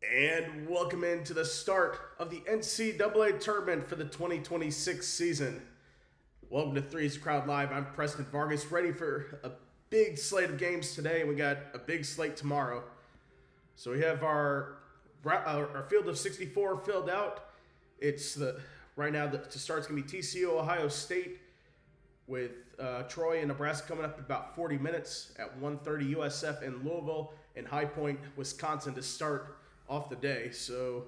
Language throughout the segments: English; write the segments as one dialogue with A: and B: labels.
A: And welcome into the start of the NCAA tournament for the 2026 season. Welcome to Three's Crowd Live. I'm Preston Vargas, ready for a big slate of games today. We got a big slate tomorrow. So we have our field of 64 filled out. It's right now to start it's gonna be TCU Ohio State with Troy and Nebraska coming up in about 40 minutes at 1:30 USF in Louisville, and High Point, Wisconsin to start off the day. So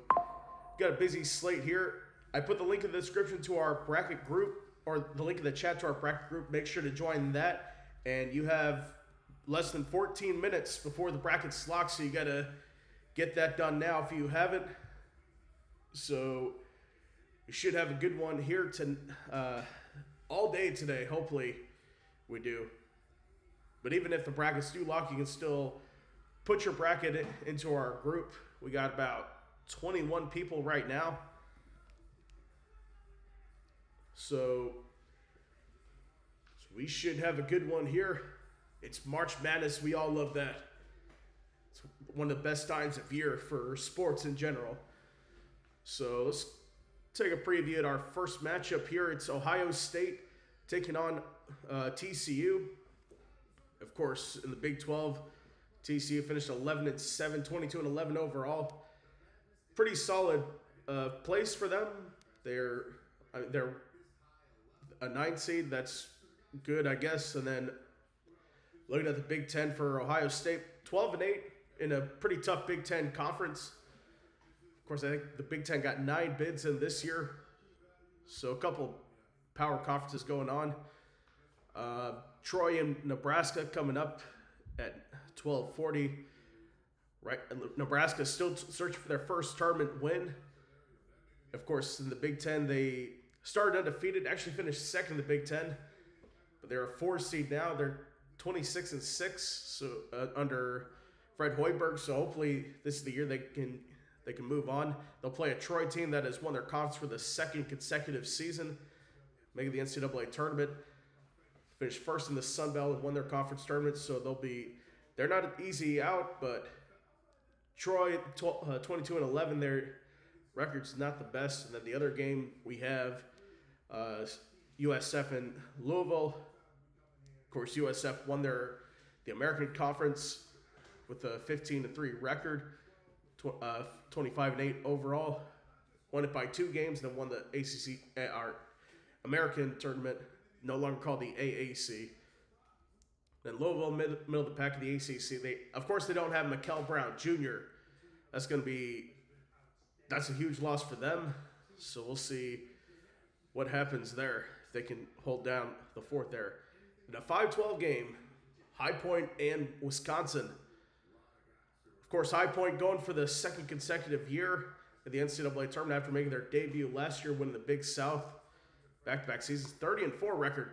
A: got a busy slate here. I put the link in the description to our bracket group, or the link in the chat to our bracket group. Make sure to join that. And you have less than 14 minutes before the bracket's locked, so you got to get that done now if you haven't. So you should have a good one here all day today. Hopefully we do. But even if the brackets do lock, you can still put your bracket into our group. We got about 21 people right now. So we should have a good one here. It's March Madness. We all love that. It's one of the best times of year for sports in general. So let's take a preview at our first matchup here. It's Ohio State taking on TCU. Of course, in the Big 12, TCU finished 11-7, 22-11 overall. Pretty solid place for them. They're a 9th seed. That's good, I guess. And then looking at the Big 10 for Ohio State, 12-8 in a pretty tough Big 10 conference. Of course, I think the Big 10 got 9 bids in this year, so a couple power conferences going on. Troy and Nebraska coming up at 12:40. Right, Nebraska still searching for their first tournament win. Of course, in the Big 10, they started undefeated, actually finished second in the Big 10, but they're a 4 seed now. They're 26-6, so under Fred Hoiberg. So hopefully, this is the year they can move on. They'll play a Troy team that has won their conference for the second consecutive season, making the NCAA tournament. Finished first in the Sun Belt and won their conference tournament, so they're not an easy out, but Troy 22-11, their record's not the best. And then the other game we have USF and Louisville. Of course, USF won the American Conference with a 15-3 record, 25-8 overall. Won it by 2 games, then won the ACC, our American tournament, no longer called the AAC. Then Louisville, middle of the pack of the ACC. Of course, they don't have Mikel Brown Jr. That's a huge loss for them. So we'll see what happens there, if they can hold down the fort there. In a 5-12 game, High Point and Wisconsin. Of course, High Point going for the second consecutive year in the NCAA tournament after making their debut last year, winning the Big South back-to-back seasons. 30-4 record.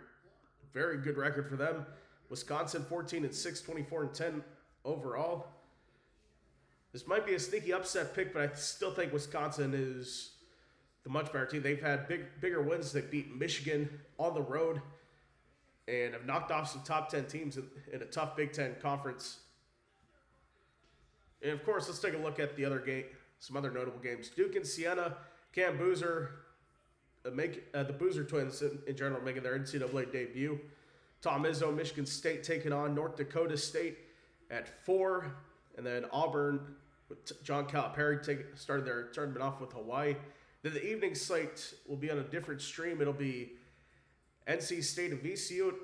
A: Very good record for them. Wisconsin 14-6, 24-10 overall. This might be a sneaky upset pick, but I still think Wisconsin is the much better team. They've had bigger wins. They beat Michigan on the road and have knocked off some top 10 teams in a tough Big 10 conference. And of course, let's take a look at the other game, some other notable games. Duke and Siena, Cam Boozer, the Boozer twins in general making their NCAA debut. Tom Izzo, Michigan State taking on North Dakota State at 4. And then Auburn with John Calipari started their tournament off with Hawaii. Then the evening slate will be on a different stream. It'll be NC State and VCU.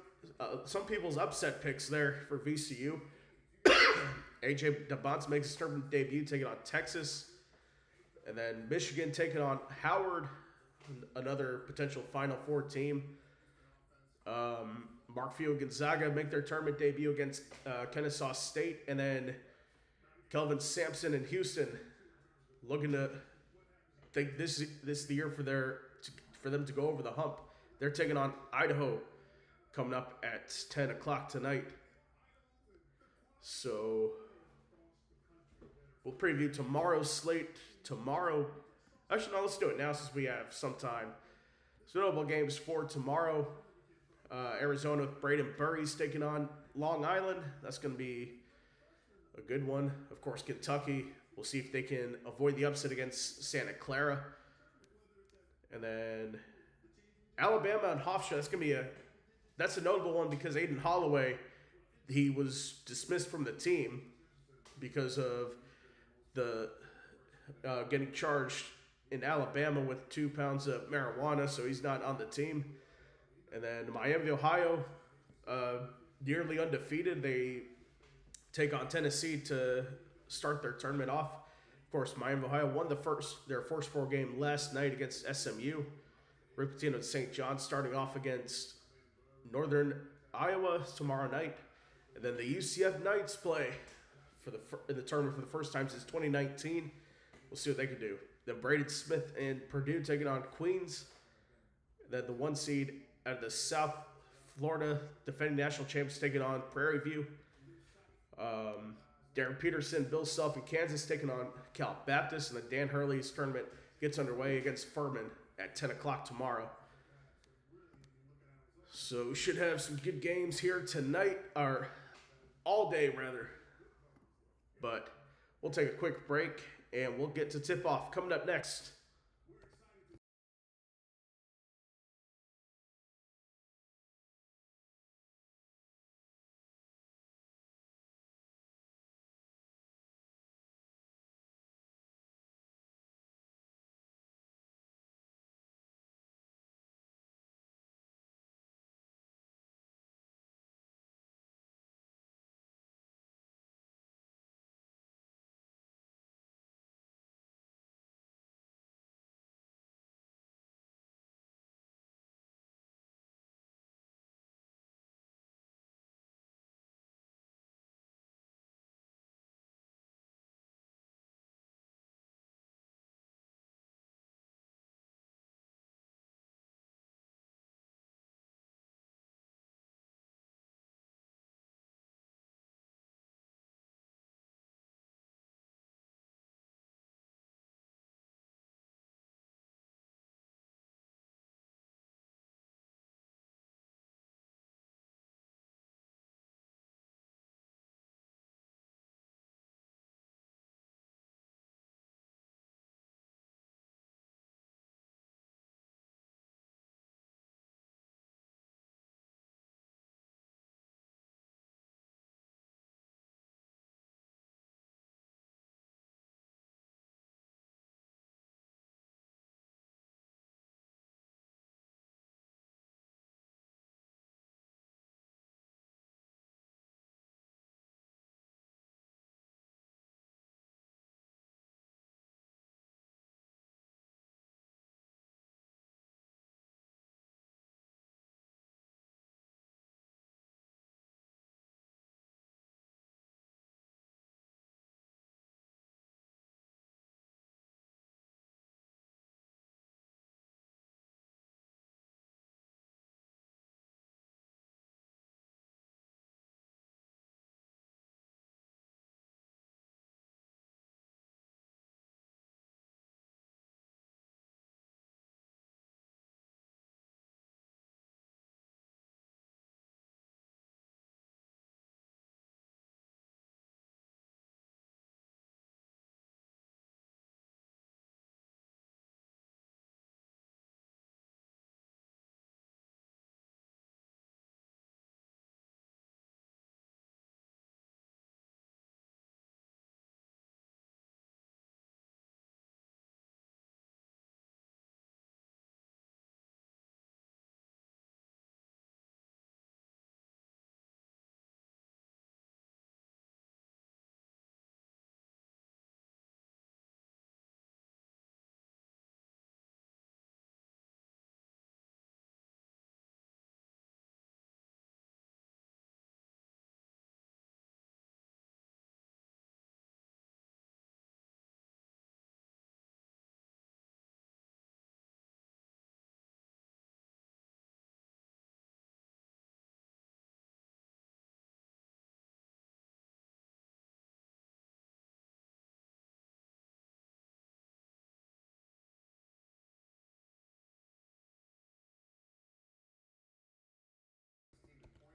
A: Some people's upset picks there for VCU. AJ DeBonce makes his tournament debut taking on Texas. And then Michigan taking on Howard, another potential Final Four team. Markfield Gonzaga make their tournament debut against Kennesaw State. And then Kelvin Sampson in Houston looking to think this is the year for them to go over the hump. They're taking on Idaho coming up at 10 o'clock tonight. So we'll preview tomorrow's slate. Actually, no, let's do it now since we have some time. So notable games for tomorrow. Arizona with Braden Burries taking on Long Island. That's going to be a good one. Of course, Kentucky We'll see if they can avoid the upset against Santa Clara. And then Alabama and Hofstra, that's a notable one because Aiden Holloway, he was dismissed from the team because of the getting charged in Alabama with 2 pounds of marijuana, so he's not on the team. And then Miami, Ohio, nearly undefeated. They take on Tennessee to start their tournament off. Of course, Miami, Ohio won their first 4 game last night against SMU. Rick Pitino and St. John starting off against Northern Iowa tomorrow night. And then the UCF Knights play in the tournament for the first time since 2019. We'll see what they can do. Then Braden Smith and Purdue taking on Queens. And then the 1 seed out of the South Florida defending national champions taking on Prairie View. Darren Peterson, Bill Self in Kansas taking on Cal Baptist. And then Dan Hurley's tournament gets underway against Furman at 10 o'clock tomorrow. So we should have some good games here tonight, or all day rather. But we'll take a quick break and we'll get to tip-off coming up next.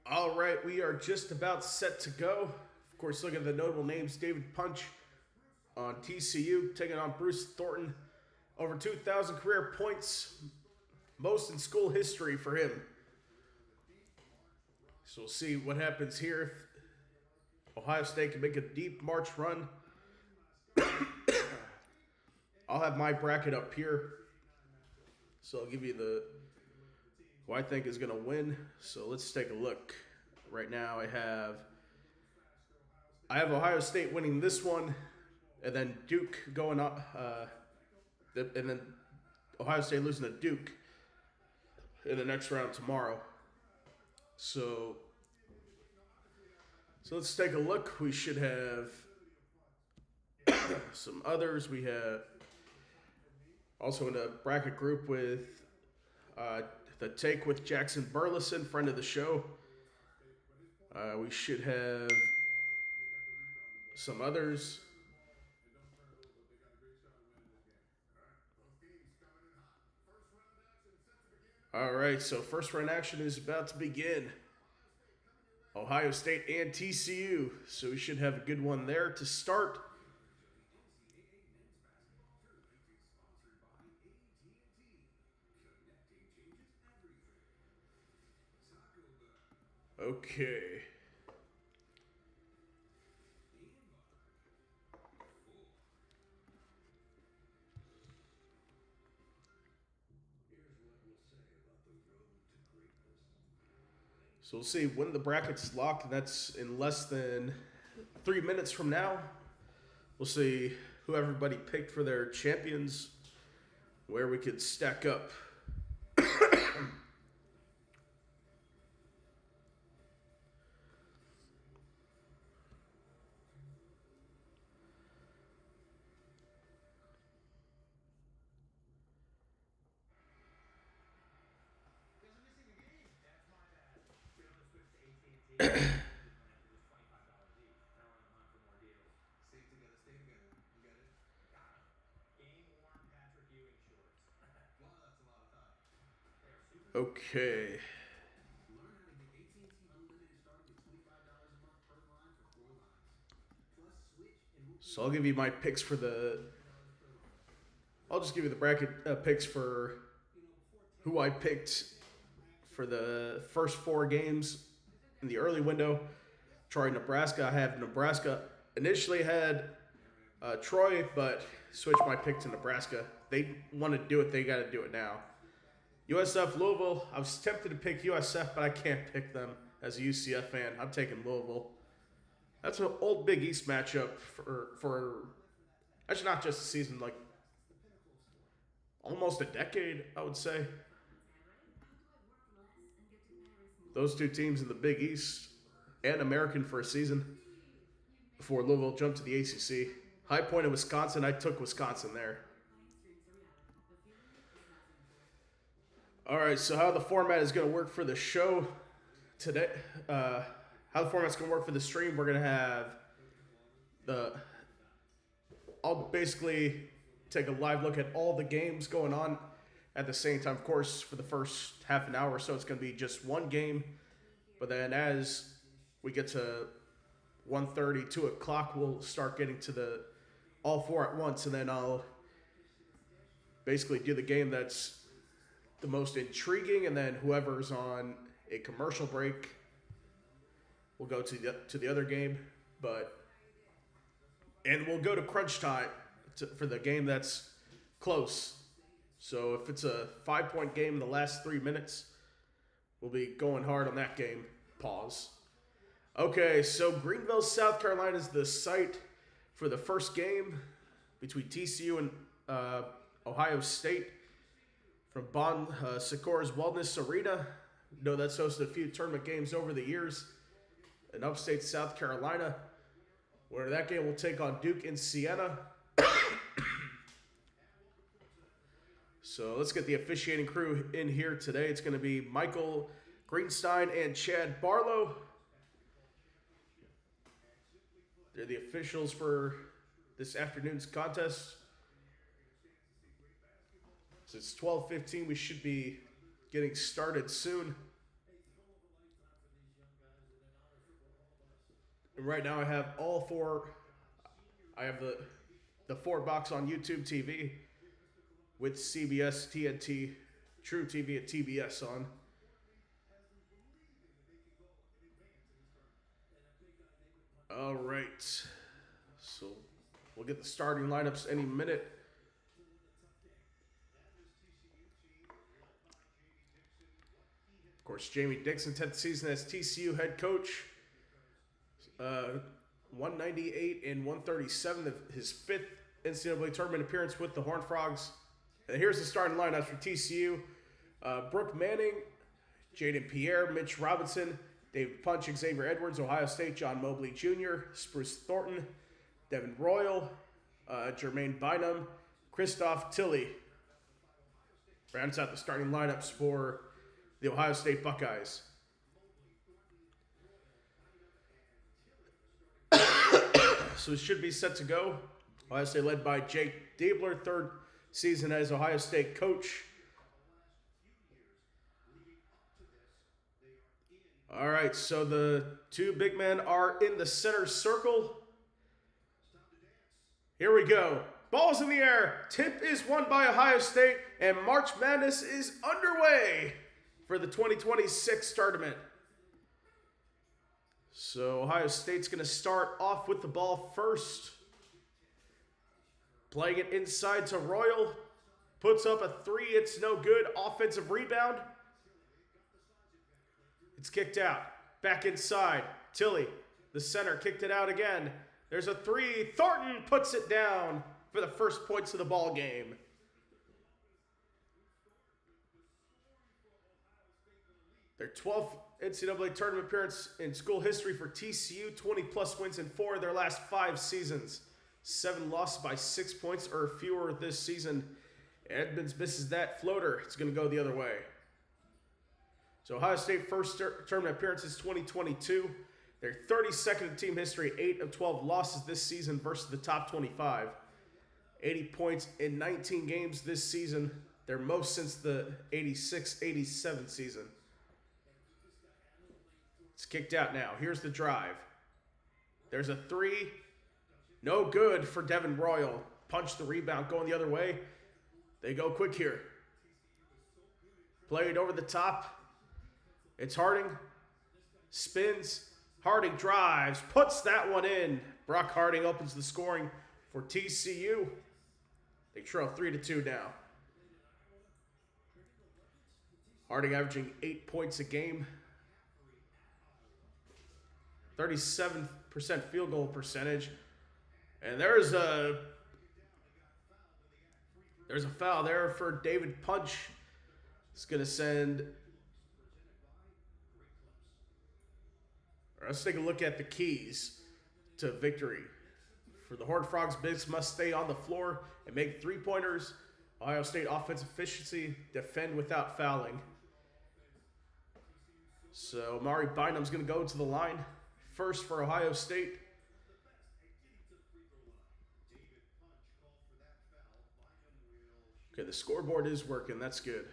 A: All right, we are just about set to go. Of course, look at the notable names. David Punch on TCU, taking on Bruce Thornton. Over 2,000 career points, most in school history for him. So we'll see what happens here. If Ohio State can make a deep March run, I'll have my bracket up here. So I'll give you who I think is going to win. So let's take a look. Right now I have Ohio State winning this one, and then Duke going up, and then Ohio State losing to Duke in the next round tomorrow. So let's take a look. We should have some others. We have also in a bracket group with The Take with Jackson Burleson, friend of the show. We should have some others. All right, so first round action is about to begin. Ohio State and TCU. So we should have a good one there to start. Okay. So we'll see when the bracket's locked, and that's in less than 3 minutes from now. We'll see who everybody picked for their champions, where we could stack up. Okay. So I'll give you my picks for I'll just give you the bracket picks for who I picked for the first 4 games in the early window. Troy, Nebraska. I have Nebraska. Initially had Troy, but switched my pick to Nebraska. They want to do it. They got to do it now. USF Louisville. I was tempted to pick USF, but I can't pick them as a UCF fan. I'm taking Louisville. That's an old Big East matchup for actually not just a season, like almost a decade, I would say. Those two teams in the Big East and American for a season before Louisville jumped to the ACC. High Point in Wisconsin. I took Wisconsin there. All right, so how the format is going to work for the show today, how the format's going to work for the stream, we're going to have I'll basically take a live look at all the games going on at the same time. Of course, for the first half an hour or so, it's going to be just one game. But then as we get to 1:30, 2 o'clock, we'll start getting to all 4 at once. And then I'll basically do the game that's the most intriguing, and then whoever's on a commercial break will go to the other game. And we'll go to crunch time for the game that's close. So if it's a 5-point game in the last 3 minutes, we'll be going hard on that game. Pause. Okay, so Greenville, South Carolina is the site for the first game between TCU and Ohio State from Bon Secours Wellness Arena. You know, that's hosted a few tournament games over the years in upstate South Carolina, where that game will take on Duke in Siena. So let's get the officiating crew in here today. It's going to be Michael Greenstein and Chad Barlow. They're the officials for this afternoon's contest. So it's 12:15. We should be getting started soon. And right now I have all 4. I have the 4-box on YouTube TV with CBS, TNT, True TV, and TBS on. All right. So we'll get the starting lineups any minute. Of course, Jamie Dixon, 10th season as TCU head coach. 198 and 137, his 5th NCAA tournament appearance with the Horned Frogs. And here's the starting lineups for TCU. Brooke Manning, Jaden Pierre, Mitch Robinson, David Punch, Xavier Edwards, Ohio State, John Mobley Jr., Spruce Thornton, Devin Royal, Jermaine Bynum, Christoph Tilley. Rounds out the starting lineups for the Ohio State Buckeyes. So it should be set to go. Ohio State led by Jake Diebler, 3rd season as Ohio State coach. All right, so the 2 big men are in the center circle. Here we go. Ball's in the air. Tip is won by Ohio State, and March Madness is underway for the 2026 tournament. So Ohio State's going to start off with the ball first. Playing it inside to Royal. Puts up a 3. It's no good. Offensive rebound. It's kicked out. Back inside. Tilley, the center, kicked it out again. There's a 3. Thornton puts it down for the first points of the ball game. Their 12th NCAA tournament appearance in school history for TCU, 20-plus wins in 4 of their last 5 seasons. 7 losses by 6 points or fewer this season. Edmonds misses that floater. It's going to go the other way. So Ohio State first tournament appearances 2022. Their 32nd in team history, 8 of 12 losses this season versus the top 25. 80 points in 19 games this season. Their most since the 86-87 season. It's kicked out now. Here's the drive. There's a 3. No good for Devin Royal. Punch the rebound going the other way. They go quick here. Played over the top. It's Harding. Spins. Harding drives. Puts that one in. Brock Harding opens the scoring for TCU. They trail 3-2 now. Harding averaging 8 points a game. 37% field goal percentage. And there's a foul there for David Punch. It's going to send... Let's take a look at the keys to victory. For the Horned Frogs, bigs must stay on the floor and make 3-pointers. Ohio State offensive efficiency, defend without fouling. So Mari Bynum's going to go to the line. First for Ohio State. Okay, the scoreboard is working. That's good.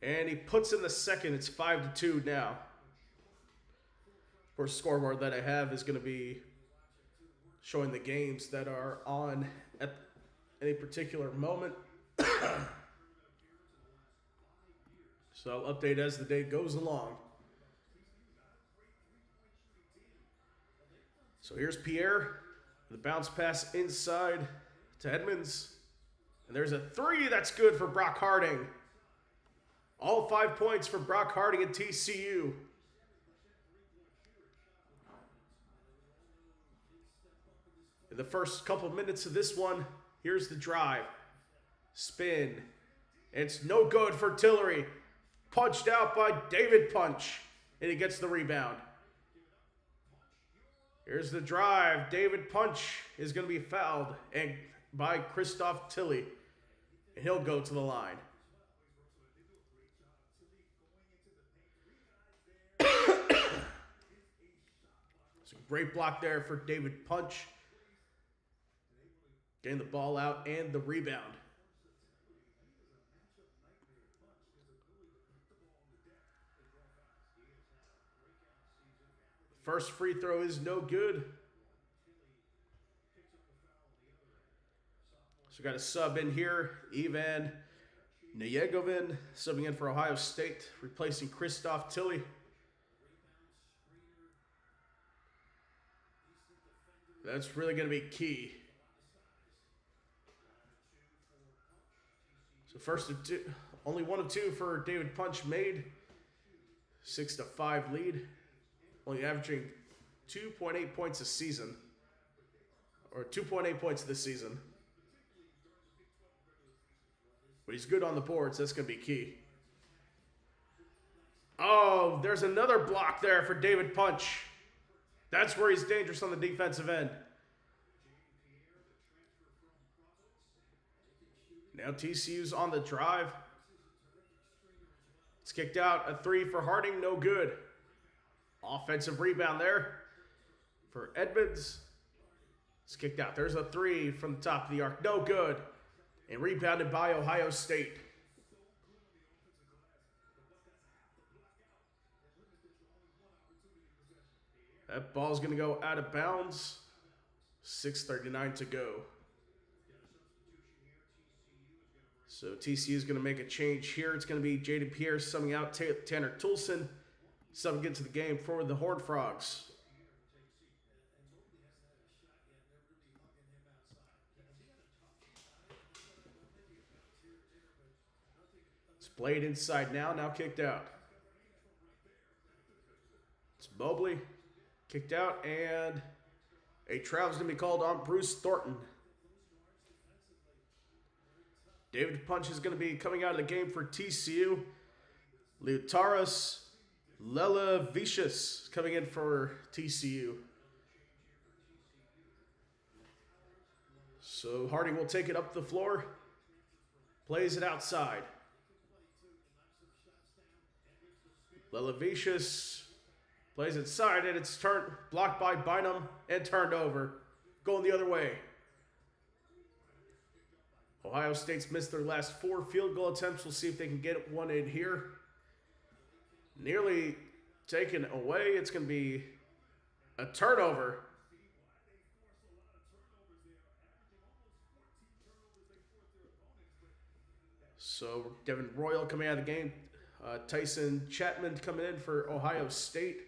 A: And he puts in the second. It's 5-2 now. Of course, scoreboard that I have is going to be showing the games that are on at any particular moment. So I'll update as the day goes along. So here's Pierre. The bounce pass inside to Edmonds. And there's a 3 that's good for Brock Harding. All 5 points for Brock Harding at TCU. In the first couple minutes of this one, here's the drive. Spin. It's no good for Tillery. Punched out by David Punch. And he gets the rebound. Here's the drive. David Punch is going to be fouled by Christoph Tilley. And he'll go to the line. So great block there for David Punch. Getting the ball out and the rebound. First free throw is no good. got a sub in here. Ivan Nayegovin subbing in for Ohio State, replacing Christoph Tilley. That's really going to be key. So first of two, only 1 of 2 for David Punch made. 6-5 lead. Only averaging 2.8 points a season. Or 2.8 points this season. But he's good on the boards. That's going to be key. Oh, there's another block there for David Punch. That's where he's dangerous on the defensive end. Now TCU's on the drive. It's kicked out. A 3 for Harding. No good. Offensive rebound there for Edmonds. It's kicked out. There's a 3 from the top of the arc. No good. And rebounded by Ohio State. That ball's going to go out of bounds. 6:39 to go. So TCU is going to make a change here. It's going to be Jaden Pierce subbing out Tanner Toulson, subbing into the game for the Horned Frogs. It's played inside now kicked out. It's Mobley, kicked out, and a travel's going to be called on Bruce Thornton. David Punch is going to be coming out of the game for TCU. Leotaras Lelavicius coming in for TCU. So Harding will take it up the floor. Plays it outside. Lelavicius plays inside, and it's blocked by Bynum and turned over. Going the other way. Ohio State's missed their last 4 field goal attempts. We'll see if they can get one in here. Nearly taken away. It's going to be a turnover. So Devin Royal coming out of the game. Tyson Chapman coming in for Ohio State.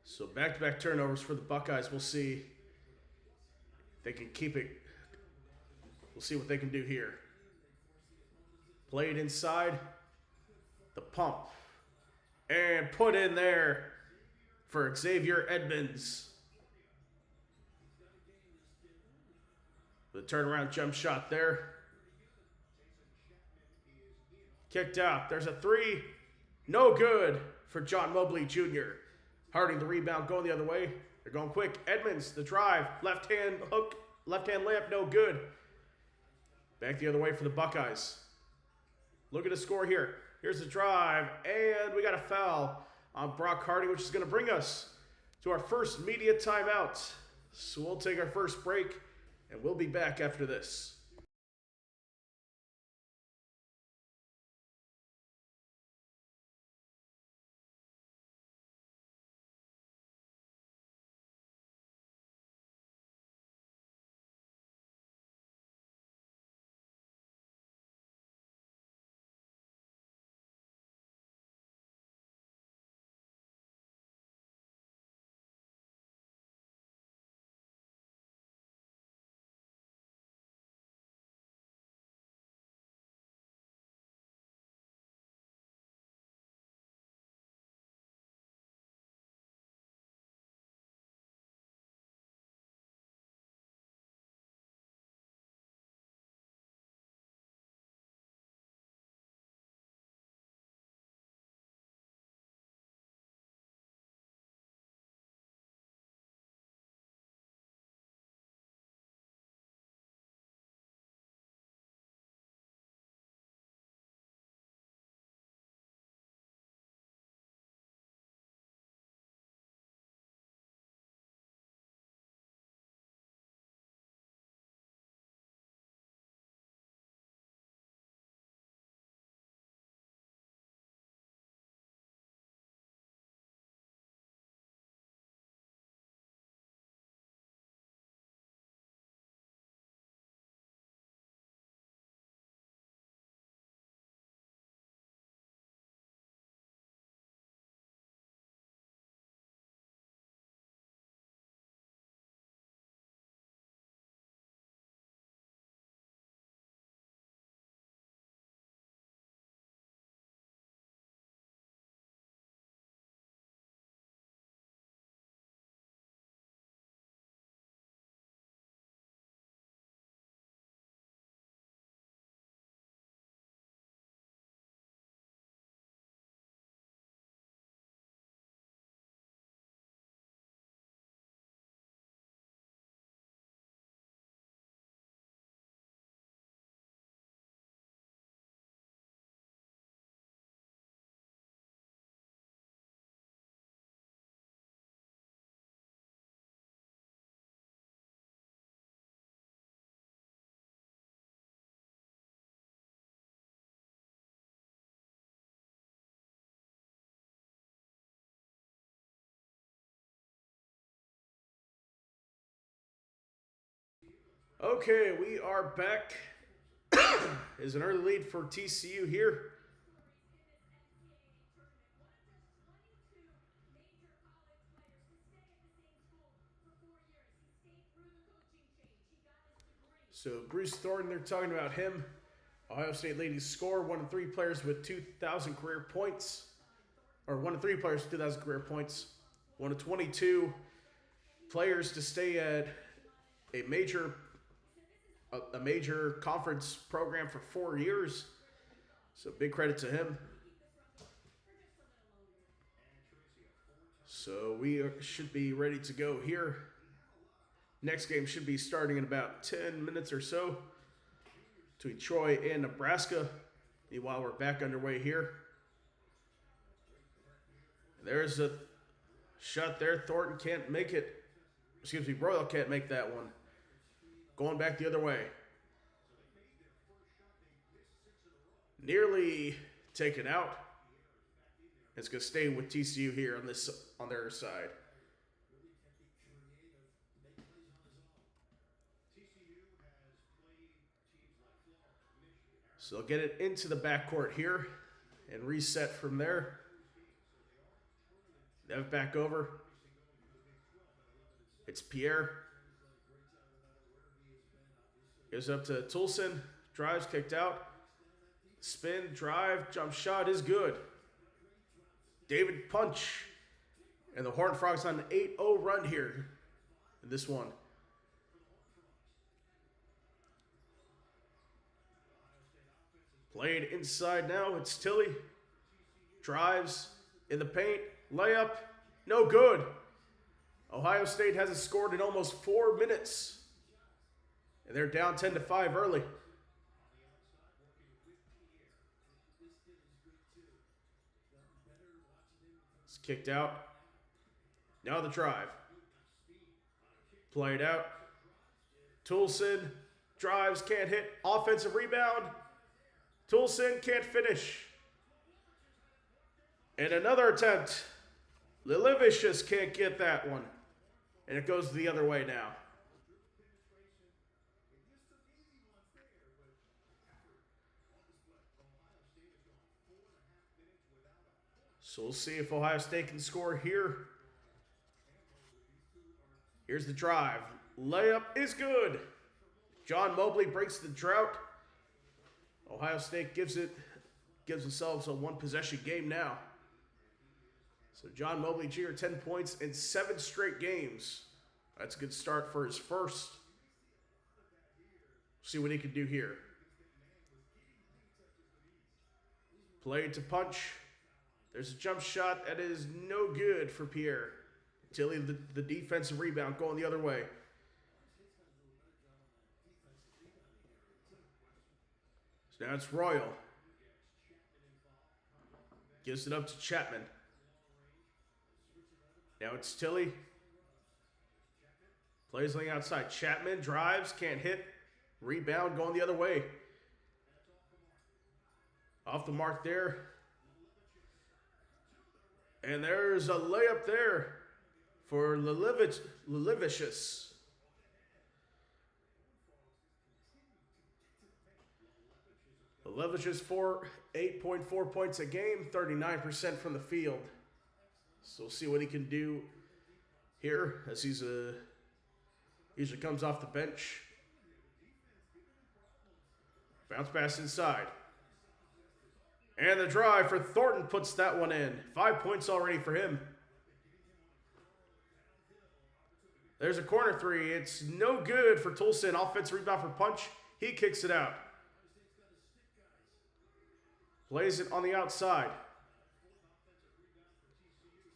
A: So back-to-back turnovers for the Buckeyes. We'll see if they can keep it. We'll see what they can do here. Played inside. The pump. And put in there for Xavier Edmonds. The turnaround jump shot there. Kicked out. There's a 3. No good for John Mobley Jr. Harding the rebound, going the other way. They're going quick. Edmonds, the drive. Left-hand hook. Left-hand layup, no good. Back the other way for the Buckeyes. Look at the score here. Here's the drive. And we got a foul on Brock Harding, which is going to bring us to our first media timeout. So we'll take our first break, and we'll be back after this. Okay, we are back. Is an early lead for TCU here. So Bruce Thornton, they're talking about him. Ohio State leading scorer, 1 of 3 players with 2,000 career points. Or 1 of 3 players with 2,000 career points. 1 of 22 players to stay at a major conference program for 4 years. So big credit to him. So we should be ready to go here. Next game should be starting in about 10 minutes or so between Troy and Nebraska. Meanwhile, we're back underway here. There's a shot there. Thornton can't make it. Excuse me, Royal can't make that one. Going back the other way. Nearly taken out. It's going to stay with TCU here on their side. So they'll get it into the backcourt here and reset from there. Nev back over. It's Pierre. Goes up to Toulson. Drives, kicked out. Spin, drive, jump shot is good. David punch. And the Horned Frogs on an 8-0 run here in this one. Played inside now. It's Tilley. Drives in the paint. Layup. No good. Ohio State hasn't scored in almost 4 minutes. And they're down 10-5 early. It's kicked out. Now the drive. Played out. Toulson drives, can't hit. Offensive rebound. Toulson can't finish. And another attempt. Lilivicius can't get that one. And it goes the other way now. So we'll see if Ohio State can score here. Here's the drive. Layup is good. John Mobley breaks the drought. Ohio State gives themselves a 1-possession game now. So John Mobley Jr., 10 points in 7 straight games. That's a good start for his first. See what he can do here. Played to punch. There's a jump shot that is no good for Pierre. Tilley, the defensive rebound, going the other way. So now it's Royal. Gives it up to Chapman. Now it's Tilley. Plays on the outside. Chapman drives, can't hit. Rebound going the other way. Off the mark there. And there's a layup there for Lilivicius. Lilivicius for 8.4 points a game, 39% from the field. So we'll see what he can do here as he's usually comes off the bench. Bounce pass inside. And the drive for Thornton puts that one in. 5 points already for him. There's a corner three. It's no good for Toulson. Offensive rebound for punch. He kicks it out. Plays it on the outside.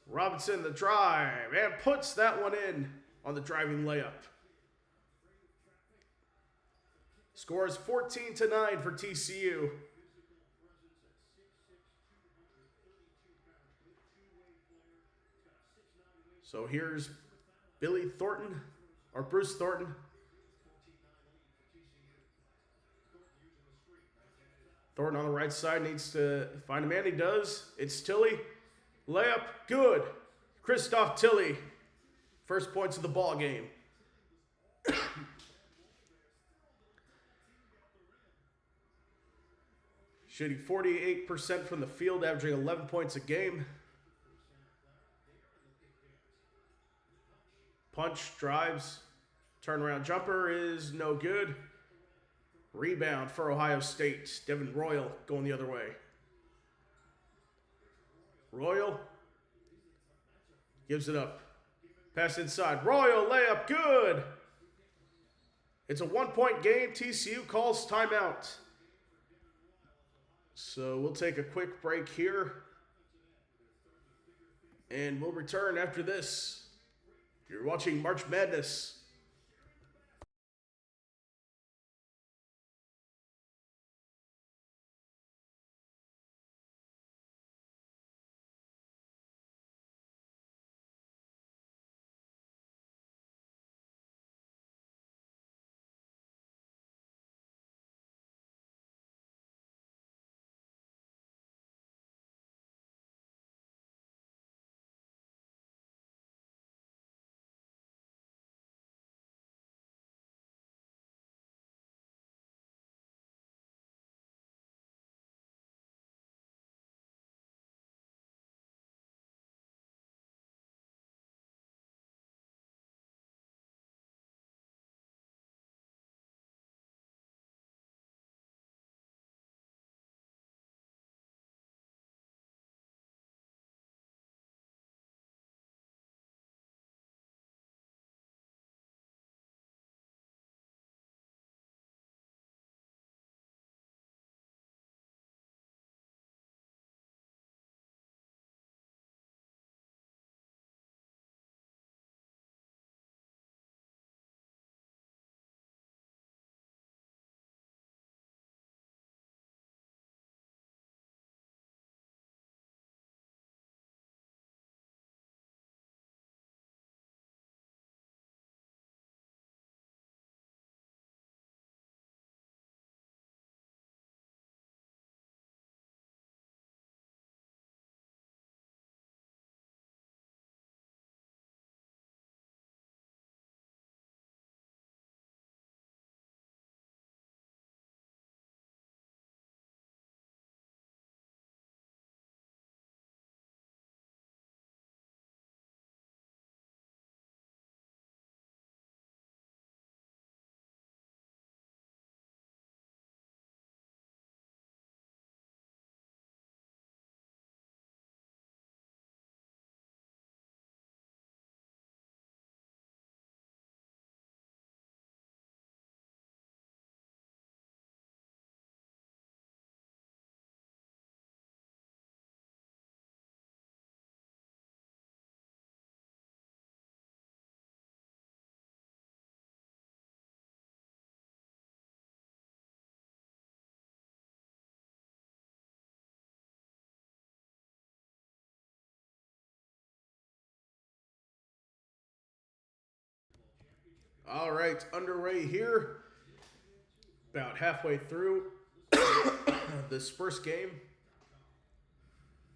A: Robinson, the drive, and puts that one in on the driving layup. Scores 14-9 for TCU. So here's Billy Thornton, or Bruce Thornton. Thornton on the right side needs to find a man. He does. It's Tilley. Layup, good. Christoph Tilley. First points of the ball game. Shooting 48% from the field, averaging 11 points a game. Punch, drives, turnaround jumper is no good. Rebound for Ohio State. Devin Royal going the other way. Royal gives it up. Pass inside. Royal layup, good. It's a 1-point game. TCU calls timeout. So we'll take a quick break here. And we'll return after this. You're watching March Madness. All right, underway here. About halfway through this first game.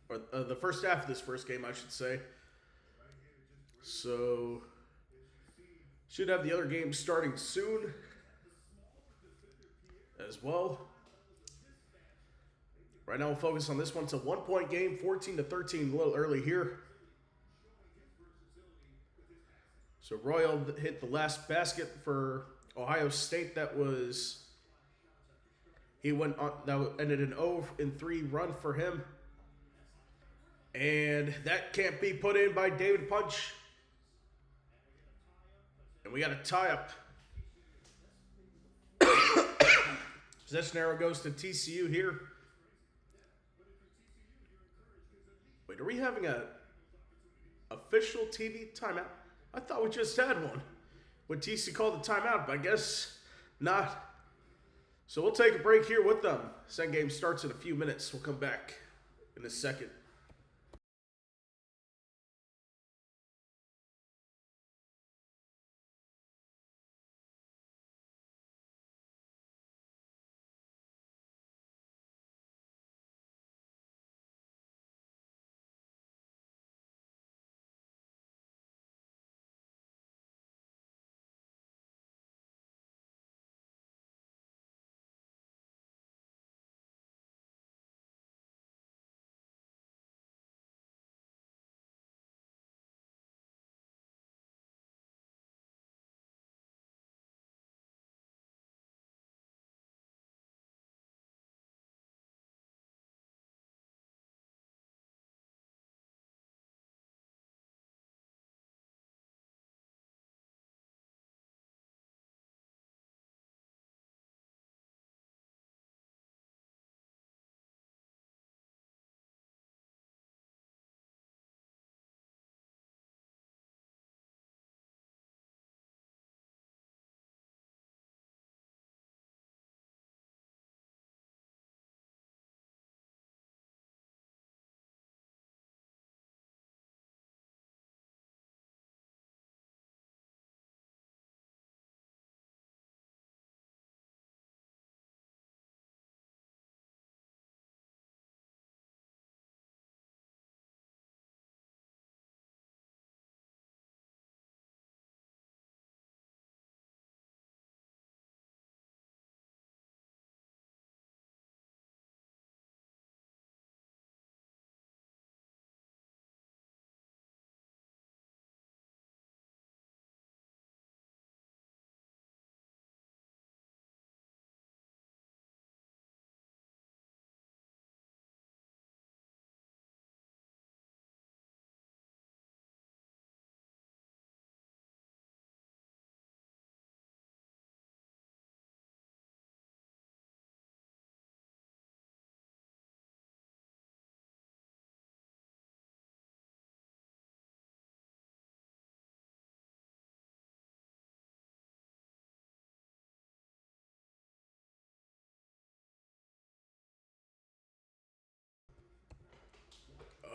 A: Or the first half of this first game, I should say. So, should have the other game starting soon as well. Right now, we'll focus on this one. It's a 1-point game, 14-13, a little early here. So Royal hit the last basket for Ohio State. He went on. That ended an 0-3 run for him, and that can't be put in by David Punch. And we got a tie-up. Possession arrow goes to TCU here. Wait, are we having a official TV timeout? I thought we just had one. When TC called the timeout, but I guess not. So we'll take a break here with them. Second game starts in a few minutes. We'll come back in a second.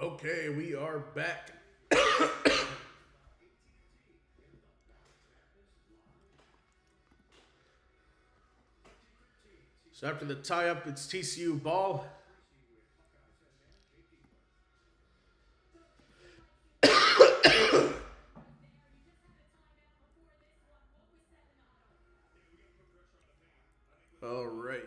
A: Okay, we are back. So after the tie-up, it's TCU ball. All right.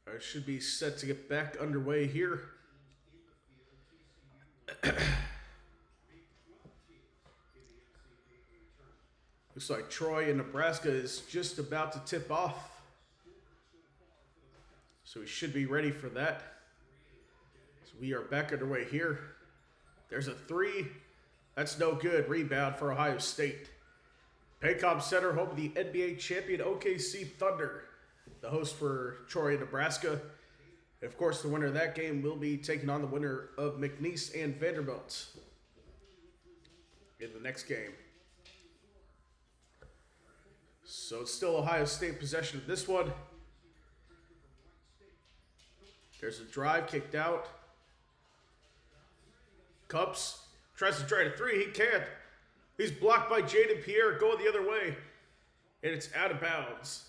A: I should be set to get back underway here. Looks like Troy and Nebraska is just about to tip off. So we should be ready for that. So we are back underway here. There's a three. That's no good. Rebound for Ohio State. Paycom Center, home of the NBA champion OKC Thunder. The host for Troy and Nebraska. And of course, the winner of that game will be taking on the winner of McNeese and Vanderbilt in the next game. So it's still Ohio State possession of this one. There's a drive kicked out. Cups tries to try a three. He can't. He's blocked by Jaden Pierre going the other way. And it's out of bounds.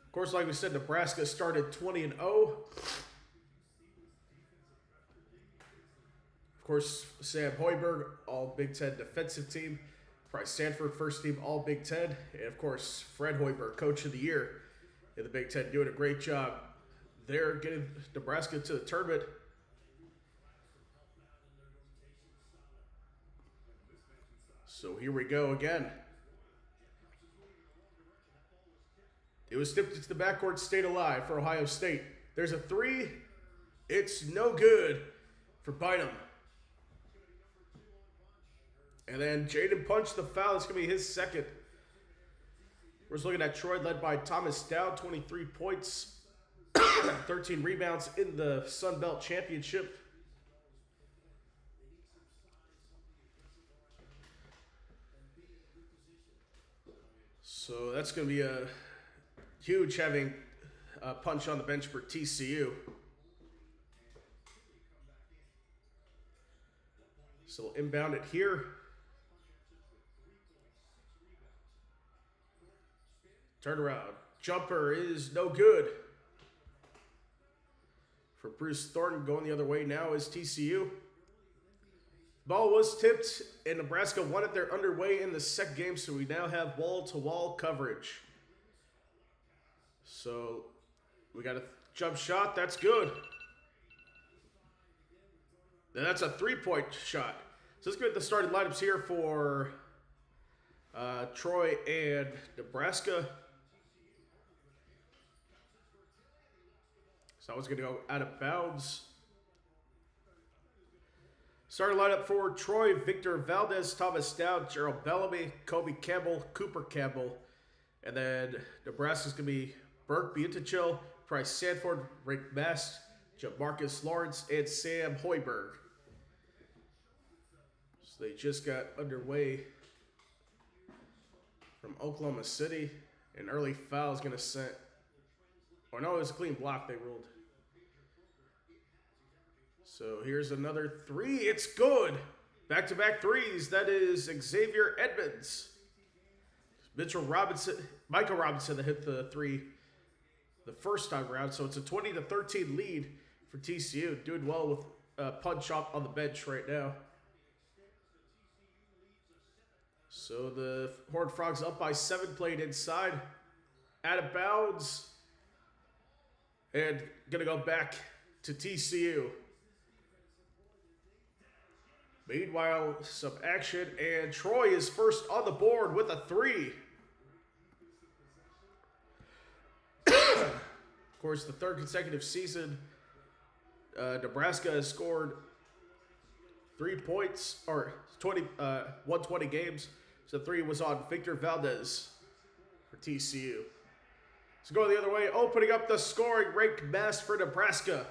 A: Of course, like we said, Nebraska started 20-0. Of course, Sam Hoiberg, all Big Ten defensive team. Bryce Sanford, first team all Big Ten. And of course, Fred Hoiberg, coach of the year in the Big Ten, doing a great job there, getting Nebraska to the tournament. So here we go again. It was tipped into the backcourt, stayed alive for Ohio State. There's a three. It's no good for Bynum. And then Jaden punched the foul. It's going to be his second. We're just looking at Troy led by Thomas Dowd, 23 points, 13 rebounds in the Sun Belt Championship. So that's going to be a huge having a punch on the bench for TCU. So we'll inbound it here. Turn around. Jumper is no good. For Bruce Thornton, going the other way now is TCU. Ball was tipped, and Nebraska wanted their underway in the second game, so we now have wall-to-wall coverage. So we got a jump shot. That's good. And that's a three-point shot. So let's get the starting lineups here for Troy and Nebraska. So that was going to go out of bounds. Starting lineup for Troy: Victor Valdez, Thomas Dowd, Gerald Bellamy, Kobe Campbell, Cooper Campbell. And then Nebraska's going to be Burke Butichil, Bryce Sanford, Rick Mast, Jamarcus Lawrence, and Sam Hoiberg. So they just got underway from Oklahoma City. An early foul is going to set. Or no, it was a clean block they ruled. So here's another three. It's good. Back-to-back threes. That is Xavier Edmonds. Michael Robinson that hit the three the first time around. So it's a 20-13 lead for TCU. Doing well with punch up on the bench right now. So the Horned Frogs up by 7, played inside. Out of bounds. And going to go back to TCU. Meanwhile, some action, and Troy is first on the board with a three. Of course, the third consecutive season, Nebraska has scored 3 points, or 120 games. So 3 was on Victor Valdez for TCU. So going the other way, opening up the scoring, Rick Mast for Nebraska.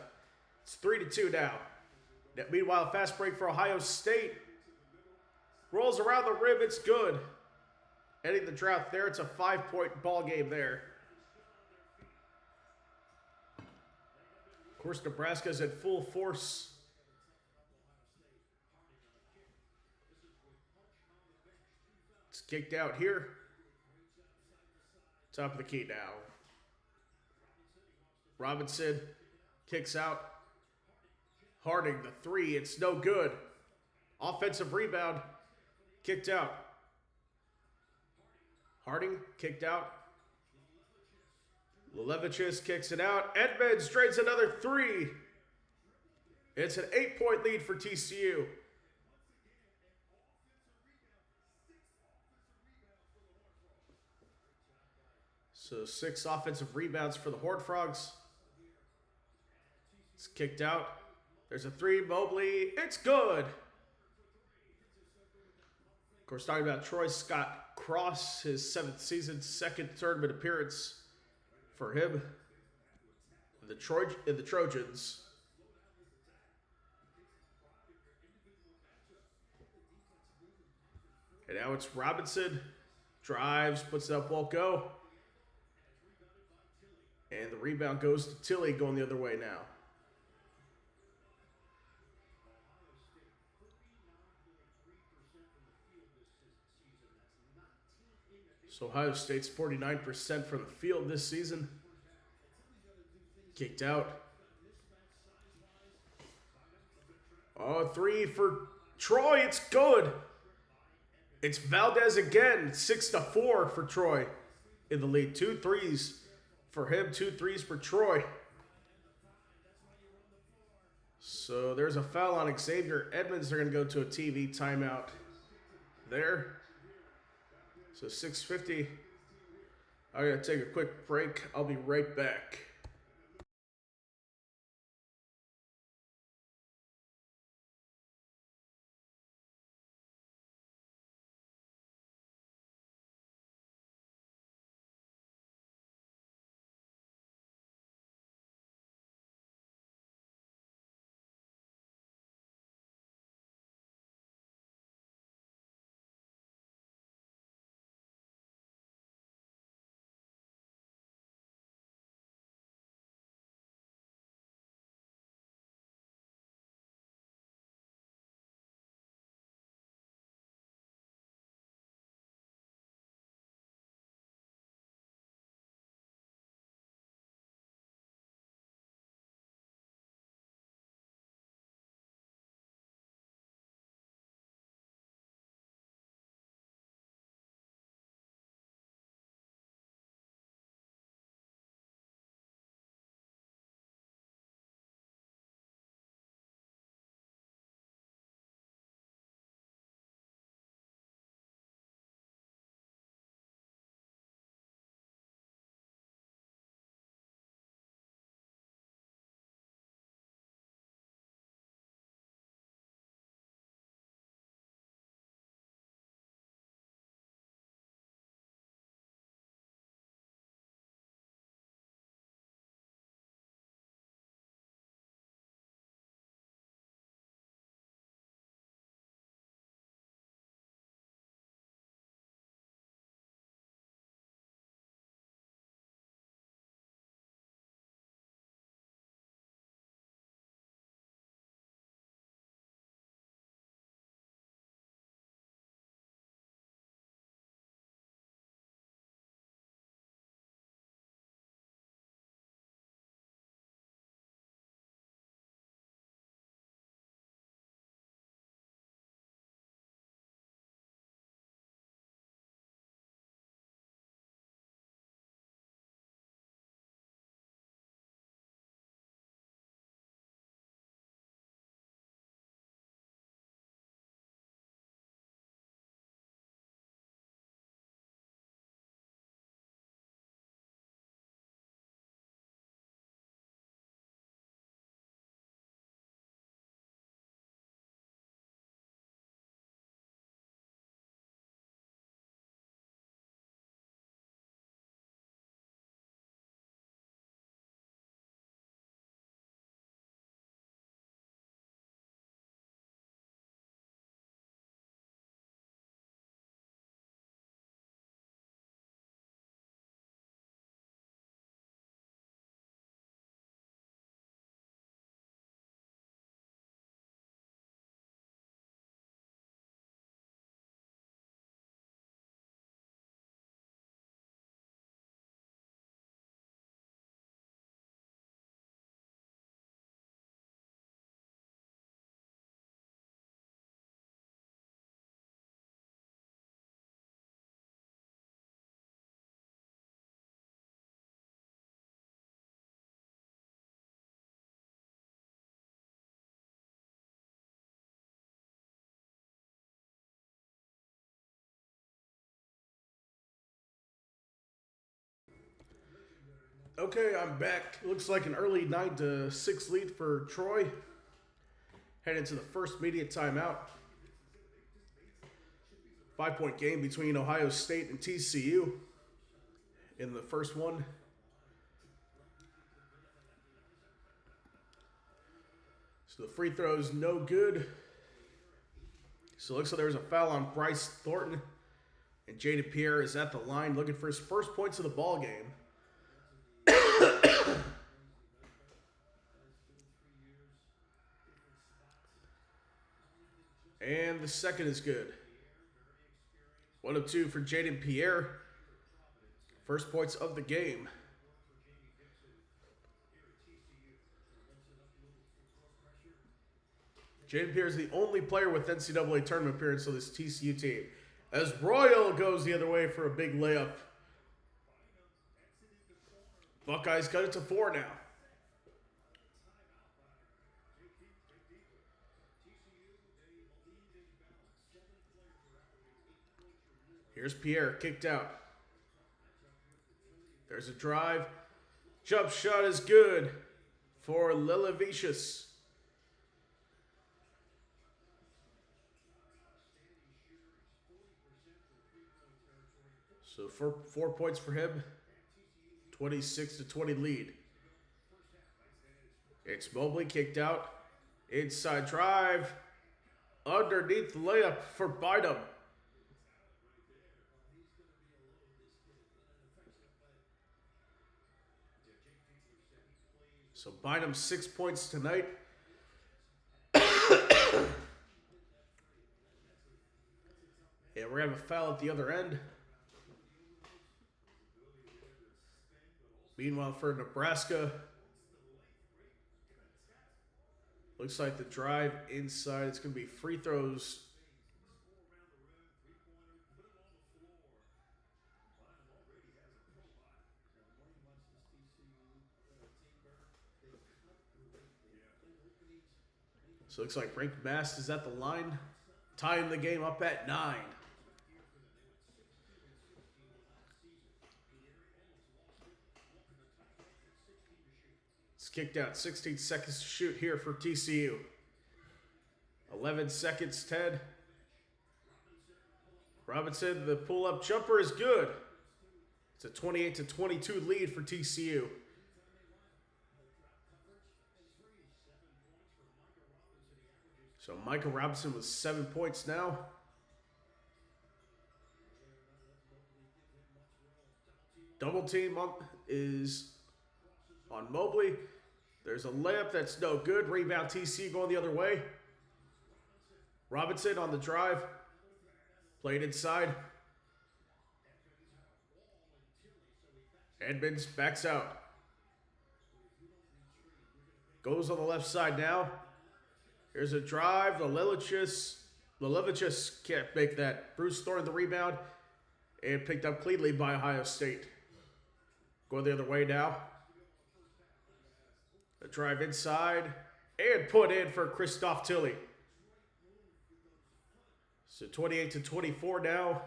A: It's 3-2 now. Meanwhile, fast break for Ohio State. Rolls around the rim, it's good. Ending the drought there, it's a 5-point ball game there. Of course, Nebraska's in full force. It's kicked out here. Top of the key now. Robinson kicks out. Harding, the three, it's no good. Offensive rebound, kicked out. Harding kicked out. Levichis kicks it out. Edmonds drains another three. It's an 8-point lead for TCU. So 6 offensive rebounds for the Horned Frogs. It's kicked out. There's a three, Mobley. It's good. Of course, talking about Troy Scott Cross, his 7th season, 2nd tournament appearance for him in the Trojans. And now it's Robinson. Drives, puts it up, won't go. And the rebound goes to Tilly, going the other way now. So Ohio State's 49% from the field this season. Kicked out. Oh, three for Troy. It's good. It's Valdez again. 6-4 for Troy in the lead. 2 threes for him. 2 threes for Troy. So there's a foul on Xavier Edmonds. They're going to go to a TV timeout there. So 6:50. I'm going to take a quick break. I'll be right back. Okay, I'm back. Looks like an early 9-6 lead for Troy. Heading to the first media timeout. 5-point game between Ohio State and TCU in the first one. So the free throw's no good. So it looks like there's a foul on Bryce Thornton. And Jaden Pierre is at the line looking for his first points of the ball game. And the second is good. 1 of 2 for Jaden Pierre. First points of the game. Jaden Pierre is the only player with NCAA tournament appearance on this TCU team. As Royal goes the other way for a big layup. Buckeyes cut it to 4 now. Here's Pierre, kicked out. There's a drive. Jump shot is good for Lelevicius. So 4 points for him. 26-20 lead. It's Mobley kicked out. Inside drive. Underneath layup for Bynum. So Bynum 6 points tonight. And we're going to have a foul at the other end. Meanwhile, for Nebraska, looks like the drive inside. It's going to be free throws. So it looks like Frank Mast is at the line, tying the game up at 9. It's kicked out. 16 seconds to shoot here for TCU. 11 seconds, 10. Robinson, the pull-up jumper is good. It's a 28-22 lead for TCU. So Michael Robinson with 7 points now. Double team is on Mobley. There's a layup that's no good. Rebound TCU going the other way. Robinson on the drive. Played inside. Edmonds backs out. Goes on the left side now. Here's a drive. Lelevicius can't make that. Bruce Thornton the rebound. And picked up cleanly by Ohio State. Going the other way now. A drive inside. And put in for Christoph Tilley. So 28-24 now.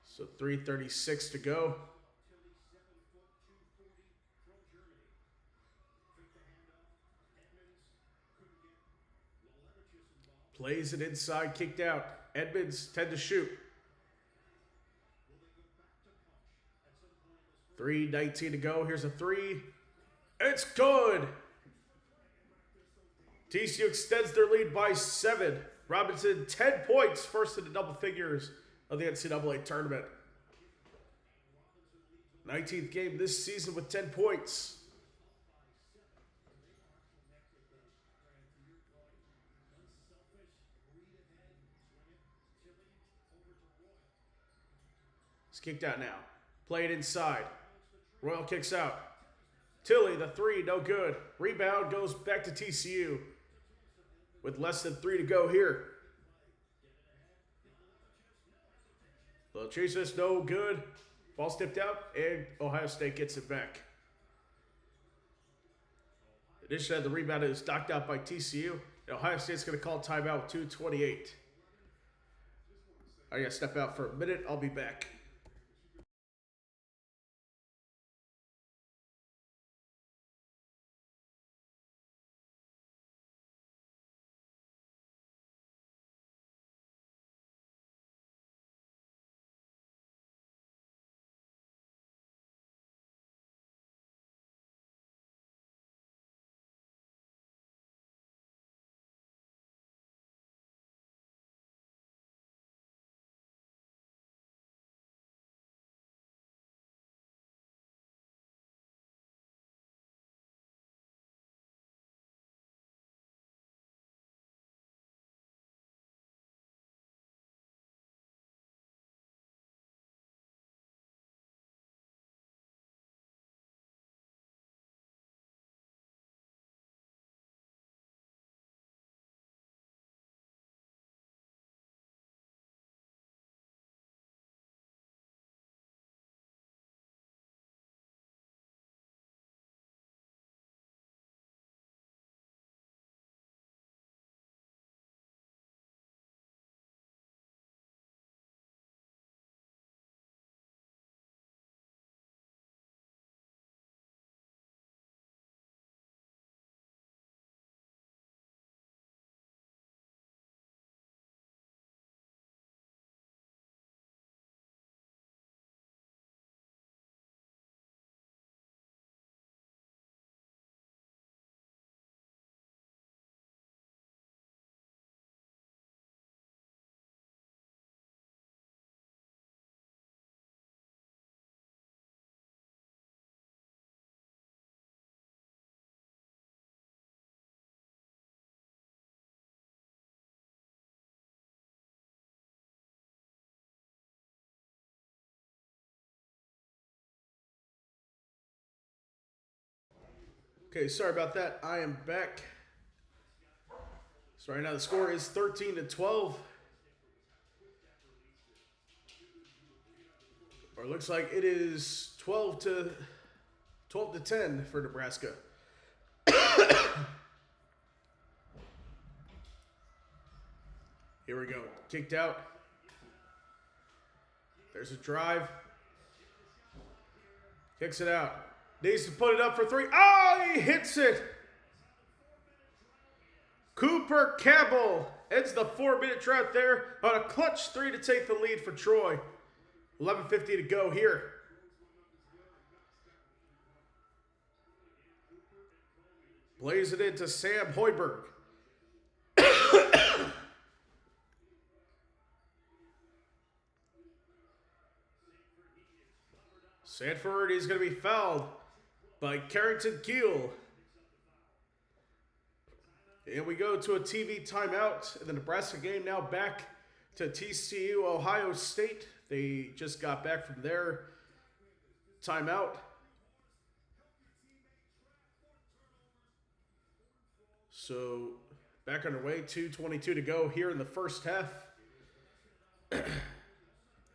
A: So 3:36 to go. Plays it inside, kicked out. Edmonds 10 to shoot. 3:19 to go. Here's a 3. It's good. TCU extends their lead by 7. Robinson 10 points, first in the double figures of the NCAA tournament. 19th game this season with 10 points. It's kicked out now. Played inside. Royal kicks out. Tilley, the 3, no good. Rebound goes back to TCU with less than 3 to go here. Lelevicius, no good. Ball tipped out, and Ohio State gets it back. Additionally, the rebound is knocked out by TCU. And Ohio State's going to call timeout with 2:28. I got to step out for a minute. I'll be back. Okay, sorry about that. I am back. So right now the score is 13-12. Or it looks like it is 12-10 for Nebraska. Here we go. Kicked out. There's a drive. Kicks it out. Needs to put it up for three. Oh, he hits it. Cooper Campbell ends the 4-minute drought there on a clutch 3 to take the lead for Troy. 11:50 to go here. Blaze it into Sam Hoiberg. Sanford is going to be fouled by Carrington Keel. And we go to a TV timeout. And the Nebraska game now back to TCU, Ohio State. They just got back from their timeout. So back underway, 2:22 to go here in the first half.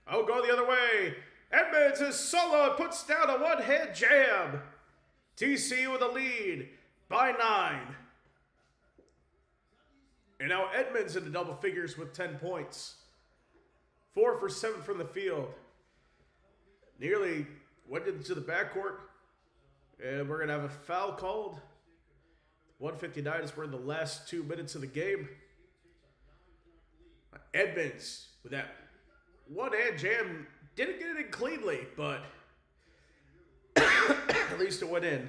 A: I'll go the other way. Edmonds is solo and puts down a one-hand jam. TCU with a lead by 9. And now Edmonds in the double figures with 10 points. 4 for 7 from the field. Nearly went into the backcourt. And we're going to have a foul called. 1:59 is we're in the last 2 minutes of the game. Edmonds with that one-hand jam. Didn't get it in cleanly, but at least it went in.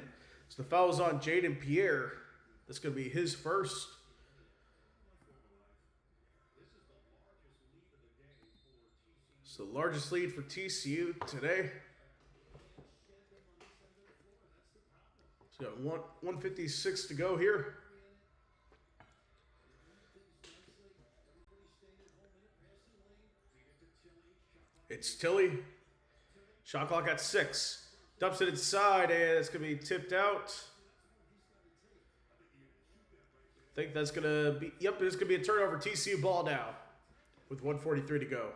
A: So the foul is on Jaden Pierre. That's going to be his first. So the largest lead for TCU today. So 1:56 to go here. It's Tilly. Shot clock at 6. Dumps it inside, and it's going to be tipped out. I think that's going to be, yep, it's going to be a turnover. TCU ball now with 1:43 to go.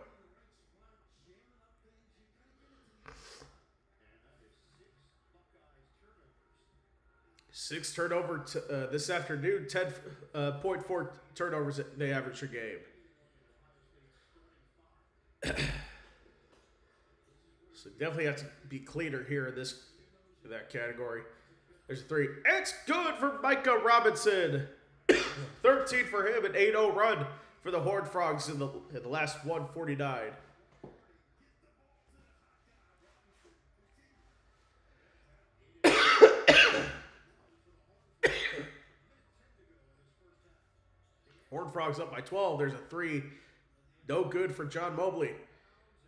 A: Six turnover this afternoon, 10.4 turnovers they average a game. So definitely have to be cleaner here in that category. There's a 3. It's good for Micah Robinson. 13 for him, an 8-0 run for the Horned Frogs in the last 1:49. Horned Frogs up by 12. There's a 3. No good for John Mobley.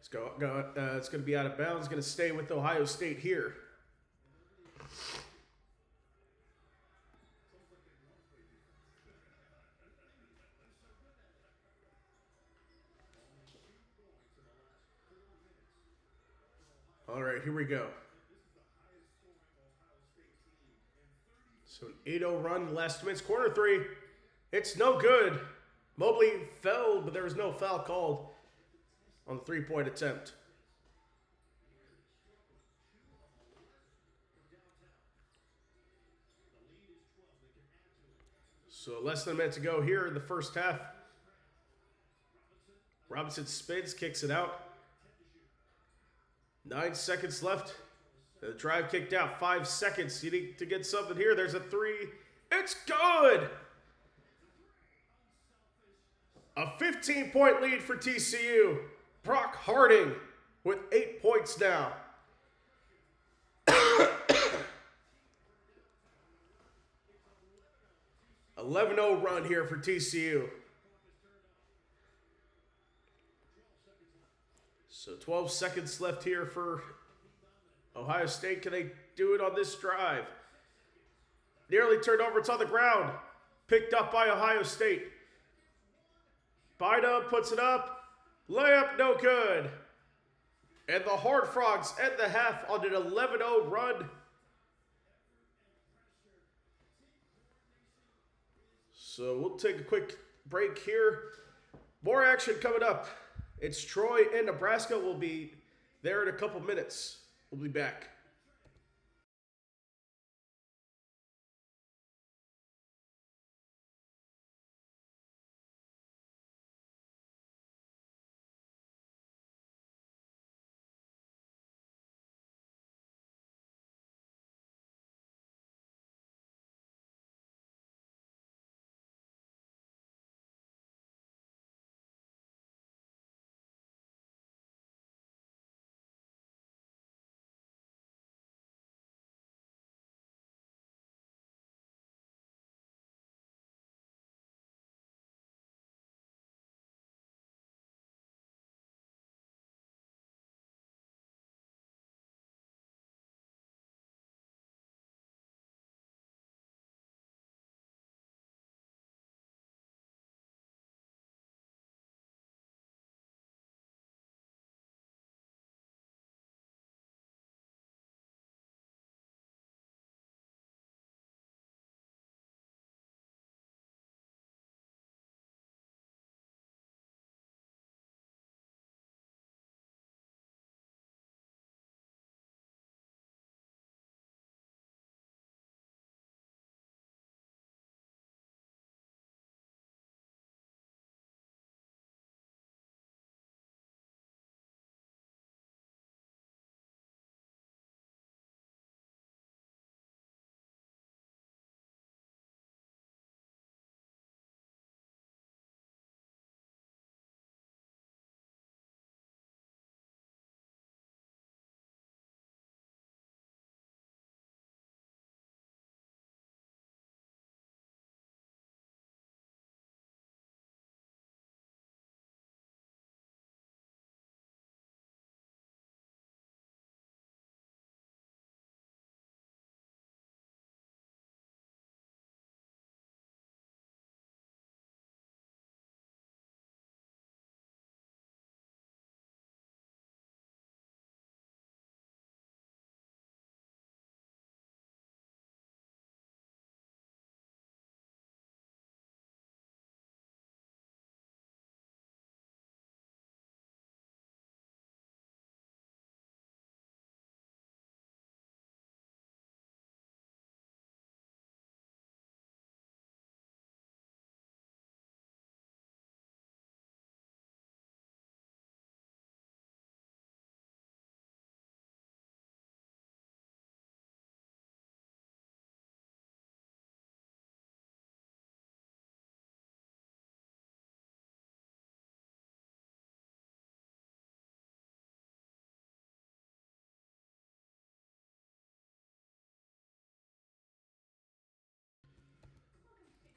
A: It's going to be out of bounds. It's going to stay with Ohio State here. All right, here we go. So an 8-0 run, last 2 minutes. Corner 3. It's no good. Mobley fell, but there was no foul called on the 3-point attempt. So less than a minute to go here in the first half. Robinson spins, kicks it out. 9 seconds left. The drive kicked out. 5 seconds. You need to get something here. There's a 3. It's good! A 15-point lead for TCU. Brock Harding with 8 points now. 11-0 run here for TCU. So 12 seconds left here for Ohio State. Can they do it on this drive? Nearly turned over. It's on the ground. Picked up by Ohio State. Bida puts it up. Layup no good. And the Horned Frogs end the half on an 11-0 run. So we'll take a quick break here. More action coming up. It's Troy and Nebraska. We'll be there in a couple minutes. We'll be back.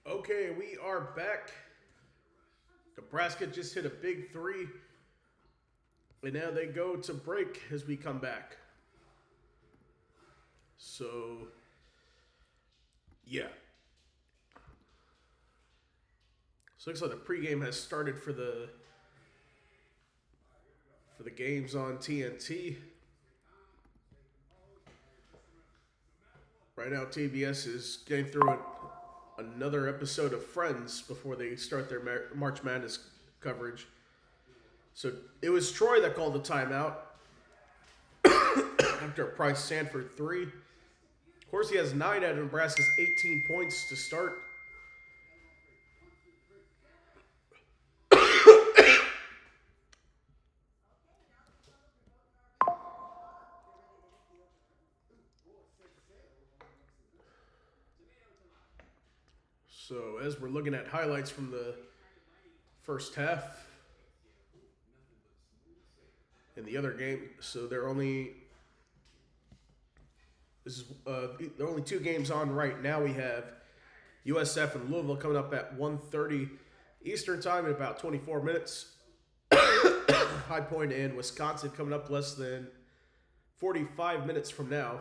A: Okay, we are back. Nebraska just hit a big three. And now they go to break as we come back. So, yeah. So looks like the pregame has started for the games on TNT. Right now, TBS is getting through another episode of Friends before they start their March Madness coverage. So it was Troy that called the timeout after a Price Sanford 3. Of course, he has 9 out of Nebraska's 18 points to start. So as we're looking at highlights from the first half in the other game, so there are only 2 games on right now. We have USF and Louisville coming up at 1:30 Eastern time in about 24 minutes. High Point and Wisconsin coming up less than 45 minutes from now.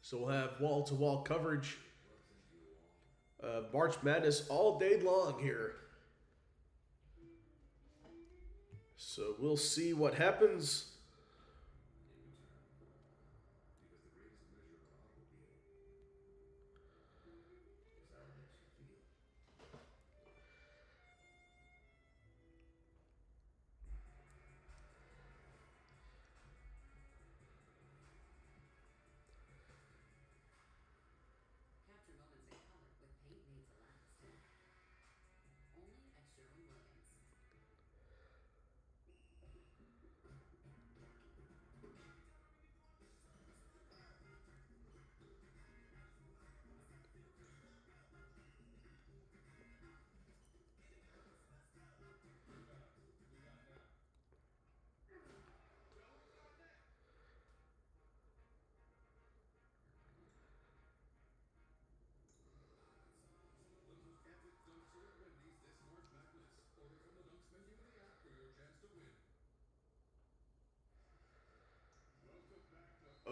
A: So we'll have wall-to-wall coverage of March Madness all day long here. So we'll see what happens.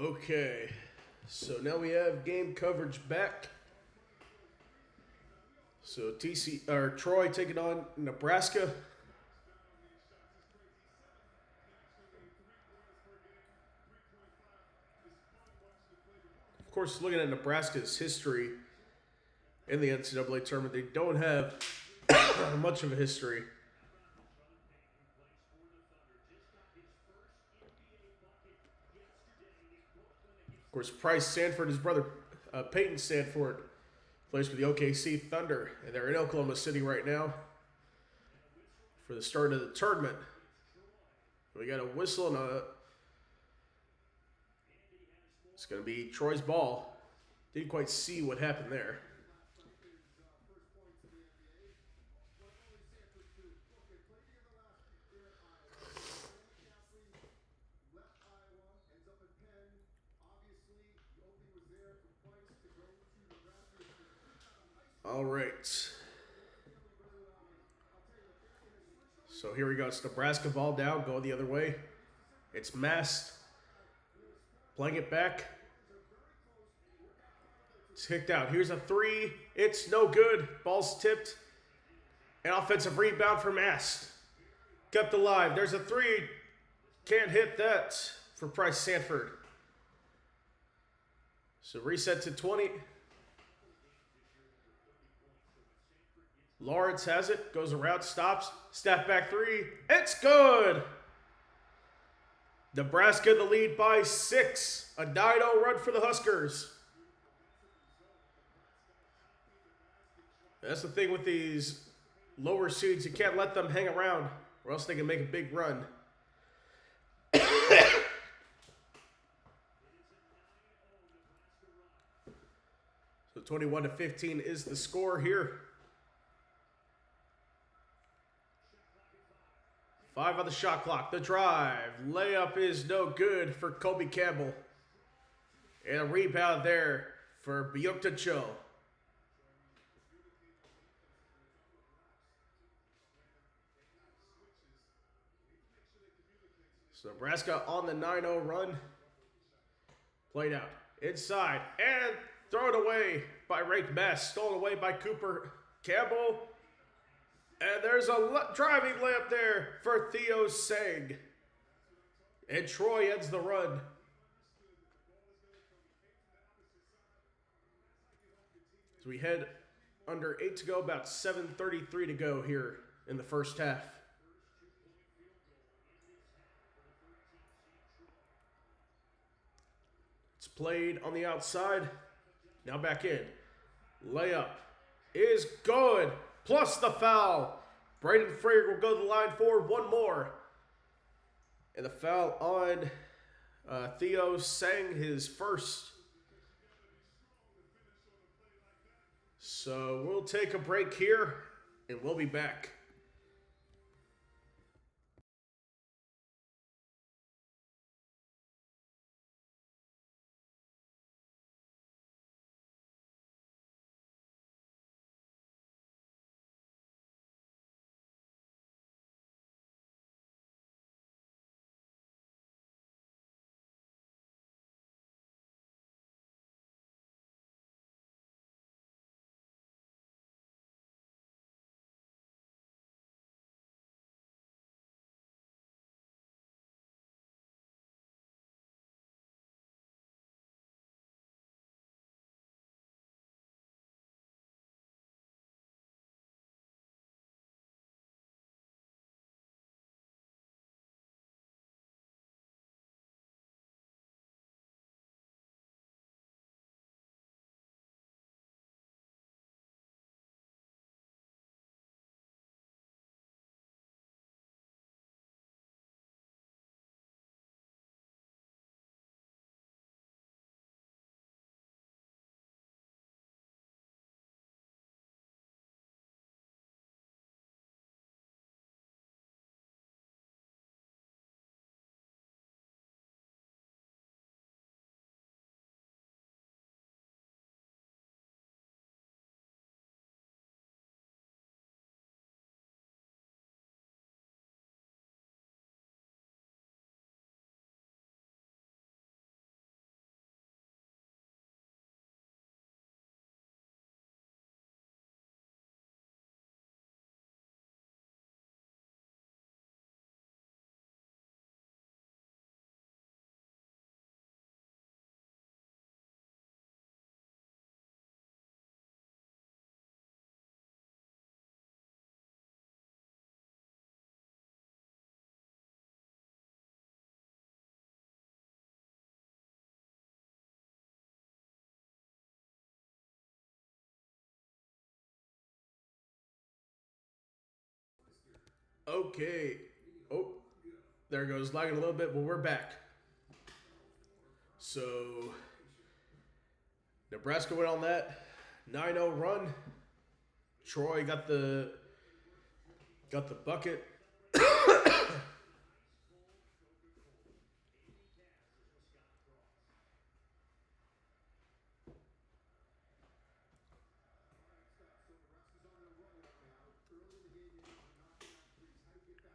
A: Okay, so now we have game coverage back. So Troy taking on Nebraska. Of course, looking at Nebraska's history in the NCAA tournament, they don't have much of a history. Of course, Price Sanford, his brother Peyton Sanford, plays for the OKC Thunder, and they're in Oklahoma City right now for the start of the tournament. We got a whistle and it's going to be Troy's ball. Didn't quite see what happened there. All right. So here we go. It's Nebraska ball down, going the other way. It's Mast. Playing it back. It's kicked out. Here's a three. It's no good. Ball's tipped. An offensive rebound for Mast. Kept alive. There's a three. Can't hit that for Price Sanford. So reset to 20. Lawrence has it. Goes around. Stops. Step back three. It's good. Nebraska in the lead by 6. A 9-0 run for the Huskers. That's the thing with these lower seeds. You can't let them hang around or else they can make a big run. So 21-15 is the score here. 5 on the shot clock. The drive. Layup is no good for Kobe Campbell. And a rebound there for Byukta Cho. So Nebraska on the 9-0 run. Played out. Inside. And thrown away by Rake Mast. Stolen away by Cooper Campbell. And there's a driving layup there for Theo Sang. And Troy ends the run. So we head under 8 to go, about 7:33 to go here in the first half. It's played on the outside. Now back in. Layup is good. Plus the foul. Braden Frager will go to the line for one more. And the foul on Theo Sang, his first. So we'll take a break here, and we'll be back. Okay. Oh, there it goes. Lagging a little bit, but we're back. So, Nebraska went on that 9-0 run. Troy got the bucket.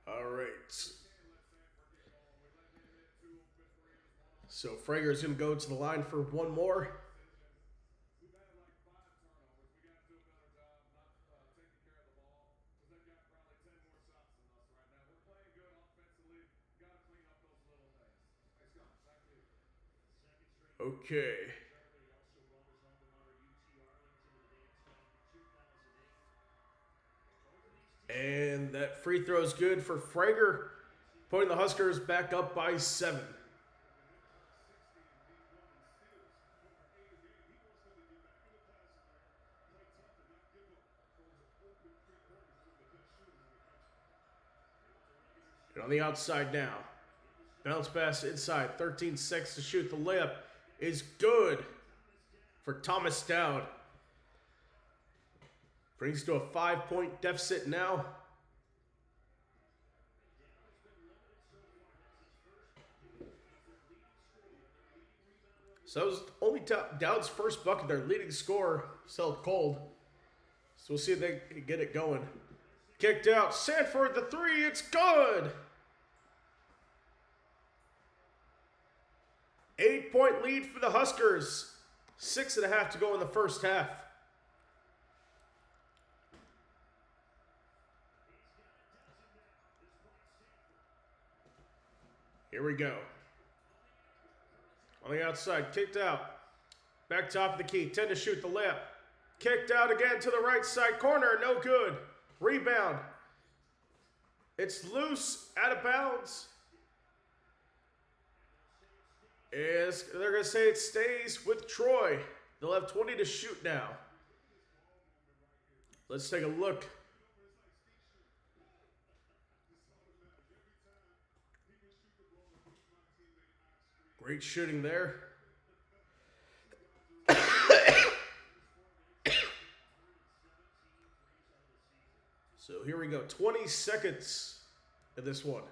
A: All right. So Frager is going to go to the line for one more. Okay. And that free throw is good for Frager, putting the Huskers back up by 7. And on the outside now, bounce pass inside, 13 seconds to shoot. The layup is good for Thomas Dowd. Brings to a 5-point deficit now. So that was only Dowd's first bucket. Their leading scorer held cold. So we'll see if they can get it going. Kicked out. Sanford, the three. It's good. 8-point lead for the Huskers. 6.5 to go in the first half. Here we go. On the outside, kicked out. Back top of the key, 10 to shoot the layup. Kicked out again to the right side corner, no good. Rebound. It's loose, out of bounds. They're going to say it stays with Troy. They'll have 20 to shoot now. Let's take a look. Great shooting there. So here we go. 20 seconds in this one.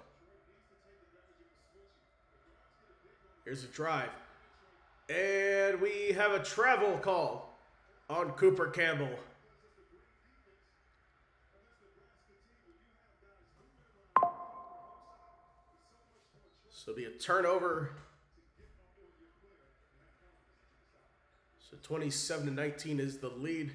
A: Here's a drive. And we have a travel call on Cooper Campbell. So it'll be a turnover. So 27-19 is the lead.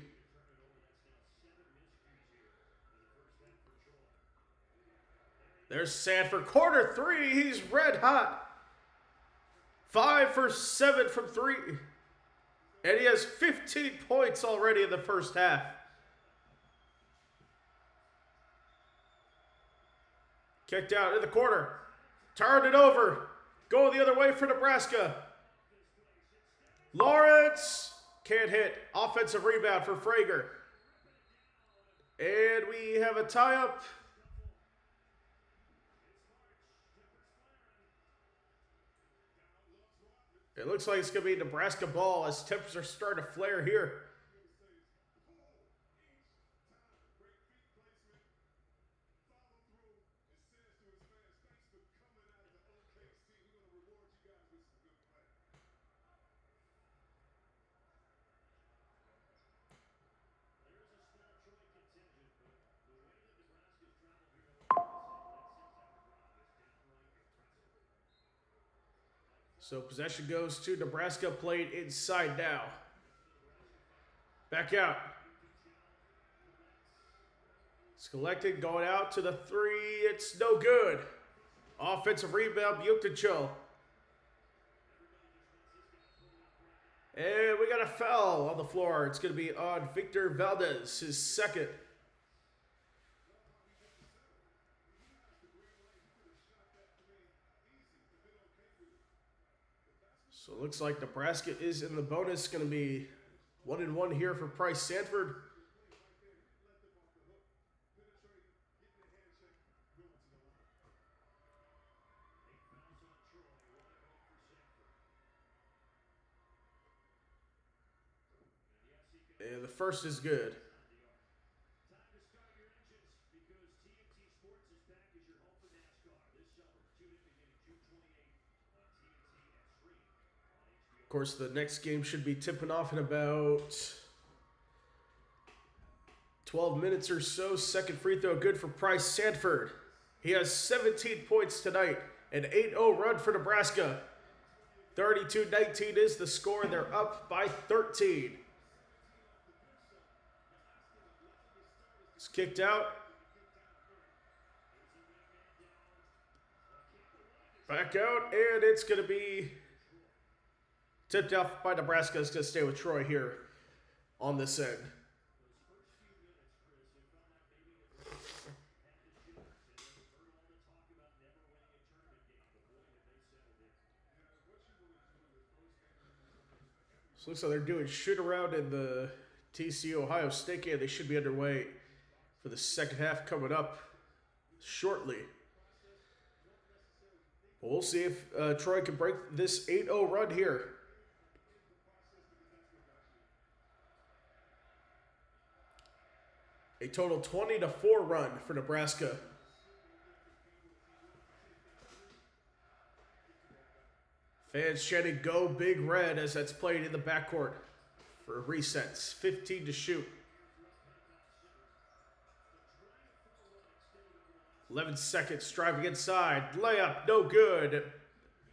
A: There's Sanford. Corner three. He's red hot. 5 for 7 from 3. And he has 15 points already in the first half. Kicked out in the corner. Turned it over. Going the other way for Nebraska. Lawrence can't hit. Offensive rebound for Frager. And we have a tie-up. It looks like it's going to be Nebraska ball as temps are starting to flare here. So possession goes to Nebraska, played inside now. Back out. It's collected, going out to the three. It's no good. Offensive rebound, Buktichel. And we got a foul on the floor. It's going to be on Victor Valdez, his second. So it looks like Nebraska is in the bonus. Going to be 1-1 here for Price Sanford. the first is good. Of course, the next game should be tipping off in about 12 minutes or so. Second free throw good for Price Sanford. He has 17 points tonight. An 8-0 run for Nebraska. 32-19 is the score. They're up by 13. It's kicked out. Back out, and it's going to be tipped off by Nebraska. It's going to stay with Troy here on this end. So looks like they're doing shoot around in the TCU Ohio State game. They should be underway for the second half coming up shortly. We'll see if Troy can break this 8-0 run here. A total 20-4 run for Nebraska. Fans chanting "Go Big Red" as that's played in the backcourt for resets. 15 to shoot. 11 seconds, driving inside. Layup, no good. And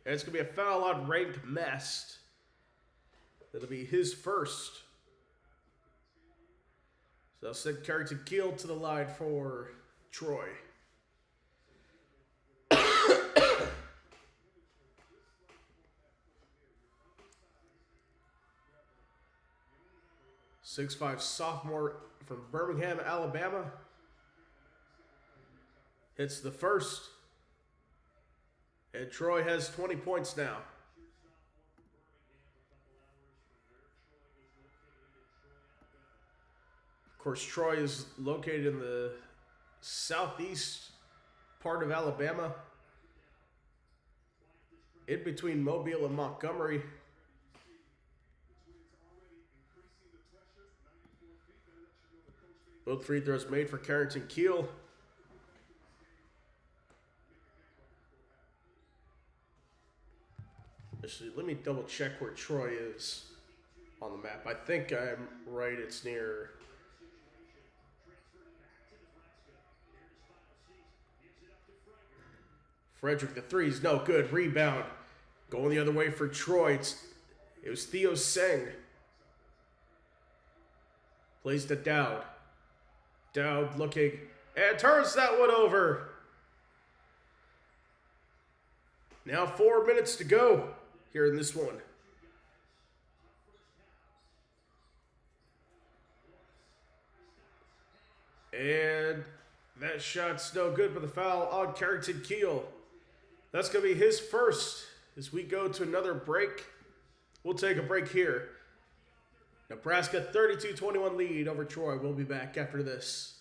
A: it's going to be a foul on Rank Mest. That'll be his first. So they'll send Carrington Keel to the line for Troy. .65 sophomore from Birmingham, Alabama. Hits the first. And Troy has 20 points now. Of course, Troy is located in the southeast part of Alabama, in between Mobile and Montgomery. Both free throws made for Carrington Keel. Actually, let me double check where Troy is on the map. I think I'm right. It's near Frederick. The three's no good. Rebound. Going the other way for Troy. It was Theo Seng. Plays to Dowd. Dowd looking and turns that one over. Now 4 minutes to go here in this one. And that shot's no good, but the foul on Carrington Keel. That's going to be his first as we go to another break. We'll take a break here. Nebraska 32-21 lead over Troy. We'll be back after this.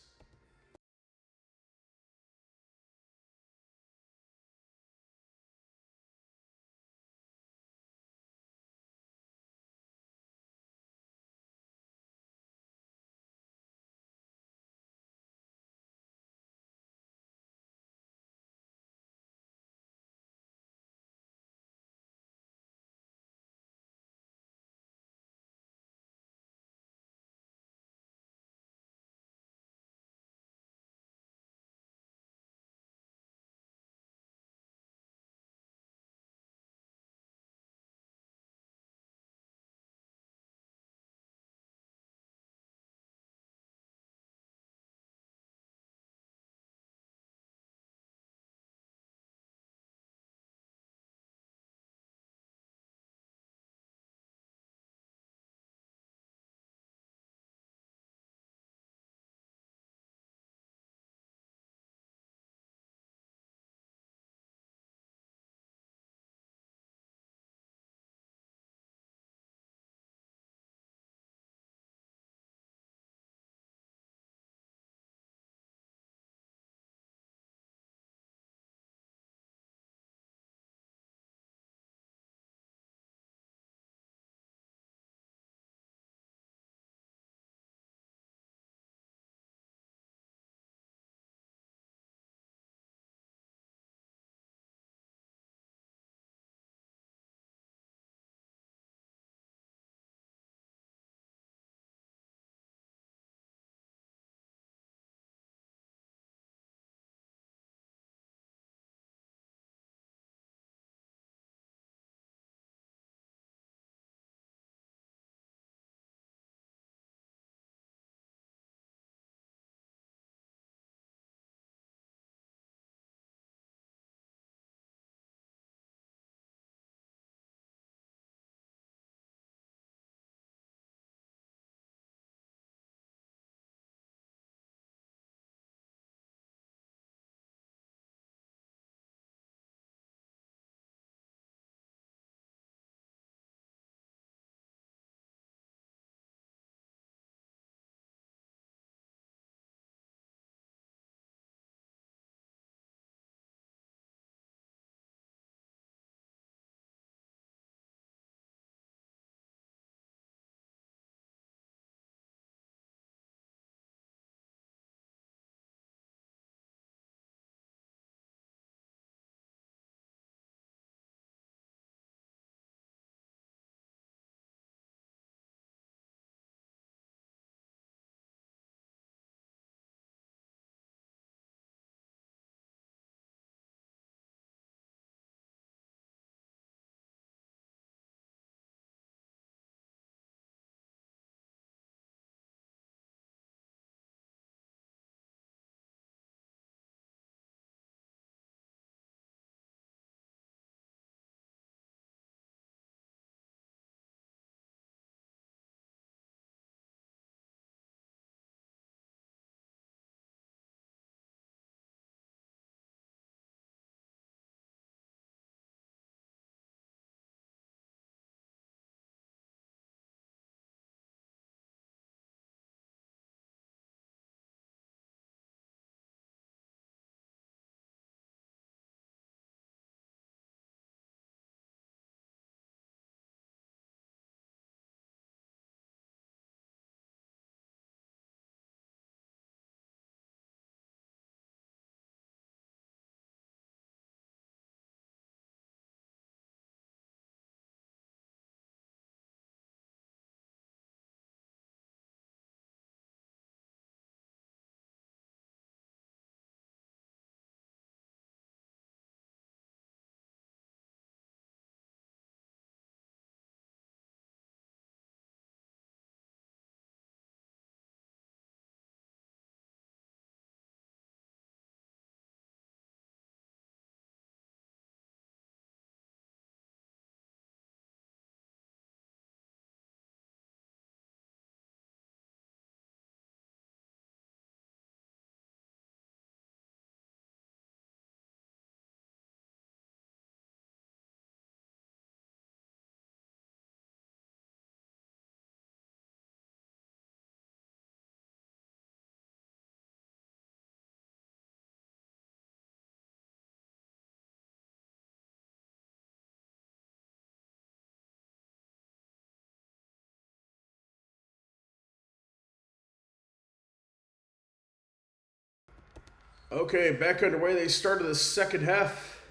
A: Okay, back underway. They started the second half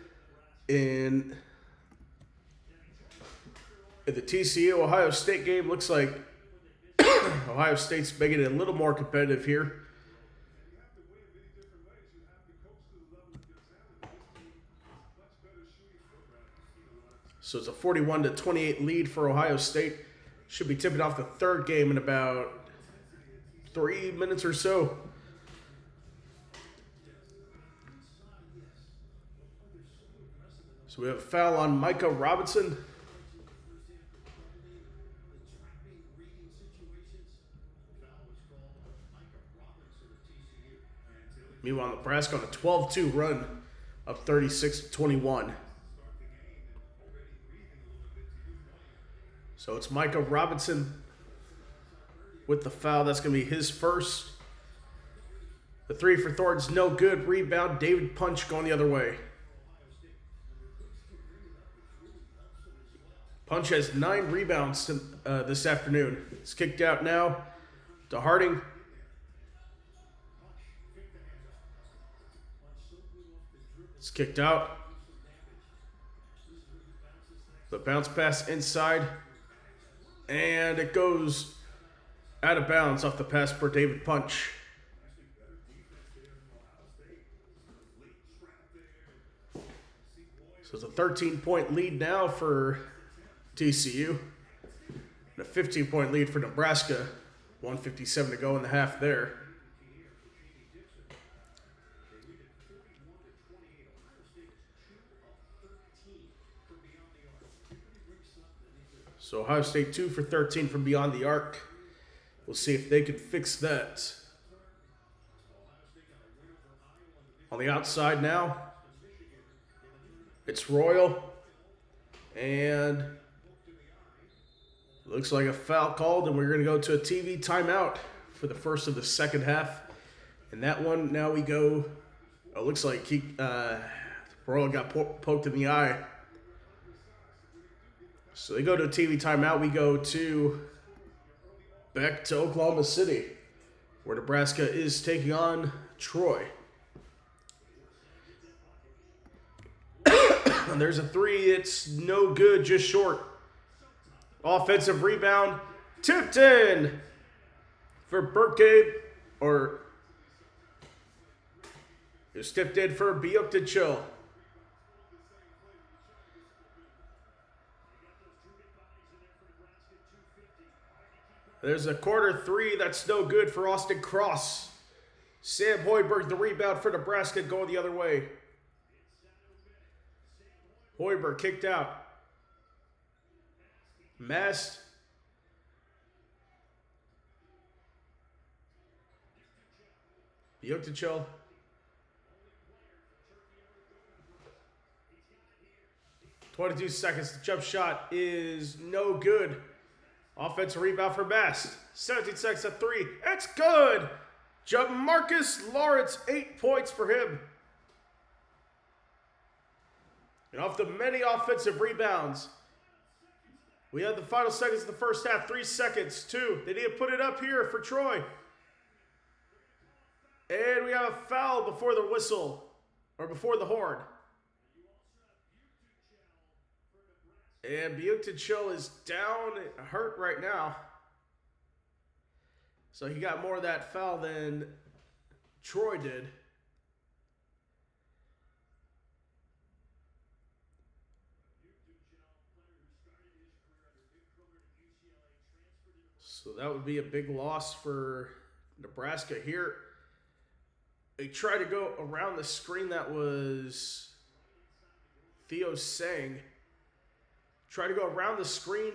A: in the TCU Ohio State game. Looks like Ohio State's making it a little more competitive here. So it's a 41-28 lead for Ohio State. Should be tipping off the third game in about 3 minutes or so. So we have a foul on Micah Robinson. Meanwhile, Nebraska on a 12-2 run up 36-21. So it's Micah Robinson with the foul. That's going to be his first. The three for Thornton's no good. Rebound, David Punch going the other way. Punch has 9 rebounds this afternoon. It's kicked out now to Harding. It's kicked out. The bounce pass inside. And it goes out of bounds off the pass for David Punch. So it's a 13-point lead now for TCU. And a 15-point lead for Nebraska. 1:57 to go in the half there. So Ohio State 2 for 13 from beyond the arc. We'll see if they can fix that. On the outside now, it's Royal. And looks like a foul called, and we're going to go to a TV timeout for the first of the second half. And that one, now we go, it looks like Royal got poked in the eye. So they go to a TV timeout. We go back to Oklahoma City, where Nebraska is taking on Troy. And there's a three. It's no good, just short. Offensive rebound, tipped in for Burkade, or it was tipped in for Biukta-Chill. There's a corner three. That's no good for Austin Cross. Sam Hoiberg, the rebound for Nebraska, going the other way. Hoiberg kicked out. Mast. Biukta-Chill. .22 seconds. The jump shot is no good. Offensive rebound for Mast. 17 seconds at 3. It's good. Jamarcus Lawrence, 8 points for him. And off the many offensive rebounds, we have the final seconds of the first half. 3 seconds. 2. They need to put it up here for Troy. And we have a foul before the whistle, or before the horn. And Biukta-Chill is down, hurt right now. So he got more of that foul than Troy did. So that would be a big loss for Nebraska here. They tried to go around the screen. That was Theo Sang. Tried to go around the screen.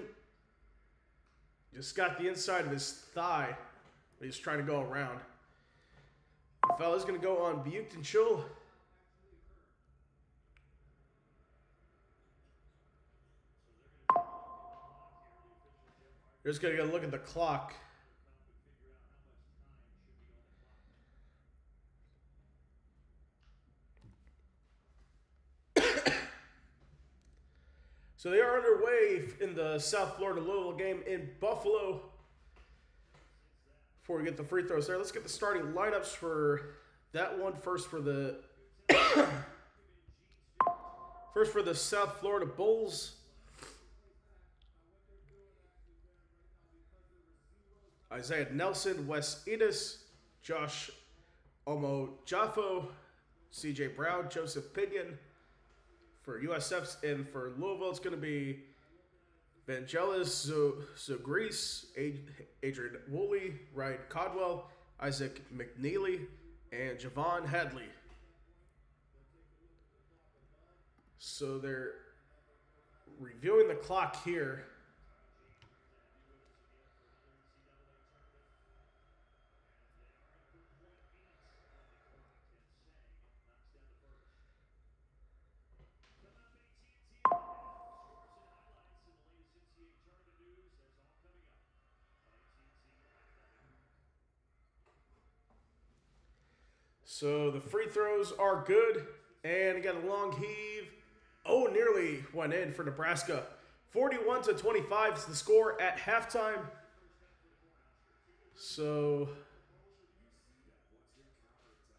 A: Just got the inside of his thigh. He's trying to go around. The foul is going to go on Biukta-Chill. You're just going to look at the clock. So they are underway in the South Florida Louisville game in Buffalo. Before we get the free throws there, let's get the starting lineups for that one. First for the South Florida Bulls. Isaiah Nelson, Wes Edis, Josh Omo-Jaffo, C.J. Brown, Joseph Pinion. For USF's and for Louisville, it's going to be Vangelis Zogrees, Adrian Woolley, Ryan Codwell, Isaac McNeely, and Javon Hadley. So they're reviewing the clock here. So the free throws are good, and he got a long heave. Oh, nearly went in for Nebraska. 41-25 is the score at halftime. So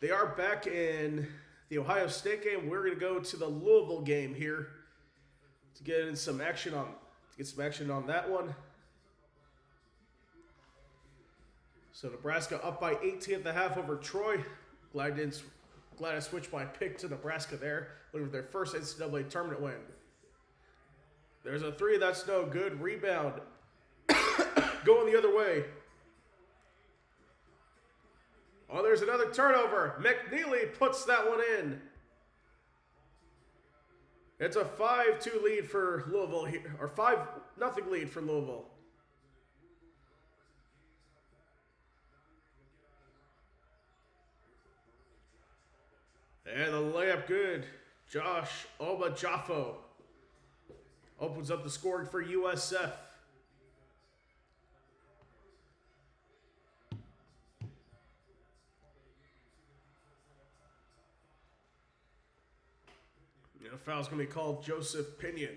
A: they are back in the Ohio State game. We're going to go to the Louisville game here to get some action on that one. So Nebraska up by 18 at the half over Troy. Glad I switched my pick to Nebraska there. Looking for their first NCAA tournament win. There's a three, that's no good. Rebound. Going the other way. Oh, there's another turnover. McNeely puts that one in. It's a 5-2 lead for Louisville here, or 5-0 lead for Louisville. And the layup good. Josh Omo-Jaffo opens up the scoring for USF. And a foul's going to be called Joseph Pinion.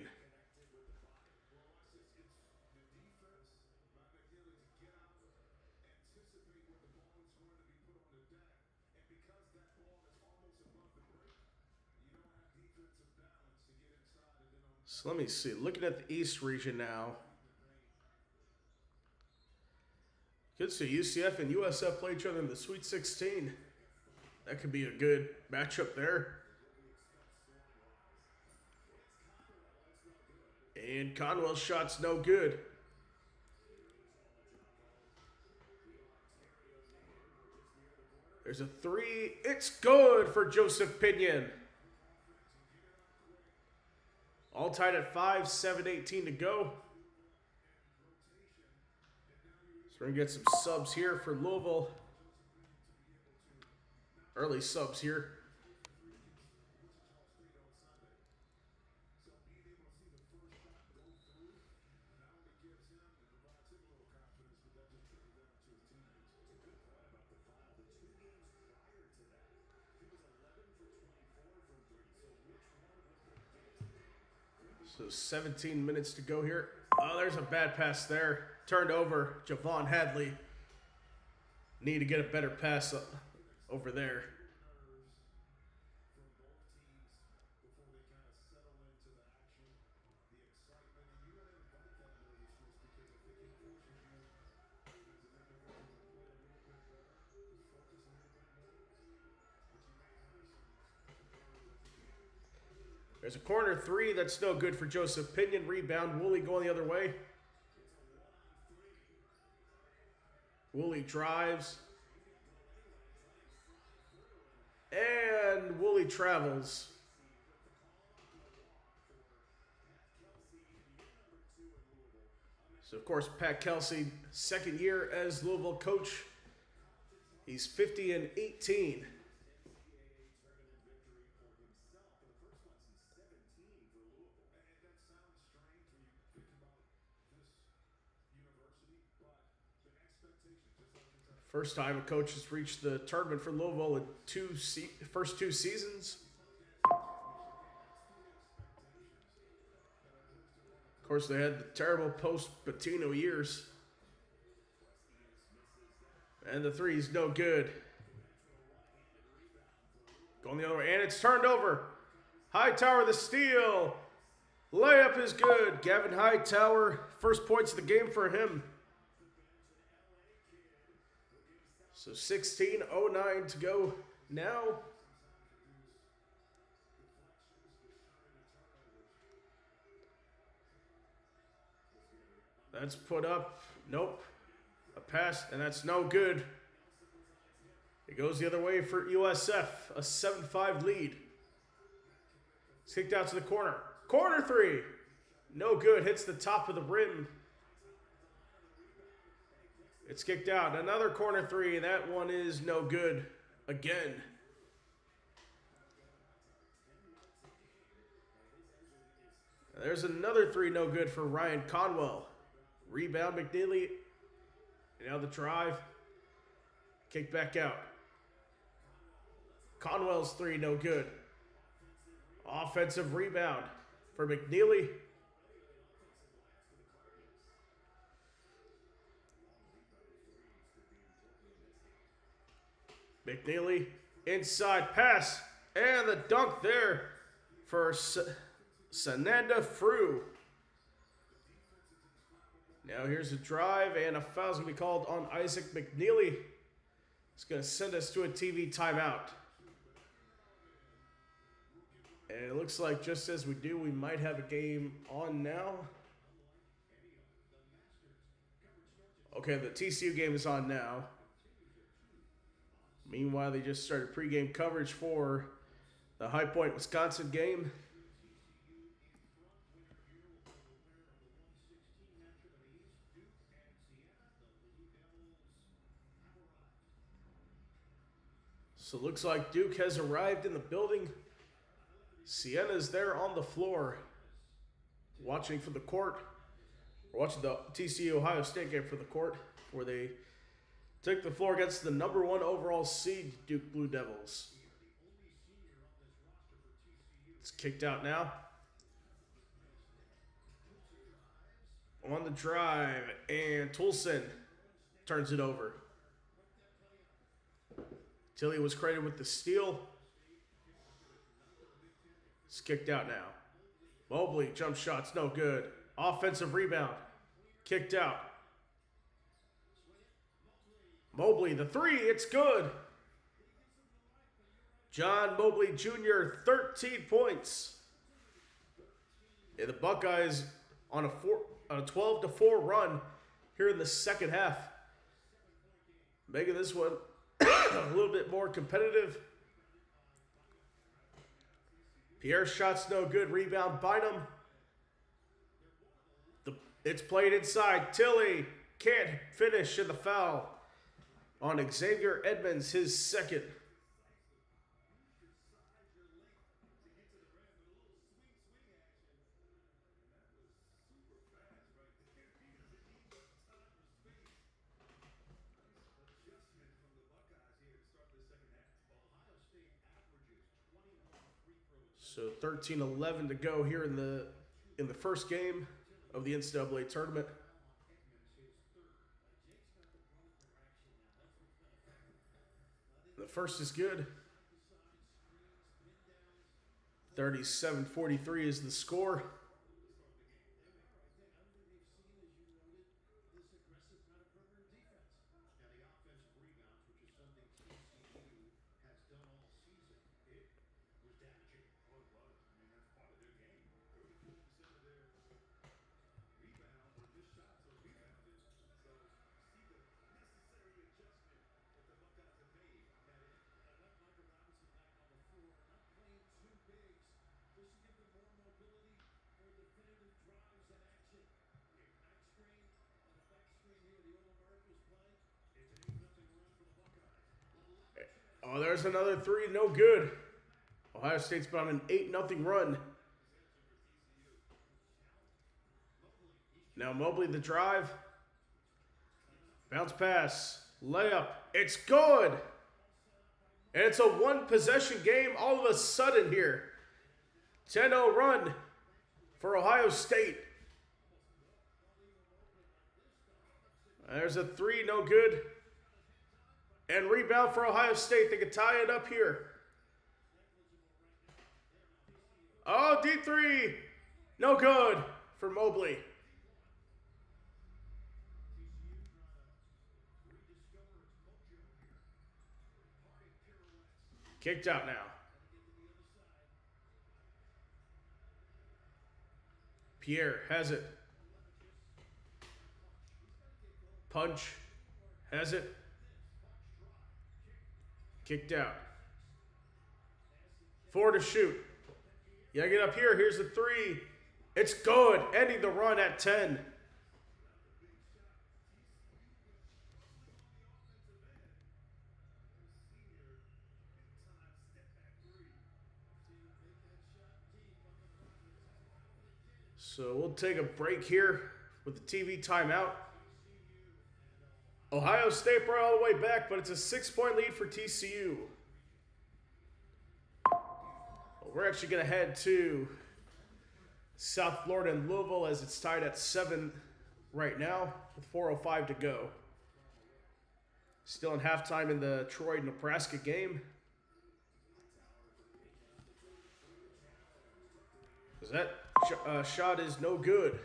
A: So let me see. Looking at the East region now. Good to see UCF and USF play each other in the Sweet 16. That could be a good matchup there. And Conwell's shot's no good. There's a three. It's good for Joseph Pinion. All tied at 5, 7:18 to go. So we're going to get some subs here for Louisville. Early subs here. So 17 minutes to go here. Oh, there's a bad pass there. Turned over. Javon Hadley. Need to get a better pass over there. There's a corner three. That's no good for Joseph Pinion. Rebound. Woolley going the other way. Woolley drives. And Woolley travels. So, of course, Pat Kelsey, second year as Louisville coach. He's 50-18. First time a coach has reached the tournament for Louisville in first two seasons. Of course, they had the terrible post-Patino years. And the three's no good. Going the other way, and it's turned over. Hightower the steal. Layup is good. Gavin Hightower, first points of the game for him. So 16:09 to go now. That's put up. Nope. A pass, and that's no good. It goes the other way for USF. A 7-5 lead. It's kicked out to the corner. Corner three. No good. Hits the top of the rim. It's kicked out. Another corner three. That one is no good again. There's another three no good for Ryan Conwell. Rebound McNeely. And now the drive. Kick back out. Conwell's three no good. Offensive rebound for McNeely. McNeely inside pass. And the dunk there for Sananda Frew. Now here's a drive, and a foul's going to be called on Isaac McNeely. It's going to send us to a TV timeout. And it looks like just as we do, we might have a game on now. Okay, the TCU game is on now. Meanwhile, they just started pregame coverage for the High Point, Wisconsin game. So it looks like Duke has arrived in the building. Siena's there on the floor, watching for the court. We're watching the TCU Ohio State game for the court, where they took the floor against the #1 overall seed Duke Blue Devils. It's kicked out now. On the drive, and Toulson turns it over. Tilly was credited with the steal. It's kicked out now. Mobley, jump shots, no good. Offensive rebound, kicked out. Mobley, the three, it's good. John Mobley Jr., 13 points. Yeah, the Buckeyes on a 12-4 run here in the second half. Making this one a little bit more competitive. Pierre's shot's no good. Rebound, Bynum. It's played inside. Tilly can't finish in the foul on Xavier Edmonds, his second. So 13-11 to go here in the first game of the NCAA tournament. The first is good. 37-43 is the score. Oh, there's another three, no good. Ohio State's been on an 8-0 run. Now Mobley the drive. Bounce pass. Layup. It's good. And it's a one-possession game all of a sudden here. 10-0 run for Ohio State. There's a three, no good. And rebound for Ohio State. They can tie it up here. Oh, deep three. No good for Mobley. Kicked out now. Pierre has it. Punch. Has it. Kicked out. 4 to shoot. Yeah, get up here. Here's the 3. It's good. Ending the run at 10. So we'll take a break here with the TV timeout. Ohio State brought all the way back, but it's a 6-point lead for TCU. We're actually going to head to South Florida and Louisville as it's tied at 7 right now with 4:05 to go. Still in halftime in the Troy-Nebraska game. That shot is no good.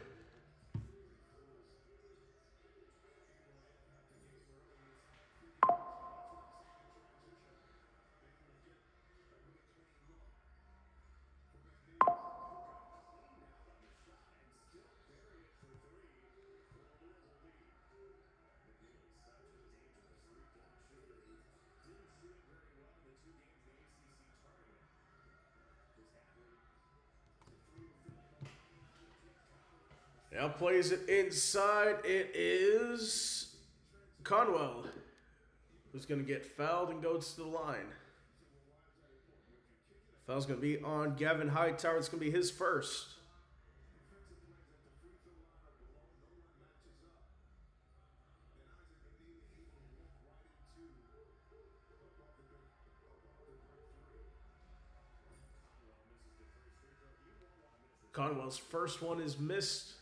A: Now plays it inside. It is Conwell who's going to get fouled and goes to the line. Foul's going to be on Gavin Hightower. It's going to be his first. Conwell's first one is missed.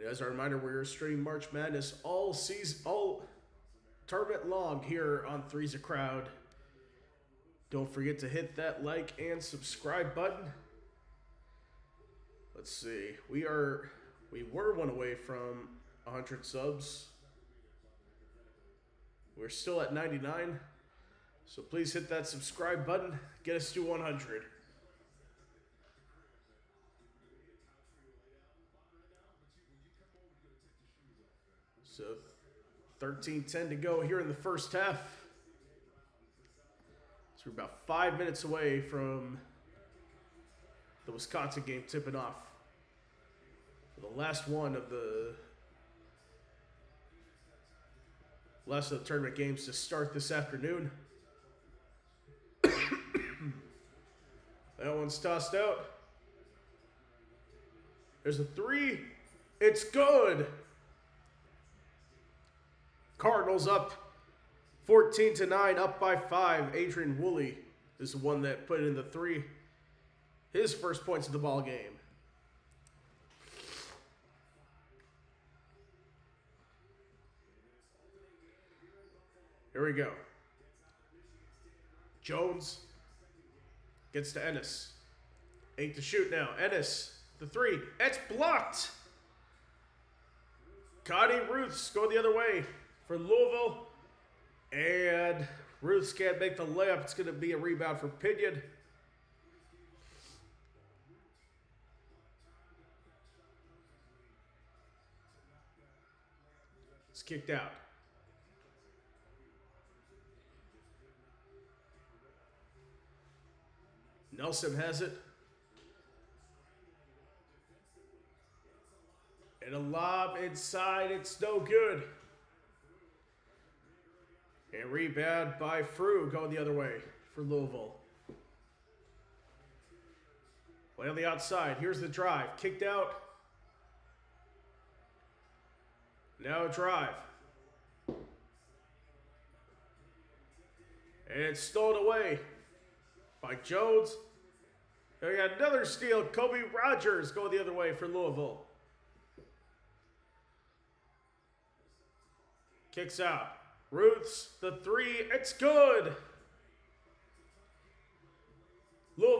A: As a reminder, we're streaming March Madness all season, all tournament long here on Three's a Crowd. Don't forget to hit that like and subscribe button. Let's see. We were one away from 100 subs. We're still at 99. So please hit that subscribe button. Get us to 100. So 13-10 to go here in the first half. So we're about 5 minutes away from the Wisconsin game tipping off. For the last one of the tournament games to start this afternoon. That one's tossed out. There's a 3. It's good. Cardinals up 14-9, up by 5. Adrian Woolley is the one that put in the 3. His first points of the ball game. Here we go. Jones gets to Ennis. 8 to shoot now. Ennis, the 3. It's blocked. Connie Ruths going the other way for Louisville. And Ruths can't make the layup. It's going to be a rebound for Pinion. It's kicked out. Nelson has it. And a lob inside. It's no good. And rebound by Frew going the other way for Louisville. Play on the outside. Here's the drive. Kicked out. Now a drive. And it's stolen away by Jones. And we got another steal. Kobe Rogers going the other way for Louisville. Kicks out. Ruths, the 3. It's good.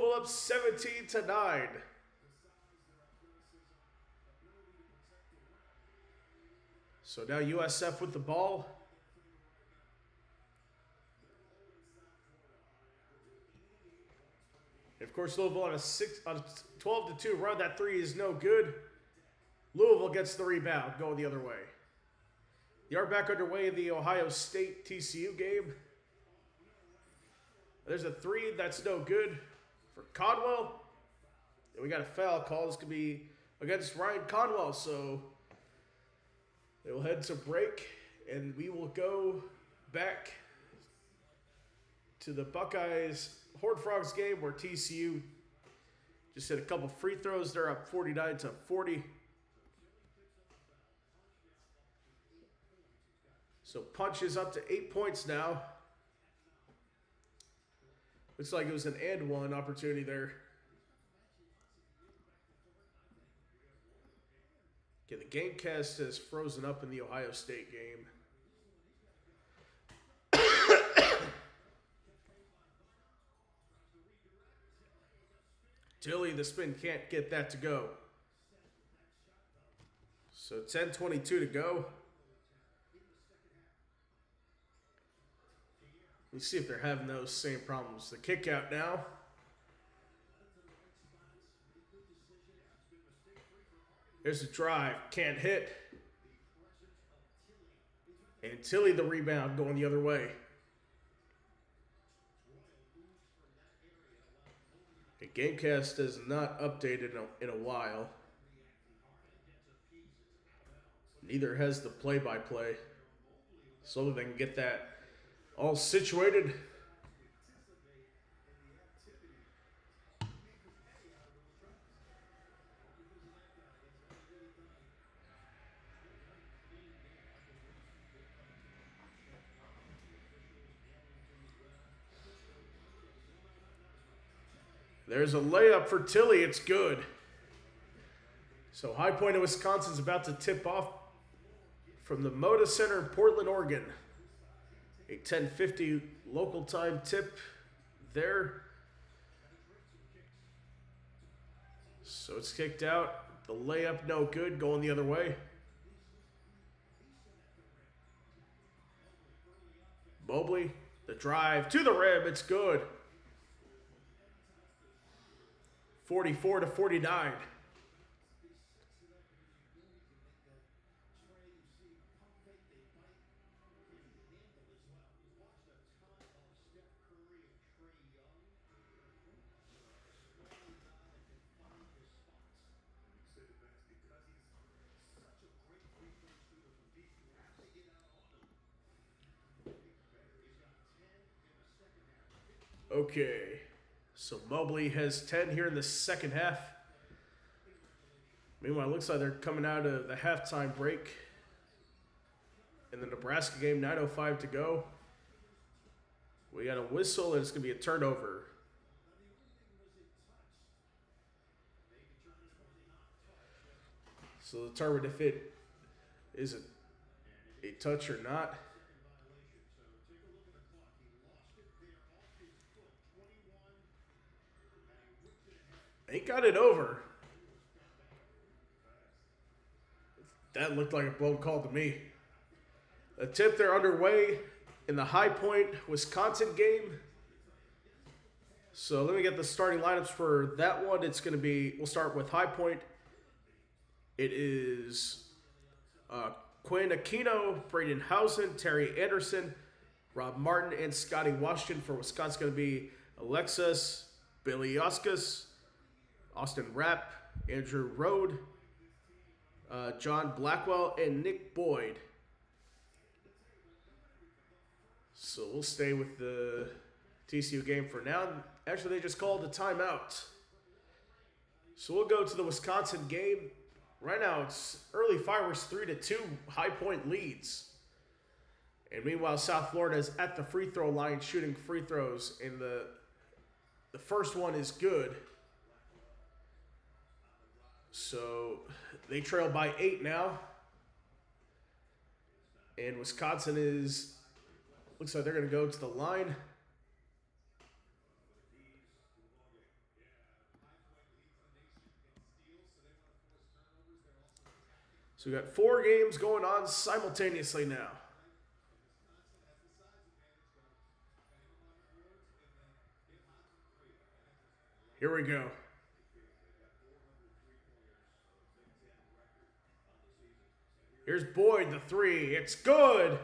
A: Louisville up 17-9. So now USF with the ball. And of course, Louisville on a 12-2 run. That three is no good. Louisville gets the rebound, going the other way. They are back underway in the Ohio State TCU game. There's a three that's no good for Conwell. And we got a foul call. This could be against Ryan Conwell. So they will head to break, and we will go back to the Buckeyes Horned Frogs game where TCU just hit a couple free throws. They're up 49-40. So Punch is up to 8 points now. Looks like it was an and one opportunity there. Okay, the Gamecast has frozen up in the Ohio State game. Tilly, the spin, can't get that to go. So 10:22 to go. Let's see if they're having those same problems. The kick out now. There's a drive. Can't hit. And Tilly the rebound going the other way. The Gamecast is not updated in a while. Neither has the play-by-play. So that they can get that all situated. There's a layup for Tilly. It's good. So High Point of Wisconsin's about to tip off from the Moda Center in Portland, Oregon. A 10:50 local time tip there. So it's kicked out. The layup no good, going the other way. Mobley, the drive to the rim. It's good. 44-49. Okay, so Mobley has 10 here in the second half. Meanwhile, it looks like they're coming out of the halftime break in the Nebraska game, 9:05 to go. We got a whistle, and it's going to be a turnover. So determine if it is a touch or not. They got it over. That looked like a blown call to me. A tip, they're underway in the High Point, Wisconsin game. So let me get the starting lineups for that one. It's going to be, we'll start with High Point. It is Quinn Aquino, Braden Housen, Terry Anderson, Rob Martin, and Scotty Washington. For Wisconsin, it's going to be Alexis Biliauskas, Austin Rapp, Andrew Rode, John Blackwell, and Nick Boyd. So we'll stay with the TCU game for now. Actually, they just called a timeout. So we'll go to the Wisconsin game. Right now, it's early fireworks, 3-2, High Point leads. And meanwhile, South Florida is at the free throw line shooting free throws. And the first one is good. So they trail by 8 now. And Wisconsin looks like they're going to go to the line. So we got 4 games going on simultaneously now. Here we go. Here's Boyd, the 3. It's good.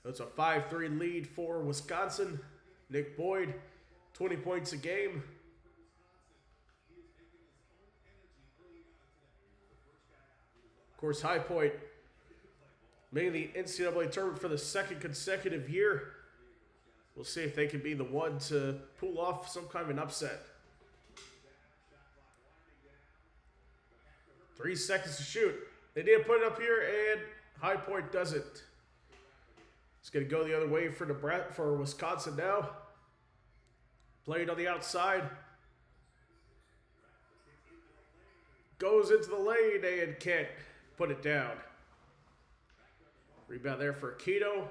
A: That's a 5-3 lead for Wisconsin. Nick Boyd, 20 points a game. Of course, High Point making the NCAA tournament for the 2nd consecutive year. We'll see if they can be the one to pull off some kind of an upset. 3 seconds to shoot. They did put it up here, and High Point doesn't. It's going to go the other way for Wisconsin now. Played on the outside. Goes into the lane and can't put it down. Rebound there for Keto.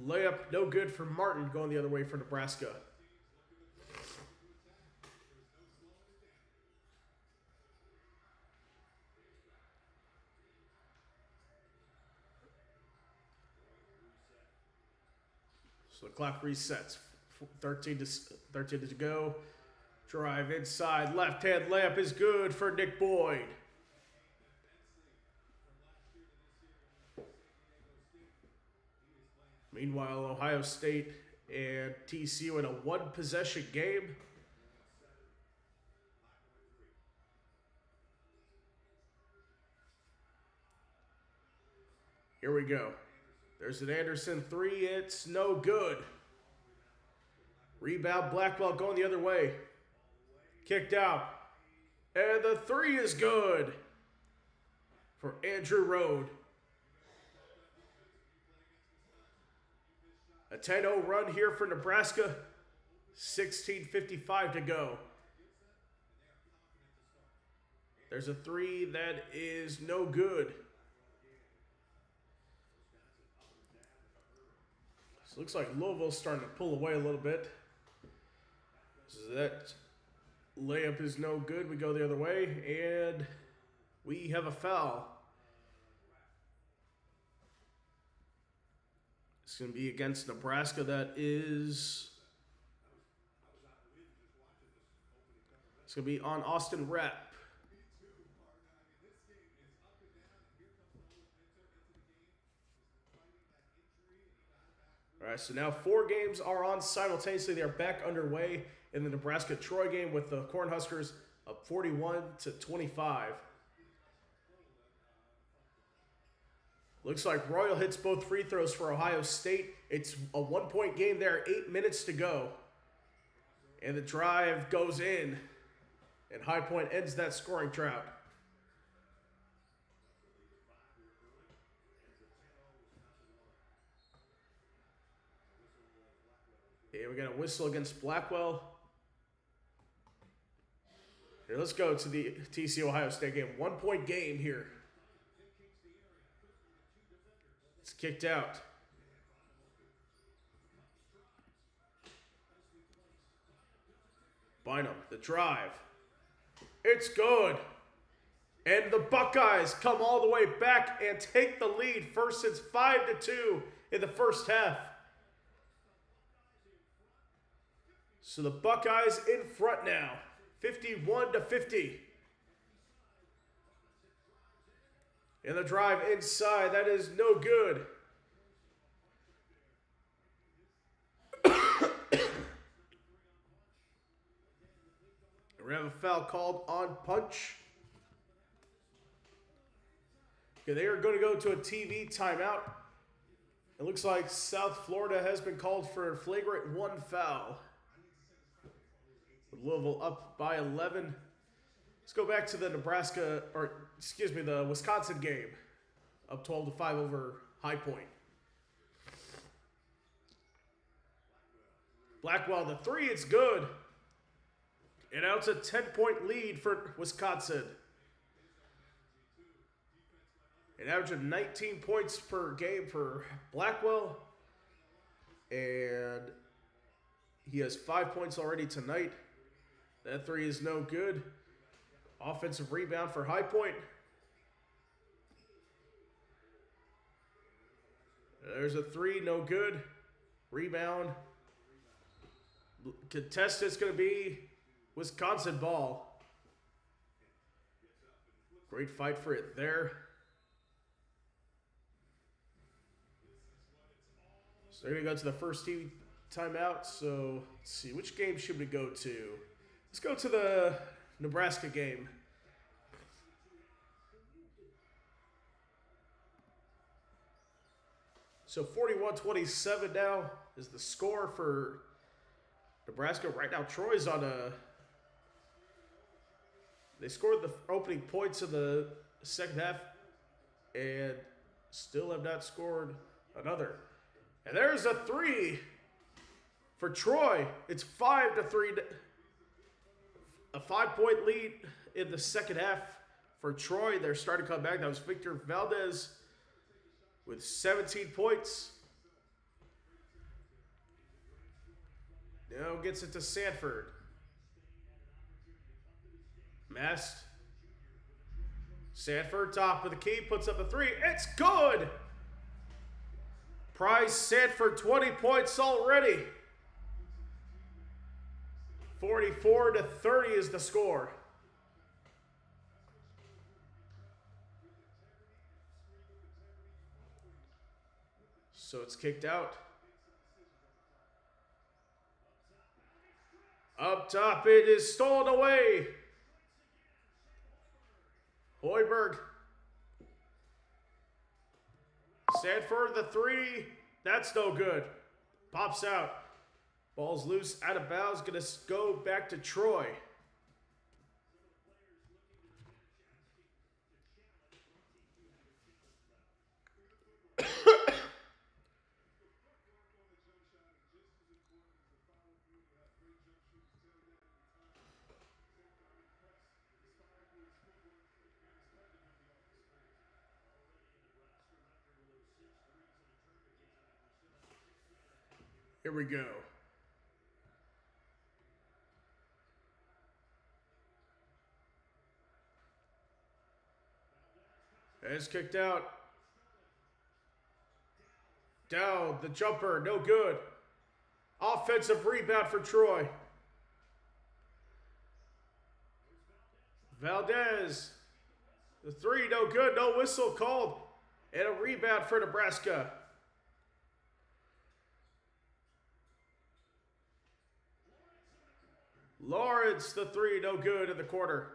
A: Layup no good for Martin, going the other way for Nebraska. So the clock resets. 13 to go. Drive inside. Left-hand layup is good for Nick Boyd. Meanwhile, Ohio State and TCU in a 1-possession game. Here we go. There's an Anderson 3. It's no good. Rebound, Blackwell going the other way. Kicked out. And the 3 is good for Andrew Rode. A 10-0 run here for Nebraska. 16:55 to go. There's a 3 that is no good. So looks like Louisville's starting to pull away a little bit. So that layup is no good. We go the other way, and we have a foul. It's going to be against Nebraska. That is... It's going to be on Austin Rapp. All right, so now 4 games are on simultaneously. They're back underway in the Nebraska-Troy game with the Cornhuskers up 41-25. Looks like Royal hits both free throws for Ohio State. It's a 1-point game there, 8 minutes to go. And the drive goes in. And High Point ends that scoring drought. Yeah, we got a whistle against Blackwell. Here, let's go to the TCU Ohio State game. 1-point game here. It's kicked out. Bynum, the drive. It's good. And the Buckeyes come all the way back and take the lead. First since 5-2 in the first half. So the Buckeyes in front now. 51-50. And the drive inside, that is no good. We have a foul called on Punch. Okay, they are going to go to a TV timeout. It looks like South Florida has been called for a flagrant 1 foul. With Louisville up by 11. Let's go back to the the Wisconsin game. Up 12-5 over High Point. Blackwell, the 3, it's good. And now it's a 10-point lead for Wisconsin. An average of 19 points per game for Blackwell. And he has 5 points already tonight. That 3 is no good. Offensive rebound for High Point. There's a three, no good. Rebound. Contestant's going to be Wisconsin ball. Great fight for it there. So we're going to go to the first team timeout. So let's see, which game should we go to? Let's go to the Nebraska game. So 41-27 now is the score for Nebraska. Right now, Troy's on a... They scored the opening points in the second half and still have not scored another. And there's a three for Troy. It's 5-3. A 5-point lead in the second half for Troy. They're starting to come back. That was Victor Valdez with 17 points. Now gets it to Sanford. Mast. Sanford, top of the key, puts up a three. It's good! Price Sanford, 20 points already. 44-30 is the score. So it's kicked out. Up top, it is stolen away. Hoiberg. Sanford, the three. That's no good. Pops out. Ball's loose, out of bounds. Going to go back to Troy. Here we go. It's kicked out. Down, the jumper, no good. Offensive rebound for Troy. Valdez. The three, no good, no whistle called. And a rebound for Nebraska. Lawrence, the three, no good in the quarter.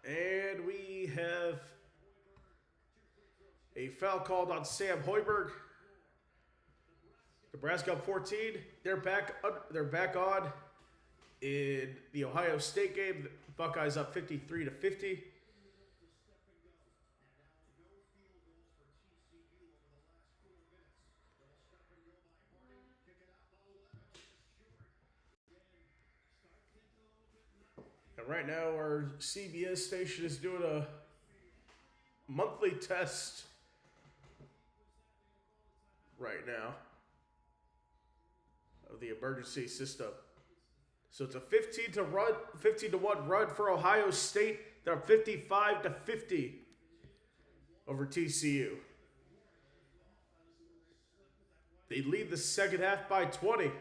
A: And we have a foul called on Sam Hoiberg. Nebraska up 14. They're back on in the Ohio State game. Buckeyes up 53-50. And right now, our CBS station is doing a monthly test right now of the emergency system. So it's a 15-1 run for Ohio State. They're up 55-50 over TCU. They lead the second half by 20.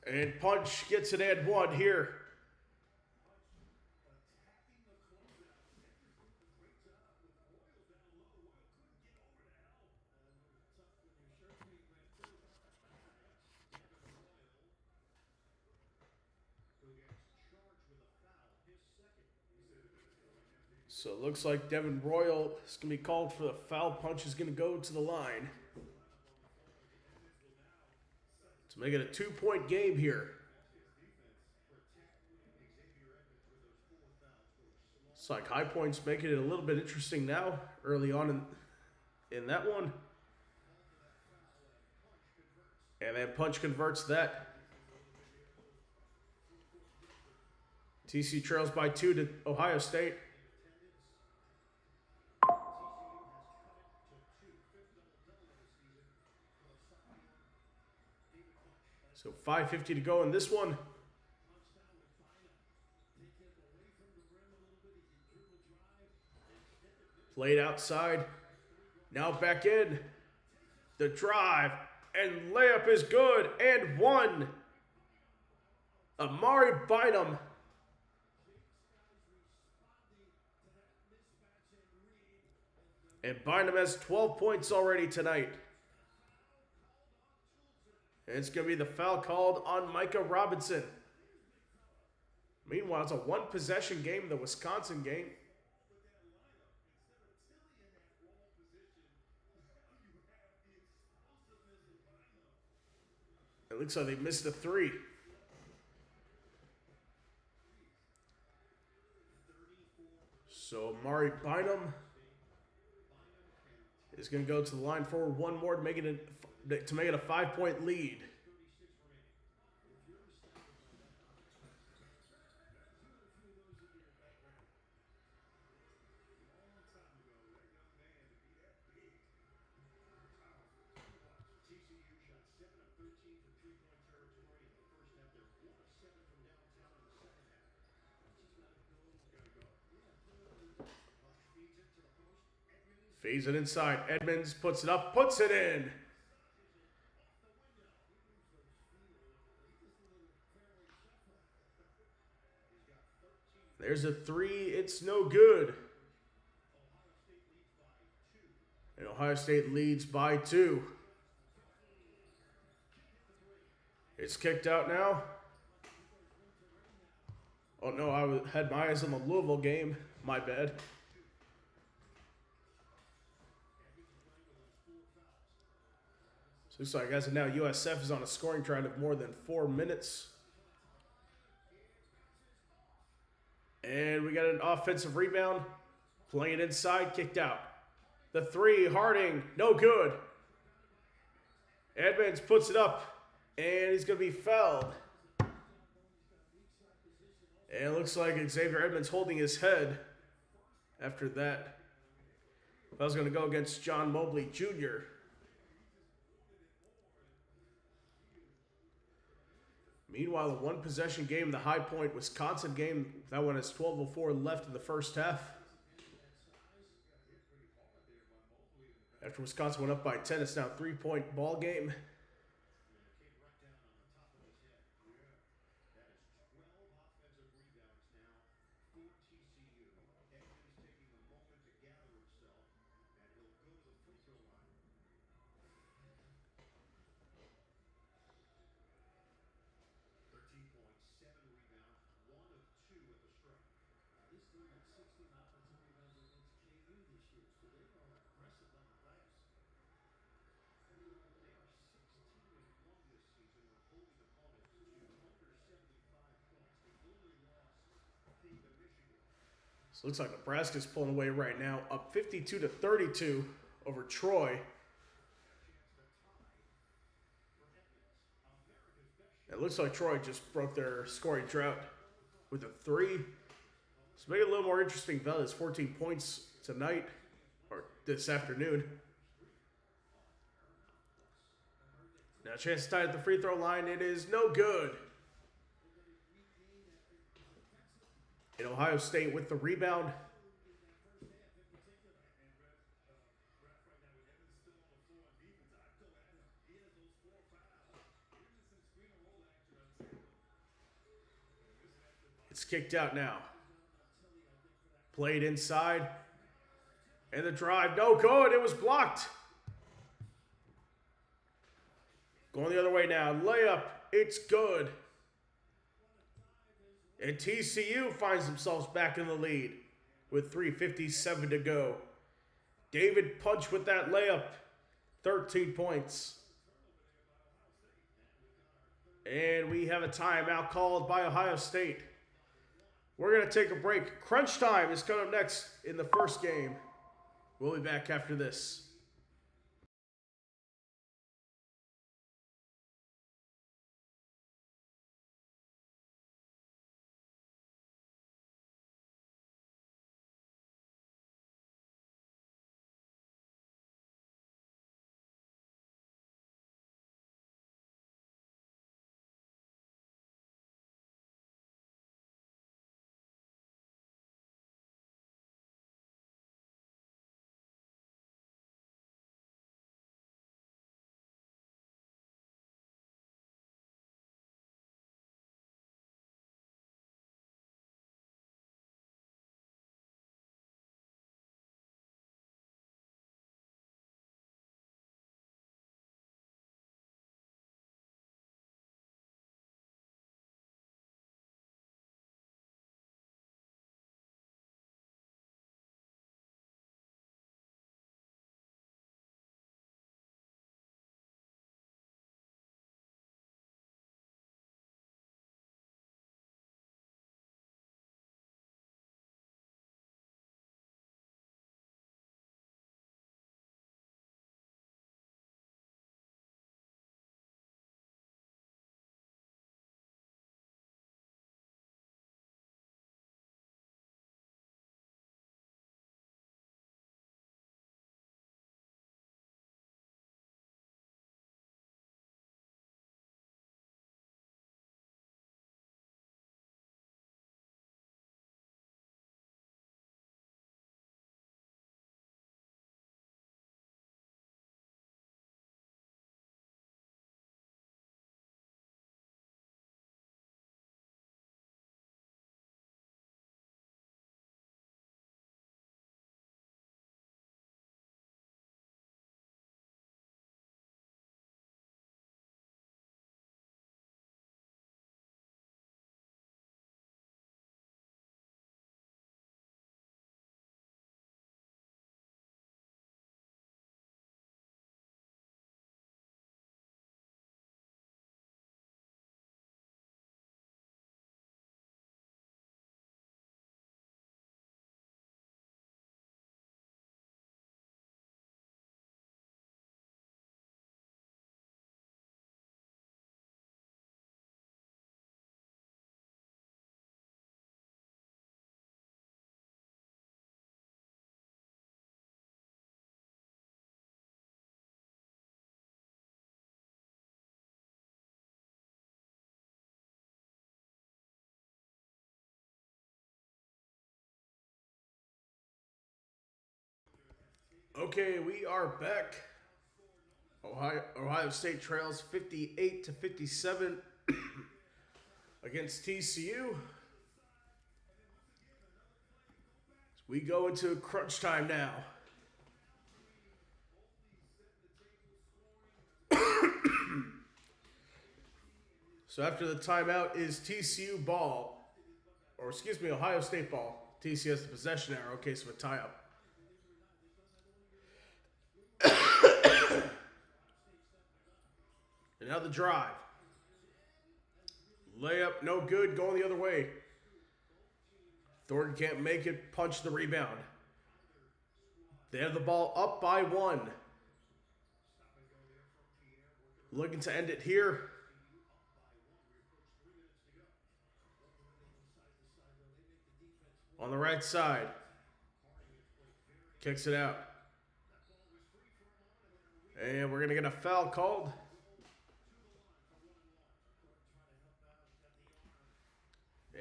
A: And Punch gets an and one here. So it looks like Devin Royal is going to be called for the foul. Punch is going to go to the line to make it a 2-point game here. It's like High Point's making it a little bit interesting now, early on in that one. And then Punch converts that. TC trails by 2 to Ohio State. So 5:50 to go in this one. Played outside. Now back in. The drive. And layup is good. And one. Amari Bynum. And Bynum has 12 points already tonight. And it's going to be the foul called on Micah Robinson. Meanwhile, it's a one-possession game, the Wisconsin game. It looks like they missed a three. So Amari Bynum is going to go to the line for one more to make it a 5-point lead. Feeds it inside. Edmonds puts it up, puts it in. There's a three. It's no good. And Ohio State leads by 2. It's kicked out now. Oh no, I had my eyes on the Louisville game. My bad. So looks like as of now, USF is on a scoring drive of more than 4 minutes. And we got an offensive rebound. Playing inside, kicked out. The three, Harding, no good. Edmonds puts it up, and he's going to be fouled. And it looks like Xavier Edmonds holding his head after that. That was going to go against John Mobley Jr. Meanwhile, a one-possession game, the High Point Wisconsin game, that one has 12:04 left in the first half. After Wisconsin went up by 10, it's now a 3-point ball game. So it looks like Nebraska's pulling away right now, up 52-32 over Troy. It looks like Troy just broke their scoring drought with a 3. So make it a little more interesting. Vela has 14 points tonight, or this afternoon. Now a chance to tie at the free throw line. It is no good. In Ohio State with the rebound. It's kicked out now. Played inside. And the drive, no good. It was blocked. Going the other way now. Layup, it's good. And TCU finds themselves back in the lead. with 3:57 to go. David Punch with that layup, 13 points. And we have a timeout called by Ohio State. We're going to take a break. Crunch time is coming up next in the first game. We'll be back after this. Okay, we are back. Ohio State trails 58-57 against TCU. We go into crunch time now. So after the timeout is TCU ball, or excuse me, Ohio State ball. TCU has the possession arrow in case of a tie-up. And now the drive. Layup, no good, going the other way. Thornton can't make it, punch the rebound. They have the ball up by 1. Looking to end it here. On the right side. Kicks it out. And we're going to get a foul called.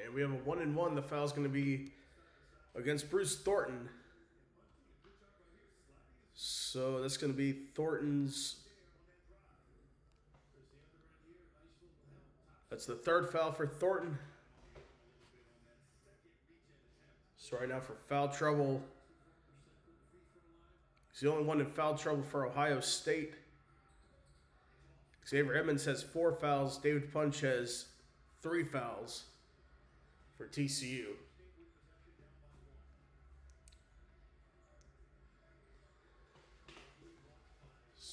A: And we have a 1-and-1. The foul's going to be against Bruce Thornton. So that's going to be Thornton's. That's the third foul for Thornton. So right now for foul trouble. He's the only one in foul trouble for Ohio State. Xavier Edmonds has 4 fouls. David Punch has 3 fouls for TCU.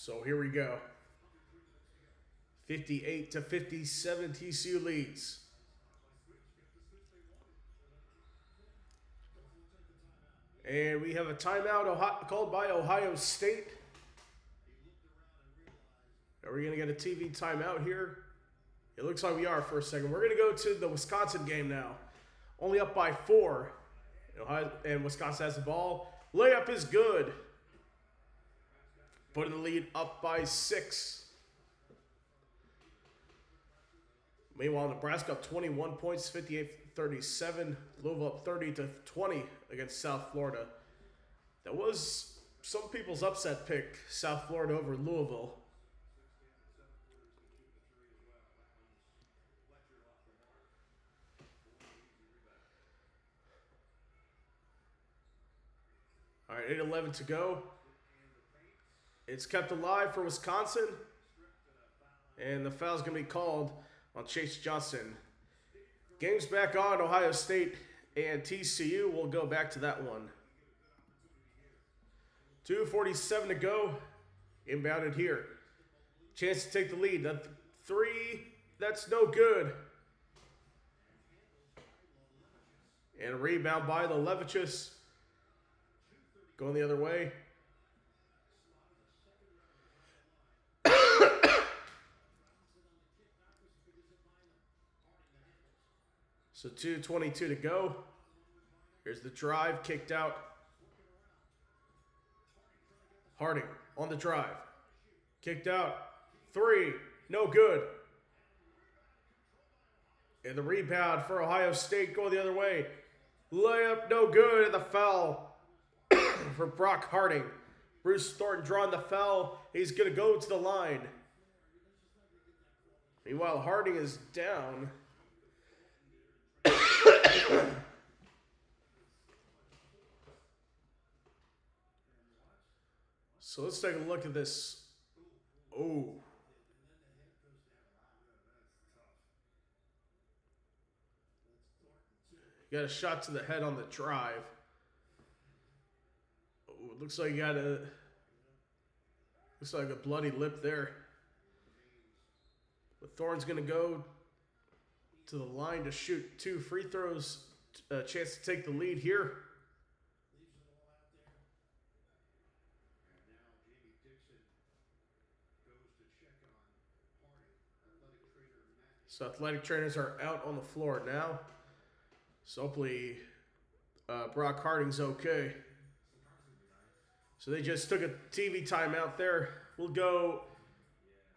A: So here we go. 58-57, TCU leads. And we have a timeout called by Ohio State. Are we going to get a TV timeout here? It looks like we are for a second. We're going to go to the Wisconsin game now. Only up by 4. And Wisconsin has the ball. Layup is good. Putting the lead up by 6. Meanwhile, Nebraska up 21 points, 58-37. Louisville up 30-20 against South Florida. That was some people's upset pick, South Florida over Louisville. All right, 8:11 to go. It's kept alive for Wisconsin. And the foul's going to be called on Chase Johnson. Game's back on. Ohio State and TCU. We'll go back to that one. 2:47 to go. Inbounded here. Chance to take the lead. The 3, that's no good. And a rebound by the Levichus. Going the other way. So 2:22 to go. Here's the drive, kicked out. Harding on the drive. Kicked out. 3, no good. And the rebound for Ohio State going the other way. Layup, no good, and the foul for Brock Harding. Bruce Thornton drawing the foul. He's going to go to the line. Meanwhile, Harding is down. So let's take a look at this. Oh. Got a shot to the head on the drive. Oh, it looks like you got a... Looks like a bloody lip there. But Thorne's going to go to the line to shoot 2 free throws. A chance to take the lead here. So athletic trainers are out on the floor now. So hopefully Brock Harding's okay. So they just took a TV timeout there. We'll go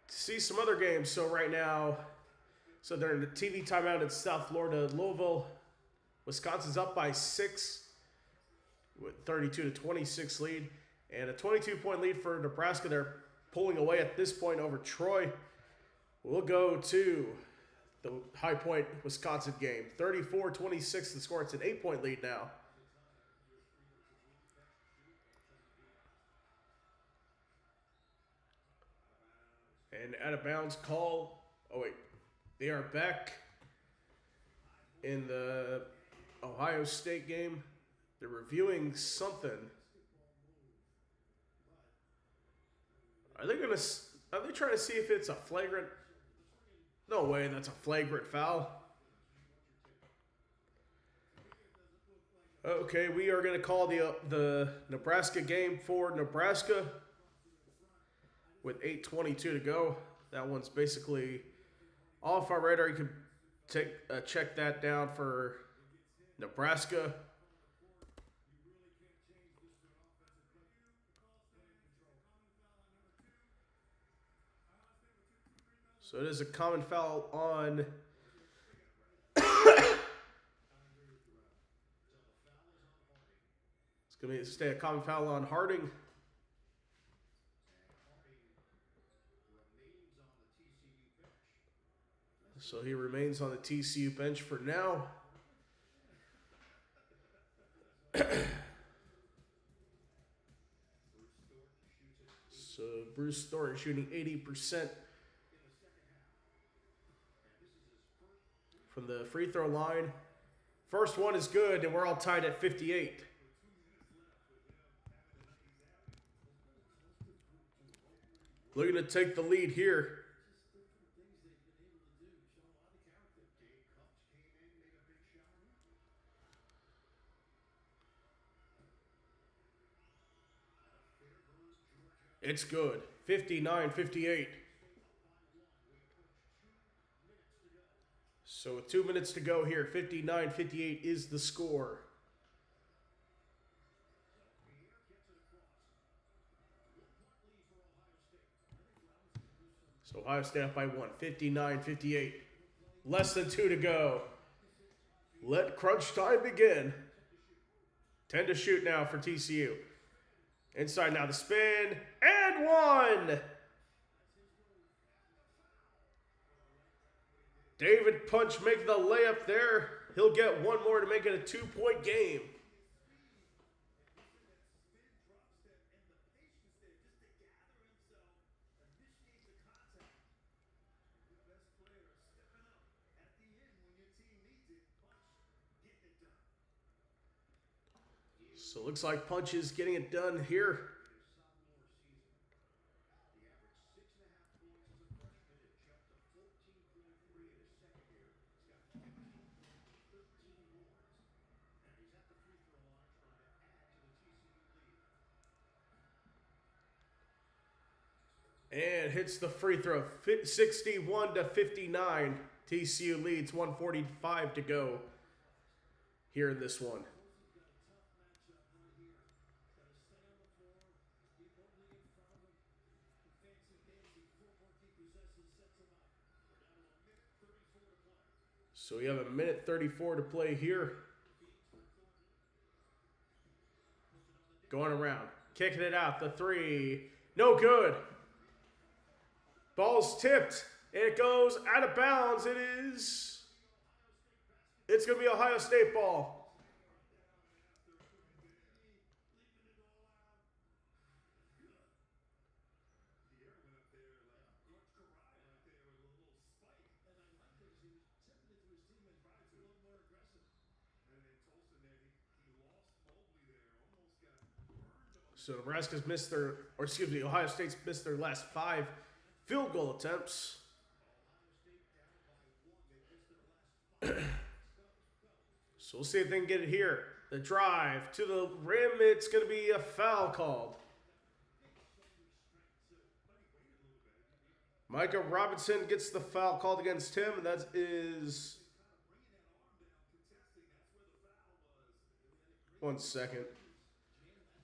A: see some other games. So right now, so they're in the TV timeout in South Florida, Louisville. Wisconsin's up by 6 with 32-26 lead. And a 22-point lead for Nebraska. They're pulling away at this point over Troy. We'll go to the High Point, Wisconsin game. 34-26 the score. It's an 8-point lead now. And out of bounds call. Oh, wait. They are back in the Ohio State game. They're reviewing something. Are they trying to see if it's a flagrant? No way, that's a flagrant foul. Okay, we are going to call the Nebraska game for Nebraska with 8:22 to go. That one's basically off our radar. You can check that down for Nebraska. So it is a common foul on it's going to stay a common foul on Harding. So he remains on the TCU bench for now. So Bruce Thornton shooting 80% from the free throw line. First one is good, and we're all tied at 58. looking to take the lead here. It's good. 59-58. So with 2 minutes to go here, 59-58 is the score. So Ohio State up by 1, 59-58. Less than 2 to go. Let crunch time begin. 10 to shoot now for TCU. Inside now the spin, and 1! David Punch making the layup there. He'll get one more to make it a 2-point game. So it looks like Punch is getting it done here. And hits the free throw. 61-59. TCU leads. 1:45 to go here in this one. So we have a minute 34 to play here. Going around. Kicking it out. The three. No good. Ball's tipped. It goes out of bounds. It's going to be Ohio State ball. So Nebraska's missed Ohio State's missed their last 5 field goal attempts. So we'll see if they can get it here. The drive to the rim. It's going to be a foul called. Micah Robinson gets the foul called against him. And that is... 1 second.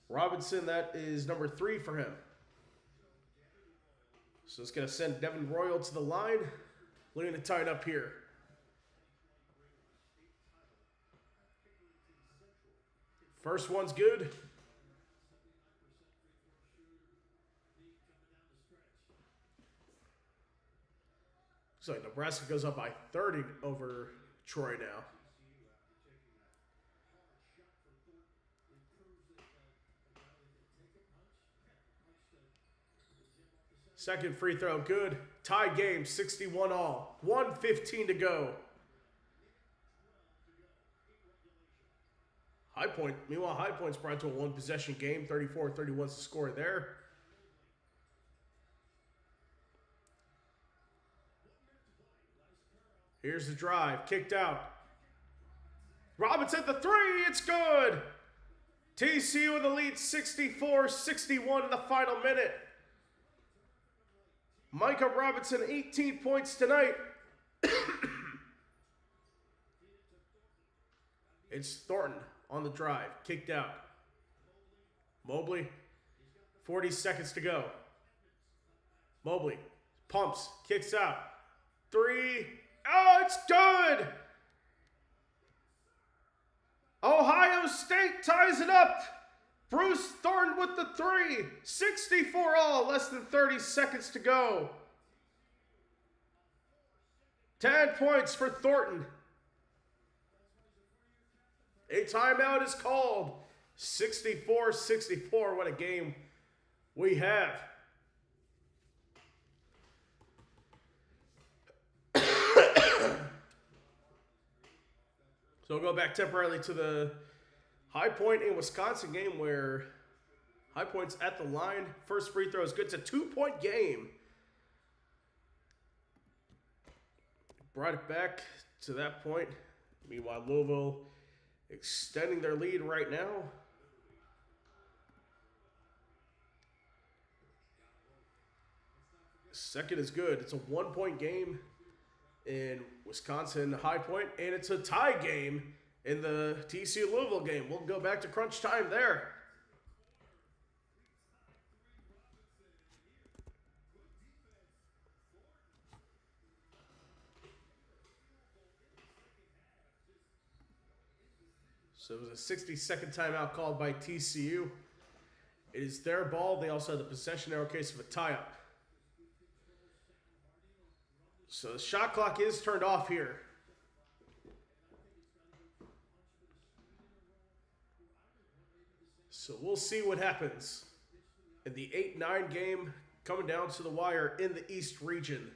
A: Robinson, that is number 3 for him. So it's going to send Devin Royal to the line. Looking to tie it up here. First one's good. So Nebraska goes up by 30 over Troy now. Second free throw, good. Tie game, 61-all. 1:15 to go. Meanwhile, High Point's brought to a 1-possession game. 34-31 is the score there. Here's the drive, kicked out. Robinson, the three, it's good. TCU in the lead, 64-61 in the final minute. Micah Robinson, 18 points tonight. It's Thornton on the drive, kicked out. Mobley, 40 seconds to go. Mobley pumps, kicks out. 3, oh, it's good! Ohio State ties it up. Bruce Thornton with the 3. 64-all, less than 30 seconds to go. 10 points for Thornton. A timeout is called. 64-64, what a game we have. So we'll go back temporarily to the High Point in Wisconsin game where High Point's at the line. First free throw is good. It's a 2-point game. Brought it back to that point. Meanwhile, Louisville extending their lead right now. Second is good. It's a 1-point game in Wisconsin High Point, and it's a tie game in the TCU Louisville game. We'll go back to crunch time there. So it was a 60-second timeout called by TCU. It is their ball. They also have the possession arrow case of a tie-up. So the shot clock is turned off here. So we'll see what happens in the 8-9 game coming down to the wire in the East region.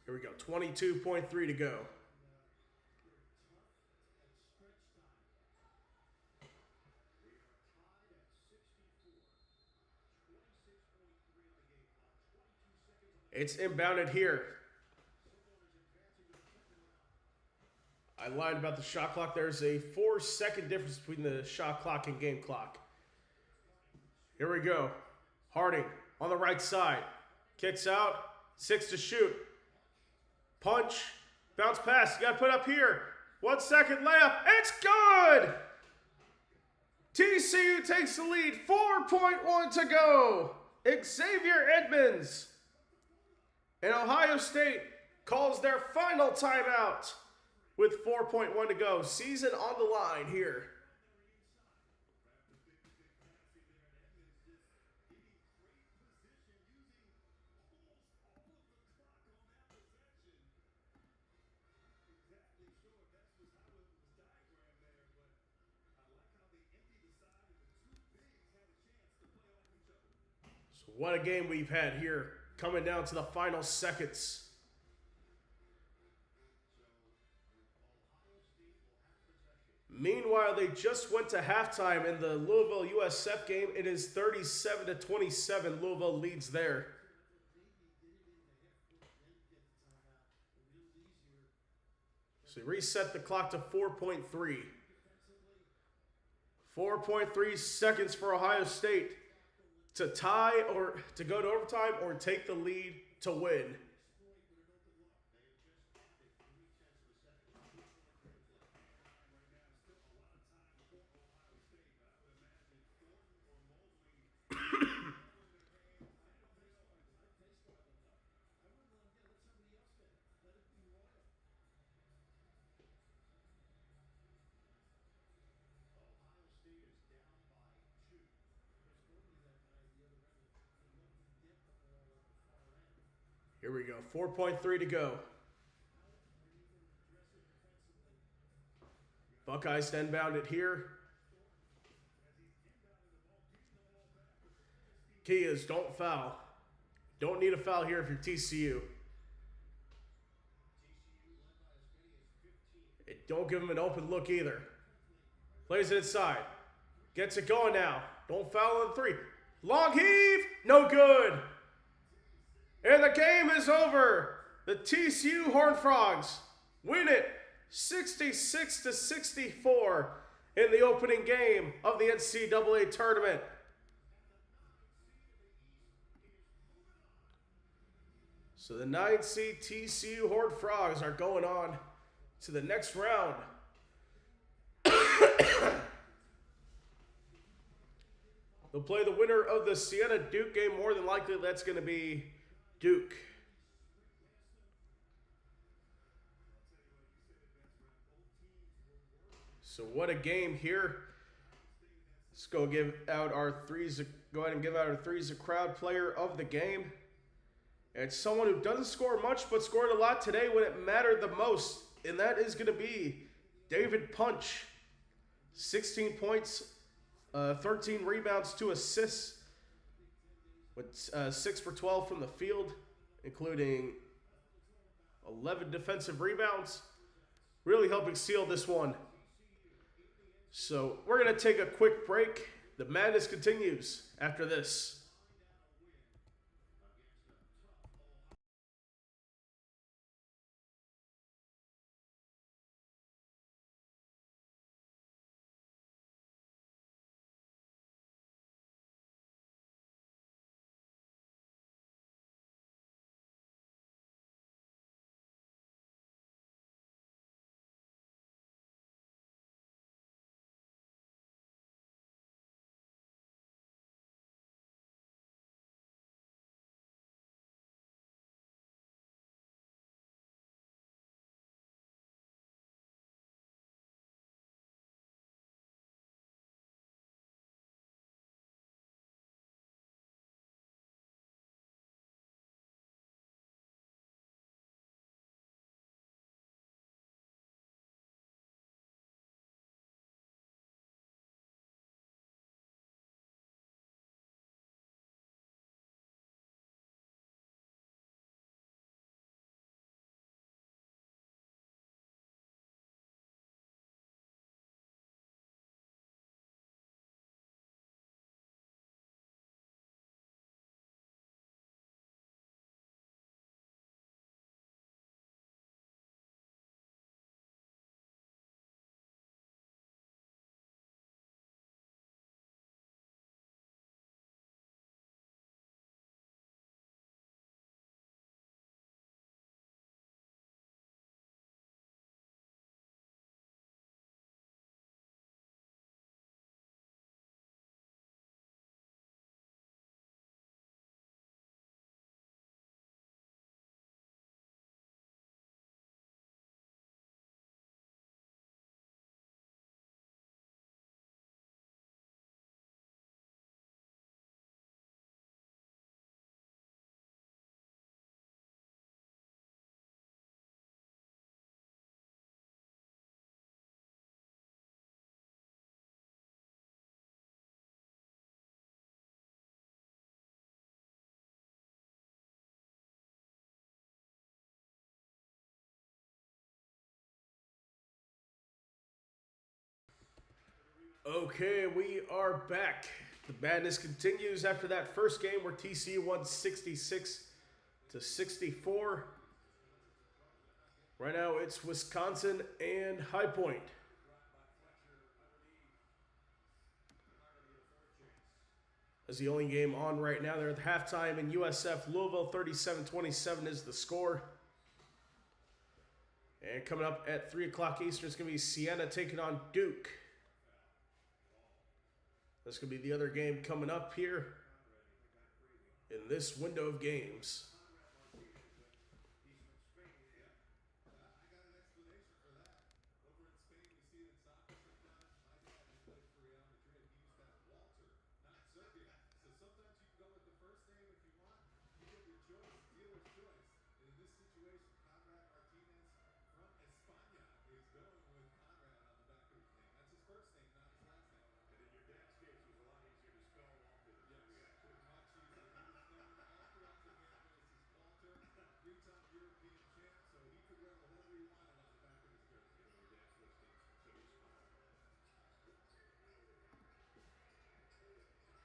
A: Here we go, 22.3 to go. It's inbounded here. I lied about the shot clock. There's a 4-second difference between the shot clock and game clock. Here we go. Harding on the right side. Kicks out. 6 to shoot. Punch. Bounce pass. You got to put up here. 1 second layup. It's good! TCU takes the lead. 4.1 to go. Xavier Edmonds. And Ohio State calls their final timeout with 4.1 to go. Season on the line here. So what a game we've had here. Coming down to the final seconds. Meanwhile, they just went to halftime in the Louisville USF game. It is 37-27. Louisville leads there. So reset the clock to 4.3. 4.3 seconds for Ohio State to tie or to go to overtime or take the lead to win. Here we go, 4.3 to go. Buckeyes to inbound it here. Key is don't foul. Don't need a foul here if you're TCU. Don't give him an open look either. Plays it inside. Gets it going now. Don't foul on 3. Long heave, no good. And the game is over. The TCU Horned Frogs win it 66-64 in the opening game of the NCAA tournament. So the 9 seed TCU Horned Frogs are going on to the next round. They'll play the winner of the Siena-1 Duke game. More than likely, that's going to be Duke. So what a game here. Let's go give out our threes. Go ahead and give out our threes. A crowd player of the game. And someone who doesn't score much but scored a lot today when it mattered the most. And that is going to be David Punch. 16 points, 13 rebounds, 2 assists with 6 for 12 from the field, including 11 defensive rebounds, really helping seal this one. So we're going to take a quick break. The madness continues after this. Okay, we are back. The madness continues after that first game where TCU won 66-64. Right now it's Wisconsin and High Point. That's the only game on right now. They're at halftime in USF. Louisville 37-27 is the score. And coming up at 3 o'clock Eastern, it's going to be Siena taking on Duke. That's going to be the other game coming up here in this window of games.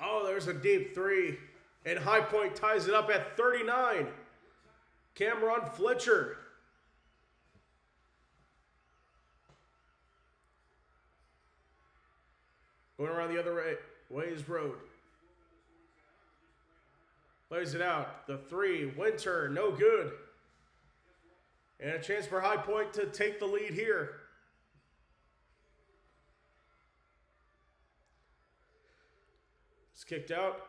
A: Oh, there's a deep three. And High Point ties it up at 39. Cameron Fletcher. Going around the other ways road. Plays it out. The three. Winter. No good. And a chance for High Point to take the lead here. It's kicked out.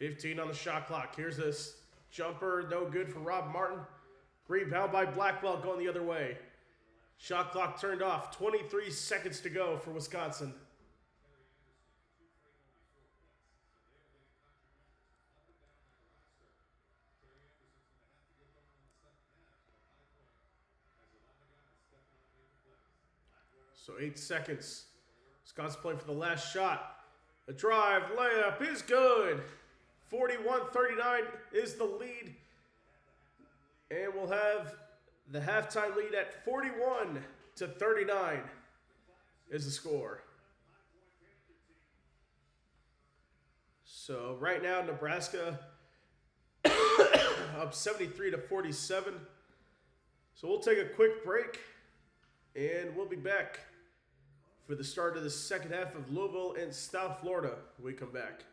A: $15 on the shot clock. Here's this jumper. No good for Rob Martin. Rebound by Blackwell going the other way. Shot clock turned off. 23 seconds to go for Wisconsin. So 8 seconds. Scott's playing for the last shot. A drive, layup is good. 41-39 is the lead. And we'll have the halftime lead at 41-39 is the score. So right now, Nebraska up 73-47. So we'll take a quick break, and we'll be back for the start of the second half of Louisville and South Florida when we come back.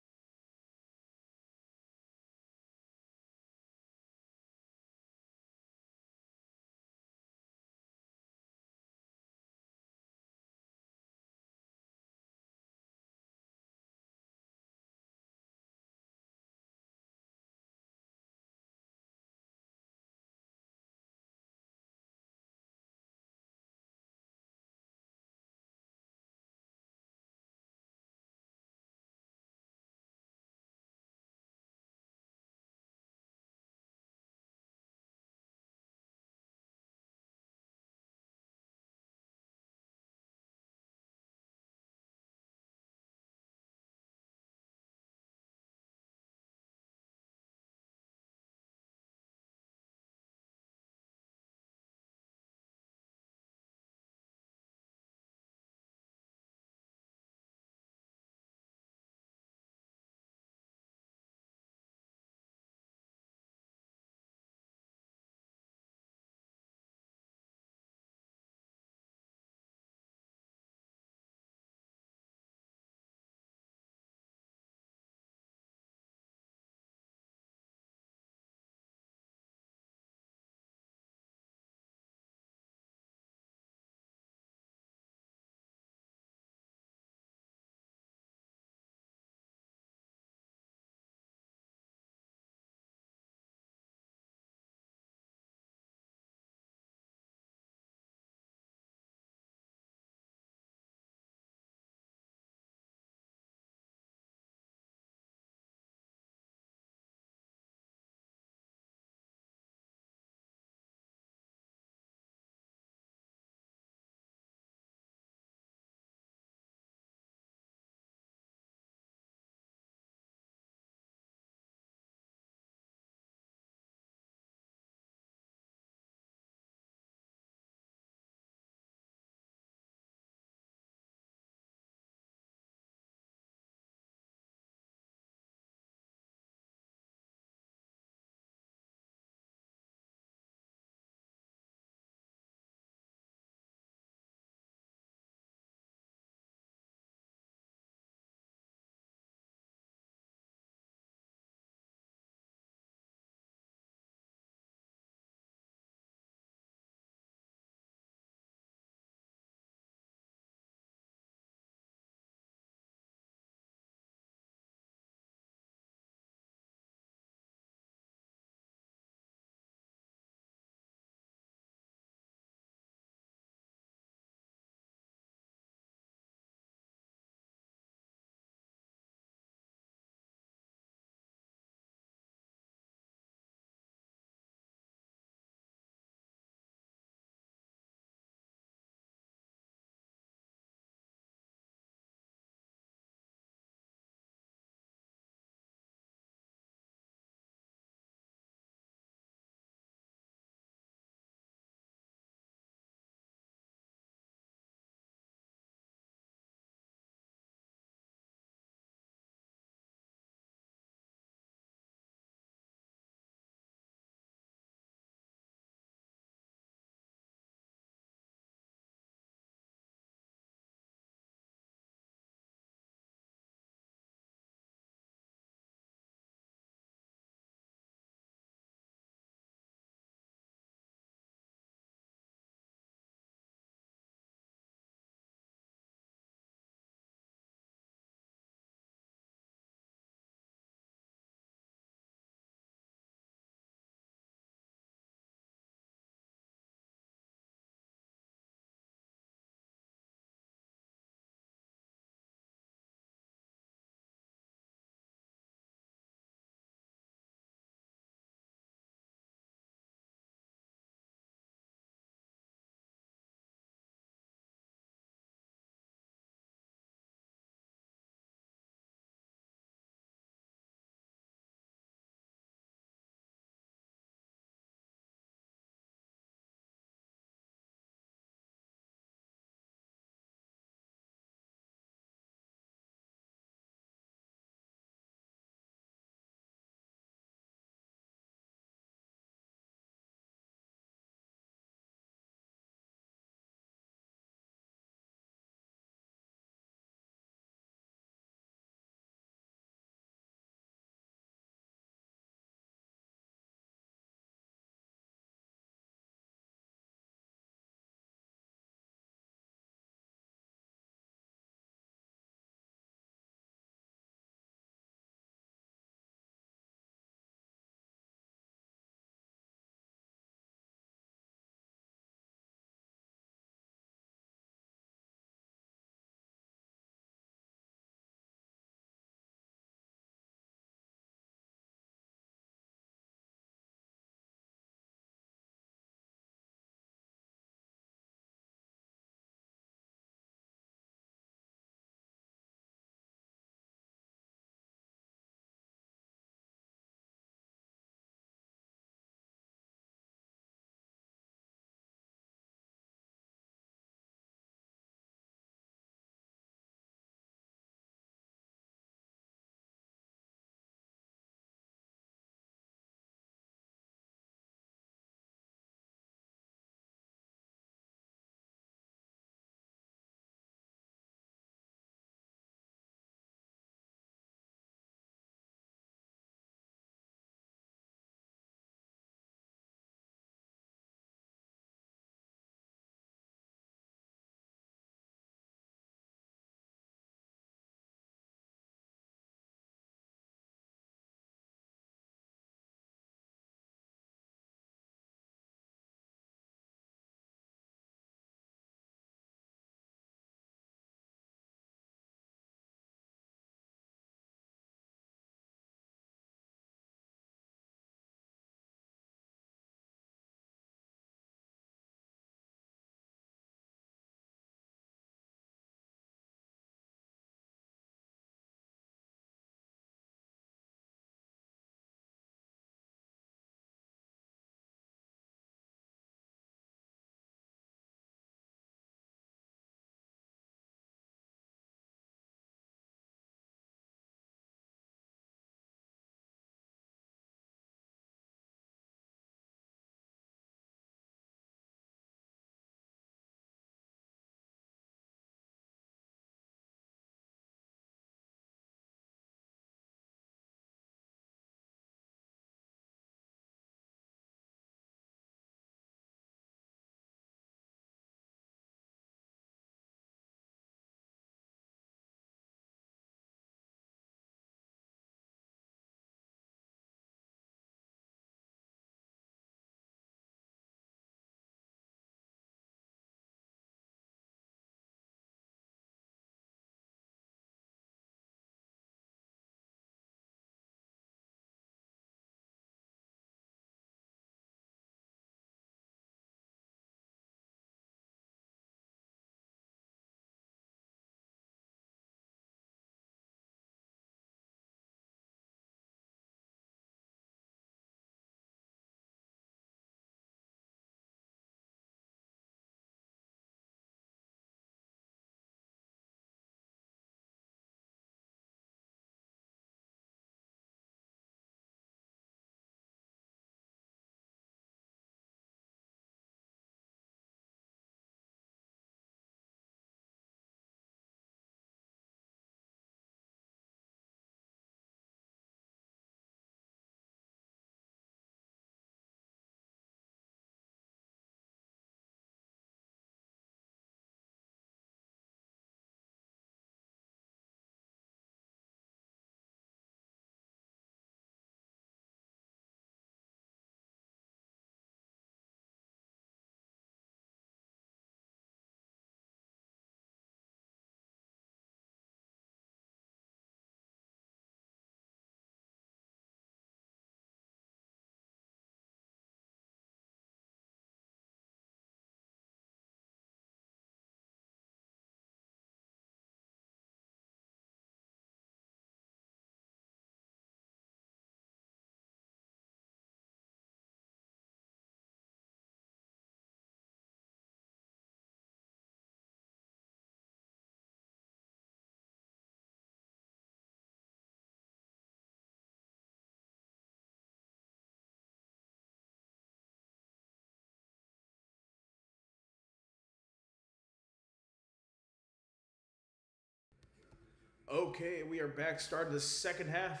A: Okay, we are back starting the second half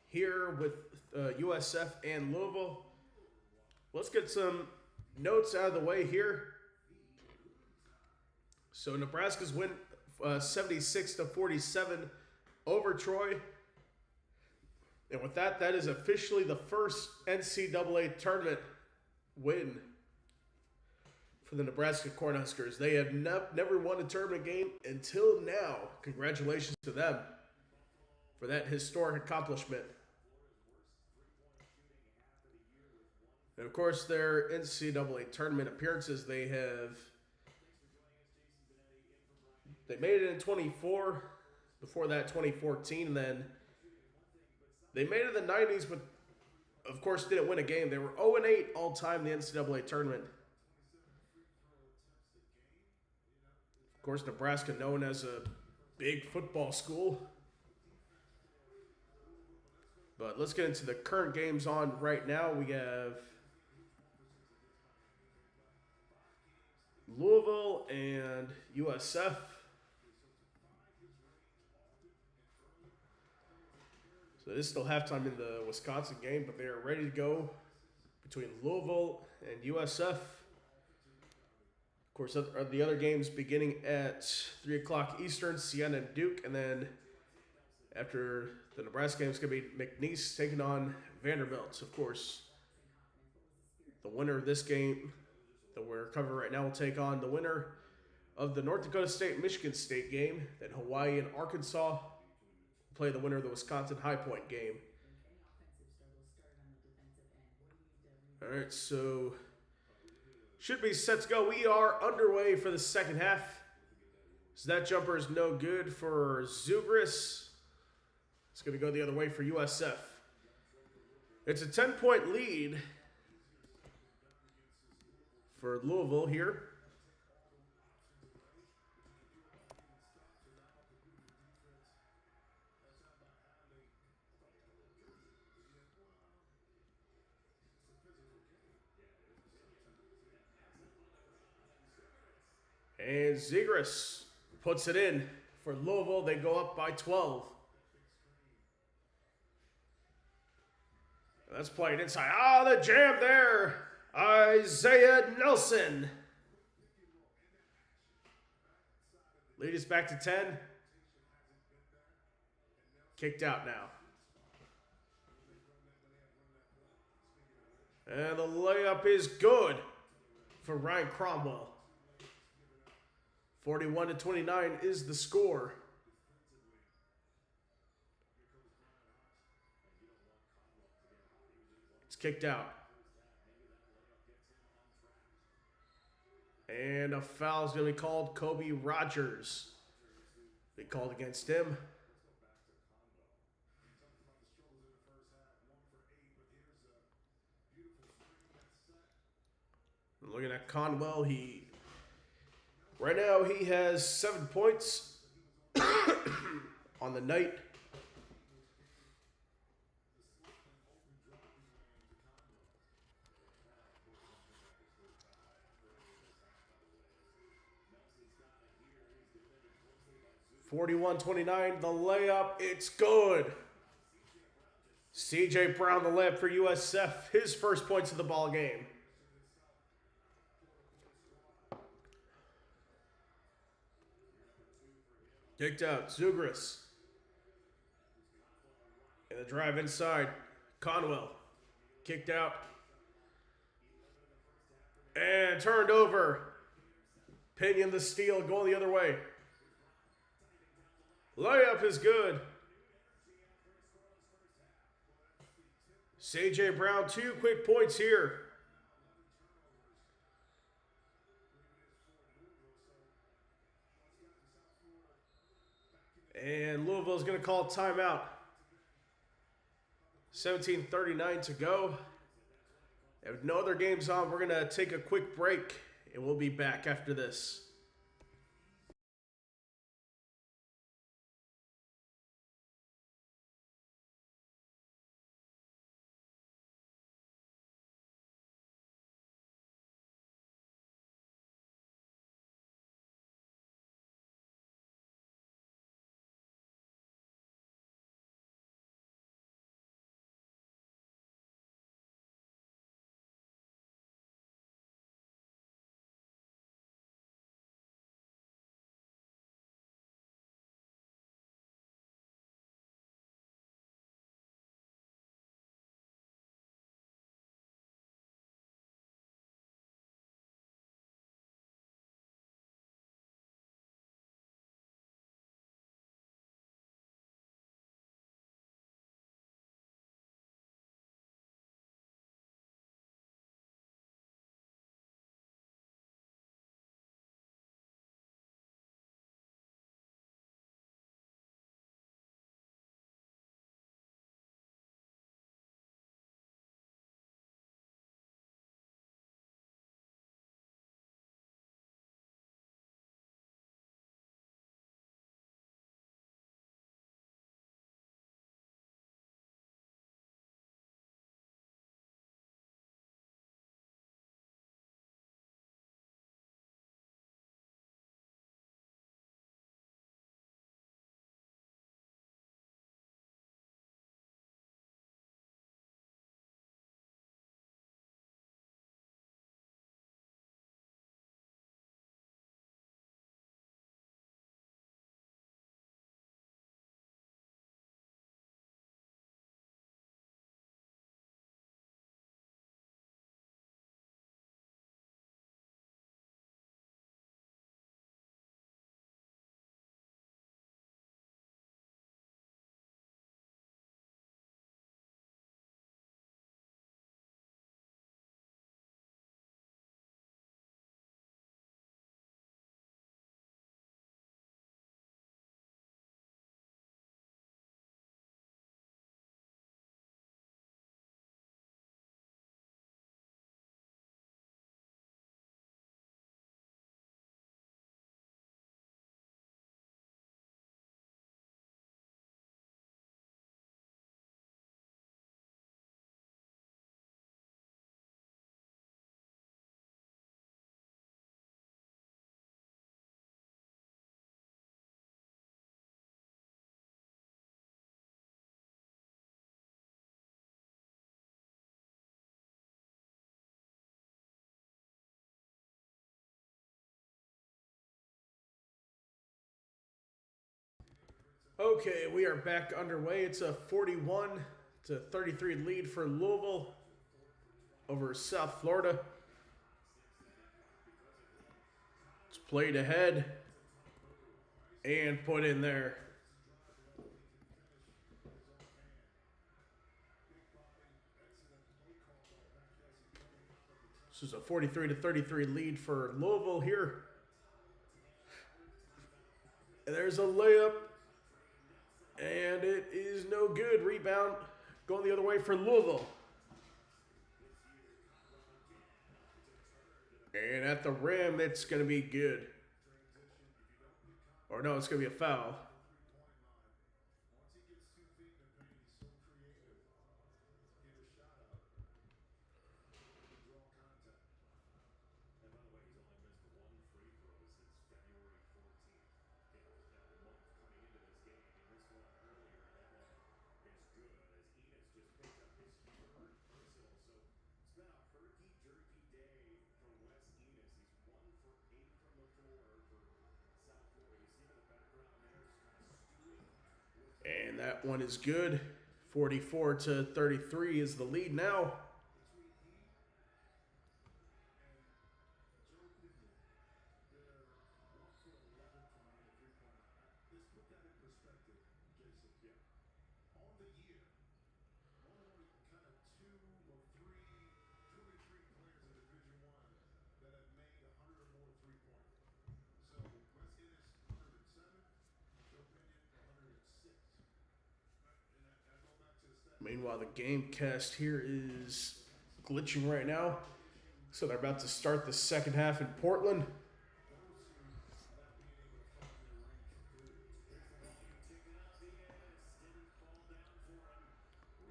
A: here with USF and Louisville. Let's get some notes out of the way here. So Nebraska's win 76-47 over Troy. And with that, that is officially the first NCAA tournament win for the Nebraska Cornhuskers. They have never won a tournament game until now. Congratulations to them for that historic accomplishment. And of course, their NCAA tournament appearances, they made it in 24, before that 2014, and then they made it in the 90s, but of course didn't win a game. They were 0-8 all-time in the NCAA tournament. Of course, Nebraska known as a big football school. But let's get into the current games on right now. We have Louisville and USF. So this is still halftime in the Wisconsin game, but they are ready to go between Louisville and USF. Of course, the other games beginning at 3 o'clock Eastern, Siena-1 Duke, and then after the Nebraska game, it's going to be McNeese taking on Vanderbilt. Of course, the winner of this game that we're covering right now will take on the winner of the North Dakota State-Michigan State game. Then Hawaii and Arkansas will play the winner of the Wisconsin-High Point game. All right, so should be set to go. We are underway for the second half. So that jumper is no good for Zugris. It's going to go the other way for USF. It's a 10-point lead for Louisville here. And Zugris puts it in for Louisville. They go up by 12. That's played inside. Ah, the jam there. Isaiah Nelson. Lead is back to 10. Kicked out now. And the layup is good for Ryan Cromwell. 41-29 is the score. It's kicked out. And a foul is going to be called. Kobe Rogers. They called against him. Looking at Conwell, right now he has 7 points on the night. (41-29) the layup, it's good. CJ Brown the layup for USF, his first points of the ball game. Kicked out, Zugris. And the drive inside, Conwell. Kicked out. And turned over. Pinion the steal, going the other way. Layup is good. CJ Brown, 2 quick points here. And Louisville is going to call timeout. 17:39 to go. And with no other games on, we're going to take a quick break, and we'll be back after this. Okay, we are back underway. It's a 41-33 lead for Louisville over South Florida. It's played ahead and put in there. This is a 43-33 lead for Louisville here. And there's a layup. And it is no good. Rebound going the other way for Louisville. And at the rim, it's going to be good. Or no, it's going to be a foul. And that one is good. 44-33 is the lead now. Meanwhile, the game cast here is glitching right now. So they're about to start the second half in Portland.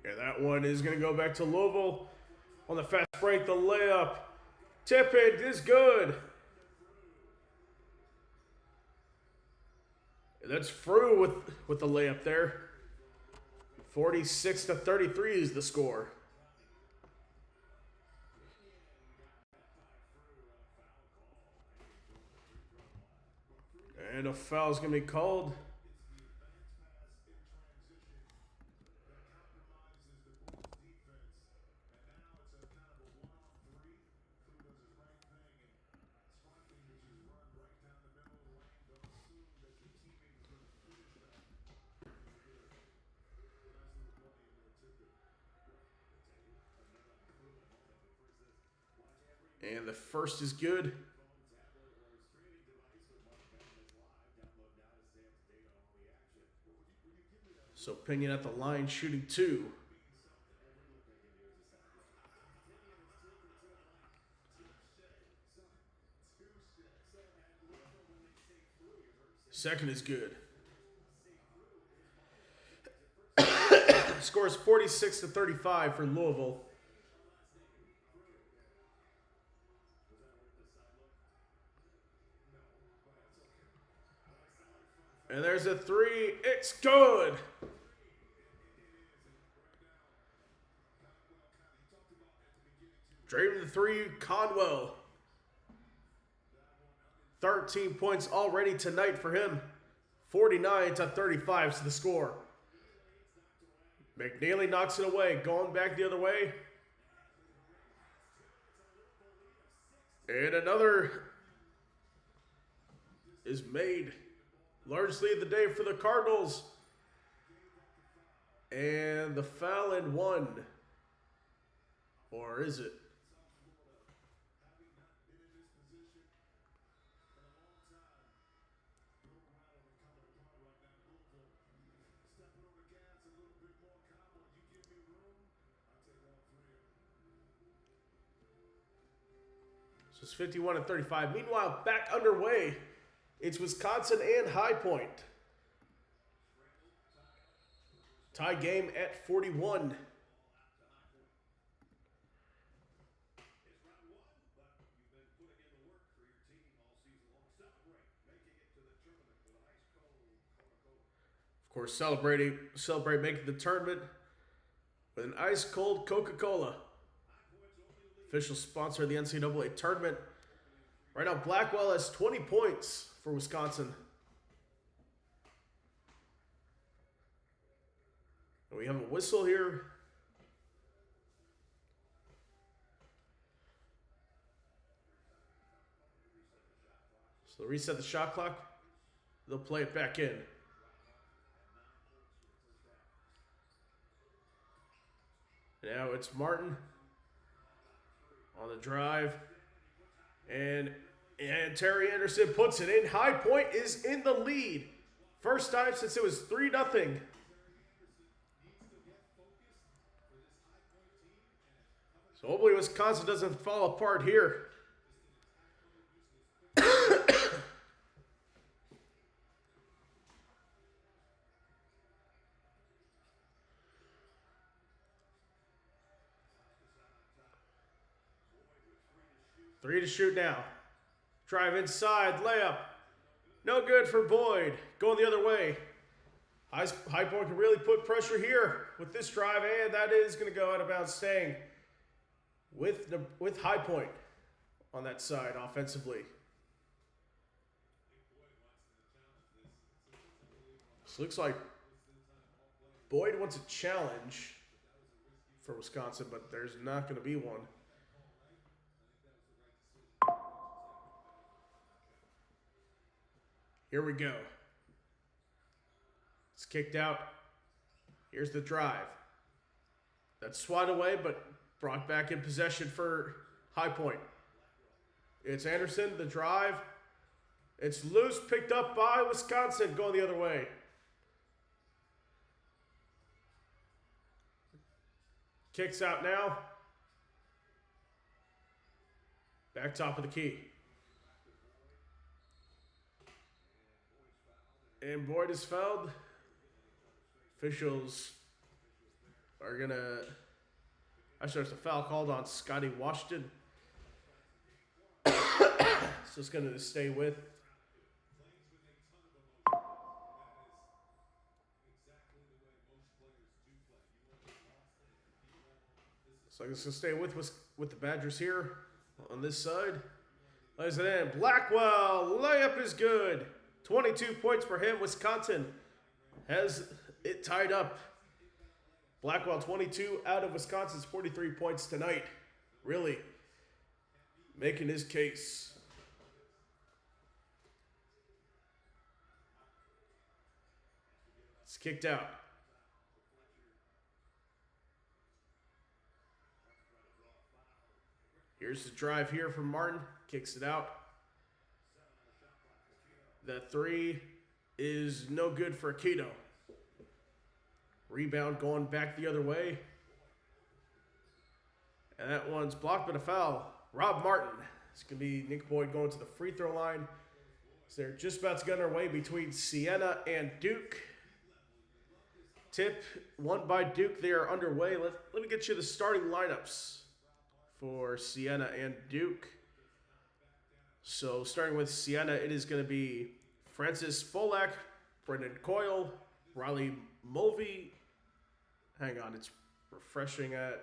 A: Yeah, that one is going to go back to Louisville. On the fast break, the layup. Tip it is good. That's Frew with the layup there. 46-33 is the score. And a foul is going to be called. And the first is good. So Pinion at the line shooting 2. Second is good. Scores 46-35 for Louisville. And there's a 3. It's good. Driving the 3, Conwell. 13 points already tonight for him. 49-35 is the score. McNeely knocks it away, going back the other way. And another is made. Largely the day for the Cardinals. And the foul in 1. Or is it? So it's 51-35. Meanwhile, back underway. It's Wisconsin and High Point. Tie game at 41. Of course, celebrate making the tournament with an ice cold Coca-Cola. Official sponsor of the NCAA tournament. Right now, Blackwell has 20 points for Wisconsin. We have a whistle here. So they'll reset the shot clock. They'll play it back in. Now it's Martin on the drive. And Terry Anderson puts it in. High Point is in the lead. First time since it was 3-0. So hopefully Wisconsin doesn't fall apart here. Three to shoot now. Drive inside, layup. No good for Boyd. Going the other way. High Point can really put pressure here with this drive, and that is going to go out of bounds, staying with High Point on that side offensively. This looks like Boyd wants a challenge for Wisconsin, but there's not going to be one. Here we go. It's kicked out. Here's the drive. That's swatted away, but brought back in possession for High Point. It's Anderson, the drive. It's loose, picked up by Wisconsin, going the other way. Kicks out now. Back top of the key. And Boyd is fouled. Officials are going to... Actually, there's a foul called on Scotty Washington. So it's going to stay with. So it's going to stay with the Badgers here on this side. Lays it in. Blackwell, layup is good. 22 points for him. Wisconsin has it tied up. Blackwell 22 out of Wisconsin's 43 points tonight. Really making his case. It's kicked out. Here's the drive here from Martin. Kicks it out. That three is no good for Akito. Rebound going back the other way. And that one's blocked, but a foul. Rob Martin. It's going to be Nick Boyd going to the free throw line. So they're just about to get underway between Siena and Duke. Tip won by Duke. They are underway. Let me get you the starting lineups for Siena and Duke. So starting with Siena, it is going to be Francis Folak, Brendan Coyle, Riley Mulvey. Hang on, it's refreshing at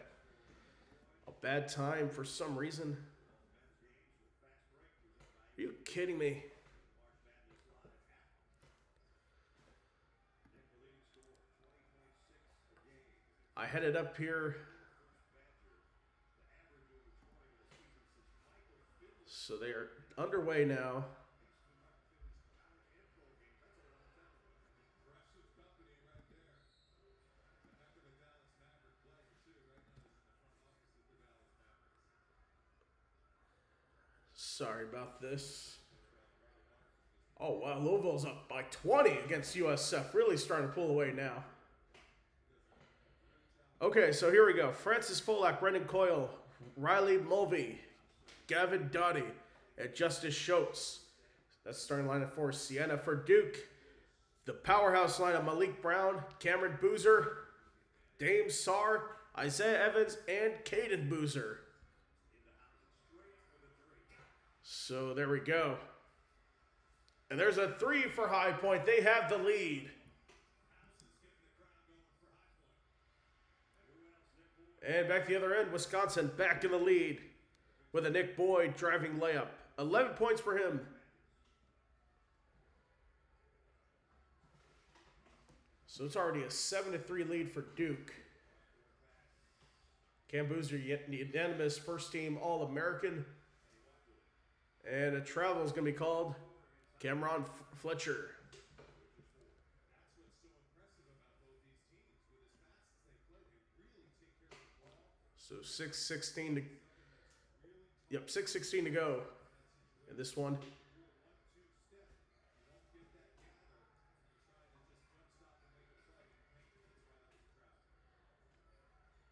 A: a bad time for some reason. Are you kidding me? I headed up here. So they are underway now. Sorry about this. Oh, wow. Louisville's up by 20 against USF. Really starting to pull away now. Okay, so here we go. Francis Folak, Brendan Coyle, Riley Mulvey, Gavin Doughty, and Justice Schultz. That's the starting lineup for Siena. For Duke, the powerhouse lineup: Malik Brown, Cameron Boozer, Dame Sarr, Isaiah Evans, and Caden Boozer. So there we go. And there's a three for High Point. They have the lead. And back the other end, Wisconsin back in the lead with a Nick Boyd driving layup. 11 points for him. So it's already a 7-3 lead for Duke. Cam Boozer, unanimous first-team All-American. And a travel is going to be called Cameron Fletcher. So 6:16 to 6:16 to go in this one.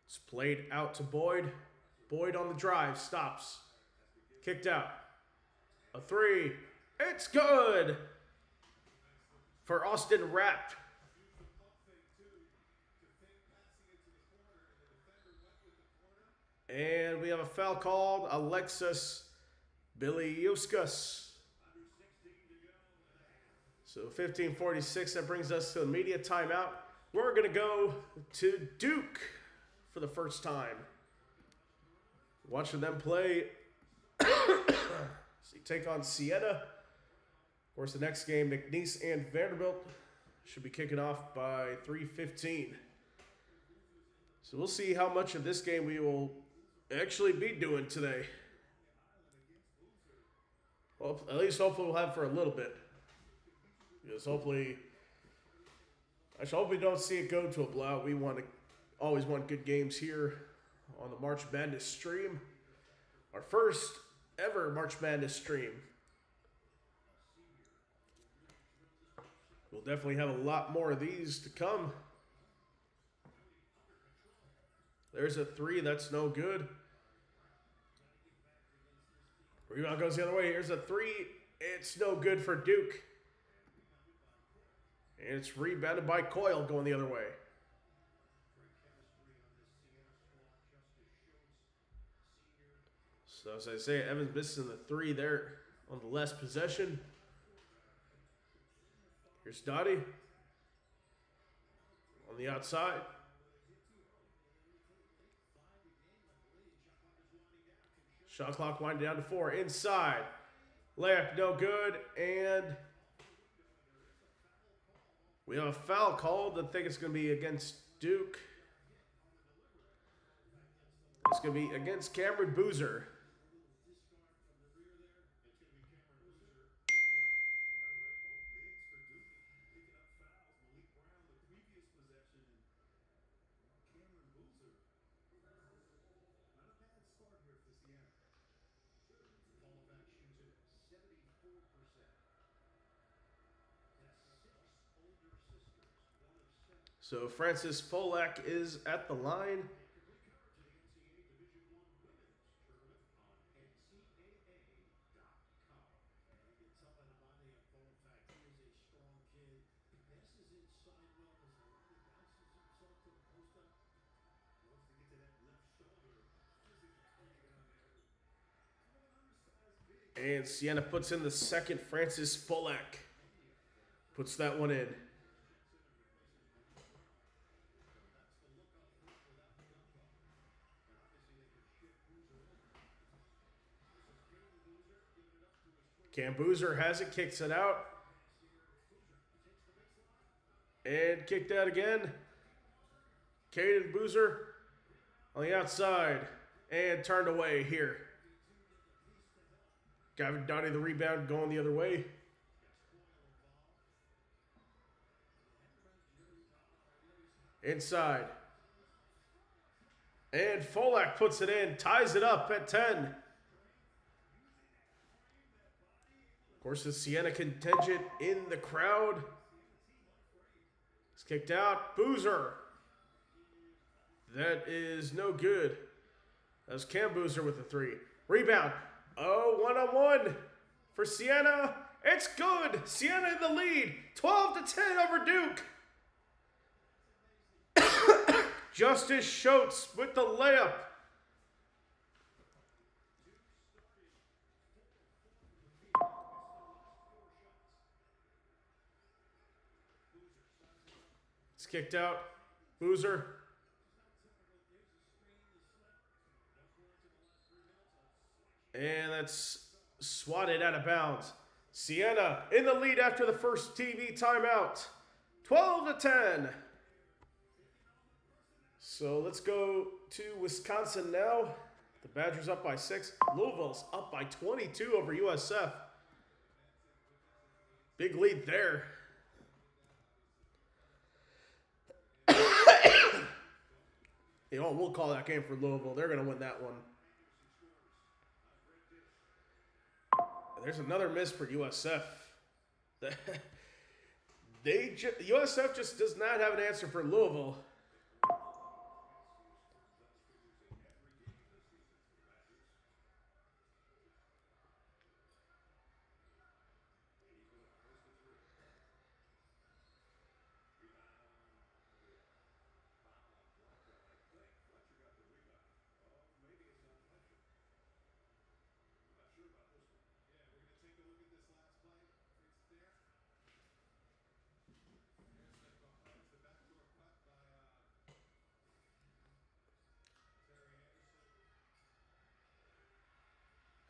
A: It's played out to Boyd. Boyd on the drive, stops. Kicked out. A three. It's good for Austin Rapp. And we have a foul called, Alexis Biliuskas. So 15:46, that brings us to the media timeout. We're going to go to Duke for the first time. Watching them play. So take on Siena. Of course, the next game, McNeese and Vanderbilt, should be kicking off by 3:15. So we'll see how much of this game we will actually be doing today. Well, at least hopefully we'll have for a little bit. Because hopefully, I hope we don't see it go to a blowout. We always want good games here on the March Madness stream. Our first ever March Madness stream. We'll definitely have a lot more of these to come. There's a three, that's no good. Rebound goes the other way. Here's a three. It's no good for Duke. And it's rebounded by Coyle going the other way. So as I say, Evans missing the three there on the last possession. Here's Dottie on the outside. Shot clock winding down to 4. Inside. Layup no good. And we have a foul called. I think it's going to be against Duke. It's going to be against Cameron Boozer. So Francis Folak is at the line. And Siena puts in the second. Francis Folak puts that one in. Cam Boozer has it, kicks it out. And kicked out again. Caden Boozer on the outside. And turned away here. Gavin Dottie the rebound going the other way. Inside. And Folak puts it in, ties it up at 10. Of course, the Siena contingent in the crowd. It's kicked out. Boozer. That is no good. That was Cam Boozer with the three. Rebound. Oh, one-on-one for Siena. It's good. Siena in the lead. 12-10 over Duke. Justice Schultz with the layup. It's kicked out. Boozer. And that's swatted out of bounds. Siena in the lead after the first TV timeout. 12-10. So let's go to Wisconsin now. The Badgers up by 6. Louisville's up by 22 over USF. Big lead there. We'll call that game for Louisville. They're going to win that one. There's another miss for USF. USF just does not have an answer for Louisville.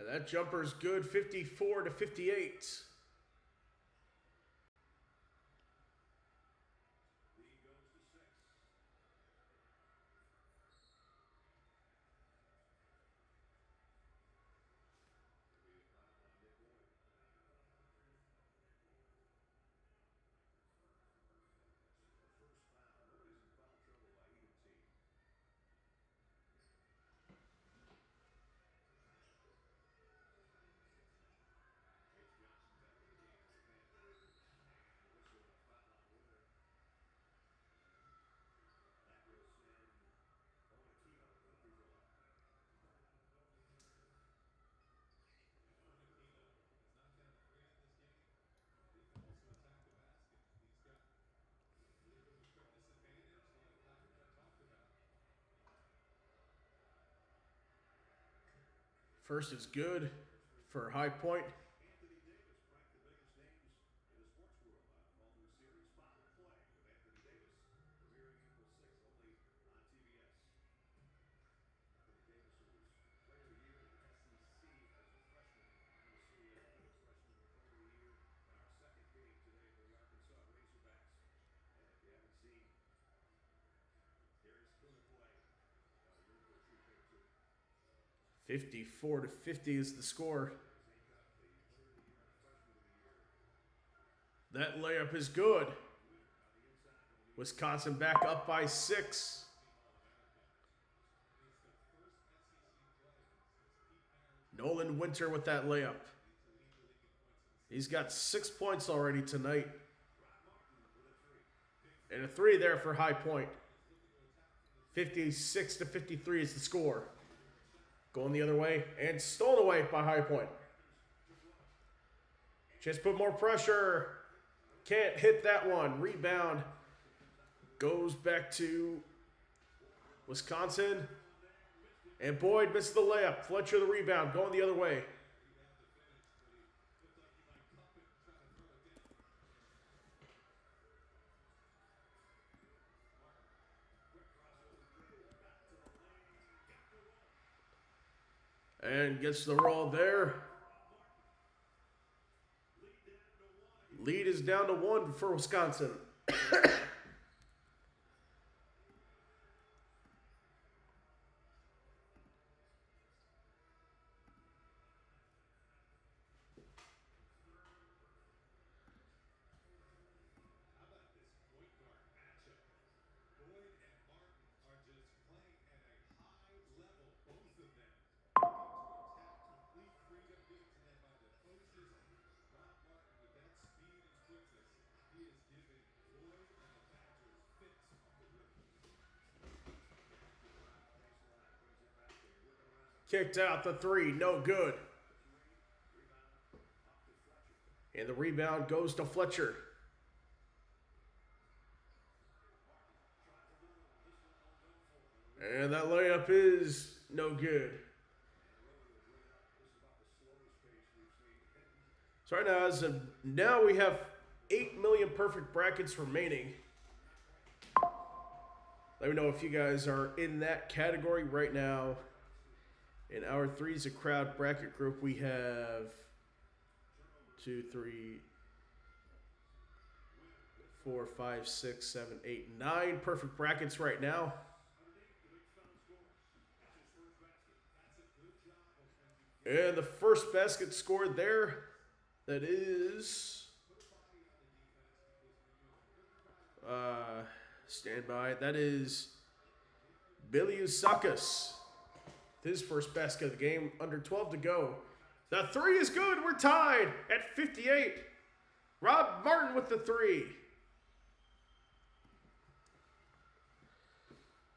A: And that jumper's good, 54-58. First is good for High Point. $54-50 is the score. That layup is good. Wisconsin back up by 6. Nolan Winter with that layup. He's got 6 points already tonight. And a 3 there for High Point. 56-53 is the score. Going the other way and stolen away by High Point. Just put more pressure. Can't hit that one. Rebound goes back to Wisconsin. And Boyd missed the layup. Fletcher the rebound. Going the other way. And gets the roll there. Lead is down to 1 for Wisconsin. Kicked out the 3, no good. And the rebound goes to Fletcher. And that layup is no good. So right now, now we have 8 million perfect brackets remaining. Let me know if you guys are in that category right now. In our Threes a Crowd bracket group, we have 2, 3, 4, 5, 6, 7, 8, 9. Perfect brackets right now. And the first basket scored there, that is, stand by, that is Billy Usakis. His first basket of the game, under 12 to go. The three is good, we're tied at 58. Rob Martin with the three.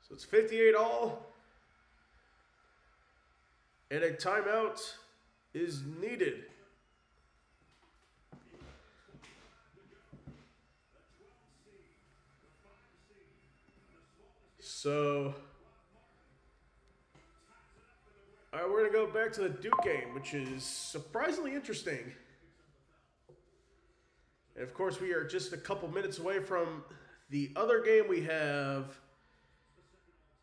A: So it's 58 all. And a timeout is needed. So, all right, we're going to go back to the Duke game, which is surprisingly interesting. And of course, we are just a couple minutes away from the other game. We have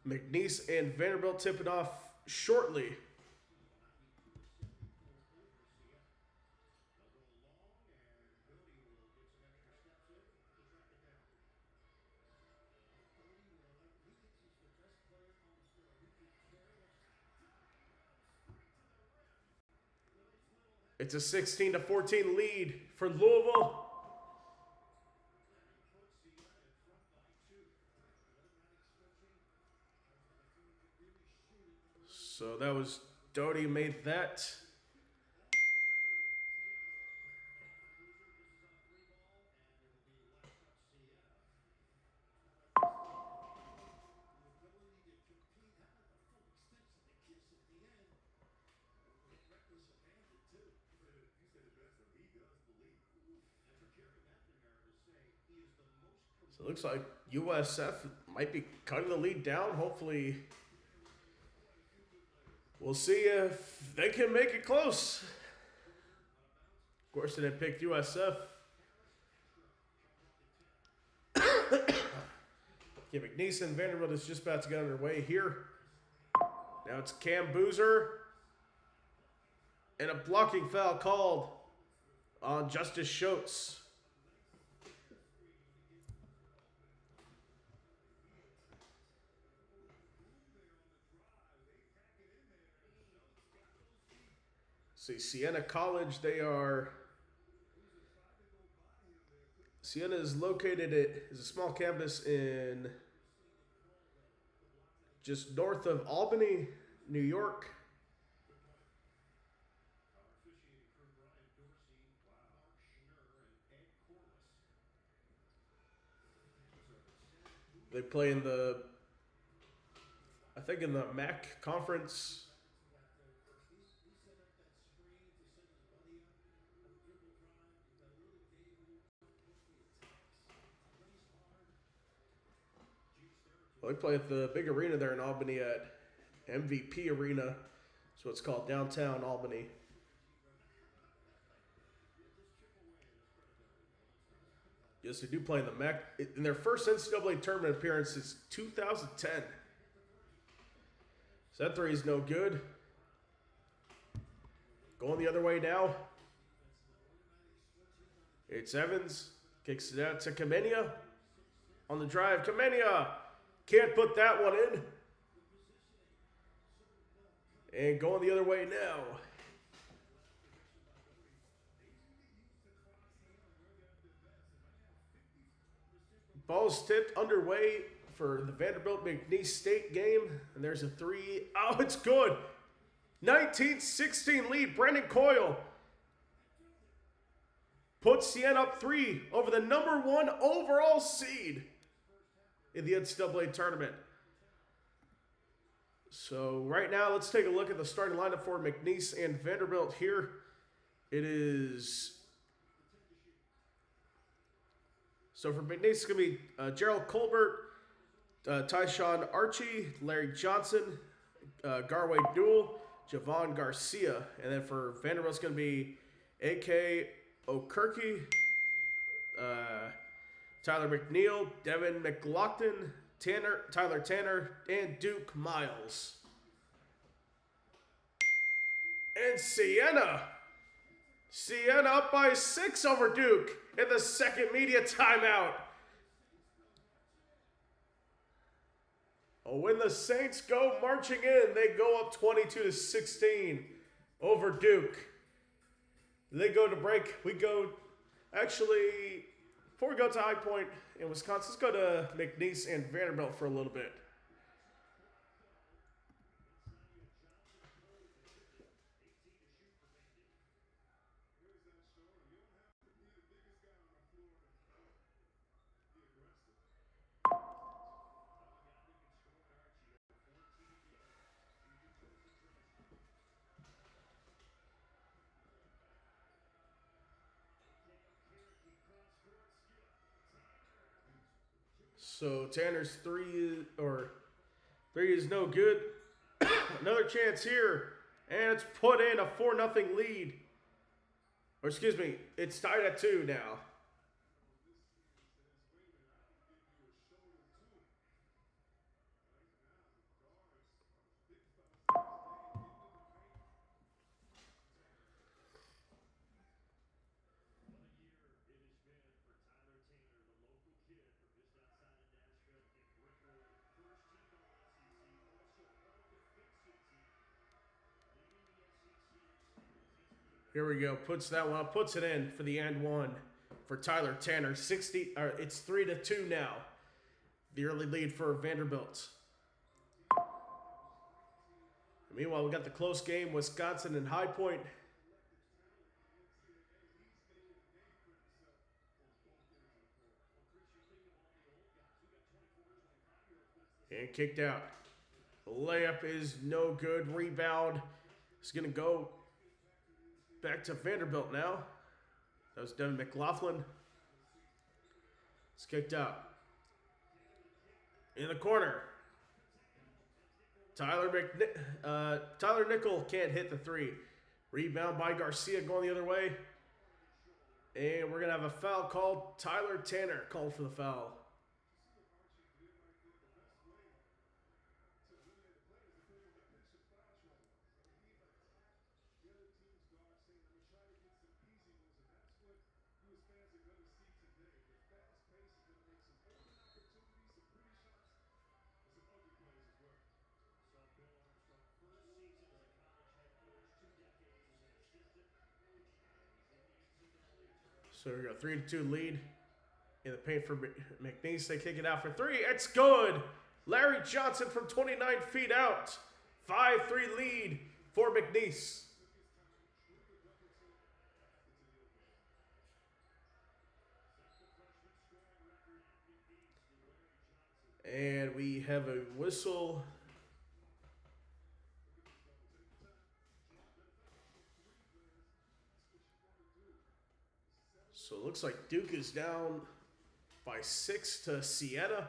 A: McNeese and Vanderbilt tipping off shortly. It's a 16-14 lead for Louisville. So that was Doty made that. So it looks like USF might be cutting the lead down. Hopefully, we'll see if they can make it close. Of course, they didn't pick USF. Yeah, McNeese and Vanderbilt is just about to get underway here. Now it's Cam Boozer. And a blocking foul called on Justice Schultz. See, Siena College, Siena is located is a small campus in just north of Albany, New York. They play in I think in the MAC conference. Well, they play at the big arena there in Albany at MVP Arena. That's what it's called, downtown Albany. Yes, they do play in the MAC. In their first NCAA tournament appearance is 2010. So that three is no good. Going the other way now. It's Evans. Kicks it out to Kamenia. On the drive, Kamenia can't put that one in. And going the other way now. Ball's tipped underway for the Vanderbilt McNeese State game. And there's a three. Oh, it's good. 19-16 lead. Brandon Coyle puts Siena up 3 over the #1 overall seed in the NCAA tournament. So right now, let's take a look at the starting lineup for McNeese and Vanderbilt here. It is... So for McNeese, it's going to be Gerald Colbert, Tyshawn Archie, Larry Johnson, Garway Duell, Javon Garcia. And then for Vanderbilt, it's going to be A.K. Okirky, Tyler McNeil, Devin McLaughlin, Tyler Tanner, and Duke Miles. And Siena up by 6 over Duke in the second media timeout. When the Saints go marching in, they go up 22-16 over Duke. They go to break. We go, actually, before we go to High Point in Wisconsin, let's go to McNeese and Vanderbilt for a little bit. So Tanner's three is no good. Another chance here, and it's put in a 4-0 lead. Or excuse me, it's tied at 2 now. Here we go. Puts that one up. Puts it in for the and one for Tyler Tanner. It's 3-2 now. The early lead for Vanderbilt. Meanwhile, we got the close game, Wisconsin and High Point. And kicked out. The layup is no good. Rebound. It's going to go back to Vanderbilt now. That was Devin McLaughlin. It's kicked out. In the corner. Tyler Nickel can't hit the three. Rebound by Garcia going the other way. And we're going to have a foul called. Tyler Tanner called for the foul. So we got a 3-2 lead in the paint for McNeese. They kick it out for three. It's good. Larry Johnson from 29 feet out. 5-3 lead for McNeese. And we have a whistle. So it looks like Duke is down by 6 to Siena.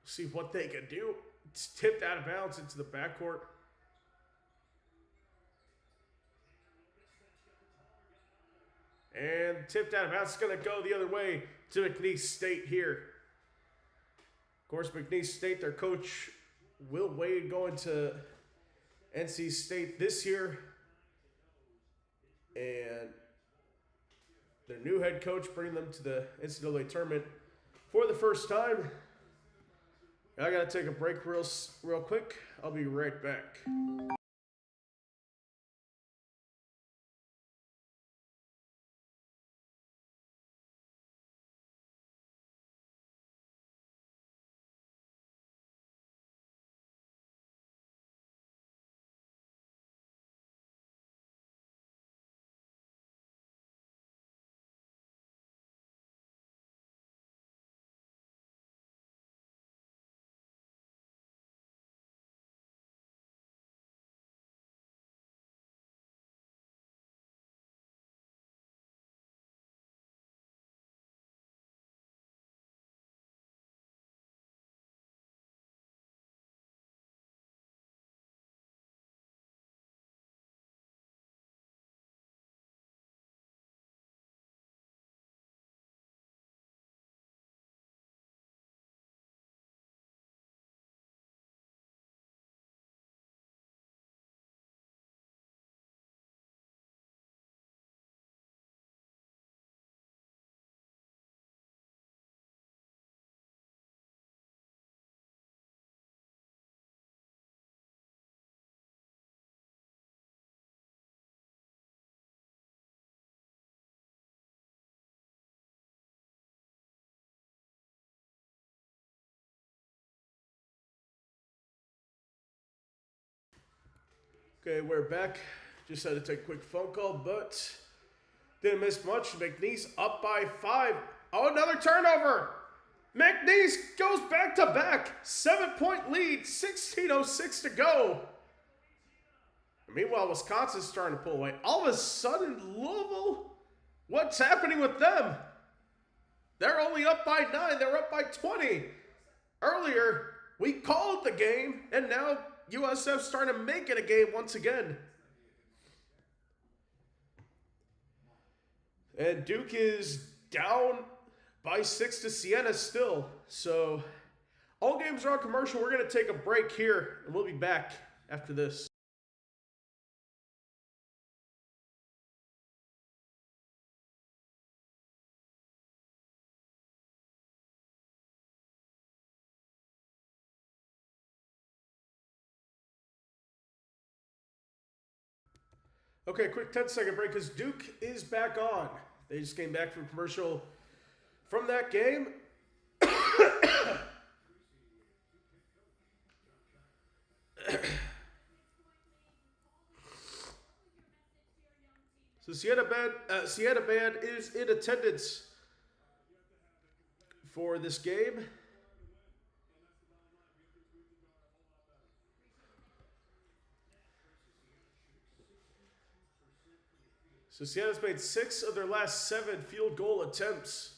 A: See what they can do. It's tipped out of bounds into the backcourt. And tipped out of bounds. It's going to go the other way to McNeese State here. Of course, McNeese State, their coach, Will Wade, going to NC State this year. And their new head coach bringing them to the NCAA tournament for the first time. I got to take a break real quick. I'll be right back. Okay, we're back. Just had to take a quick phone call, but didn't miss much. McNeese up by 5. Oh, another turnover. McNeese goes back to back. 7-point lead, 16:06 to go. Meanwhile, Wisconsin's starting to pull away. All of a sudden, Louisville, what's happening with them? They're only up by 9. They're up by 20. Earlier, we called the game, and now USF's starting to make it a game once again. And Duke is down by 6 to Siena still. So, all games are on commercial. We're going to take a break here, and we'll be back after this. Okay, quick 10-second break because Duke is back on. They just came back from commercial from that game. So Siena Band is in attendance for this game. So Siena's made 6 of their last 7 field goal attempts.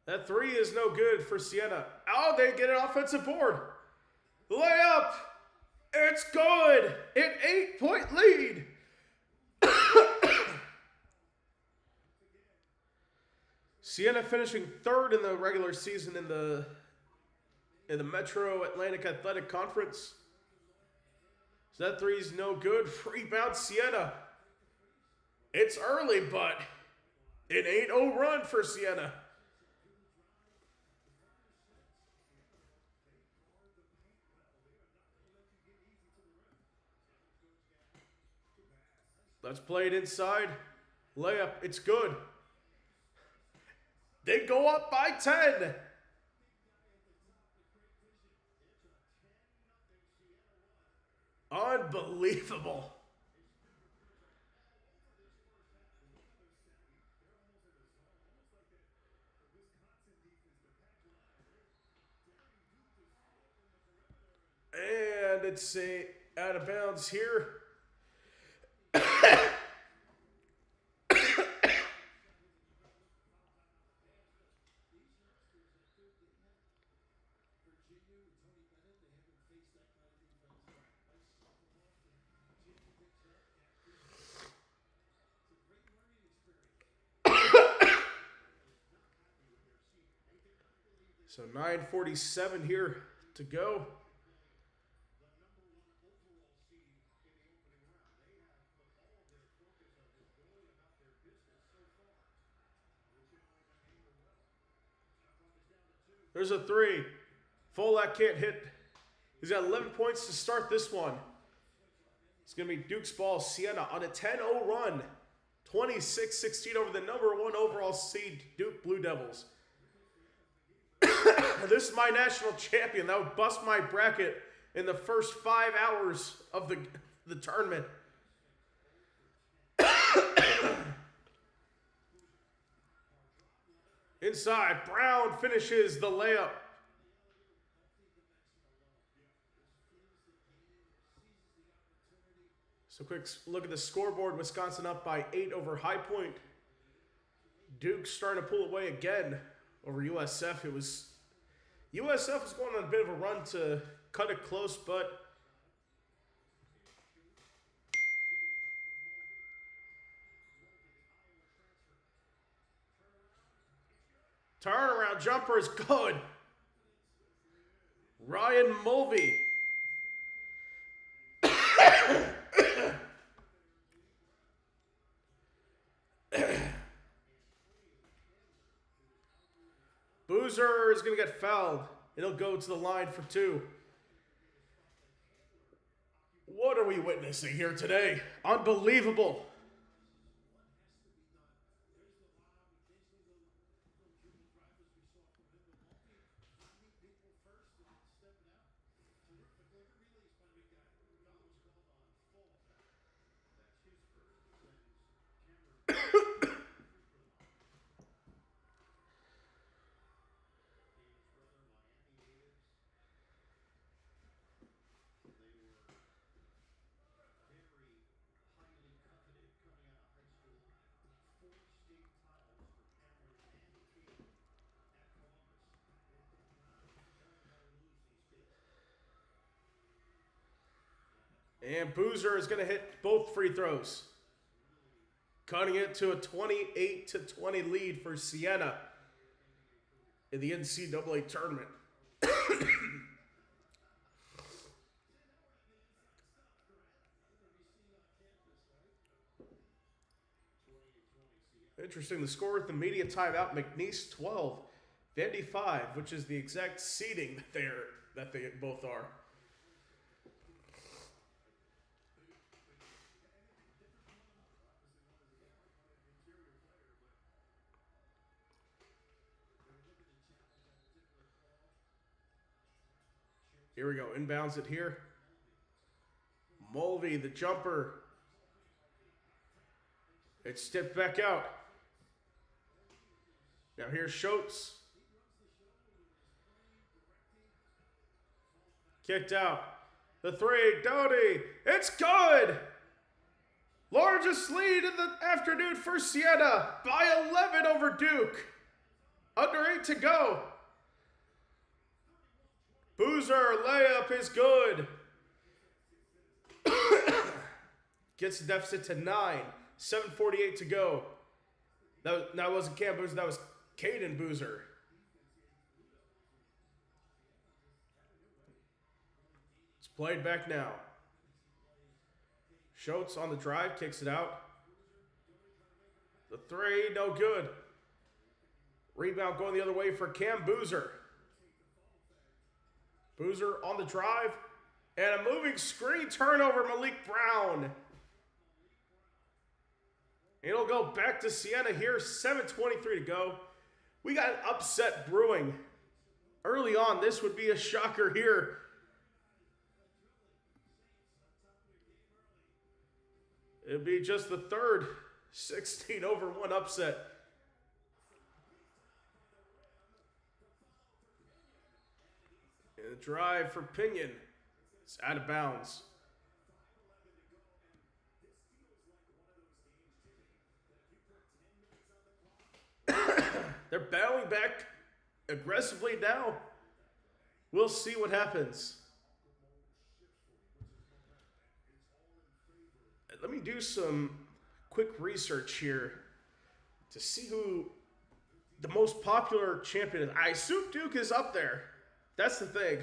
A: That 3 is no good for Siena. Oh, they get an offensive board. Layup. It's good. An 8-point lead. Siena finishing 3rd in the regular season in the Metro Atlantic Athletic Conference. So that 3 is no good. Rebound Siena. It's early, but an 8-0 run for Siena. Let's play it inside. Layup. It's good. They go up by 10. Unbelievable. And it's out of bounds here. So 9:47 here to go. There's a 3. Folak can't hit. He's got 11 points to start this one. It's going to be Duke's ball. Siena on a 10-0 run. 26-16 over the number 1 overall seed Duke Blue Devils. This is my national champion. That would bust my bracket in the first 5 hours of the tournament. Inside, Brown finishes the layup. So quick look at the scoreboard. Wisconsin up by 8 over High Point. Duke starting to pull away again over USF. USF was going on a bit of a run to cut it close, but turnaround jumper is good. Ryan Mulvey. Boozer is going to get fouled. It'll go to the line for 2. What are we witnessing here today? Unbelievable. And Boozer is going to hit both free throws, cutting it to a 28-20 lead for Siena in the NCAA tournament. Interesting, the score with the media timeout, McNeese 12, Vandy 5, which is the exact seeding that they both are. Here we go, inbounds it here. Mulvey, the jumper. It's tipped back out. Now here's Schultz. Kicked out. The three, Doty. It's good! Largest lead in the afternoon for Siena by 11 over Duke. Under 8 to go. Boozer, layup is good. Gets the deficit to 9. 7:48 to go. That wasn't Cam Boozer, that was Caden Boozer. It's played back now. Schultz on the drive, kicks it out. The three, no good. Rebound going the other way for Cam Boozer. Boozer on the drive. And a moving screen turnover, Malik Brown. It'll go back to Siena here, 7:23 to go. We got an upset brewing. Early on, this would be a shocker here. It'd be just the third 16-1 upset. And the drive for Pinion. It's out of bounds. They're battling back aggressively now. We'll see what happens. Let me do some quick research here to see who the most popular champion is. I assume Duke is up there. That's the thing.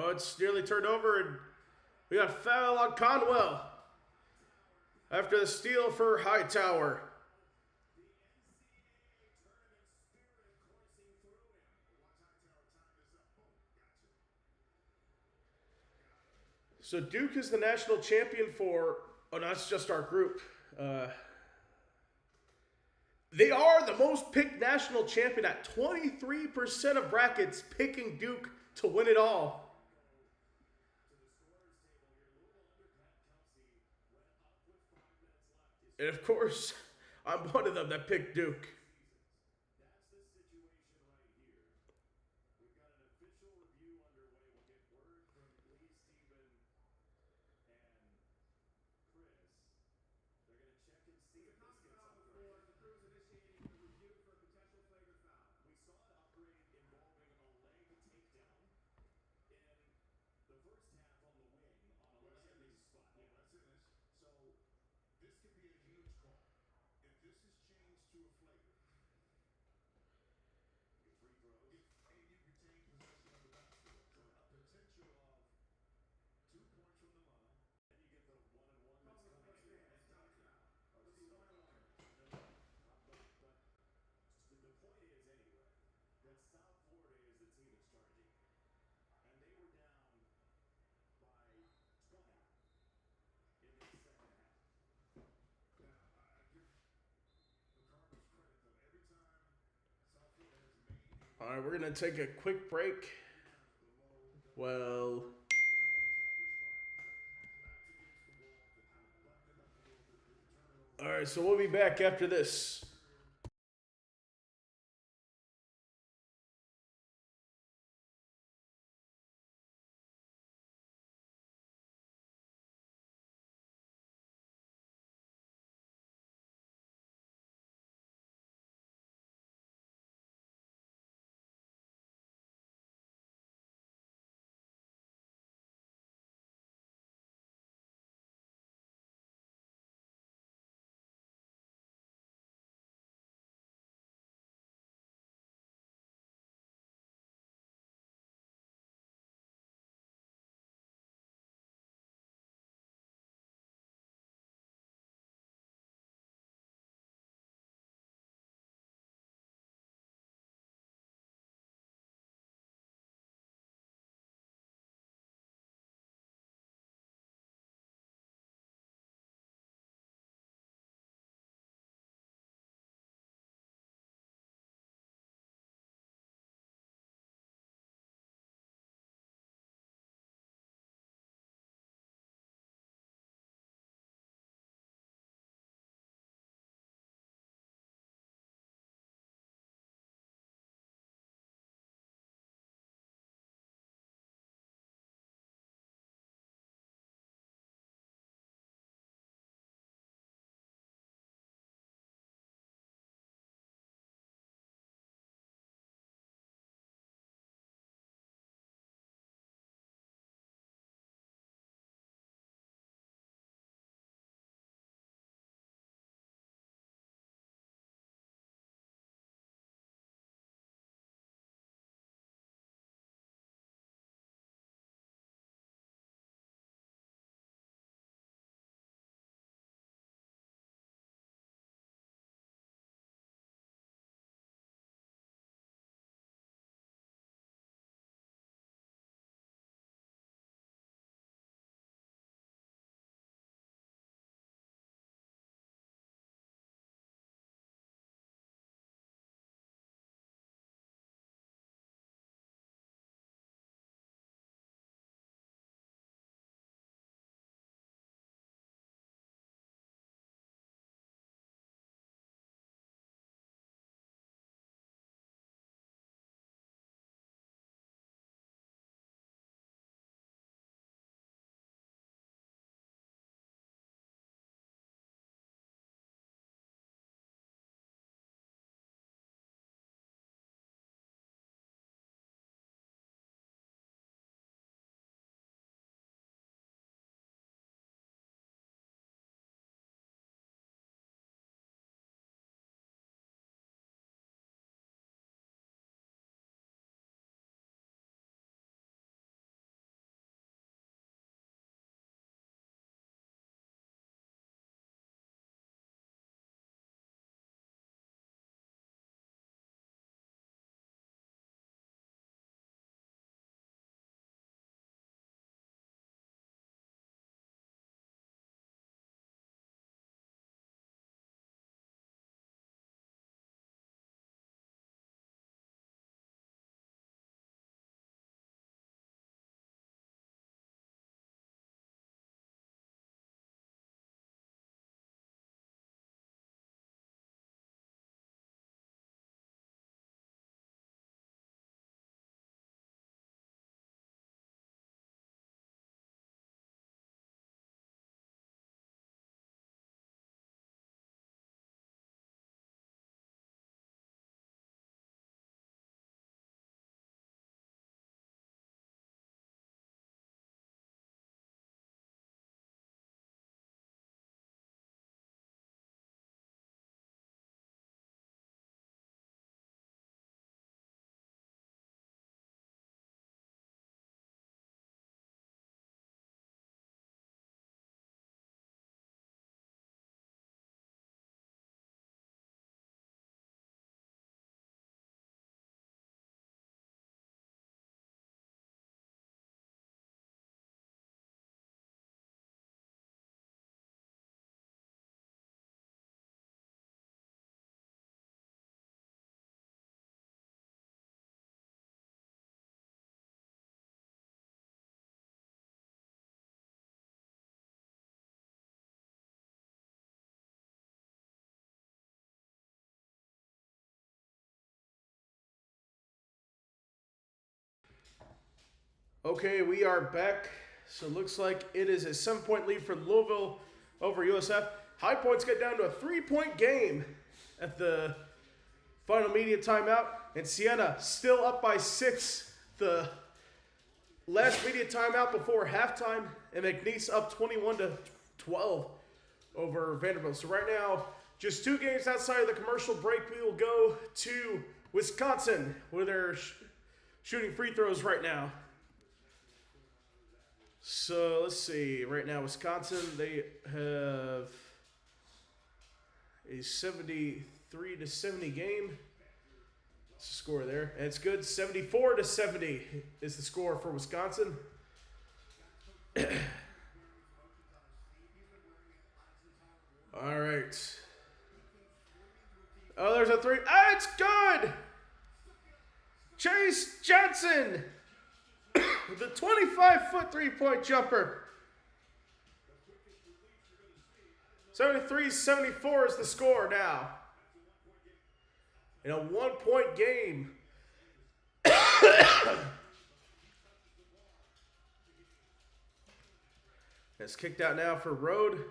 A: Oh, it's nearly turned over, and we got a foul on Conwell after the steal for Hightower. So Duke is the national champion for, oh, no, it's just our group. They are the most picked national champion at 23% of brackets picking Duke to win it all. And of course, I'm one of them that picked Duke. All right, we're going to take a quick break. Well, all right, so we'll be back after this. Okay, we are back. So it looks like it is a 7-point lead for Louisville over USF. High Points get down to a 3-point game at the final media timeout. And Siena still up by 6. The last media timeout before halftime. And McNeese up 21-12 over Vanderbilt. So right now, just 2 games outside of the commercial break. We will go to Wisconsin, where they're shooting free throws right now. So let's see. Right now, Wisconsin, they have a 73-70 game. That's the score there. And it's good. 74-70 is the score for Wisconsin. All right. Oh, there's a 3. Ah, it's good! Chase Johnson with a 25-foot 3-point jumper. 73-74 is the score now. In a 1-point game. It's kicked out now for Road.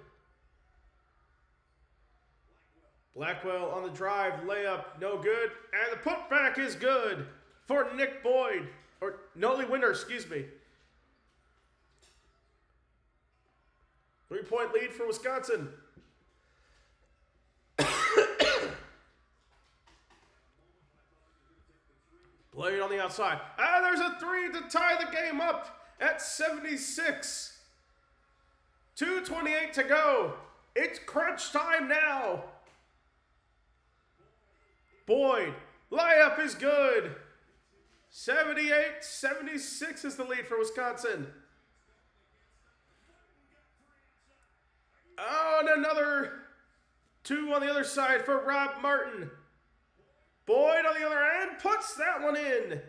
A: Blackwell on the drive, layup, no good. And the putback is good for Nick Boyd. Or Noli Winter, excuse me. 3-point lead for Wisconsin. Blade on the outside. Ah, there's a 3 to tie the game up at 76. 2:28 to go. It's crunch time now. Boyd, layup is good. 78-76 is the lead for Wisconsin. Oh, and another 2 on the other side for Rob Martin. Boyd on the other end puts that one in.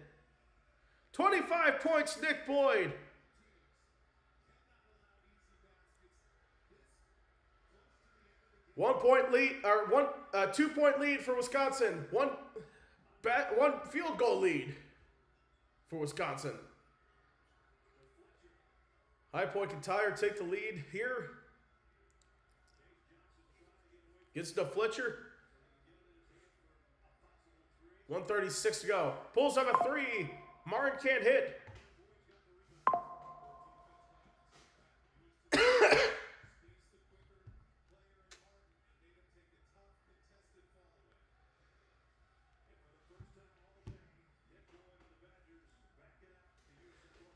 A: 25 points, Nick Boyd. One-point lead, or 2-point lead for Wisconsin. One field goal lead for Wisconsin. High Point can tie or take the lead here. Gets to Fletcher. 1:36 to go. Pulls up a 3. Martin can't hit.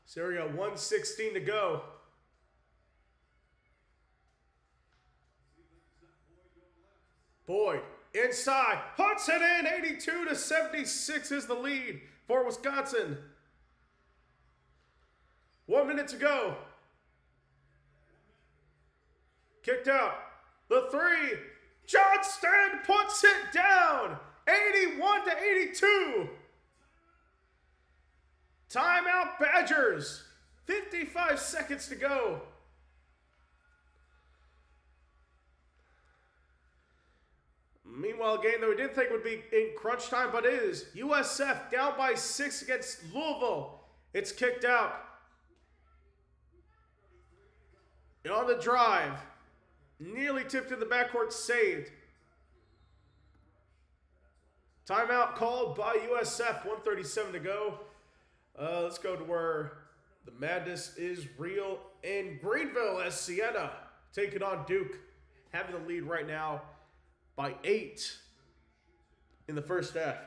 A: So there we go, 1:16 to go. Boyd, inside, puts it in, 82-76 is the lead for Wisconsin. 1 minute to go. Kicked out, the 3, Johnston puts it down, 81-82. Timeout Badgers. 55 seconds to go. Meanwhile, a game that we didn't think would be in crunch time, but it is. USF down by 6 against Louisville. It's kicked out. And on the drive. Nearly tipped in the backcourt, saved. Timeout called by USF. 1:37 to go. Let's go to where the madness is real in Greenville as Siena taking on Duke, having the lead right now by 8 in the first half.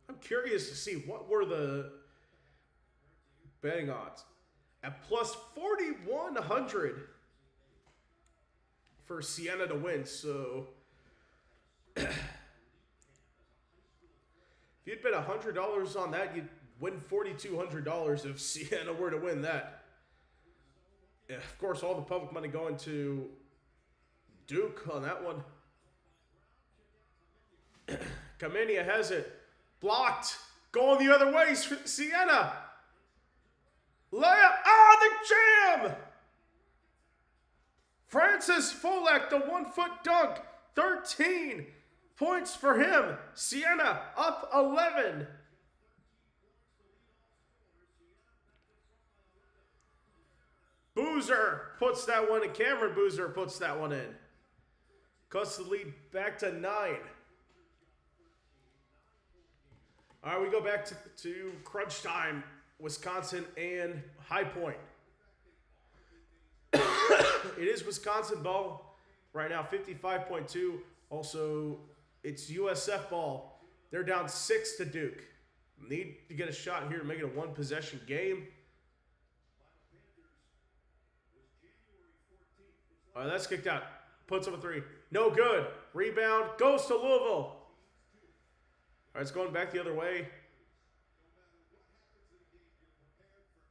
A: I'm curious to see what were the betting odds. At plus 4,100 for Siena to win. So if you'd bet $100 on that, you'd win $4,200 if Siena were to win that. And of course, all the public money going to Duke on that one. Kamenia has it. Blocked. Going the other way. Siena. Layup. Ah, the jam. Francis Folak, the 1-foot dunk. 13 points for him. Siena up 11. Boozer puts that one in. Cameron Boozer puts that one in. Cuts the lead back to 9. All right, we go back to crunch time. Wisconsin and High Point. It is Wisconsin ball right now, 55.2. Also, it's USF ball. They're down 6 to Duke. Need to get a shot here to make it a one-possession game. All right, that's kicked out. Puts up a 3. No good. Rebound. Goes to Louisville. All right, it's going back the other way.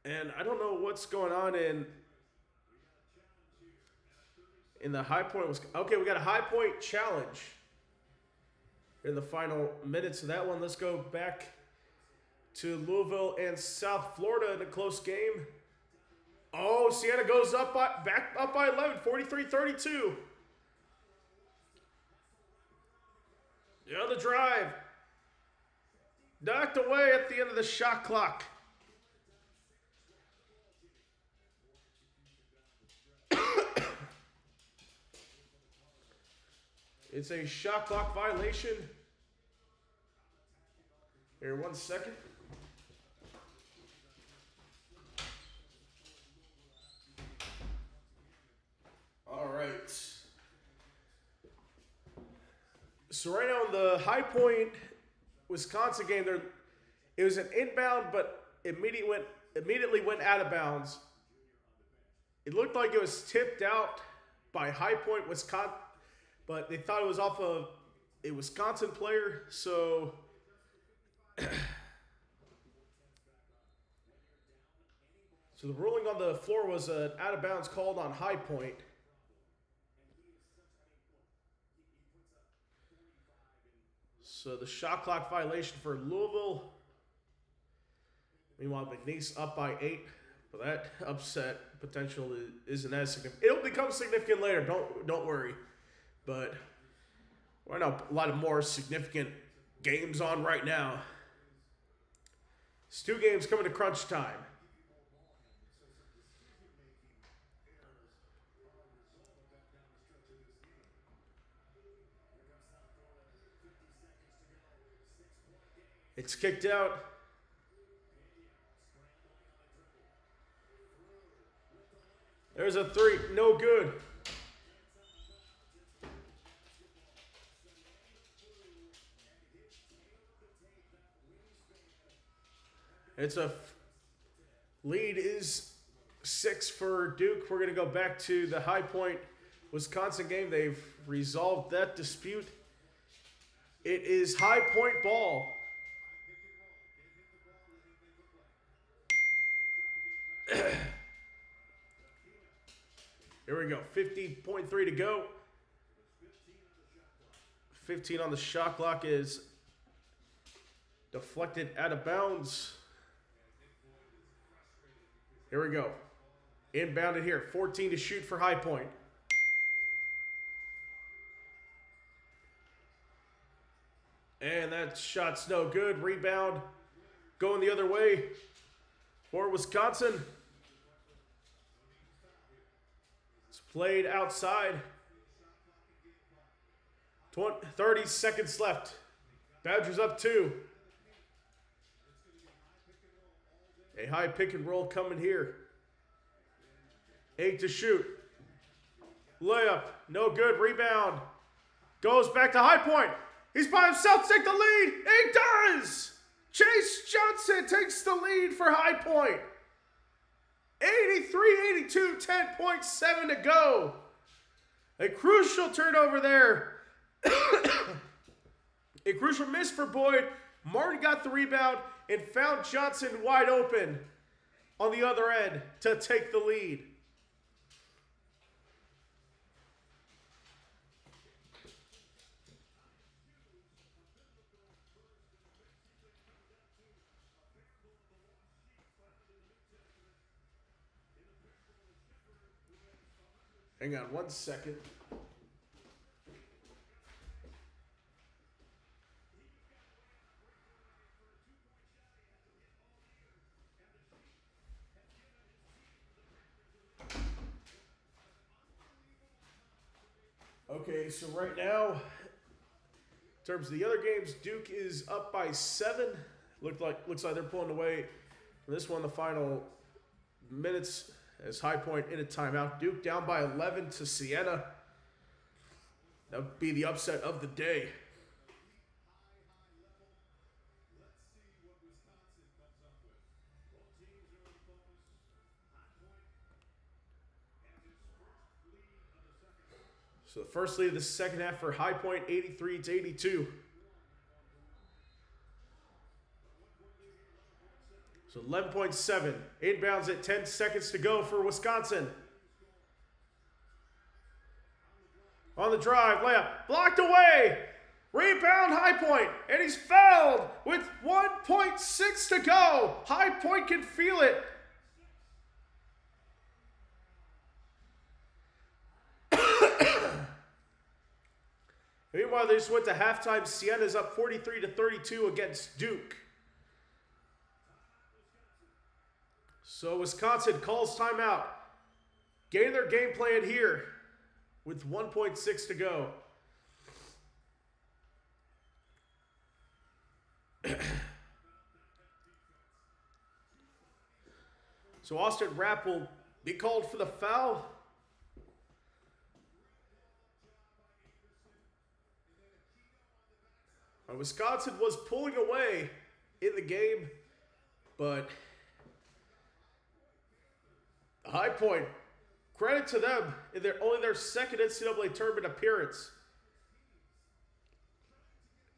A: And I don't know what's going on in the High Point. Okay, we got a High Point challenge in the final minutes of that one. Let's go back to Louisville and South Florida in a close game. Oh, Siena goes back up by 11, 43-32. The other drive. Knocked away at the end of the shot clock. It's a shot clock violation. Here, 1 second. All right. So right now in the High Point, Wisconsin game, it was an inbound, but immediately went out of bounds. It looked like it was tipped out by High Point, Wisconsin, but they thought it was off of a Wisconsin player, so so the ruling on the floor was an out of bounds called on High Point. So the shot clock violation for Louisville. Meanwhile, McNeese up by 8, but that upset potential isn't as significant. It'll become significant later. Don't worry. But right now, a lot of more significant games on right now. It's 2 games coming to crunch time. It's kicked out. There's a 3. No good. It's a lead is 6 for Duke. We're going to go back to the High Point, Wisconsin game. They've resolved that dispute. It is High Point ball. Here we go. 50.3 to go. 15 on the shot clock is deflected out of bounds. Here we go. Inbounded here. 14 to shoot for High Point. And that shot's no good. Rebound going the other way for Wisconsin. It's played outside. 30 seconds left. Badgers up 2. A high pick and roll coming here. 8 to shoot. Layup. No good. Rebound. Goes back to High Point. He's by himself to take the lead. He does. Chase Johnson takes the lead for High Point. 83-82, 10.7 to go. A crucial turnover there. A crucial miss for Boyd. Martin got the rebound and found Johnson wide open on the other end to take the lead. Hang on 1 second. Okay, so right now, in terms of the other games, Duke is up by 7. Looks like they're pulling away from this one. The final minutes as High Point in a timeout. Duke down by 11 to Siena. That would be the upset of the day. So the first lead of the second half for High Point, 83-82. So 11.7. Inbounds at 10 seconds to go for Wisconsin. On the drive, layup, blocked away. Rebound, High Point, and he's fouled with 1.6 to go. High Point can feel it. Meanwhile, they just went to halftime. Siena's up 43-32 against Duke. So Wisconsin calls timeout. Getting their game plan here with 1.6 to go. So Austin Rapp will be called for the foul. Wisconsin was pulling away in the game, but High Point, credit to them, in only their second NCAA tournament appearance.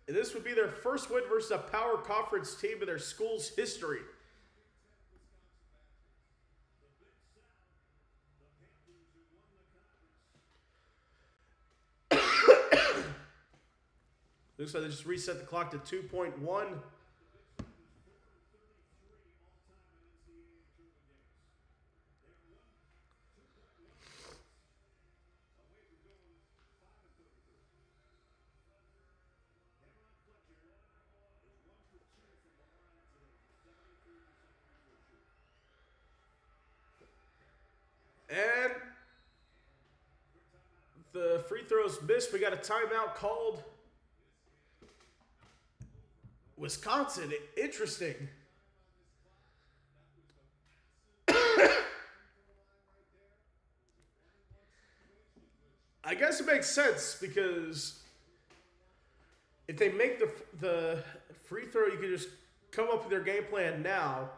A: And this would be their first win versus a power conference team in their school's history. Looks like they just reset the clock to 2.1. And the free throws missed. We got a timeout called. Wisconsin, interesting. I guess it makes sense because if they make the free throw, you can just come up with their game plan now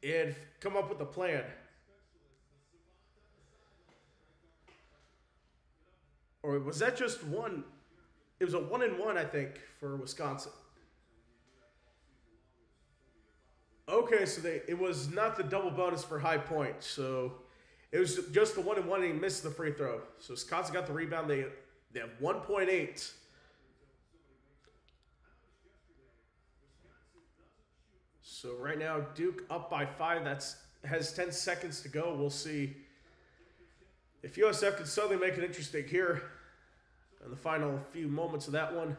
A: and come up with a plan. Or was that just one? It was a 1-and-1, I think, for Wisconsin. Okay, so it was not the double bonus for High Point. So it was just the 1-and-1, and he missed the free throw. So Wisconsin got the rebound. They have 1.8. So right now, Duke up by 5. Has 10 seconds to go. We'll see if USF can suddenly make it interesting here in the final few moments of that one.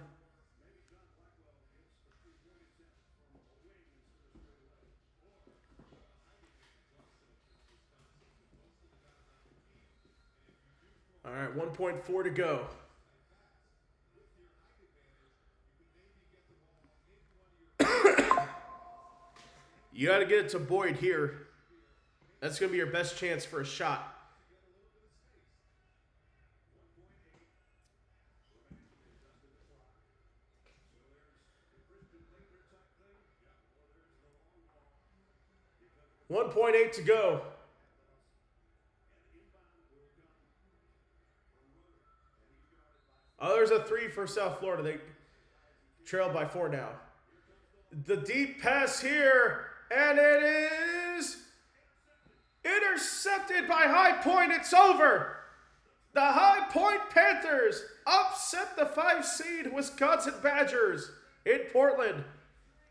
A: All right, 1.4 to go. You got to get it to Boyd here. That's going to be your best chance for a shot. $1.8 to go. Oh, there's a 3 for South Florida. They trail by 4 now. The deep pass here, and it is intercepted by High Point. It's over. The High Point Panthers upset the 5 seed Wisconsin Badgers in Portland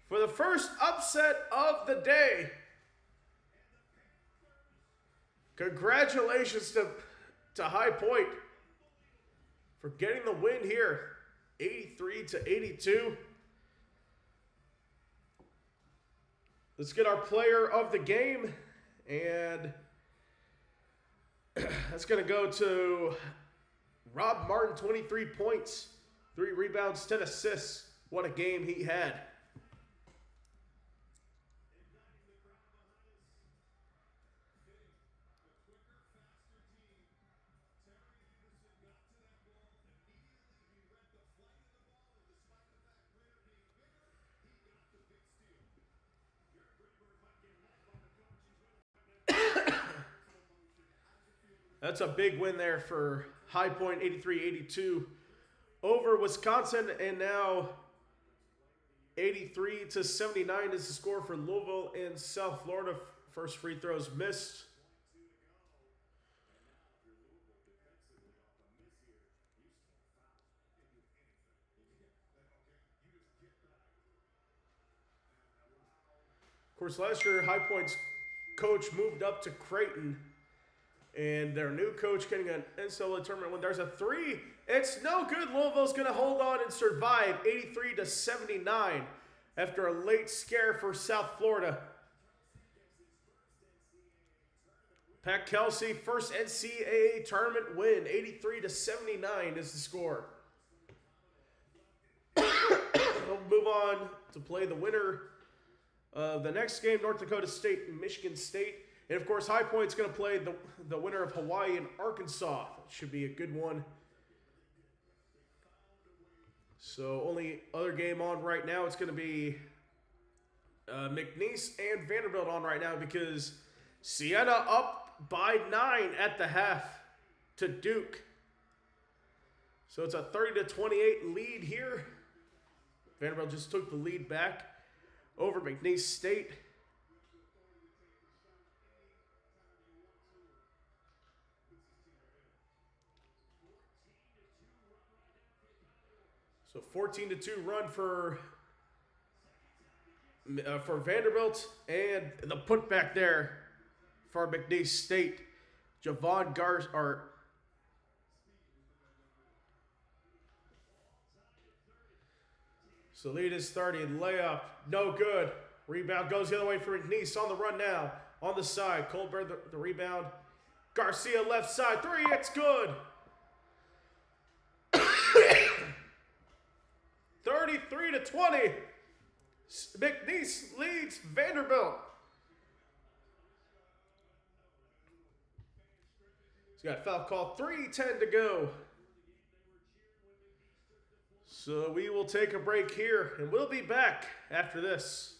A: for the first upset of the day. Congratulations to High Point for getting the win here, 83-82. Let's get our player of the game, and that's going to go to Rob Martin, 23 points, 3 rebounds, 10 assists. What a game he had. That's a big win there for High Point, 83-82 over Wisconsin, and now 83-79 is the score for Louisville in South Florida. First free throws missed. Of course, last year High Point's coach moved up to Creighton, and their new coach getting an NCAA tournament win. There's a three. It's no good. Louisville's going to hold on and survive, 83-79 after a late scare for South Florida. Pat Kelsey, first NCAA tournament win, 83-79 is the score. We'll move on to play the winner of the next game, North Dakota State and Michigan State. And, of course, High Point's going to play the winner of Hawaii and Arkansas. Should be a good one. So, only other game on right now, it's going to be McNeese and Vanderbilt on right now because Siena up by 9 at the half to Duke. So, it's a 30-28 lead here. Vanderbilt just took the lead back over McNeese State. So 14-2 run for Vanderbilt, and the putback there for McNeese State. Javon Garza. So lead is starting. Layup, no good. Rebound goes the other way for McNeese on the run now. On the side, Colbert the rebound. Garcia left side, 3, it's good. 33-20. McNeese leads Vanderbilt. He's got a foul call, 3:10 to go. So we will take a break here, and we'll be back after this.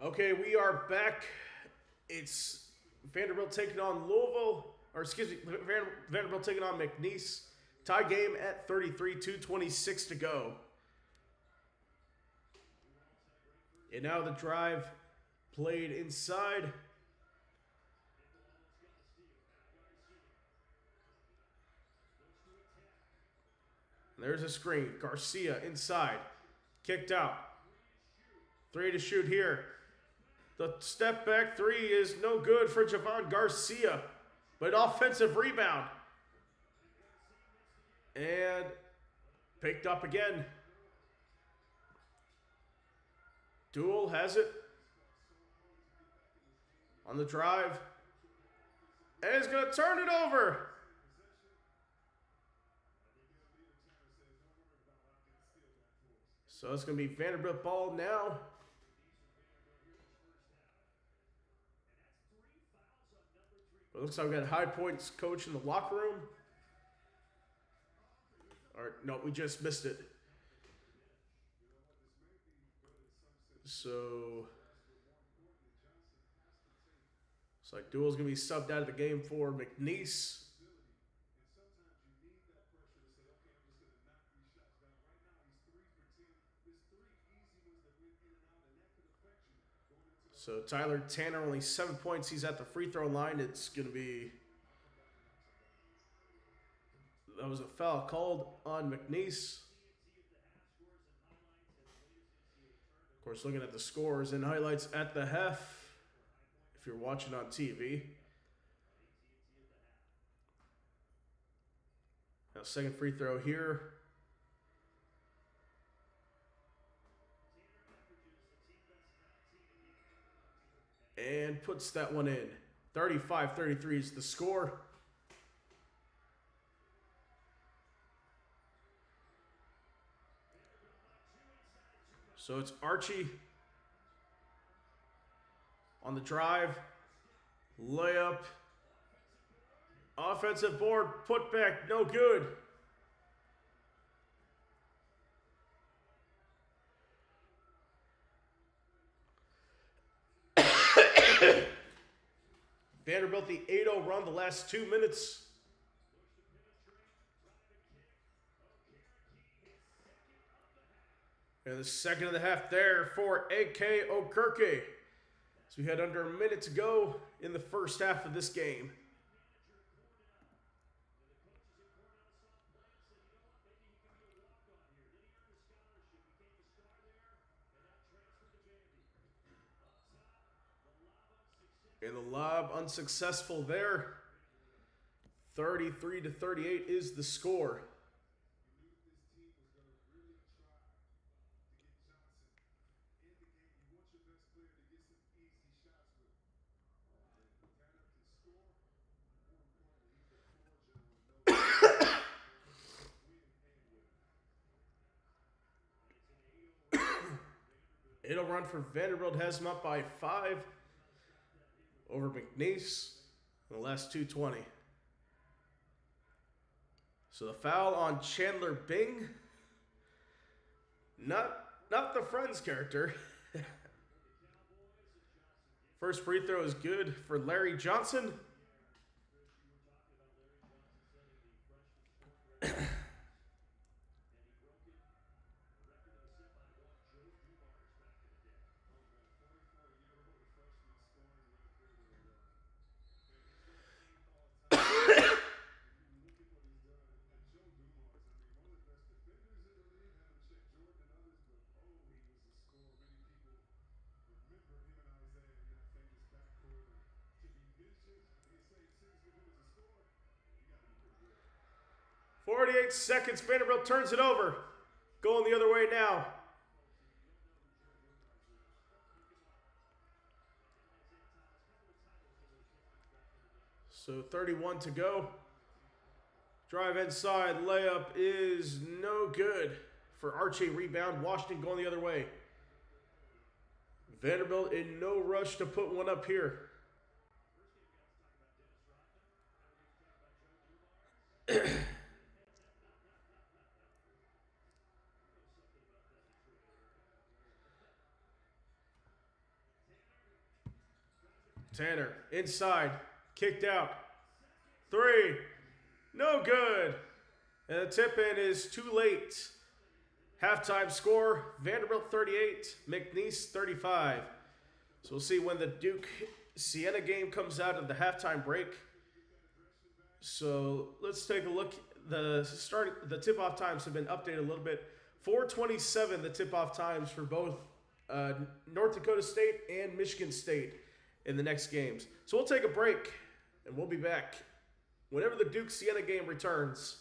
A: Okay, we are back. It's Vanderbilt taking on Louisville, or excuse me, Vanderbilt taking on McNeese. Tie game at 33, 2:26 to go. And now the drive played inside. There's a screen. Garcia inside. Kicked out. 3 to shoot here. The step back 3 is no good for Javon Garcia. But offensive rebound. And picked up again. Duel has it. On the drive. And he's going to turn it over. So it's going to be Vanderbilt ball now. It looks like we got High Points coach in the locker room. Or no, we just missed it. So it's like Duel's going to be subbed out of the game for McNeese. So Tyler Tanner, only 7 points. He's at the free throw line. It's going to be... That was a foul called on McNeese. Of course, looking at the scores and highlights at the half, if you're watching on TV. Now, second free throw here. And puts that one in. 35-33 is the score. So it's Archie on the drive. Layup. Offensive board. Put back. No good. Vanderbilt, the 8-0 run the last 2 minutes. And the second of the half there for A.K. Okirke. So we had under a minute to go in the first half of this game. And the lob unsuccessful there. 33-38 is the score. It'll run for Vanderbilt, has them up by 5 over McNeese in the last 2:20. So the foul on Chandler Bing. Not the Friends character. First free throw is good for Larry Johnson. .48 seconds. Vanderbilt turns it over. Going the other way now. So 31 to go. Drive inside. Layup is no good for Archie. Rebound. Washington going the other way. Vanderbilt in no rush to put one up here. Tanner inside, kicked out. 3, no good. And the tip-in is too late. Halftime score, Vanderbilt 38, McNeese 35. So we'll see when the Duke-Siena game comes out of the halftime break. So let's take a look. The tip-off times have been updated a little bit. 4:27 the tip-off times for both North Dakota State and Michigan State in the next games. So we'll take a break, and we'll be back whenever the Duke-Siena game returns.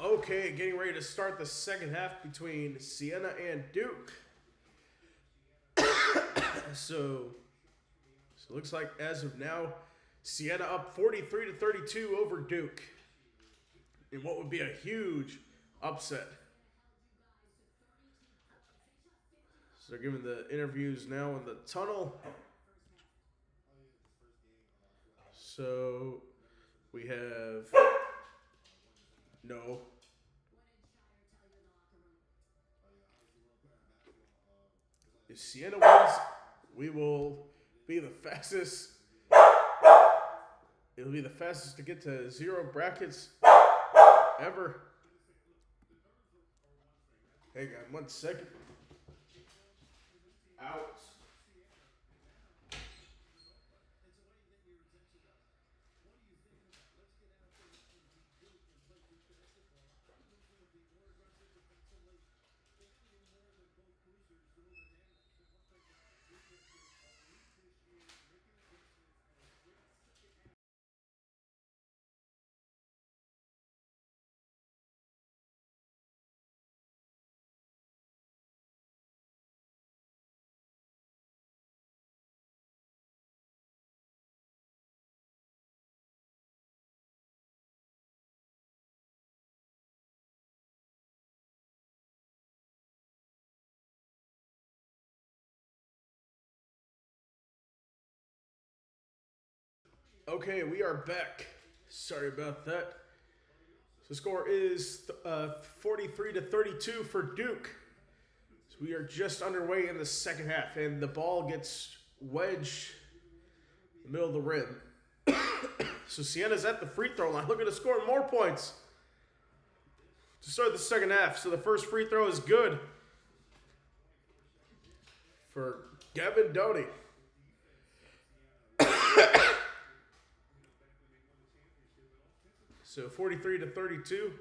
A: Okay, getting ready to start the second half between Siena and Duke. So it looks like as of now, Siena up 43-32 over Duke. in what would be a huge upset. So they're giving the interviews now in the tunnel. So we have no. If Siena wins, we will be the fastest. It'll be the fastest to get to 0 brackets ever. Hang on 1 second. Out. Okay, we are back. Sorry about that. The score is 43-32 for Duke. So we are just underway in the second half, and the ball gets wedged in the middle of the rim. So Siena's at the free throw line, looking to score more points to start the second half. So the first free throw is good for Gavin Doty. So 43-32.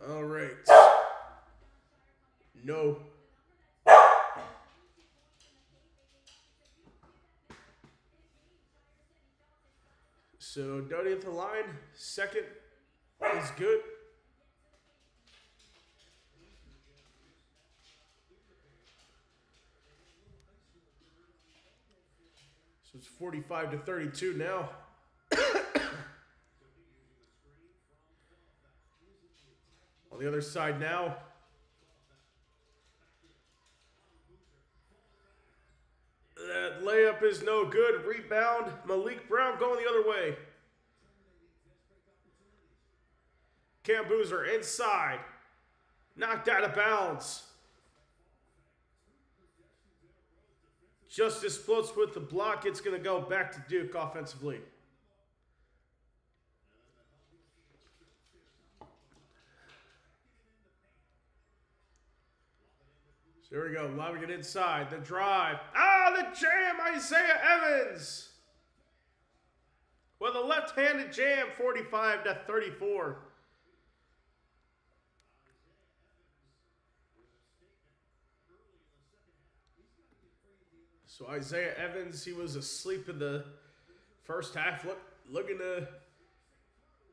A: All right. No. So Doty at the line. Second is good. So it's 45-32 now. On the other side now. That layup is no good. Rebound. Malik Brown going the other way. Cam Boozer inside. Knocked out of bounds. Justice floats with the block. It's going to go back to Duke offensively. So here we go. Lobbing it inside. The drive. The jam. Isaiah Evans. With a left-handed jam. 45-34. So Isaiah Evans, he was asleep in the first half. Looking to...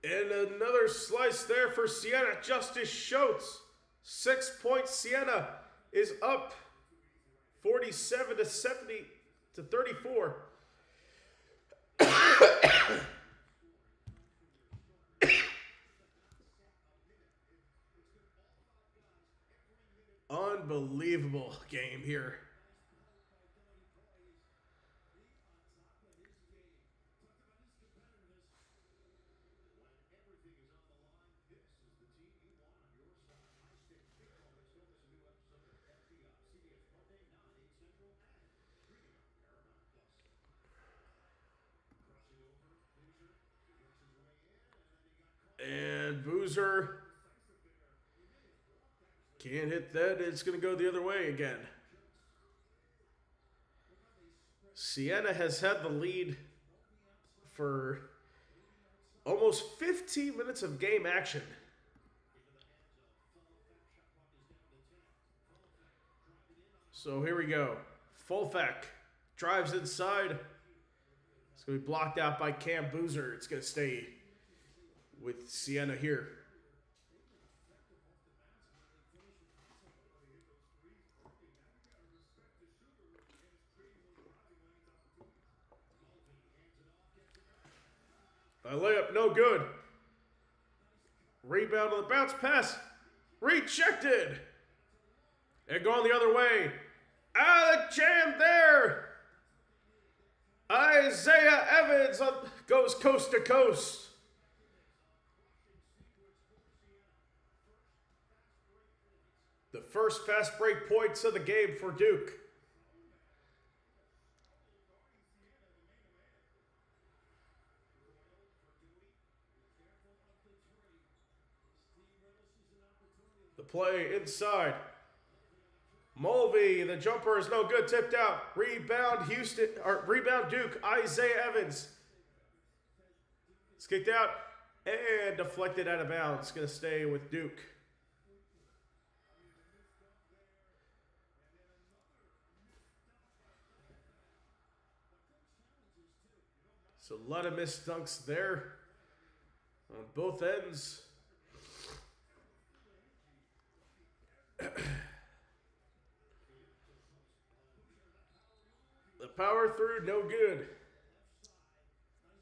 A: And another slice there for Siena. Justice Schultz. 6 points. Siena is up 47-34. Unbelievable game here. And Boozer can't hit that. It's going to go the other way again. Siena has had the lead for almost 15 minutes of game action. So here we go. Fulfak drives inside. It's going to be blocked out by Cam Boozer. It's going to stay with Siena here. A layup, no good. Rebound on the bounce pass. Rejected. And going the other way. The jam there. Isaiah Evans goes coast to coast. The first fast break points of the game for Duke. The play inside. Mulvey, the jumper is no good, tipped out. Rebound Duke, Isaiah Evans. It's kicked out and deflected out of bounds. Going to stay with Duke. So a lot of missed dunks there on both ends. The power through, no good.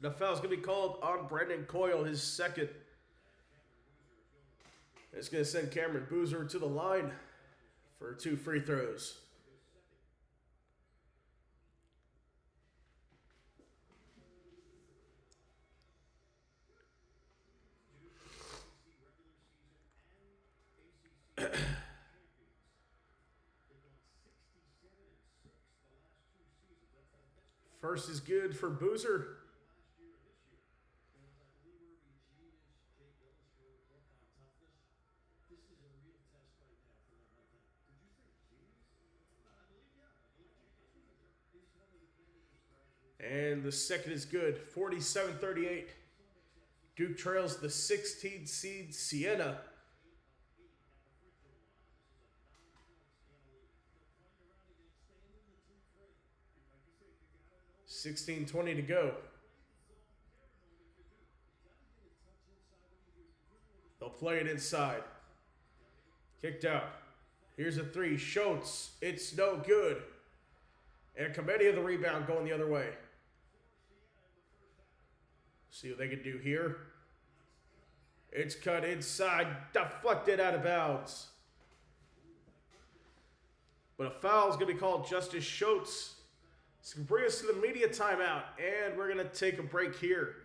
A: The foul's going to be called on Brendan Coyle, his second. It's going to send Cameron Boozer to the line for 2 free throws. First is good for Boozer. And the second is good, 47-38. Duke trails the 16th seed Siena. $16:20 to go. They'll play it inside. Kicked out. Here's a 3. Schultz. It's no good. And Comedy of the rebound going the other way. See what they can do here. It's cut inside. Deflected out of bounds. But a foul is going to be called. Justice Schultz. This can bring us to the media timeout. And we're going to take a break here.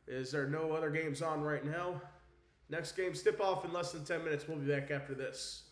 A: Is there no other games on right now? Next game, tip off in less than 10 minutes. We'll be back after this.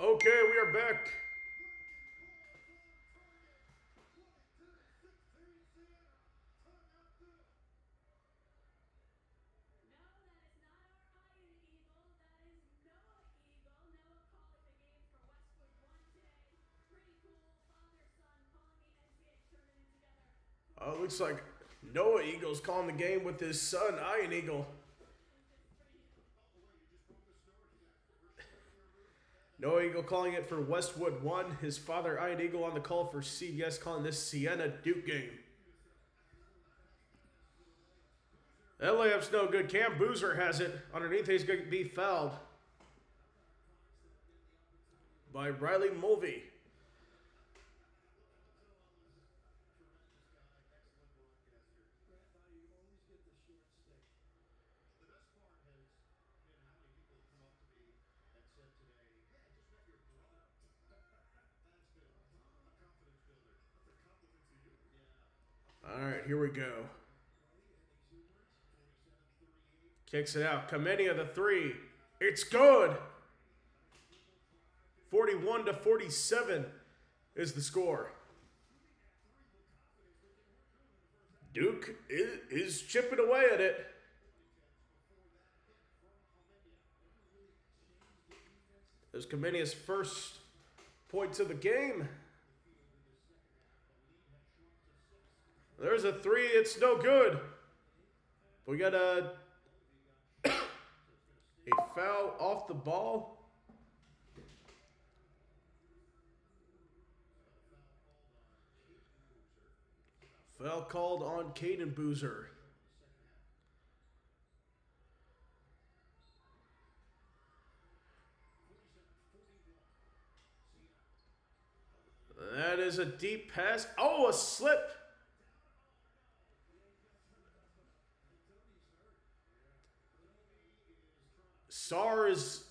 A: Okay, we are back. Looks like Noah Eagle's calling the game with his son, Ian Eagle. Noah Eagle calling it for Westwood 1. His father, Ian Eagle, on the call for CBS, calling this Siena-1 Duke game. That layup's no good. Cam Boozer has it. Underneath, he's going to be fouled by Riley Mulvey. All right, here we go. Kicks it out. Kamenia the three. It's good. 41-47 is the score. Duke is chipping away at it. There's Kamenia's first points of the game. There's a three. It's no good. We got a foul off the ball. Foul called on Caden Boozer. That is a deep pass. Oh, a slip. SARS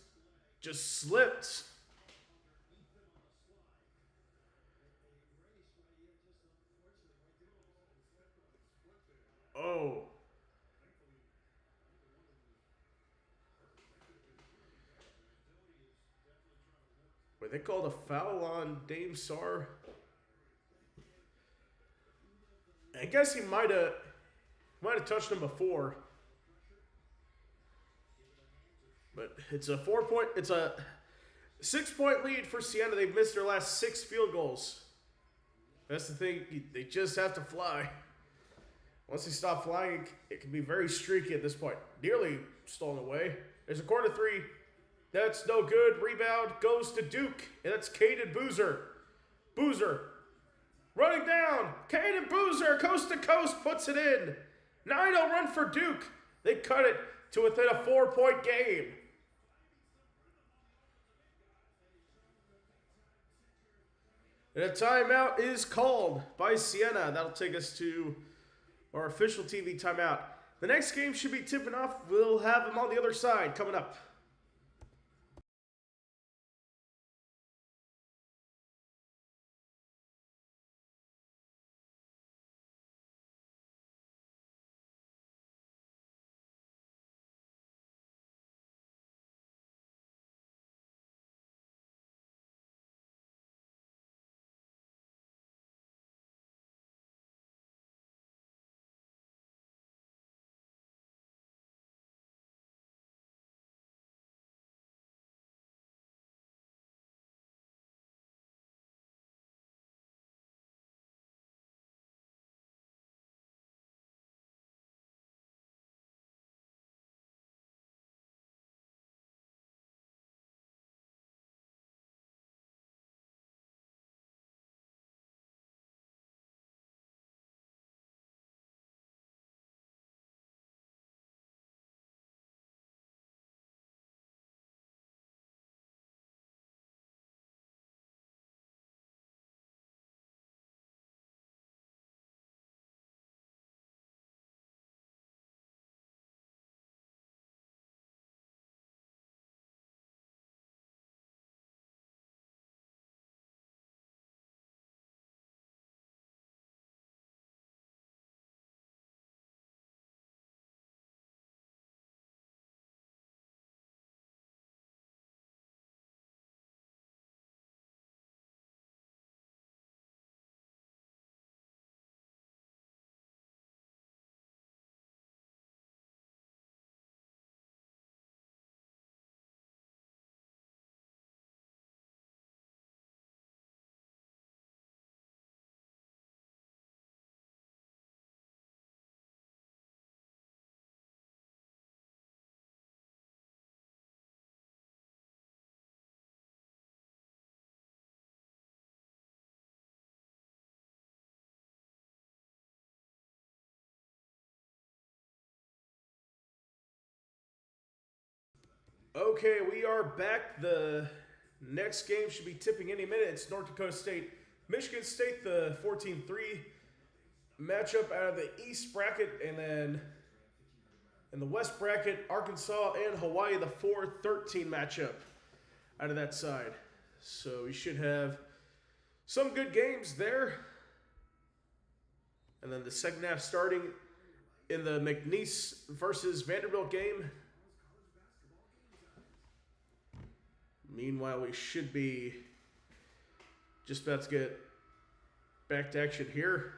A: just slipped. Oh. Wait, they called a foul on Dame Sar. I guess he might have touched him before. But it's a 6-point lead for Siena. They've missed their last 6 field goals. That's the thing. They just have to fly. Once they stop flying, it can be very streaky at this point. Nearly stolen away. There's a corner three. That's no good. Rebound goes to Duke. And that's Caden Boozer. Boozer running down. Caden Boozer, coast to coast, puts it in. 9-0 run for Duke. They cut it to within a 4-point game. And a timeout is called by Siena. That'll take us to our official TV timeout. The next game should be tipping off. We'll have them on the other side coming up. Okay, we are back. The next game should be tipping any minute. It's North Dakota State, Michigan State, the 14-3 matchup out of the East bracket, and then in the West bracket, Arkansas and Hawaii, the 4-13 matchup out of that side. So we should have some good games there. And then the second half starting in the McNeese versus Vanderbilt game. Meanwhile, we should be just about to get back to action here.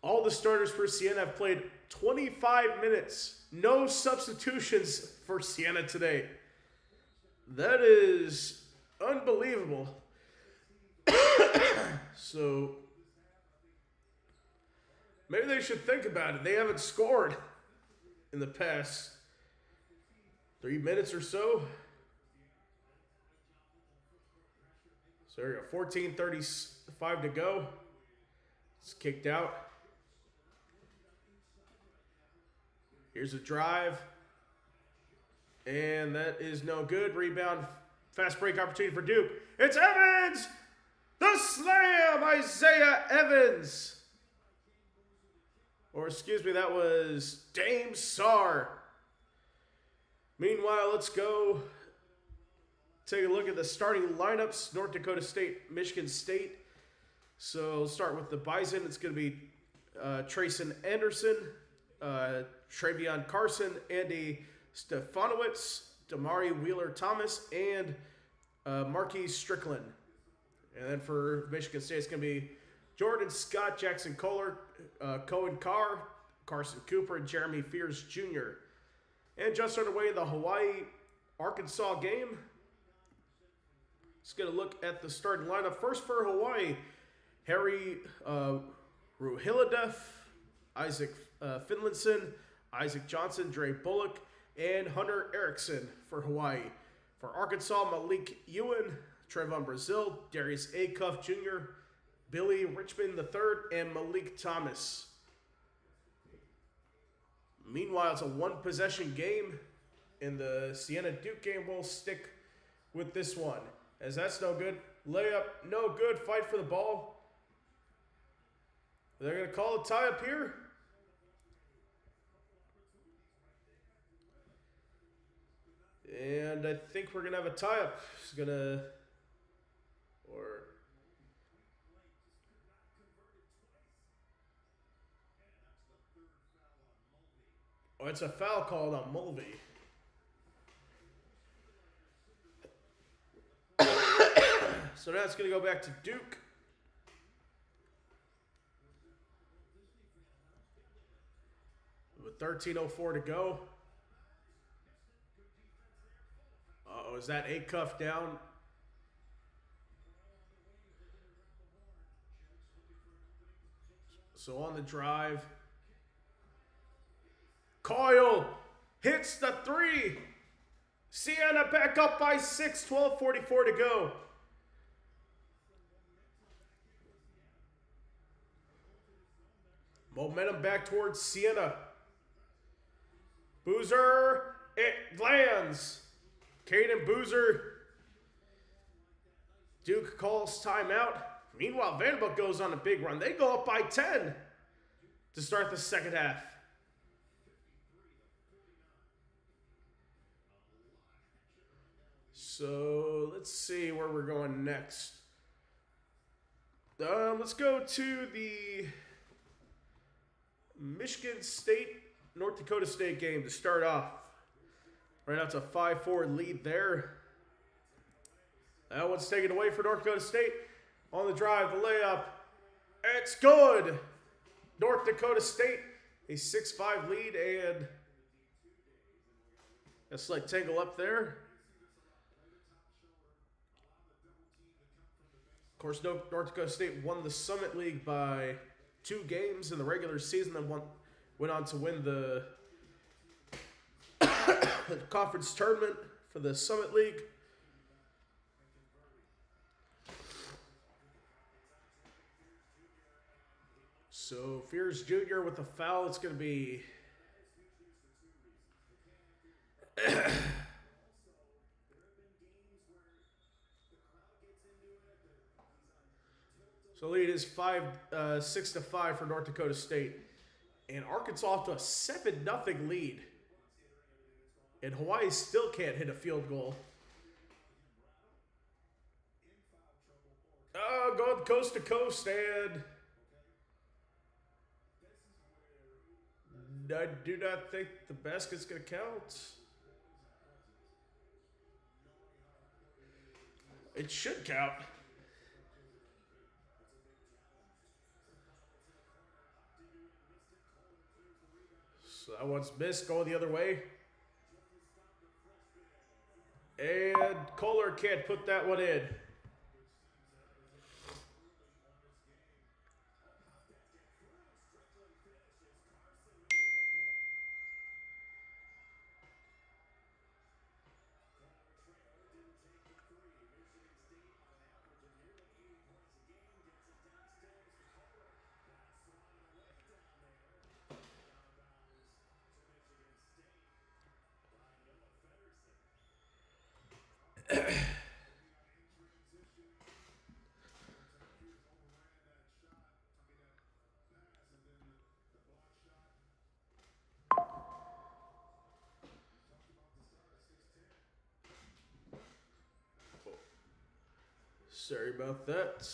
A: All the starters for Siena have played 25 minutes. No substitutions for Siena today. That is unbelievable. So maybe they should think about it. They haven't scored in the past 3 minutes or so. So there we go. 14:35 to go. It's kicked out. Here's a drive. And that is no good. Rebound. Fast break opportunity for Duke. It's Evans! The slam! Isaiah Evans! Or excuse me, that was Dame Sarr. Meanwhile, let's go take a look at the starting lineups. North Dakota State, Michigan State. So we'll start with the Bison. It's going to be Trayson Anderson, Travion Carson, Andy Stefanowicz, Damari Wheeler-Thomas, and Marquise Strickland. And then for Michigan State, it's going to be Jordan Scott, Jackson Kohler, Cohen Carr, Carson Cooper, and Jeremy Fears Jr. And just underway in the Hawaii-Arkansas game. Let's get a look at the starting lineup. First for Hawaii, Harry Ruhilladef, Isaac Finlinson, Isaac Johnson, Dre Bullock, and Hunter Erickson for Hawaii. For Arkansas, Malik Ewan, Trevon Brazil, Darius Acuff Jr., Billy Richmond III, and Malik Thomas. Meanwhile, it's a one-possession game. In the Siena-Duke game, we'll stick with this one. As that's no good. Layup, no good. Fight for the ball. They're going to call a tie-up here. And I think we're going to have a tie-up. It's going to... Oh, it's a foul called on Mulvey. So now it's going to go back to Duke. With 13:04 to go. Uh-oh, is that Acuff down? So on the drive... Coyle hits the three. Siena back up by 6, 12:44 to go. Momentum back towards Siena. Boozer, it lands. Caden Boozer. Duke calls timeout. Meanwhile, Vanderbilt goes on a big run. They go up by 10 to start the second half. So let's see where we're going next. Let's go to the Michigan State, North Dakota State game to start off. Right now it's a 5-4 lead there. That one's taken away for North Dakota State. On the drive, the layup. It's good. North Dakota State, a 6-5 lead, and a slight tangle up there. Of course, North Dakota State won the Summit League by 2 games in the regular season, then went on to win the conference tournament for the Summit League. So Fears Jr. with a foul. It's going to be So lead is 6-5 for North Dakota State. And Arkansas off to a 7-0 lead. And Hawaii still can't hit a field goal. Going coast to coast, and I do not think the basket's going to count. It should count. So that one's missed, going the other way. And Kohler can't put that one in. Sorry about that.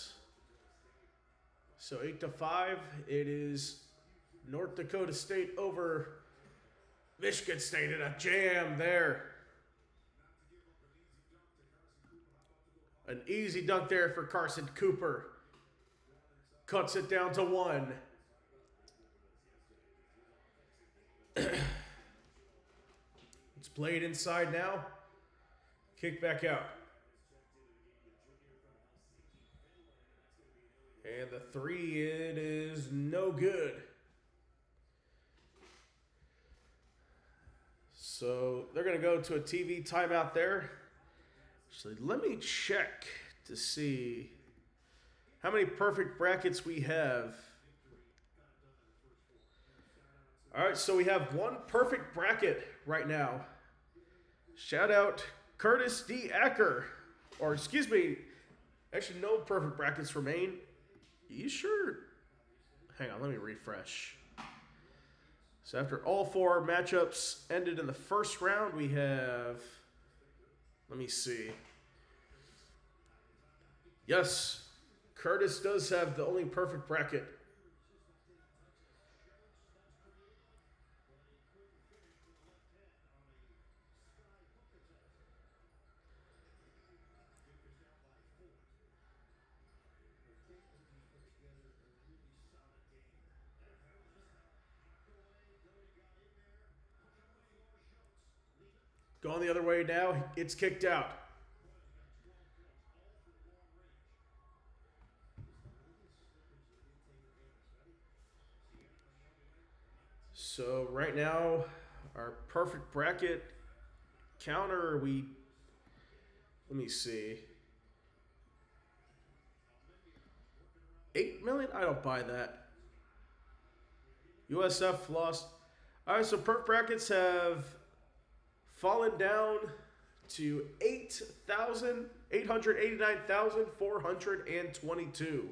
A: So 8-5, it is North Dakota State over Michigan State in a jam there. An easy dunk there for Carson Cooper. Cuts it down to 1. It's played inside now. Kick back out. And the 3, it is no good. So they're going to go to a TV timeout there. So let me check to see how many perfect brackets we have. All right, so we have one perfect bracket right now. Shout out Curtis D. Acker. Or excuse me, actually no perfect brackets remain. You sure? Hang on, let me refresh. So after all 4 matchups ended in the first round, we have, let me see. Yes, Curtis does have the only perfect bracket. Going the other way now, it's kicked out. So right now, our perfect bracket counter, let me see. 8 million? I don't buy that. USF lost. All right, so perf brackets have fallen down to 889,422.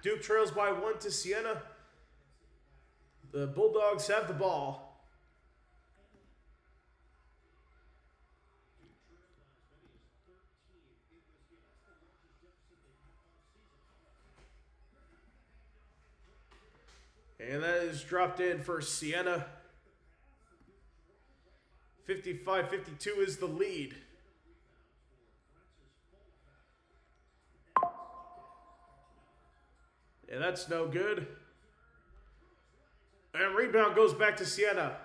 A: Duke trails by 1 to Siena. The Bulldogs have the ball. And that is dropped in for Siena. 55-52 is the lead. And that's no good. And rebound goes back to Siena.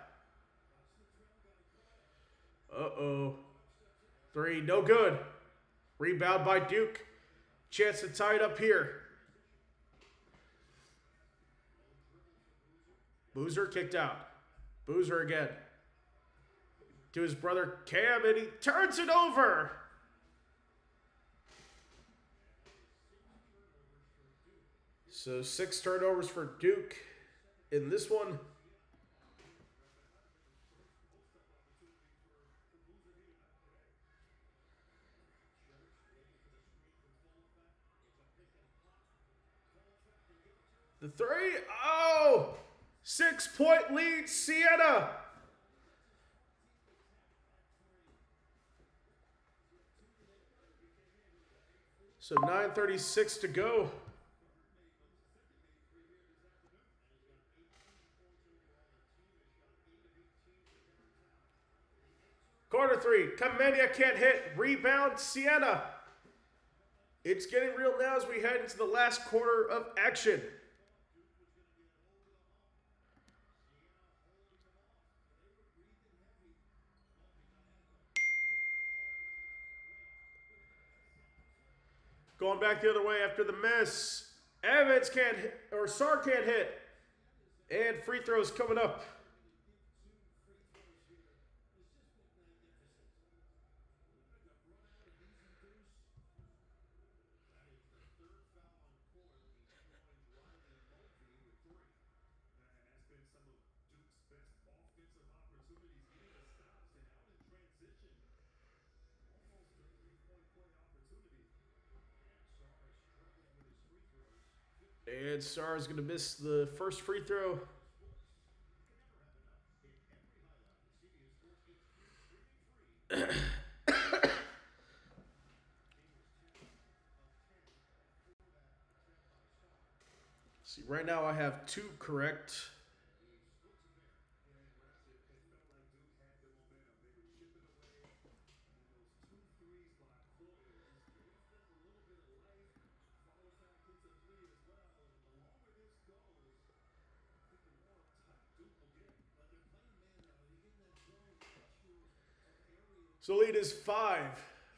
A: Uh-oh. 3, no good. Rebound by Duke. Chance to tie it up here. Boozer kicked out. Boozer again. To his brother Cam, and he turns it over. So 6 turnovers for Duke in this one. The three. Oh! 6-point lead, Siena. So 9:36 to go. Quarter three. Kamenia can't hit. Rebound, Siena. It's getting real now as we head into the last quarter of action. Going back the other way after the miss. Evans can't hit, or Sar can't hit. And free throws coming up. And Sar is going to miss the first free throw. See, right now I have 2 correct. So lead is 5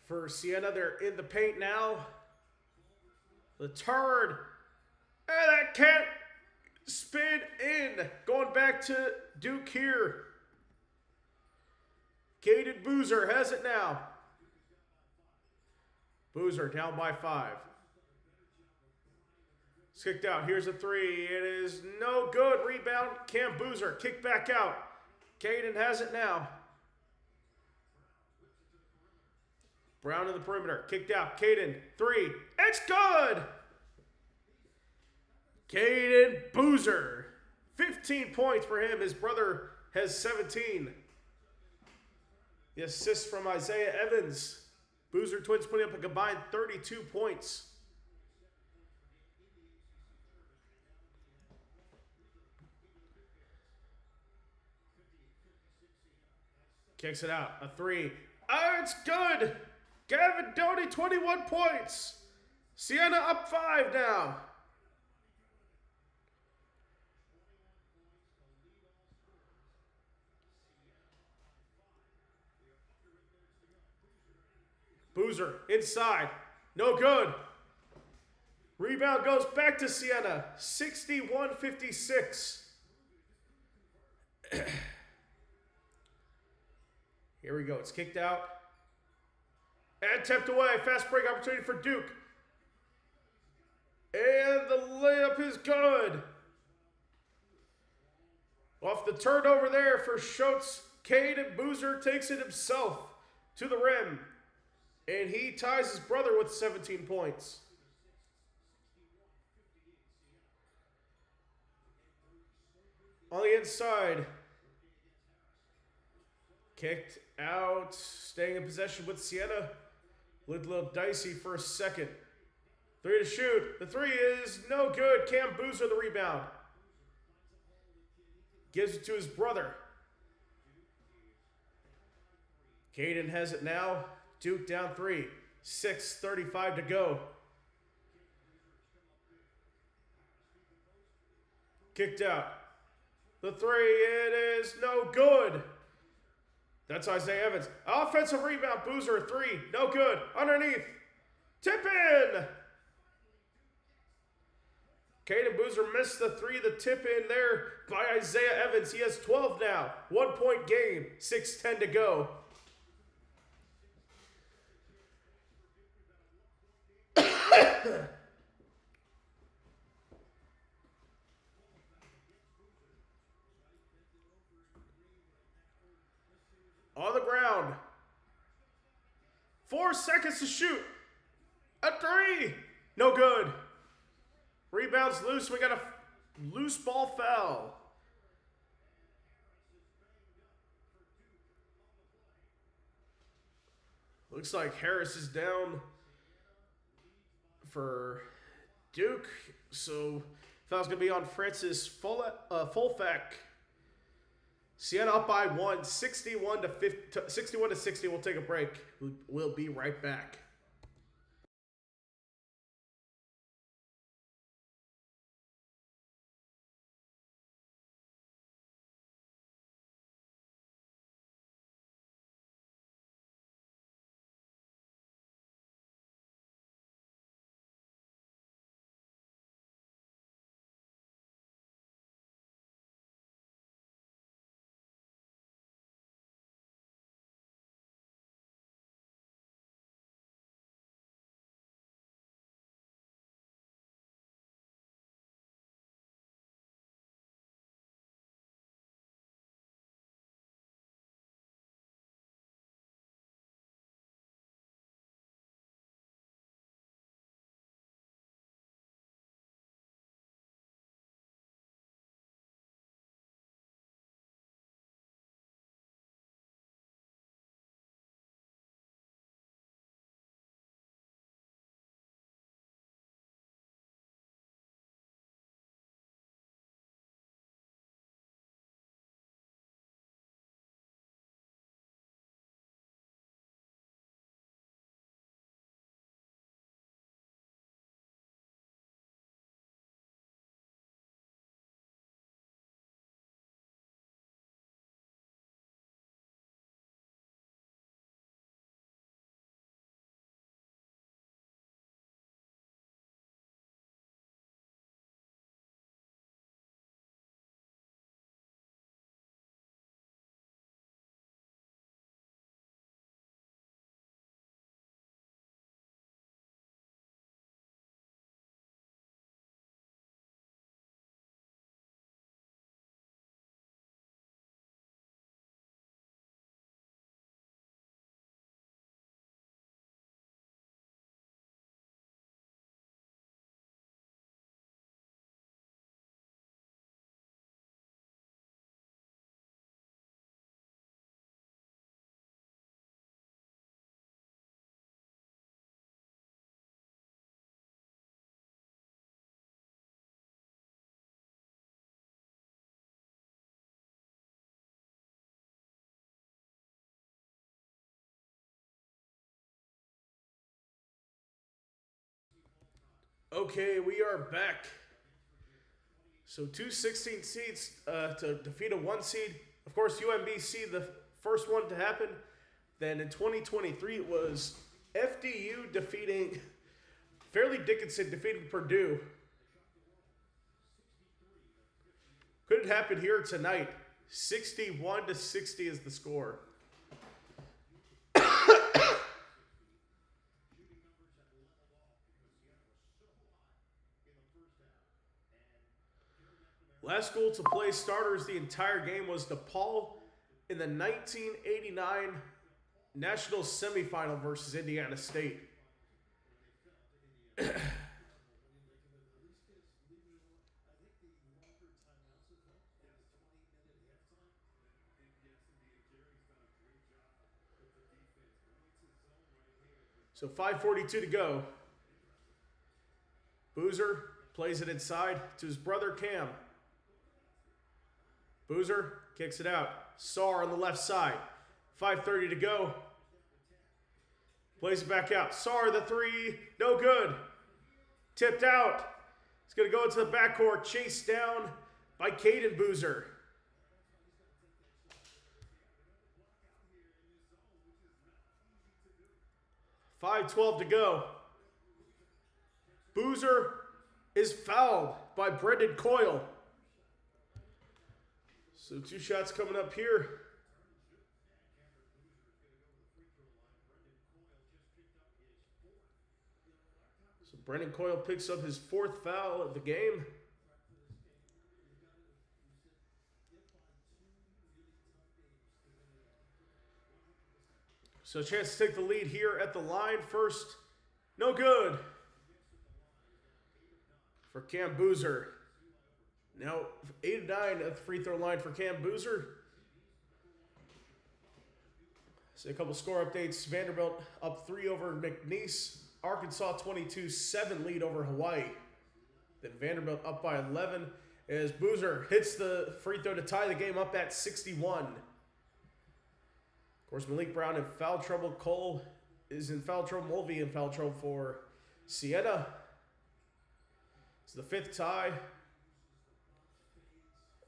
A: for Siena. They're in the paint now. The turn. And that can't spin in. Going back to Duke here. Caden Boozer has it now. Boozer down by 5. It's kicked out. Here's a 3. It is no good. Rebound. Cam Boozer. Kick back out. Caden has it now. Brown in the perimeter. Kicked out. Caden. 3. It's good. Caden Boozer. 15 points for him. His brother has 17. The assist from Isaiah Evans. Boozer twins putting up a combined 32 points. Kicks it out. A 3. Oh, it's good. Gavin Doty, 21 points. Siena up 5 now. Boozer inside. No good. Rebound goes back to Siena. 61-56. Here we go. It's kicked out. And tipped away. Fast break opportunity for Duke. And the layup is good. Off the turnover there for Schultz. Caden Boozer takes it himself to the rim. And he ties his brother with 17 points. On the inside. Kicked out. Staying in possession with Siena. Looked a little dicey for a second. 3 to shoot. The 3 is no good. Cam Boozer the rebound. Gives it to his brother. Caden has it now. Duke down 3. 6:35 to go. Kicked out. The 3, it is no good. That's Isaiah Evans. Offensive rebound. Boozer 3. No good. Underneath. Tip in. Caden Boozer missed the 3. The tip in there by Isaiah Evans. He has 12 now. 1-point game. 6:10 to go. On the ground. 4 seconds to shoot. A 3. No good. Rebounds loose. We got a Loose ball foul. Looks like Harris is down for Duke. So foul's going to be on Francis Fulfeck. Siena up by 1, 61 to 60. We'll take a break. We'll be right back. Okay, we are back. So 2 16 seeds to defeat a 1 seed. Of course, UMBC, the first one to happen. Then in 2023, it was FDU defeating Fairleigh Dickinson, defeating Purdue. Could it happen here tonight? 61 to 60 is the score. Last school to play starters the entire game was DePaul in the 1989 national semifinal versus Indiana State. So 5:42 to go. Boozer plays it inside to his brother Cam. Boozer kicks it out. Saar on the left side. 5:30 to go. Plays it back out. Saar, the three. No good. Tipped out. It's going to go into the backcourt. Chased down by Caden Boozer. $5:12 to go. Boozer is fouled by Brendan Coyle. So 2 shots coming up here. So Brendan Coyle picks up his 4th foul of the game. So a chance to take the lead here at the line. First, no good for Cam Boozer. Now 8 of 9 at the free throw line for Cam Boozer. So a couple score updates. Vanderbilt up 3 over McNeese. Arkansas 22-7 lead over Hawaii. Then Vanderbilt up by 11 as Boozer hits the free throw to tie the game up at 61. Of course, Malik Brown in foul trouble. Cole is in foul trouble. Mulvey in foul trouble for Siena. It's the 5th tie.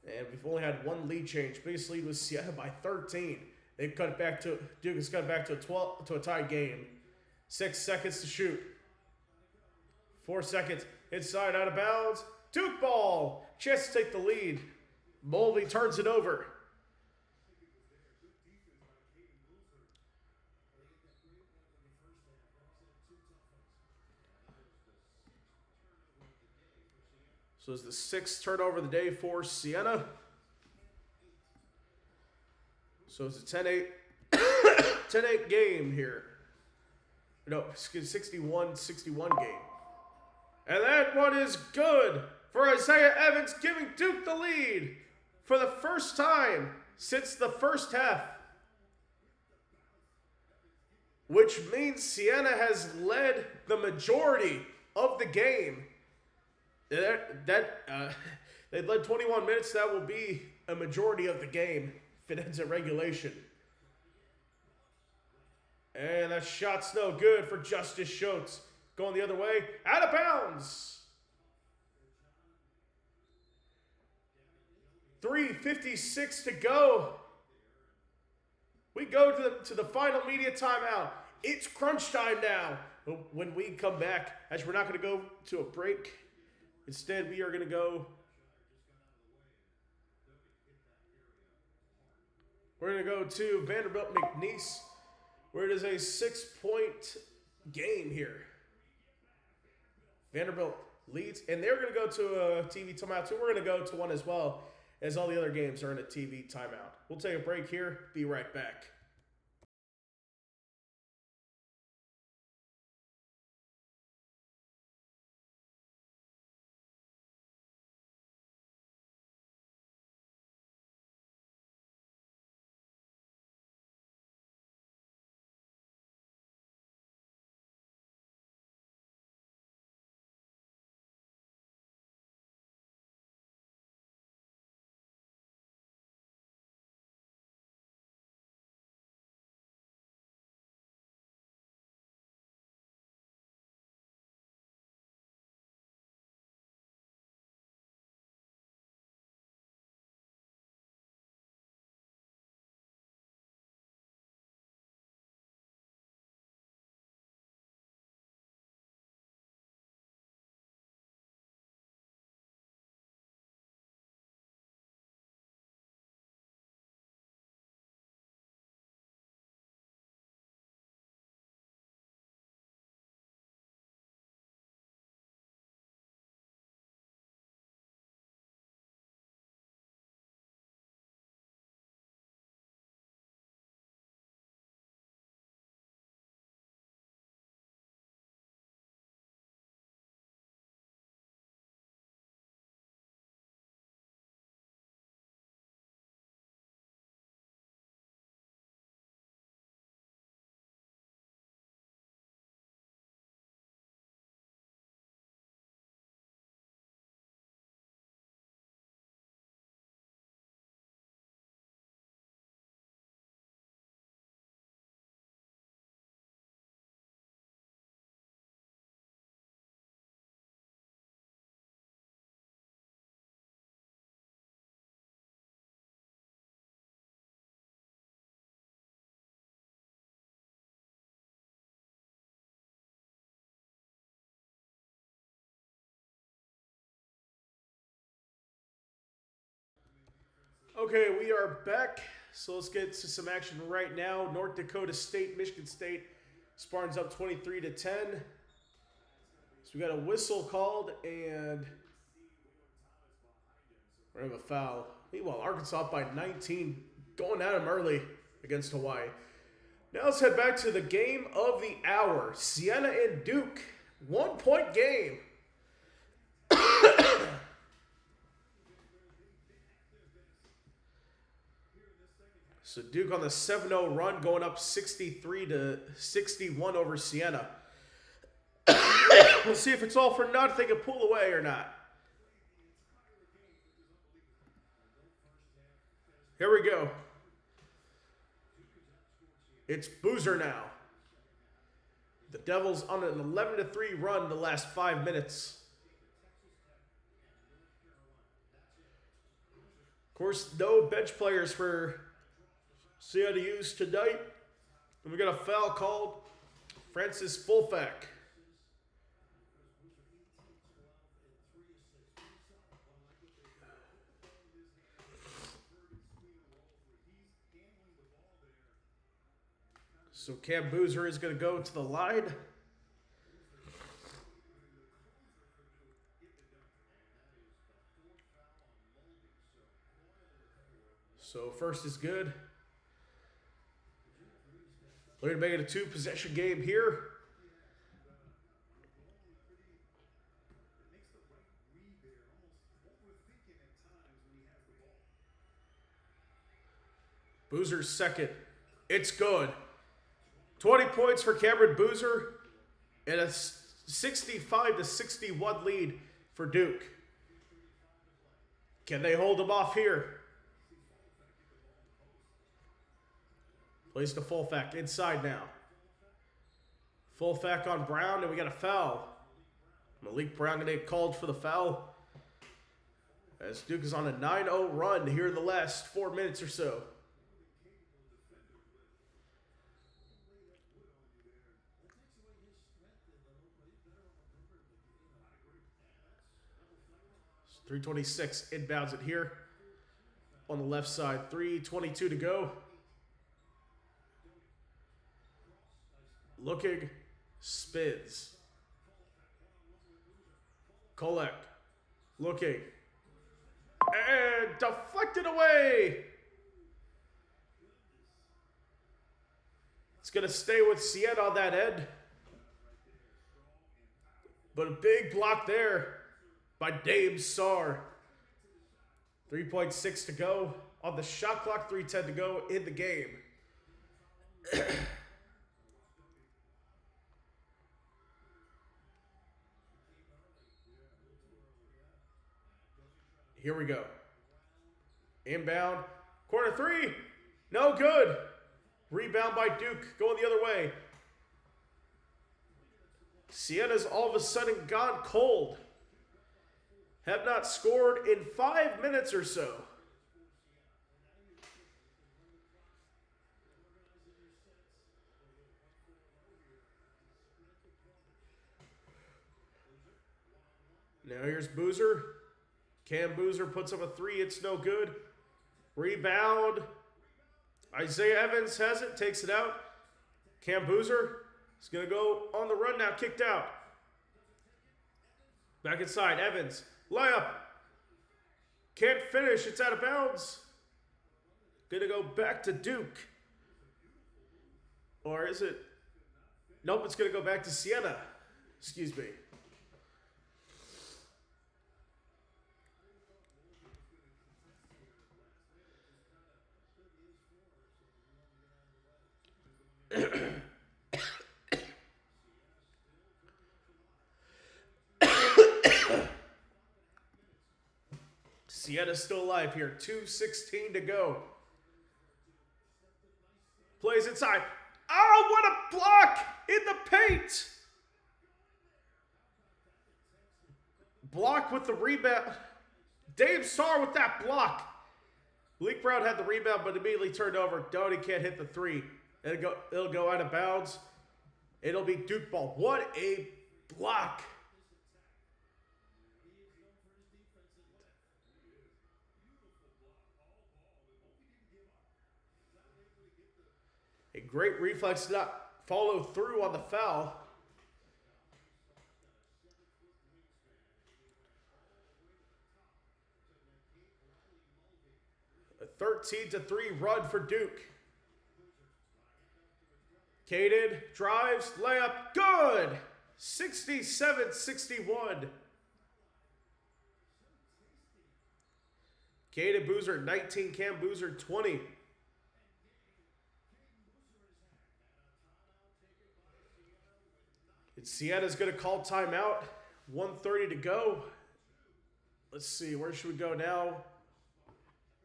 A: And we've only had one lead change. Biggest lead was Siena by 13. They've cut it back to Duke has cut it back to a tie game. 6 seconds to shoot. 4 seconds. Inside, out of bounds. Duke ball. Chance to take the lead. Mulvey turns it over. So it's the 6th turnover of the day for Siena. So it's a 10-8 10-8 game here. No, 61-61 game. And that one is good for Isaiah Evans, giving Duke the lead for the first time since the first half. Which means Siena has led the majority of the game. They led 21 minutes. That will be a majority of the game if it ends at regulation. And that shot's no good for Justice Schultz. Going the other way. Out of bounds. 3:56 to go. We go to the final media timeout. It's crunch time now. When we come back, as we're not going to go to a break, instead we are going to go. We're going to go to Vanderbilt McNeese, where it is a 6-point game here. Vanderbilt leads, and they're going to go to a TV timeout too. We're going to go to one as well, as all the other games are in a TV timeout. We'll take a break here. Be right back. Okay, we are back. So let's get to some action right now. North Dakota State, Michigan State. Spartans up 23-10. So we got a whistle called and we're going to have a foul. Meanwhile, Arkansas up by 19, going at them early against Hawaii. Now let's head back to the game of the hour. Siena and Duke, 1-point game. So Duke on the 7-0 run, going up 63-61 over Siena. We'll see if it's all for nothing and pull away or not. Here we go. It's Boozer now. The Devils on an 11-3 run the last 5 minutes. Of course, no bench players for Siena to use tonight. And we got a foul called. Francis Fulfack. So Cam Boozer is going to go to the line. So first is good. We're going to make it a 2-possession game here. Boozer's second. It's good. 20 points for Cameron Boozer and a 65-61 lead for Duke. Can they hold them off here? Plays to Fulfack inside now. Fulfack on Brown, and we got a foul. Malik Brown going to get called for the foul as Duke is on a 9-0 run here in the last 4 minutes or so. .326 inbounds it here on the left side. 3:22 to go. Looking, spins. Kolek, looking, and deflected away. It's going to stay with Siena on that end. But a big block there by Dave Sarr. 3.6 to go on the shot clock. 3:10 to go in the game. Here we go. Inbound. Corner three. No good. Rebound by Duke. Going the other way. Siena's all of a sudden gone cold. Have not scored in 5 minutes or so. Now here's Boozer. Cam Boozer puts up a three. It's no good. Rebound. Isaiah Evans has it. Takes it out. Cam Boozer is going to go on the run now. Kicked out. Back inside. Evans. Layup. Can't finish. It's out of bounds. Going to go back to Duke. Or is it? Nope, it's going to go back to Siena. Excuse me. Siena's still alive here. 2:16 to go. Plays inside. Oh, what a block in the paint. Block with the rebound. Dave Sarr with that block. Malik Brown had the rebound, but immediately turned over. Doty can't hit the three. It'll go out of bounds. It'll be Duke ball. What a block. A great reflex to not follow through on the foul. A 13-3 run for Duke. Caden drives, layup, good! 67-61. Caden Boozer, 19, Cam Boozer, 20. Siena's going to call timeout. 1:30 to go. Let's see, where should we go now?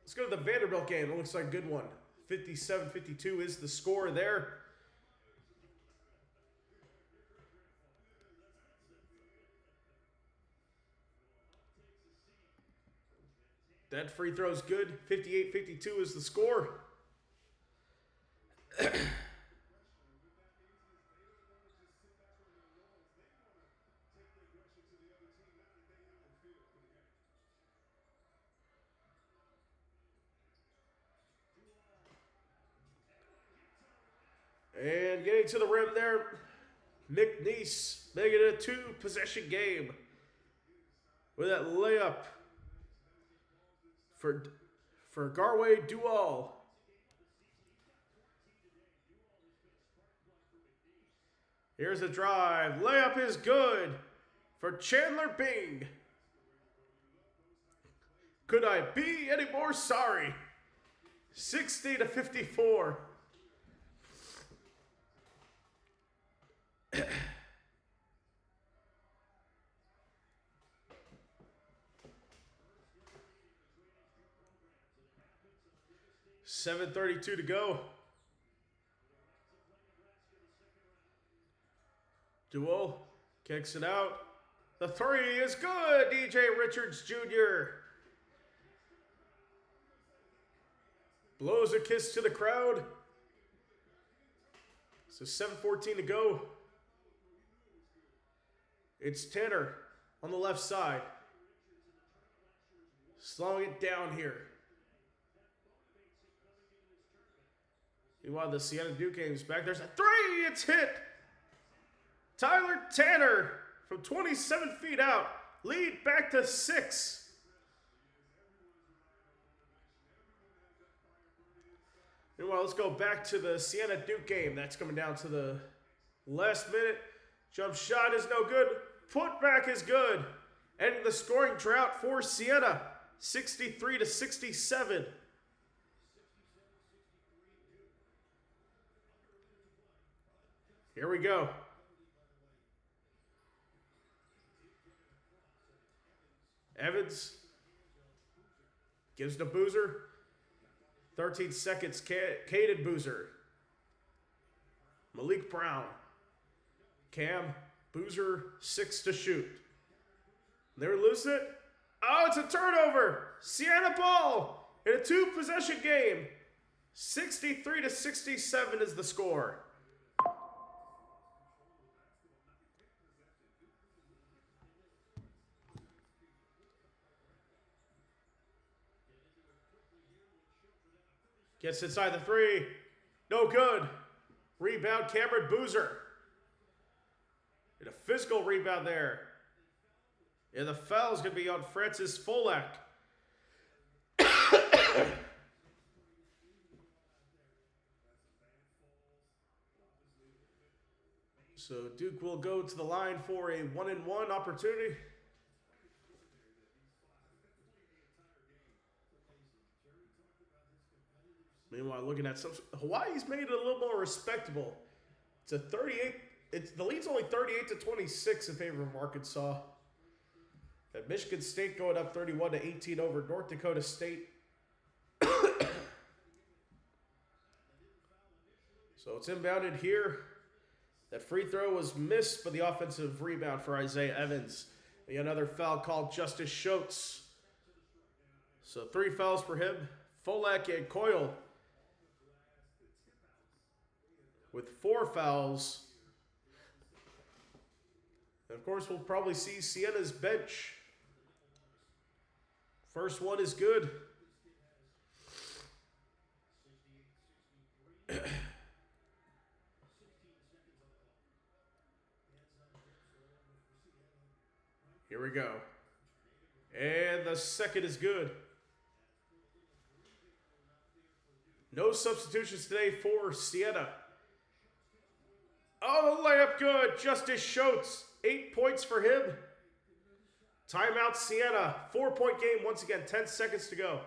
A: Let's go to the Vanderbilt game. It looks like a good one. 57-52 is the score there. That free throw's good. 58-52 is the score. And getting to the rim there, McNeese making it a two-possession game with that layup for Garway Dual. Here's a drive. Layup is good for Chandler Bing. Could I be any more sorry? 60-54. $7:32 to go. Duo kicks it out. The three is good. DJ Richards Jr. blows a kiss to the crowd. So 7:14 to go. It's Tanner on the left side. Slowing it down here. Meanwhile, the Siena-1 Duke game's back. There's a three. It's hit. Tyler Tanner from 27 feet out. Lead back to 6. Meanwhile, let's go back to the Siena-1 Duke game. That's coming down to the last minute. Jump shot is no good. Putback is good. Ending the scoring drought for Siena. 63-67. Here we go. Evans gives to Boozer. 13 seconds, Caden Boozer. Malik Brown. Cam, Boozer, 6 to shoot. They lose it. Oh, it's a turnover. Siena ball in a two-possession game. 63-67 is the score. Gets inside the three. No good. Rebound, Cameron Boozer. And a physical rebound there. And the foul is going to be on Francis Folak. So Duke will go to the line for a 1-and-1 opportunity. Meanwhile, looking at some, Hawaii's made it a little more respectable. It's a 38. The lead's only 38-26 in favor of Arkansas. And Michigan State going up 31-18 over North Dakota State. So it's inbounded here. That free throw was missed, but the offensive rebound for Isaiah Evans. And another foul called Justice Schultz. So 3 fouls for him. Folak and Coyle with 4 fouls. And of course, we'll probably see Siena's bench. First one is good. Here we go. And the second is good. No substitutions today for Siena. Oh, the layup good. Justice Schultz. 8 points for him. Timeout Siena. 4-point game once again. 10 seconds to go.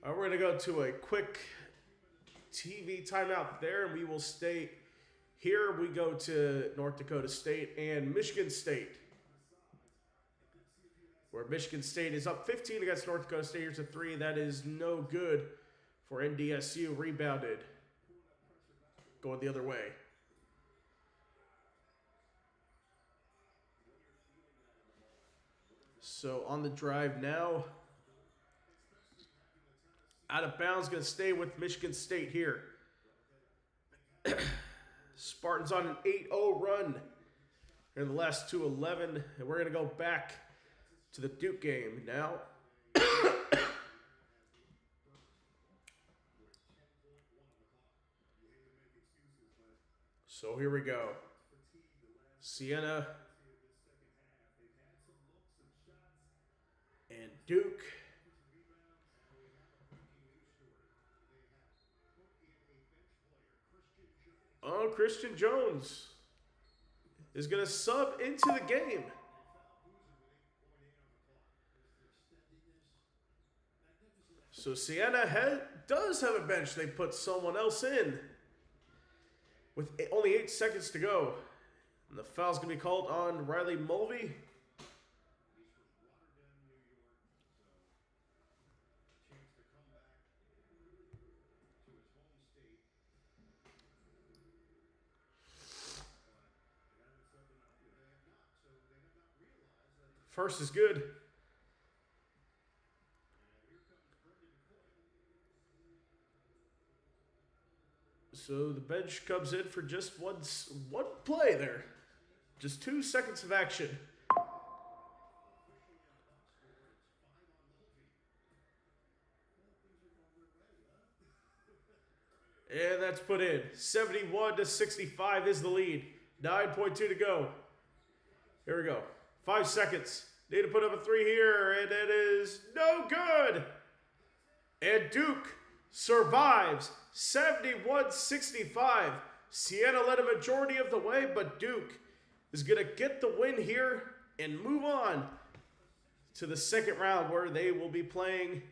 A: All right, we're going to go to a quick TV timeout there, and we will stay Here we go to North Dakota State and Michigan State, where Michigan State is up 15 against North Dakota State. Here's a three. That is no good for NDSU. Rebounded. Going the other way. So on the drive now. Out of bounds, going to stay with Michigan State here. Spartans on an 8-0 run in the last 2-11. And we're going to go back to the Duke game now. So here we go. Siena and Duke. Oh, Christian Jones is going to sub into the game. So Siena does have a bench. They put someone else in with only 8 seconds to go. And the foul's going to be called on Riley Mulvey. First is good. So the bench comes in for just one play there. Just 2 seconds of action. And that's put in. 71-65 is the lead. 9.2 to go. Here we go. 5 seconds. Need to put up a three here, and it is no good. And Duke survives. 71-65. Siena led a majority of the way, but Duke is going to get the win here and move on to the second round where they will be playing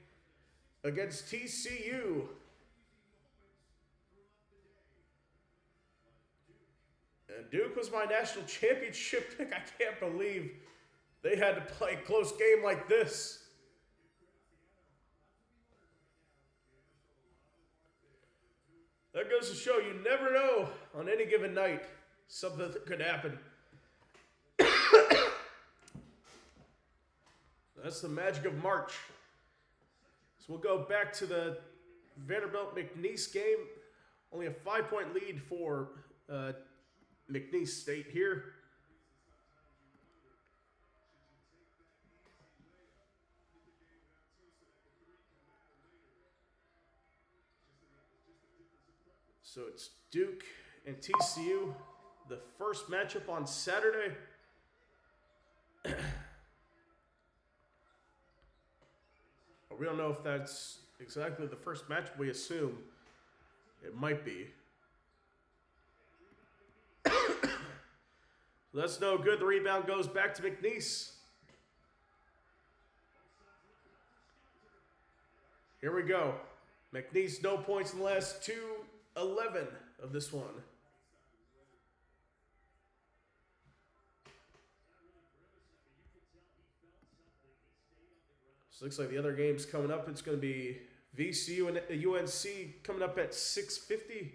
A: against TCU. And Duke was my national championship pick. I can't believe they had to play a close game like this. That goes to show you never know on any given night something that could happen. That's the magic of March. So we'll go back to the Vanderbilt McNeese game. Only a 5-point lead for McNeese State here. So it's Duke and TCU, the first matchup on Saturday. We don't know if that's exactly the first matchup. We assume it might be. That's no good. The rebound goes back to McNeese. Here we go. McNeese, no points in the last 2-11 of this one. So looks like the other games coming up. It's going to be VCU and UNC coming up at 6:50.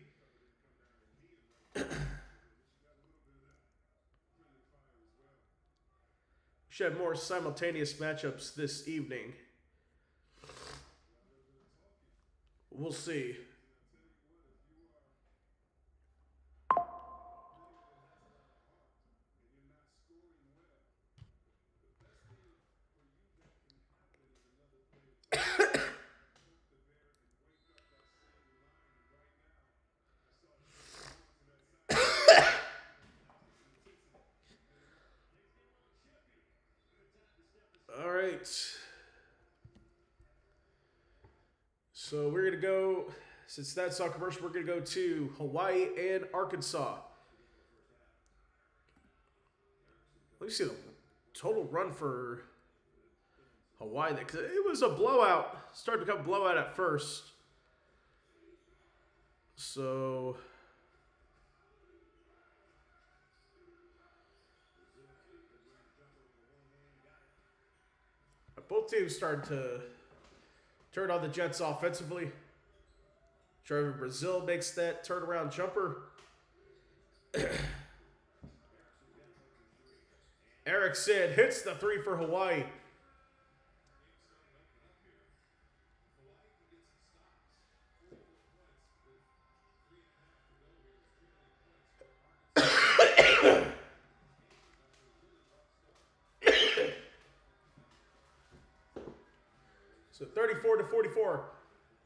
A: Should have more simultaneous matchups this evening. We'll see. All right. So we're going to go, since that's all commercial, we're going to go to Hawaii and Arkansas. Let me see the total run for Hawaii. Because it was a blowout. Started to become a blowout at first. So Both teams starting to turn on the Jets offensively. Trevor Brazil makes that turnaround jumper. Erickson hits the three for Hawaii. So 34-44.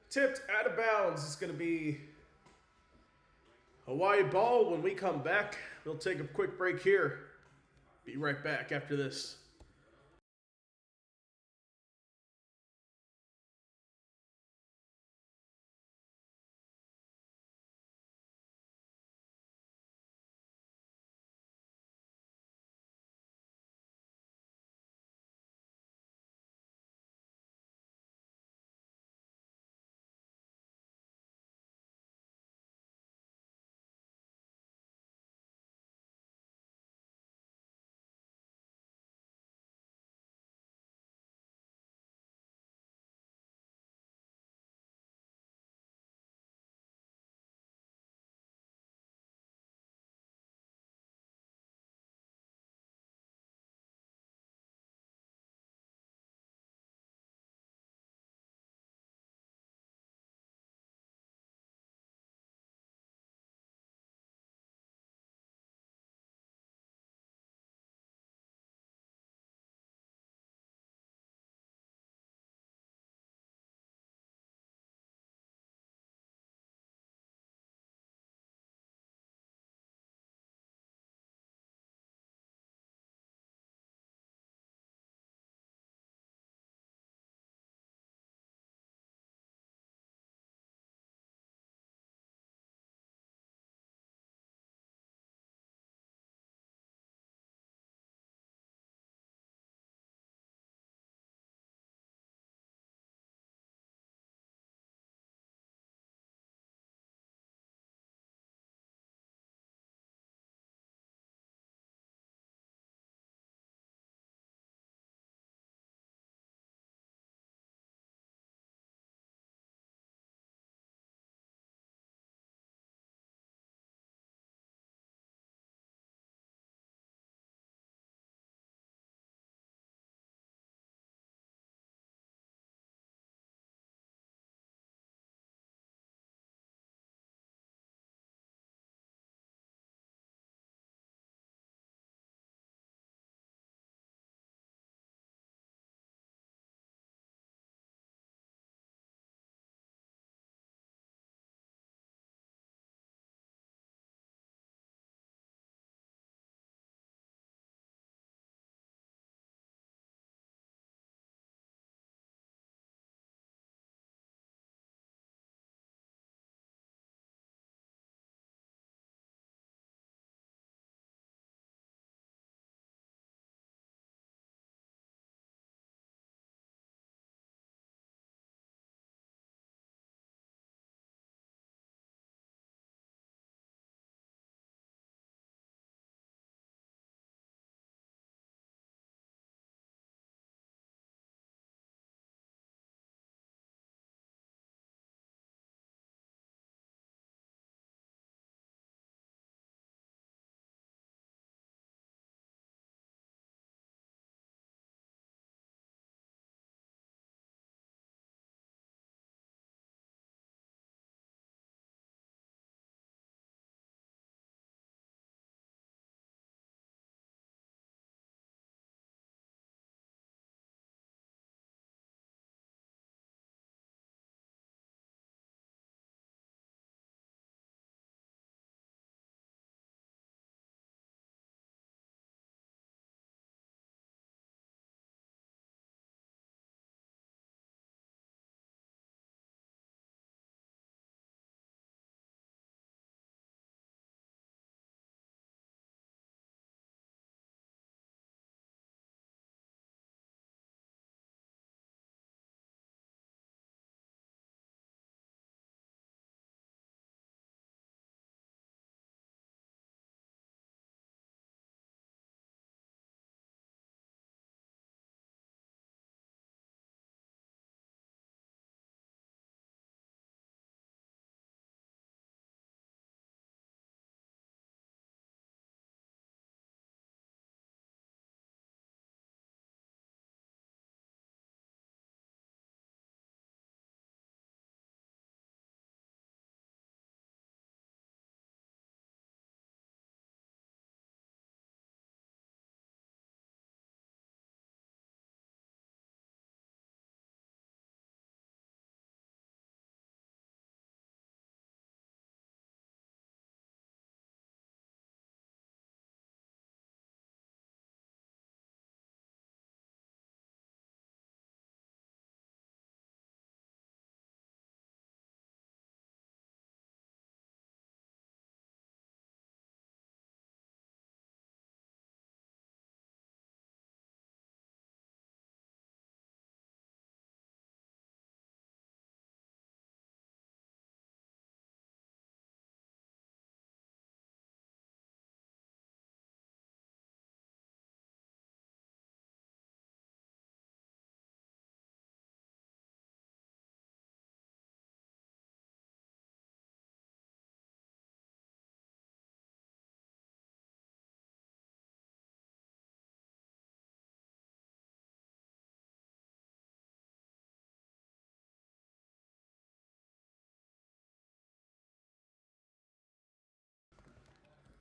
A: Tipped out of bounds. It's going to be Hawaii ball. When we come back, we'll take a quick break here. Be right back after this.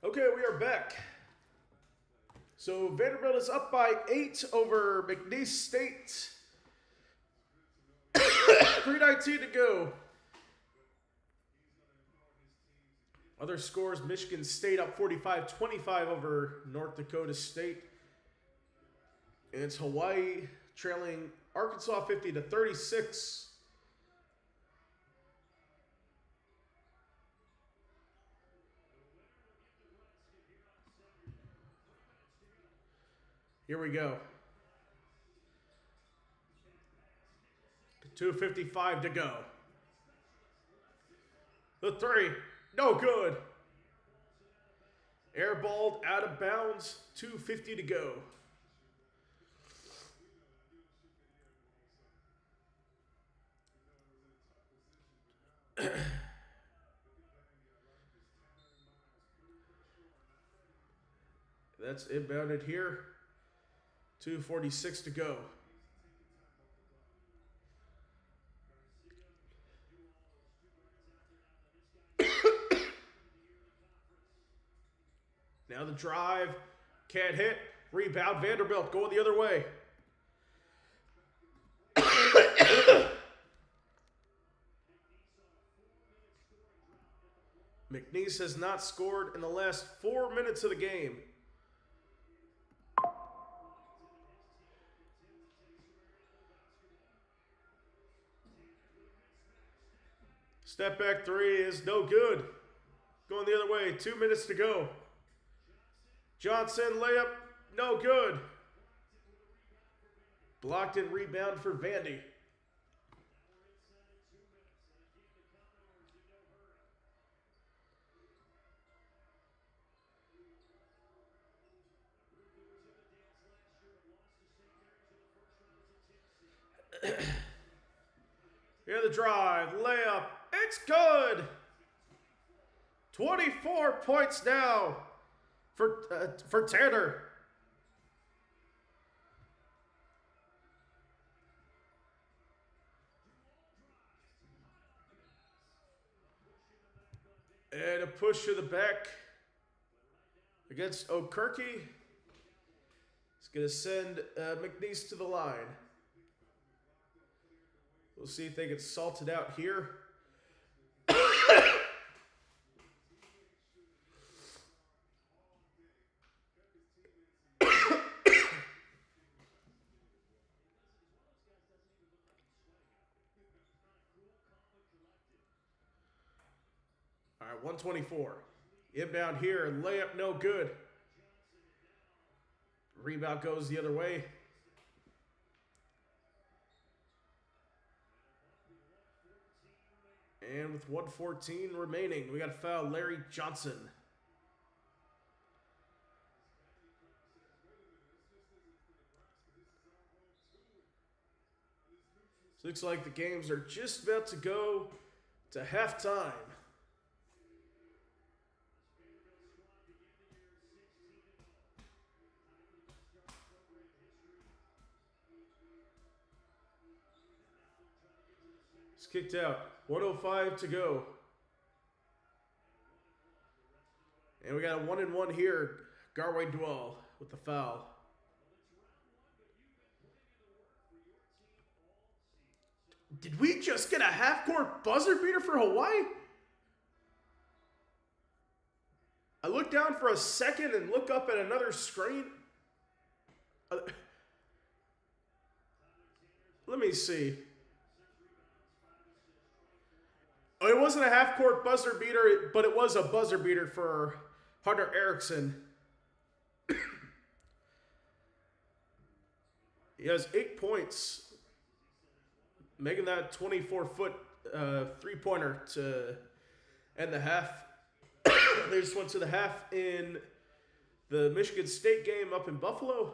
A: Okay, we are back. So Vanderbilt is up by 8 over McNeese State. 3:19 to go. Other scores, Michigan State up 45-25 over North Dakota State. And it's Hawaii trailing Arkansas 50-36. Here we go. 2:55 to go. The three, no good. Airballed out of bounds, 2:50 to go. That's inbounded here. 2:46 to go. Now the drive, can't hit. Rebound, Vanderbilt going the other way. McNeese has not scored in the last 4 minutes of the game. Step back three is no good. Going the other way, 2 minutes to go. Johnson layup, no good. Blocked and rebound for Vandy. Here the drive, layup, it's good. 24 points now for Tanner. And a push to the back against Okirky. It's going to send McNeese to the line. We'll see if they get salted out here. All right, 124. Inbound here, layup no good. Rebound goes the other way. And with 1:14 remaining, we got to foul Larry Johnson. So looks like the games are just about to go to halftime. It's kicked out. 1:05 to go. And we got a 1-and-1 here. Garway Dwell with the foul. Did we just get a half-court buzzer beater for Hawaii? I look down for a second and look up at another screen. Let me see. Oh, it wasn't a half-court buzzer beater, but it was a buzzer beater for Hunter Erickson. He has 8 points, making that 24-foot three-pointer to end the half. They just went to the half in the Michigan State game up in Buffalo.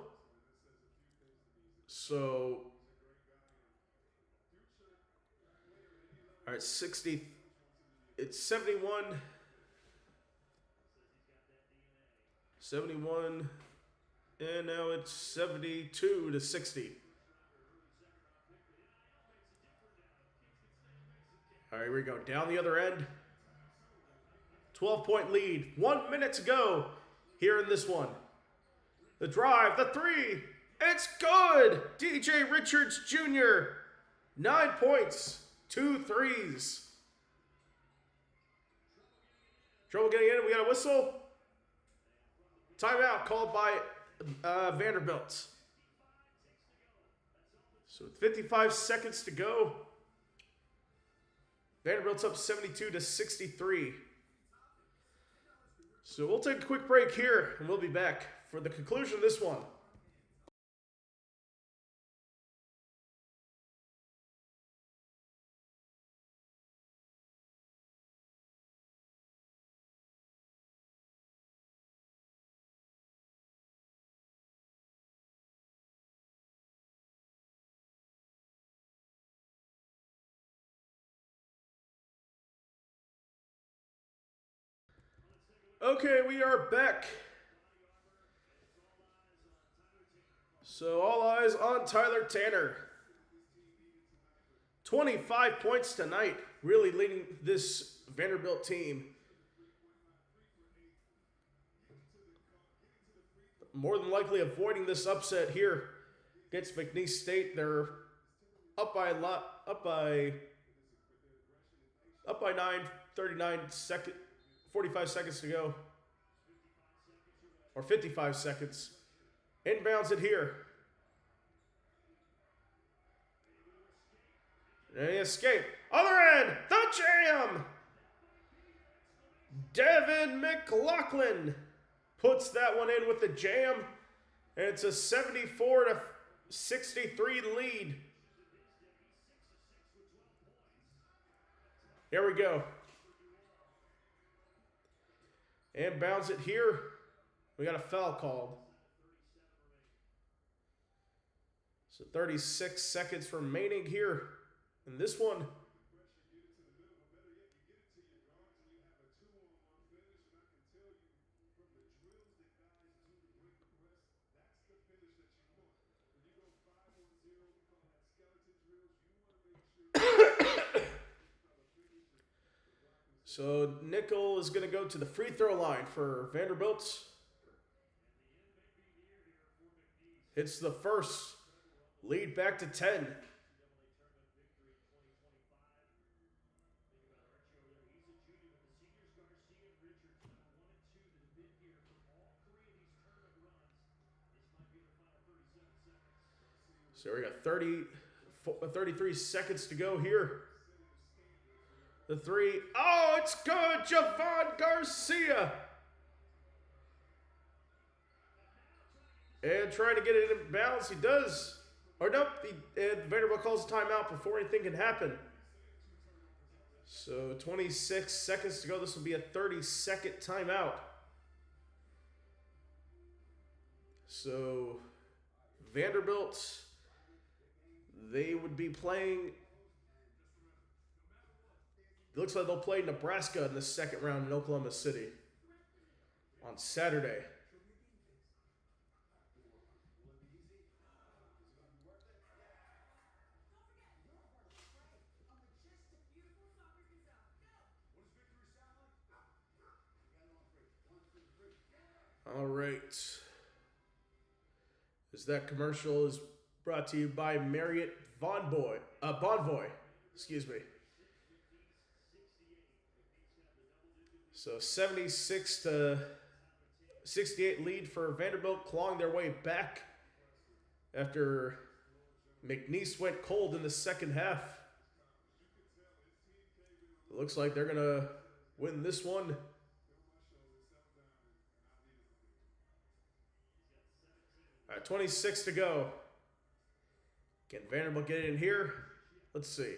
A: So, all right, 60. It's 71. 71. And now it's 72-60. All right, here we go. Down the other end. 12-point lead. 1 minute to go here in this one. The drive, the three. It's good. DJ Richards Jr. 9 points, 2 threes. Trouble getting in. We got a whistle. Timeout called by Vanderbilt. So with 55 seconds to go, Vanderbilt's up 72-63. So we'll take a quick break here, and we'll be back for the conclusion of this one. Okay, we are back. So all eyes on Tyler Tanner. 25 points tonight, really leading this Vanderbilt team. More than likely avoiding this upset here against McNeese State. They're up by a lot, up by 9, 45 seconds to go. Or 55 seconds. Inbounds it here. And he escaped. Other end, the jam! Devin McLaughlin puts that one in with the jam. And it's a 74-63 lead. Here we go. Inbounds it here. We got a foul called. So 36 seconds remaining here in this one. So Nickel is going to go to the free throw line for Vanderbilt. Hits the first. Lead back to 10. So we got 33 seconds to go here. The three. Oh, it's good. Javon Garcia. And trying to get it in balance. He does. Or nope. Vanderbilt calls a timeout before anything can happen. So 26 seconds to go. This will be a 30-second timeout. So Vanderbilt, they would be playing. It looks like they'll play Nebraska in the second round in Oklahoma City on Saturday. All right. That commercial is brought to you by Marriott Bonvoy. Excuse me. So 76-68 lead for Vanderbilt, clawing their way back after McNeese went cold in the second half. It looks like they're going to win this one. All right, 26 to go. Can Vanderbilt get it in here? Let's see.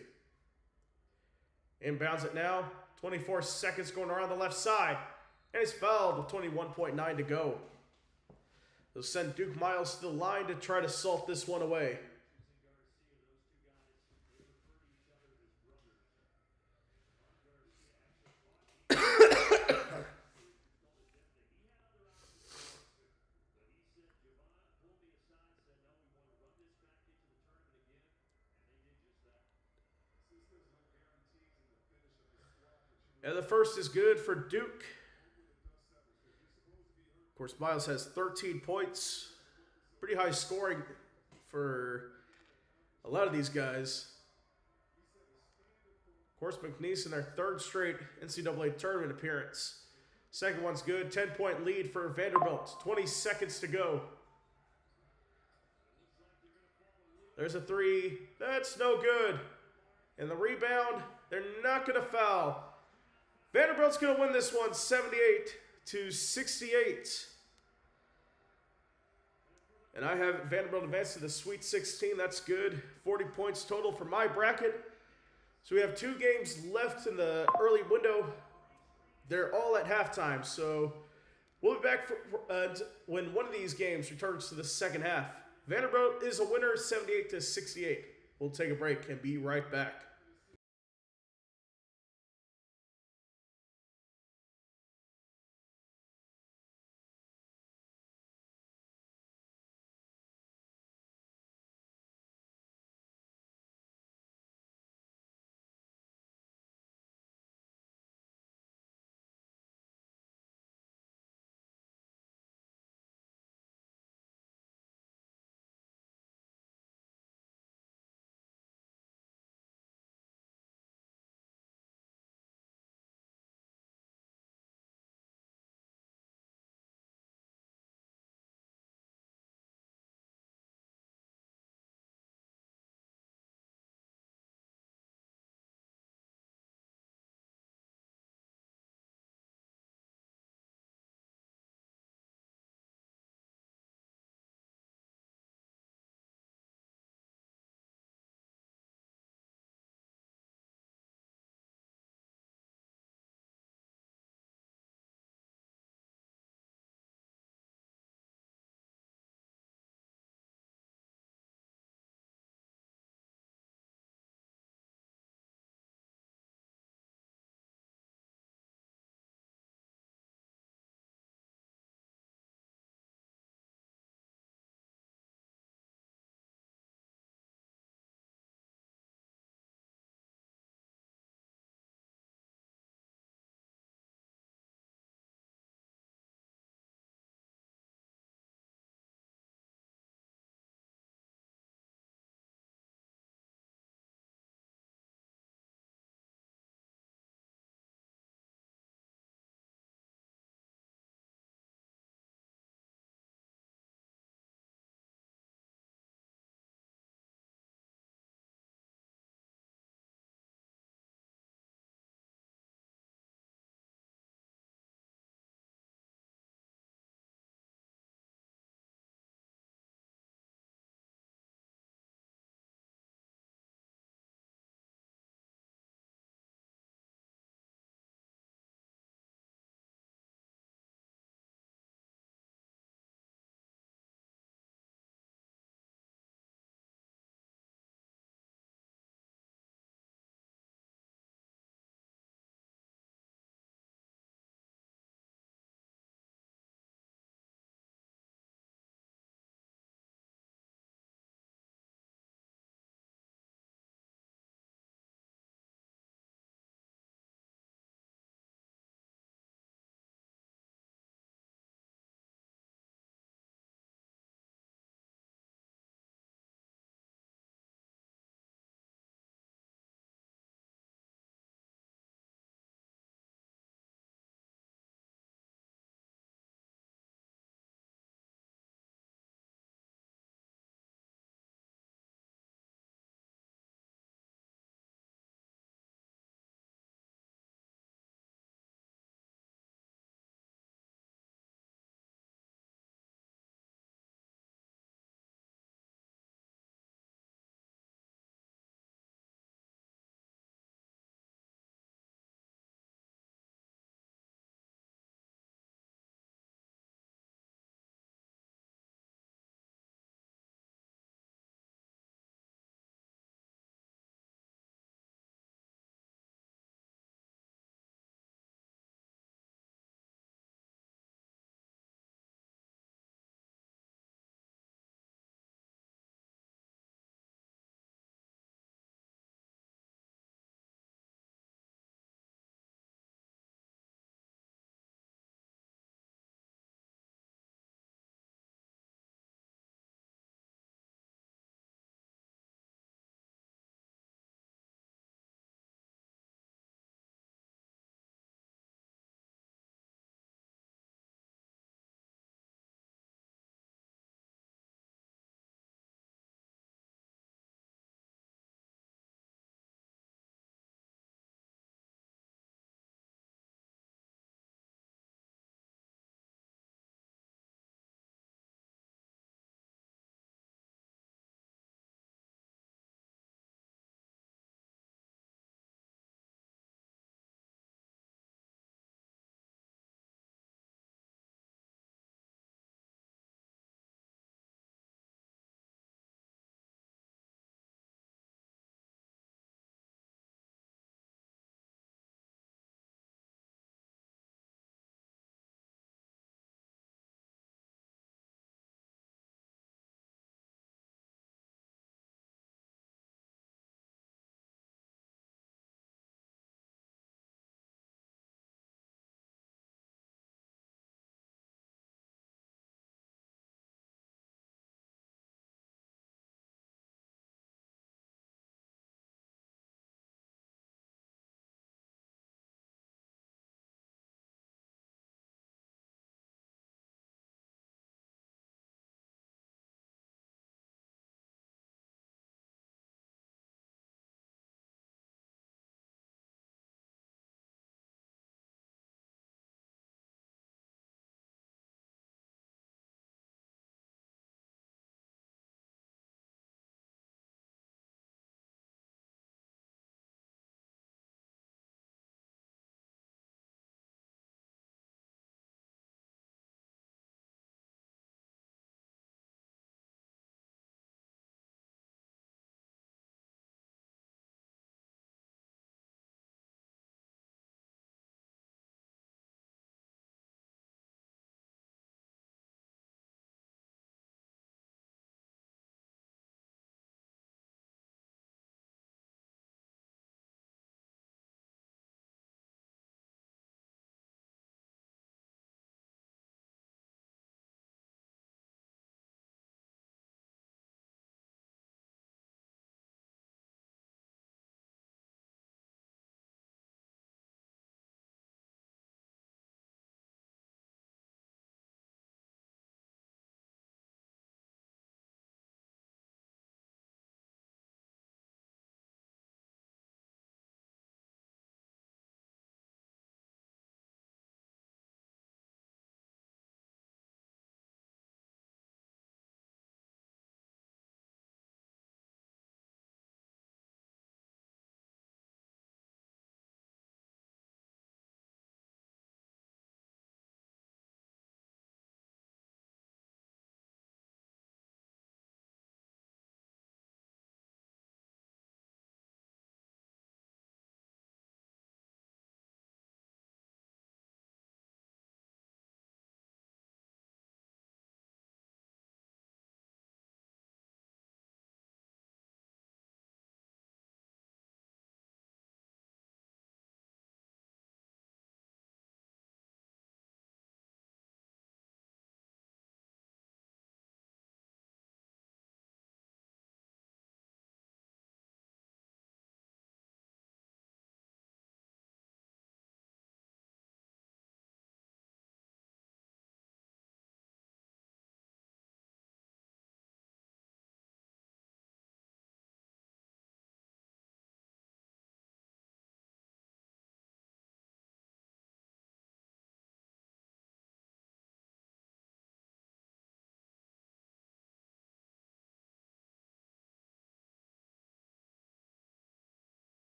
A: Inbounds it now. 24 seconds going around the left side. And he's fouled with 21.9 to go. They'll send Duke Miles to the line to try to salt this one away. And the first is good for Duke. Of course, Miles has 13 points. Pretty high scoring for a lot of these guys. Of course, McNeese in their third straight NCAA tournament appearance. Second one's good. 10-point lead for Vanderbilt. 20 seconds to go. There's a three. That's no good. And the rebound, they're not going to foul. Vanderbilt's going to win this one 78-68. And I have Vanderbilt advanced to the Sweet 16. That's good. 40 points total for my bracket. So we have 2 games left in the early window. They're all at halftime. So we'll be back when one of these games returns to the second half. Vanderbilt is a winner 78-68. We'll take a break and be right back.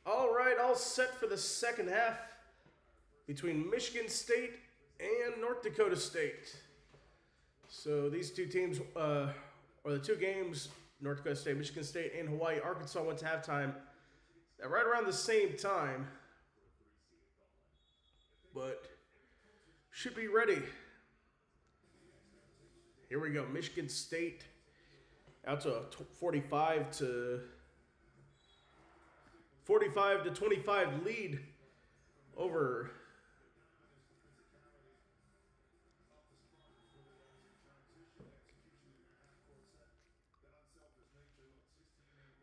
A: All right, all set for the second half between Michigan State and North Dakota State. So these two teams, or the two games, North Dakota State, Michigan State, and Hawai'i-Arkansas went to halftime at right around the same time. But should be ready. Here we go. Michigan State out to a 45 to 25 lead over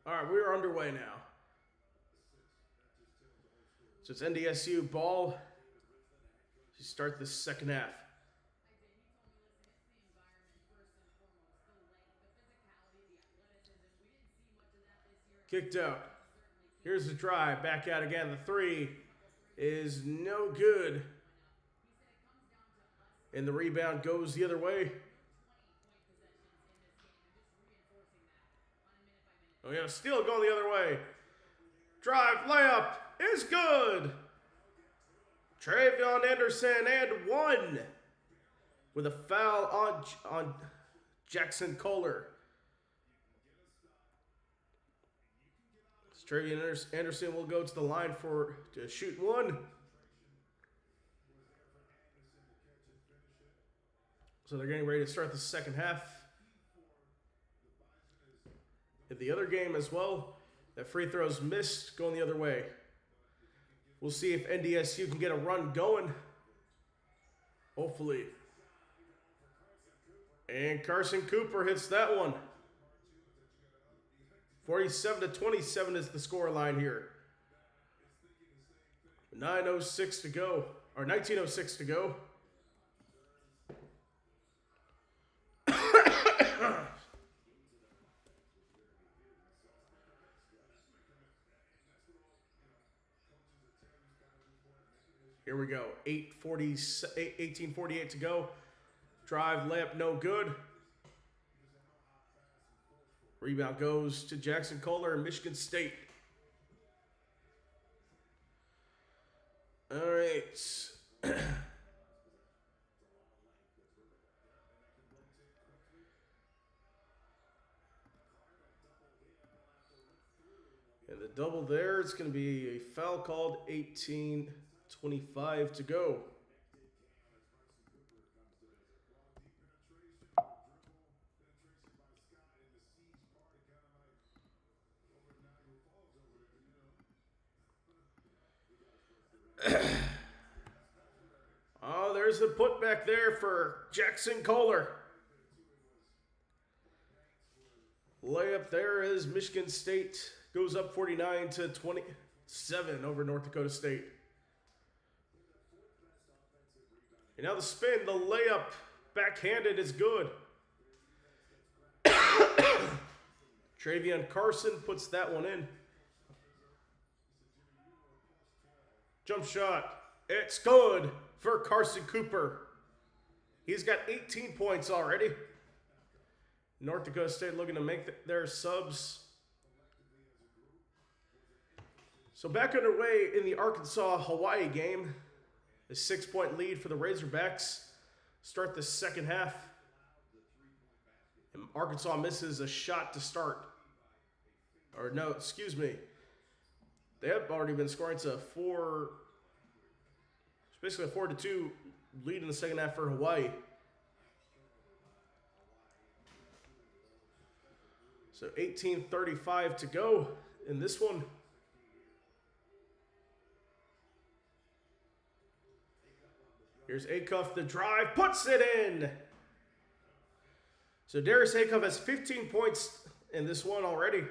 A: all right, we are underway now. So it's NDSU ball to start the second half. Kicked out. Here's the drive. Back out again. The three is no good. And the rebound goes the other way. Oh, yeah, still going the other way. Drive, layup is good. Travion Anderson and one with a foul on Jackson Kohler. Travion Anderson will go to the line to shoot one. So they're getting ready to start the second half. In the other game as well, that free throws missed going the other way. We'll see if NDSU can get a run going. Hopefully. And Carson Cooper hits that one. 47-27 is the score line here. 9:06 to go, or 19:06 to go. Here we go. 18:48 to go. Drive, layup, no good. Rebound goes to Jackson Kohler and Michigan State. All right. And the double there, it's going to be a foul called. 18:25 to go. Oh, there's the putback there for Jackson Kohler. Layup there is Michigan State goes up 49-27 over North Dakota State. And now the spin, the layup backhanded is good. Travion Carson puts that one in. Jump shot. It's good for Carson Cooper. He's got 18 points already. North Dakota State looking to make their subs. So back underway in the Arkansas-Hawaii game. A 6-point lead for the Razorbacks. Start the second half. And Arkansas misses a shot to start. Or no, excuse me. They have already been scoring. It's basically a 4-2 lead in the second half for Hawaii. So 18:35 to go in this one. Here's Acuff, the drive, puts it in. So Darius Acuff has 15 points in this one already.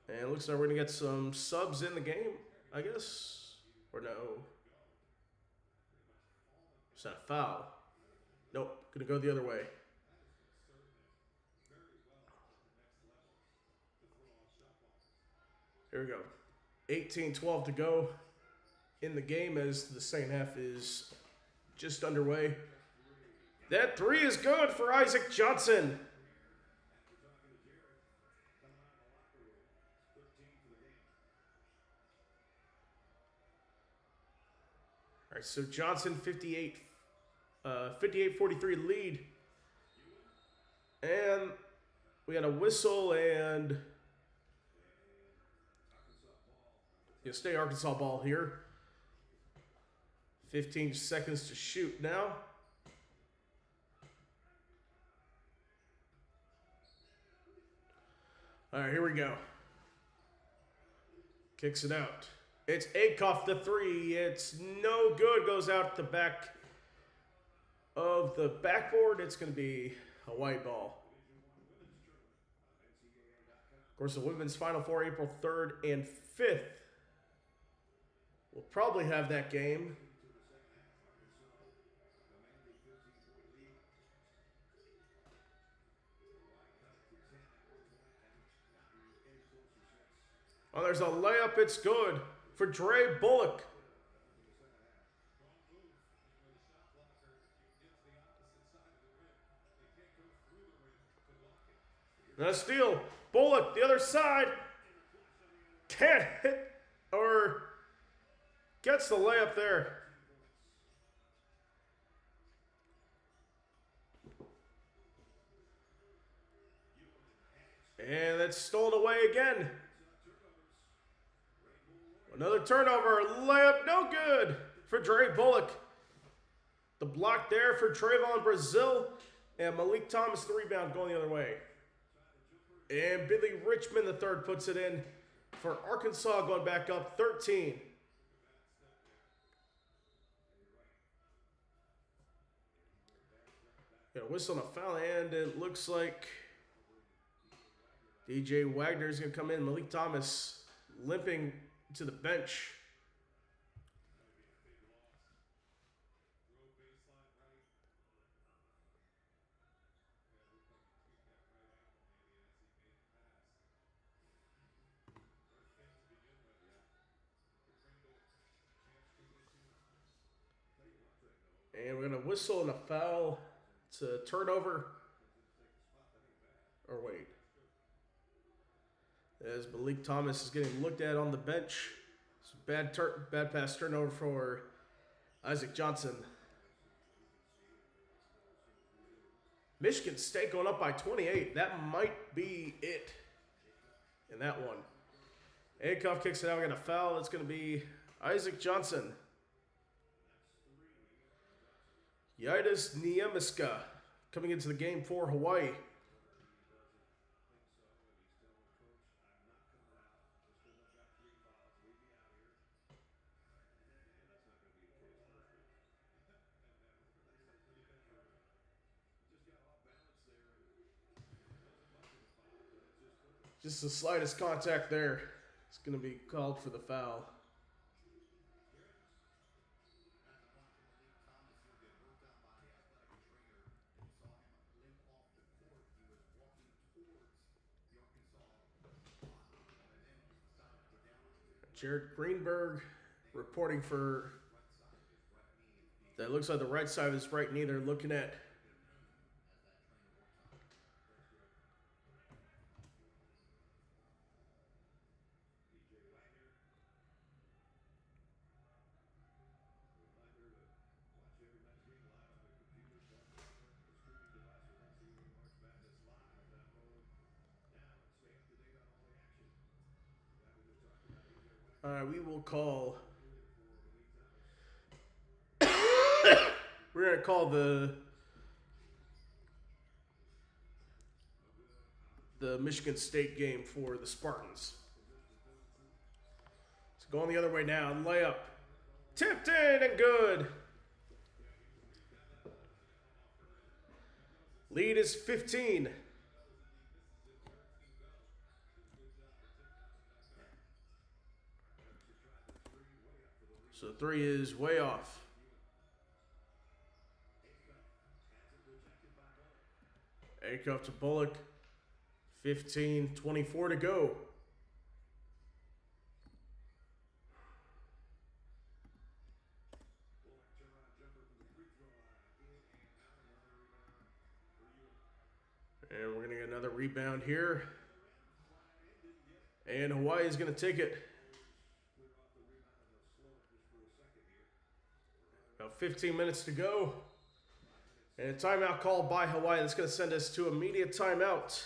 A: And it looks like we're going to get some subs in the game, I guess. Or no. Is that a foul? Nope. Going to go the other way. Here we go. 18-12 to go in the game as the second half is just underway. That three is good for Isaac Johnson. right, so Johnson 58-43 lead. And we got a whistle and stay Arkansas ball here. 15 seconds to shoot now. All right, here we go. Kicks it out. It's Akoff, the three. It's no good. Goes out the back of the backboard. It's going to be a white ball. Of course, the women's Final Four, April 3rd and 5th. We'll probably have that game. Oh, there's a layup. It's good for Dre Bullock. And a steal. Bullock, the other side. Can't hit or gets the layup there. And that's stolen away again. Another turnover. Layup, no good for Dre Bullock. The block there for Trayvon Brazil. And Malik Thomas, the rebound, going the other way. And Billy Richmond, the third, puts it in for Arkansas, going back up 13. Got a whistle and a foul, and it looks like DJ Wagner is going to come in. Malik Thomas limping to the bench. And we're going to whistle and a foul to turnover. Or wait. As Malik Thomas is getting looked at on the bench. It's a bad pass turnover for Isaac Johnson. Michigan State going up by 28. That might be it in that one. Akoff kicks it out. We're going to foul. It's going to be Isaac Johnson. Yidis Niemiska coming into the game for Hawaii. Just the slightest contact there. It's going to be called for the foul. Jared Greenberg reporting for, that looks like the right side of his right knee they're looking at. All right, we will call. We're going to call the Michigan State game for the Spartans. It's going the other way now. Layup. Tipped in and good. Lead is 15. So three is way off. Akoff to Bullock. 15-24 to go. And we're going to get another rebound here. And Hawaii is going to take it. Now 15 minutes to go. And a timeout called by Hawaii. That's going to send us to immediate timeout.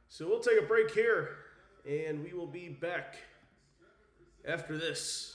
A: So we'll take a break here, and we will be back after this.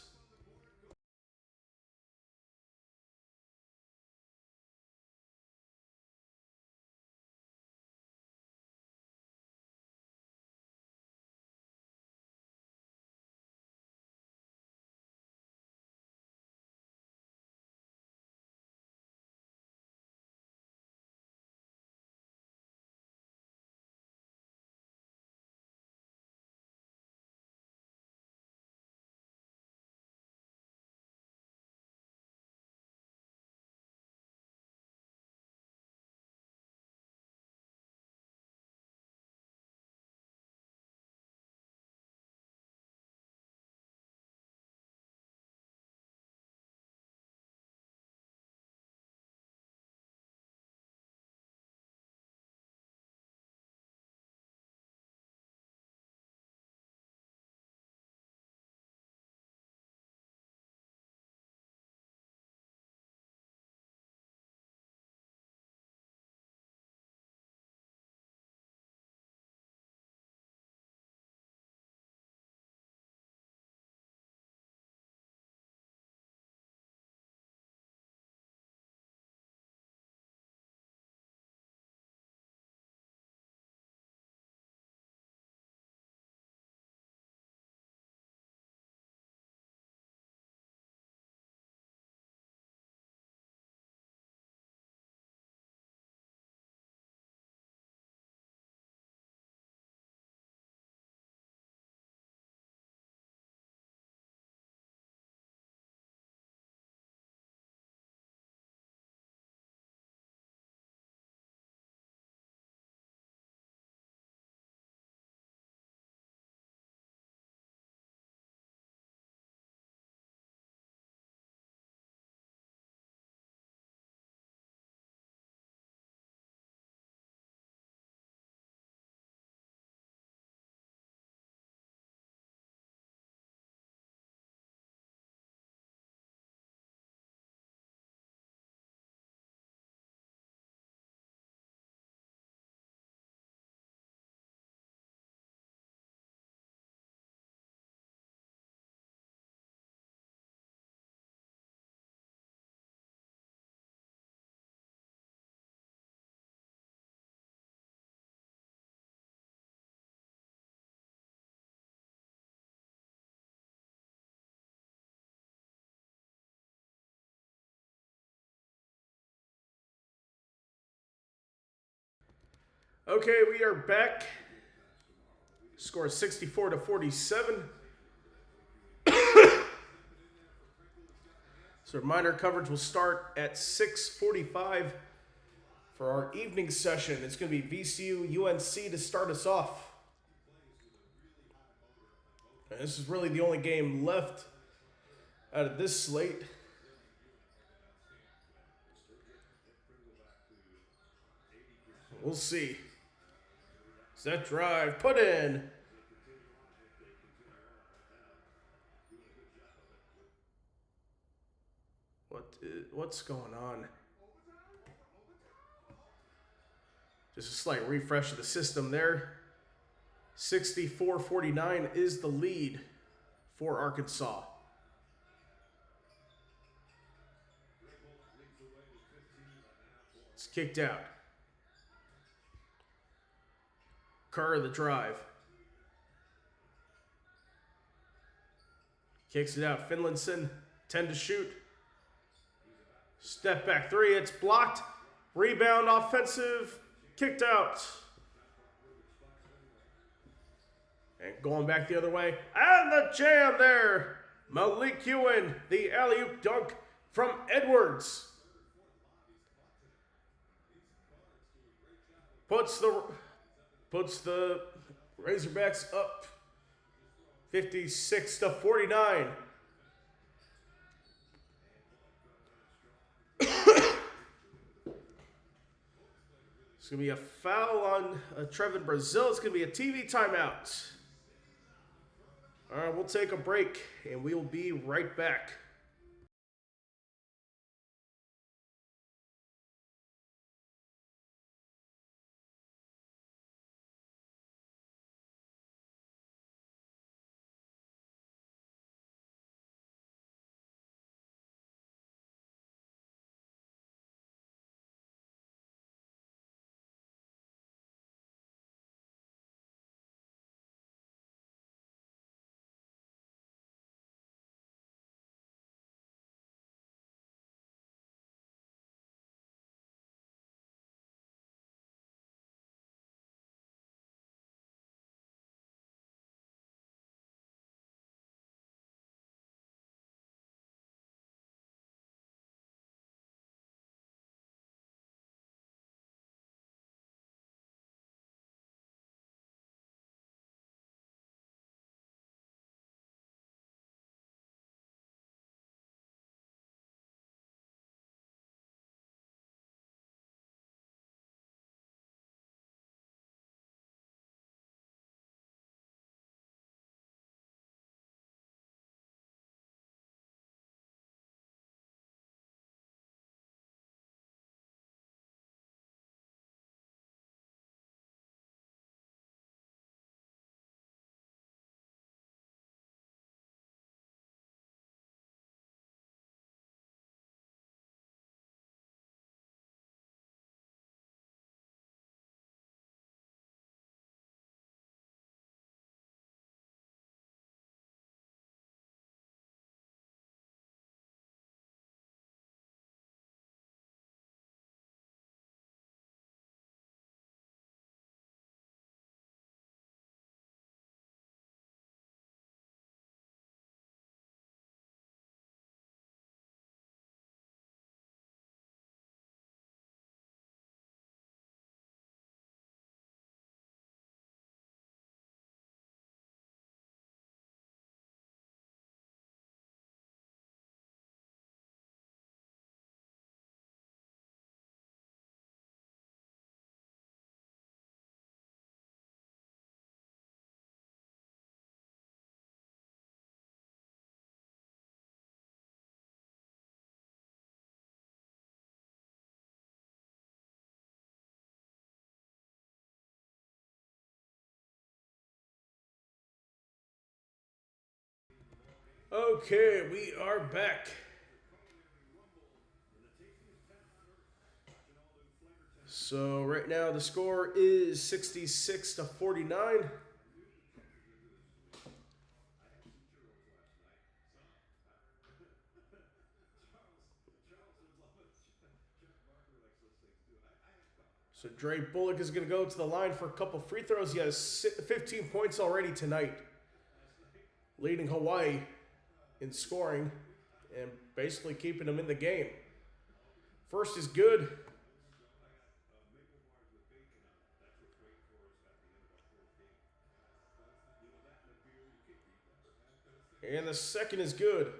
A: Okay, we are back. Score 64-47. So reminder, coverage will start at 6:45 for our evening session. It's going to be VCU UNC to start us off. And this is really the only game left out of this slate. We'll see. Set drive, put in. What's going on? Just a slight refresh of the system there. 64-49 is the lead for Arkansas. It's kicked out. Kerr the drive. Kicks it out. Finlayson, 10 to shoot. Step back three. It's blocked. Rebound offensive. Kicked out. And going back the other way. And the jam there. Malik Ewan, the alley-oop dunk from Edwards. Puts the Razorbacks up 56-49. It's going to be a foul on Trevin Brazil. It's going to be a TV timeout. All right, we'll take a break, and we'll be right back. Okay, we are back. So right now the score is 66-49. So Dre Bullock is going to go to the line for a couple free throws. He has 15 points already tonight, leading Hawaii in scoring and basically keeping them in the game. First is good. And the second is good.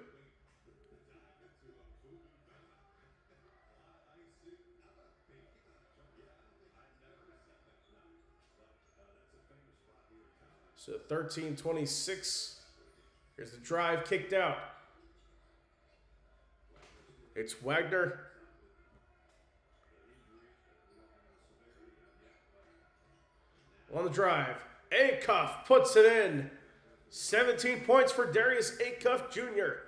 A: So 13-26. Here's the drive kicked out. It's Wagner. On the drive. Acuff puts it in. 17 points for Darius Acuff Jr.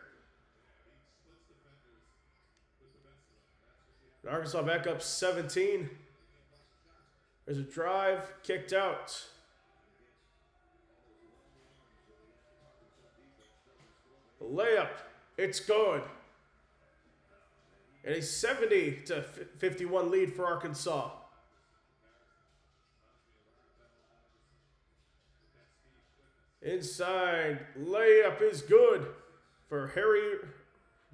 A: Arkansas back up 17. There's a drive kicked out. Layup. It's good. And a 70-51 lead for Arkansas. Inside. Layup is good for Harry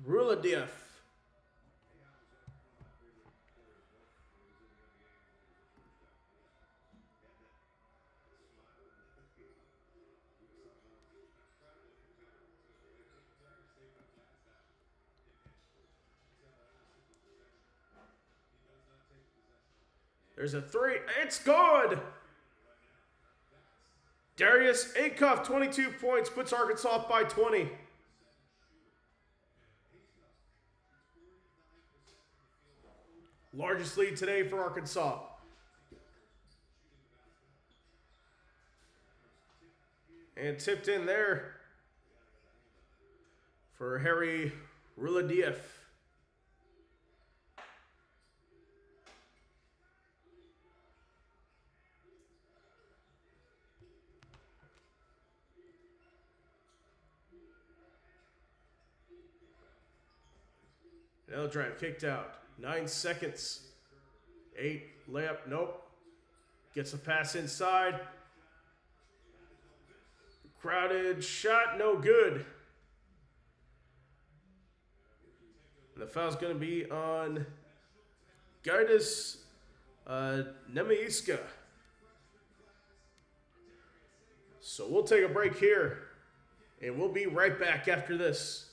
A: Ruladieff. There's a three. It's good. Darius Acuff, 22 points, puts Arkansas up by 20. Largest lead today for Arkansas. And tipped in there for Harry Ruladieff. Another drive kicked out. 9 seconds. 8 layup. Nope. Gets a pass inside. Crowded shot. No good. And the foul's going to be on Gaidas Nemeiska. So we'll take a break here. And we'll be right back after this.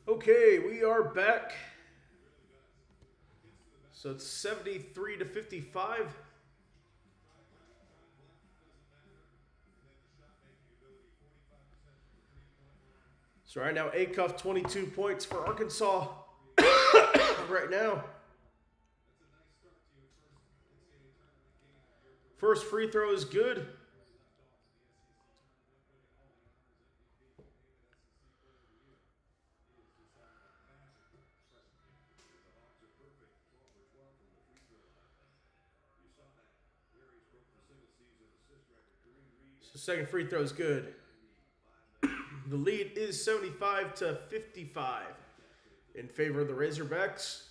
A: Okay, we are back. So it's 73-55. So right now, Acuff 22 points for Arkansas right now. First free throw is good. So second free throw is good. The lead is 75-55 in favor of the Razorbacks.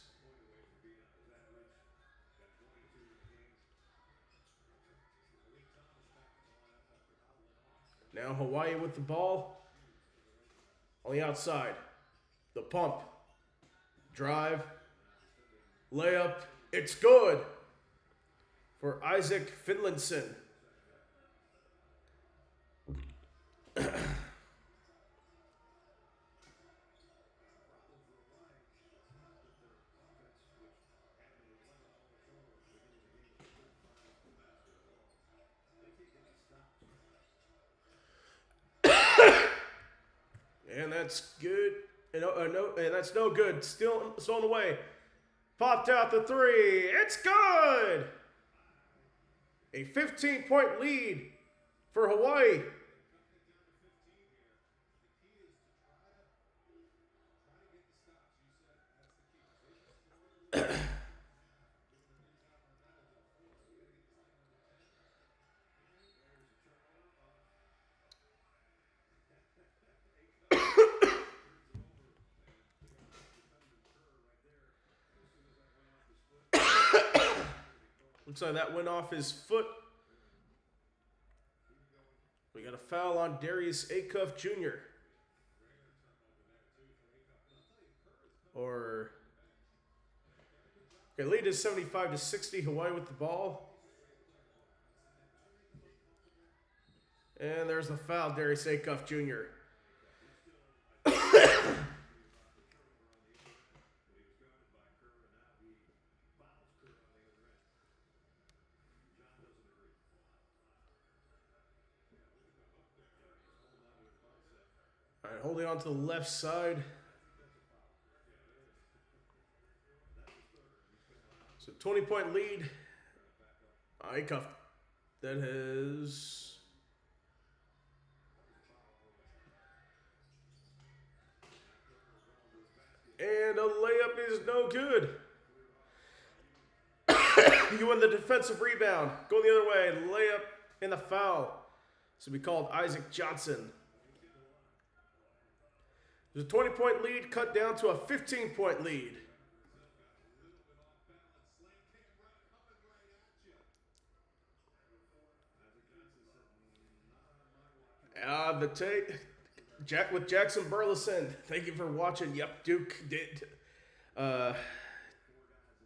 A: Now Hawaii with the ball on the outside. The pump. Drive. Layup. It's good for Isaac Finlinson. And that's good. And that's no good. Still on the way. Popped out the three. It's good. A 15-point lead for Hawaii. Looks like that went off his foot. We got a foul on Darius Acuff Jr. Okay, lead is 75-60. Hawaii with the ball. And there's the foul, Darius Acuff Jr. All right, holding on to the left side. So 20-point lead. Acuff. That has... And a layup is no good. You win the defensive rebound. Going the other way. Layup and the foul. So we called Isaac Johnson. There's a 20-point lead cut down to a 15-point lead. The tape. With Jackson Burleson. Thank you for watching. Yep, Duke did.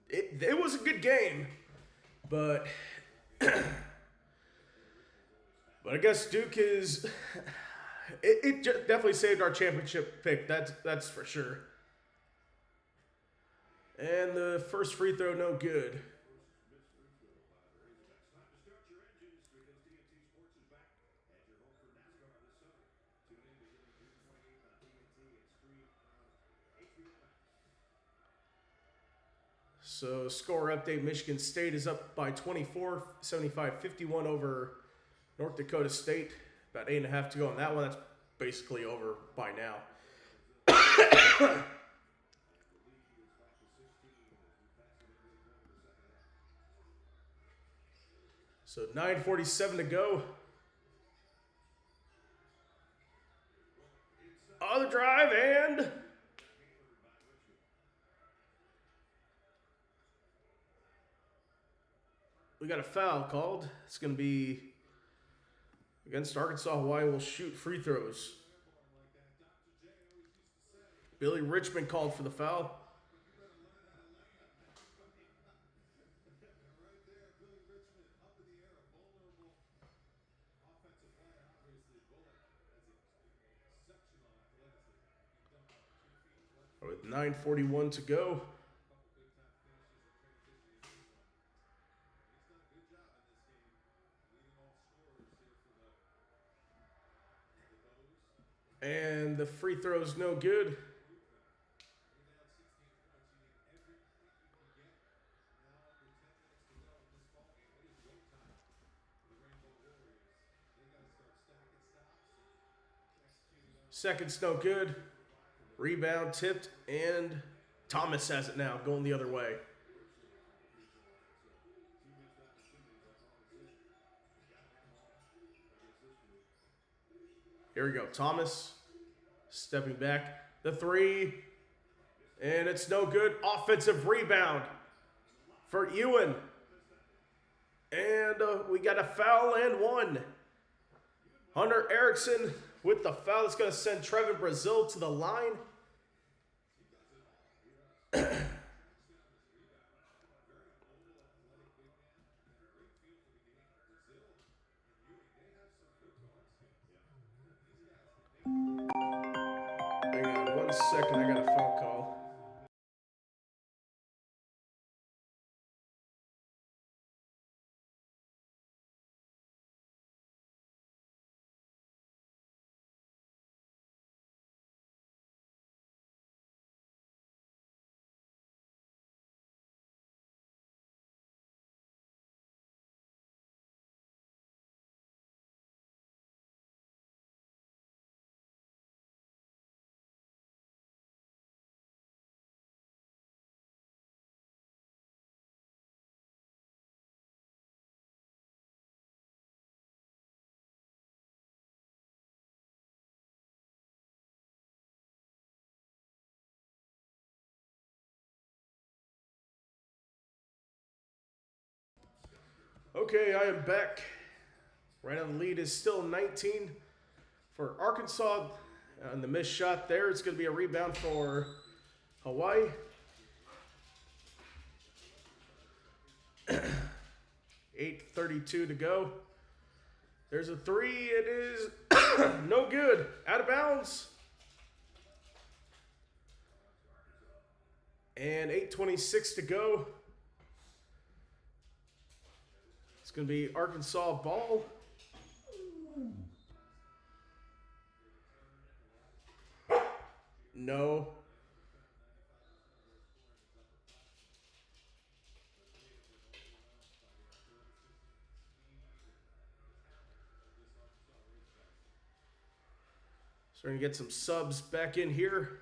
A: It was a good game, but I guess Duke is. It definitely saved our championship pick. That's for sure. And the first free throw, no good. So score update, Michigan State is up by 24, 75-51 over North Dakota State. About 8.5 to go on that one. That's basically over by now. So 9:47 to go. Other drive and... we got a foul called. It's going to be against Arkansas. Hawaii will shoot free throws. Billy Richmond called for the foul. 9:41 to go. And the free throw's no good. Second's no good. Rebound tipped, and Thomas has it now, going the other way. Here we go. Thomas stepping back. The three. And it's no good. Offensive rebound for Ewan. And we got a foul and one. Hunter Erickson with the foul. That's going to send Trevin Brazil to the line. Hang on 1 second. I got a phone call. Okay, I am back. Right on the lead is still 19 for Arkansas. And the missed shot there, it's going to be a rebound for Hawaii. .8:32 to go. There's a three. It is no good. Out of bounds. And 8:26 to go. It's going to be Arkansas ball. No. Starting to get some subs back in here.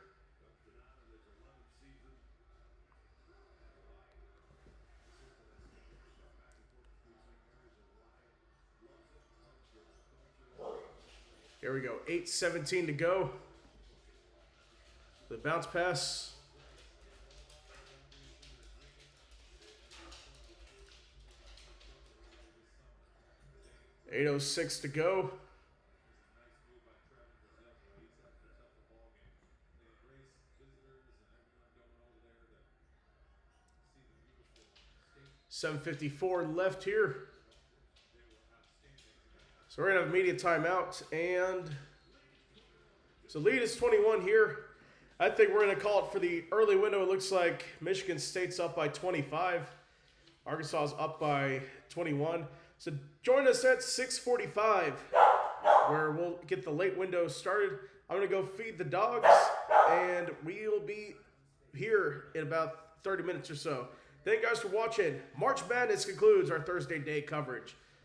A: Here we go. 8:17 to go. The bounce pass. .806 to go. .754 left here. So we're going to have immediate timeout. And so lead is 21 here. I think we're going to call it for the early window. It looks like Michigan State's up by 25. Arkansas is up by 21. So join us at 6:45, where we'll get the late window started. I'm going to go feed the dogs, and we'll be here in about 30 minutes or so. Thank you guys for watching. March Madness concludes our Thursday day coverage.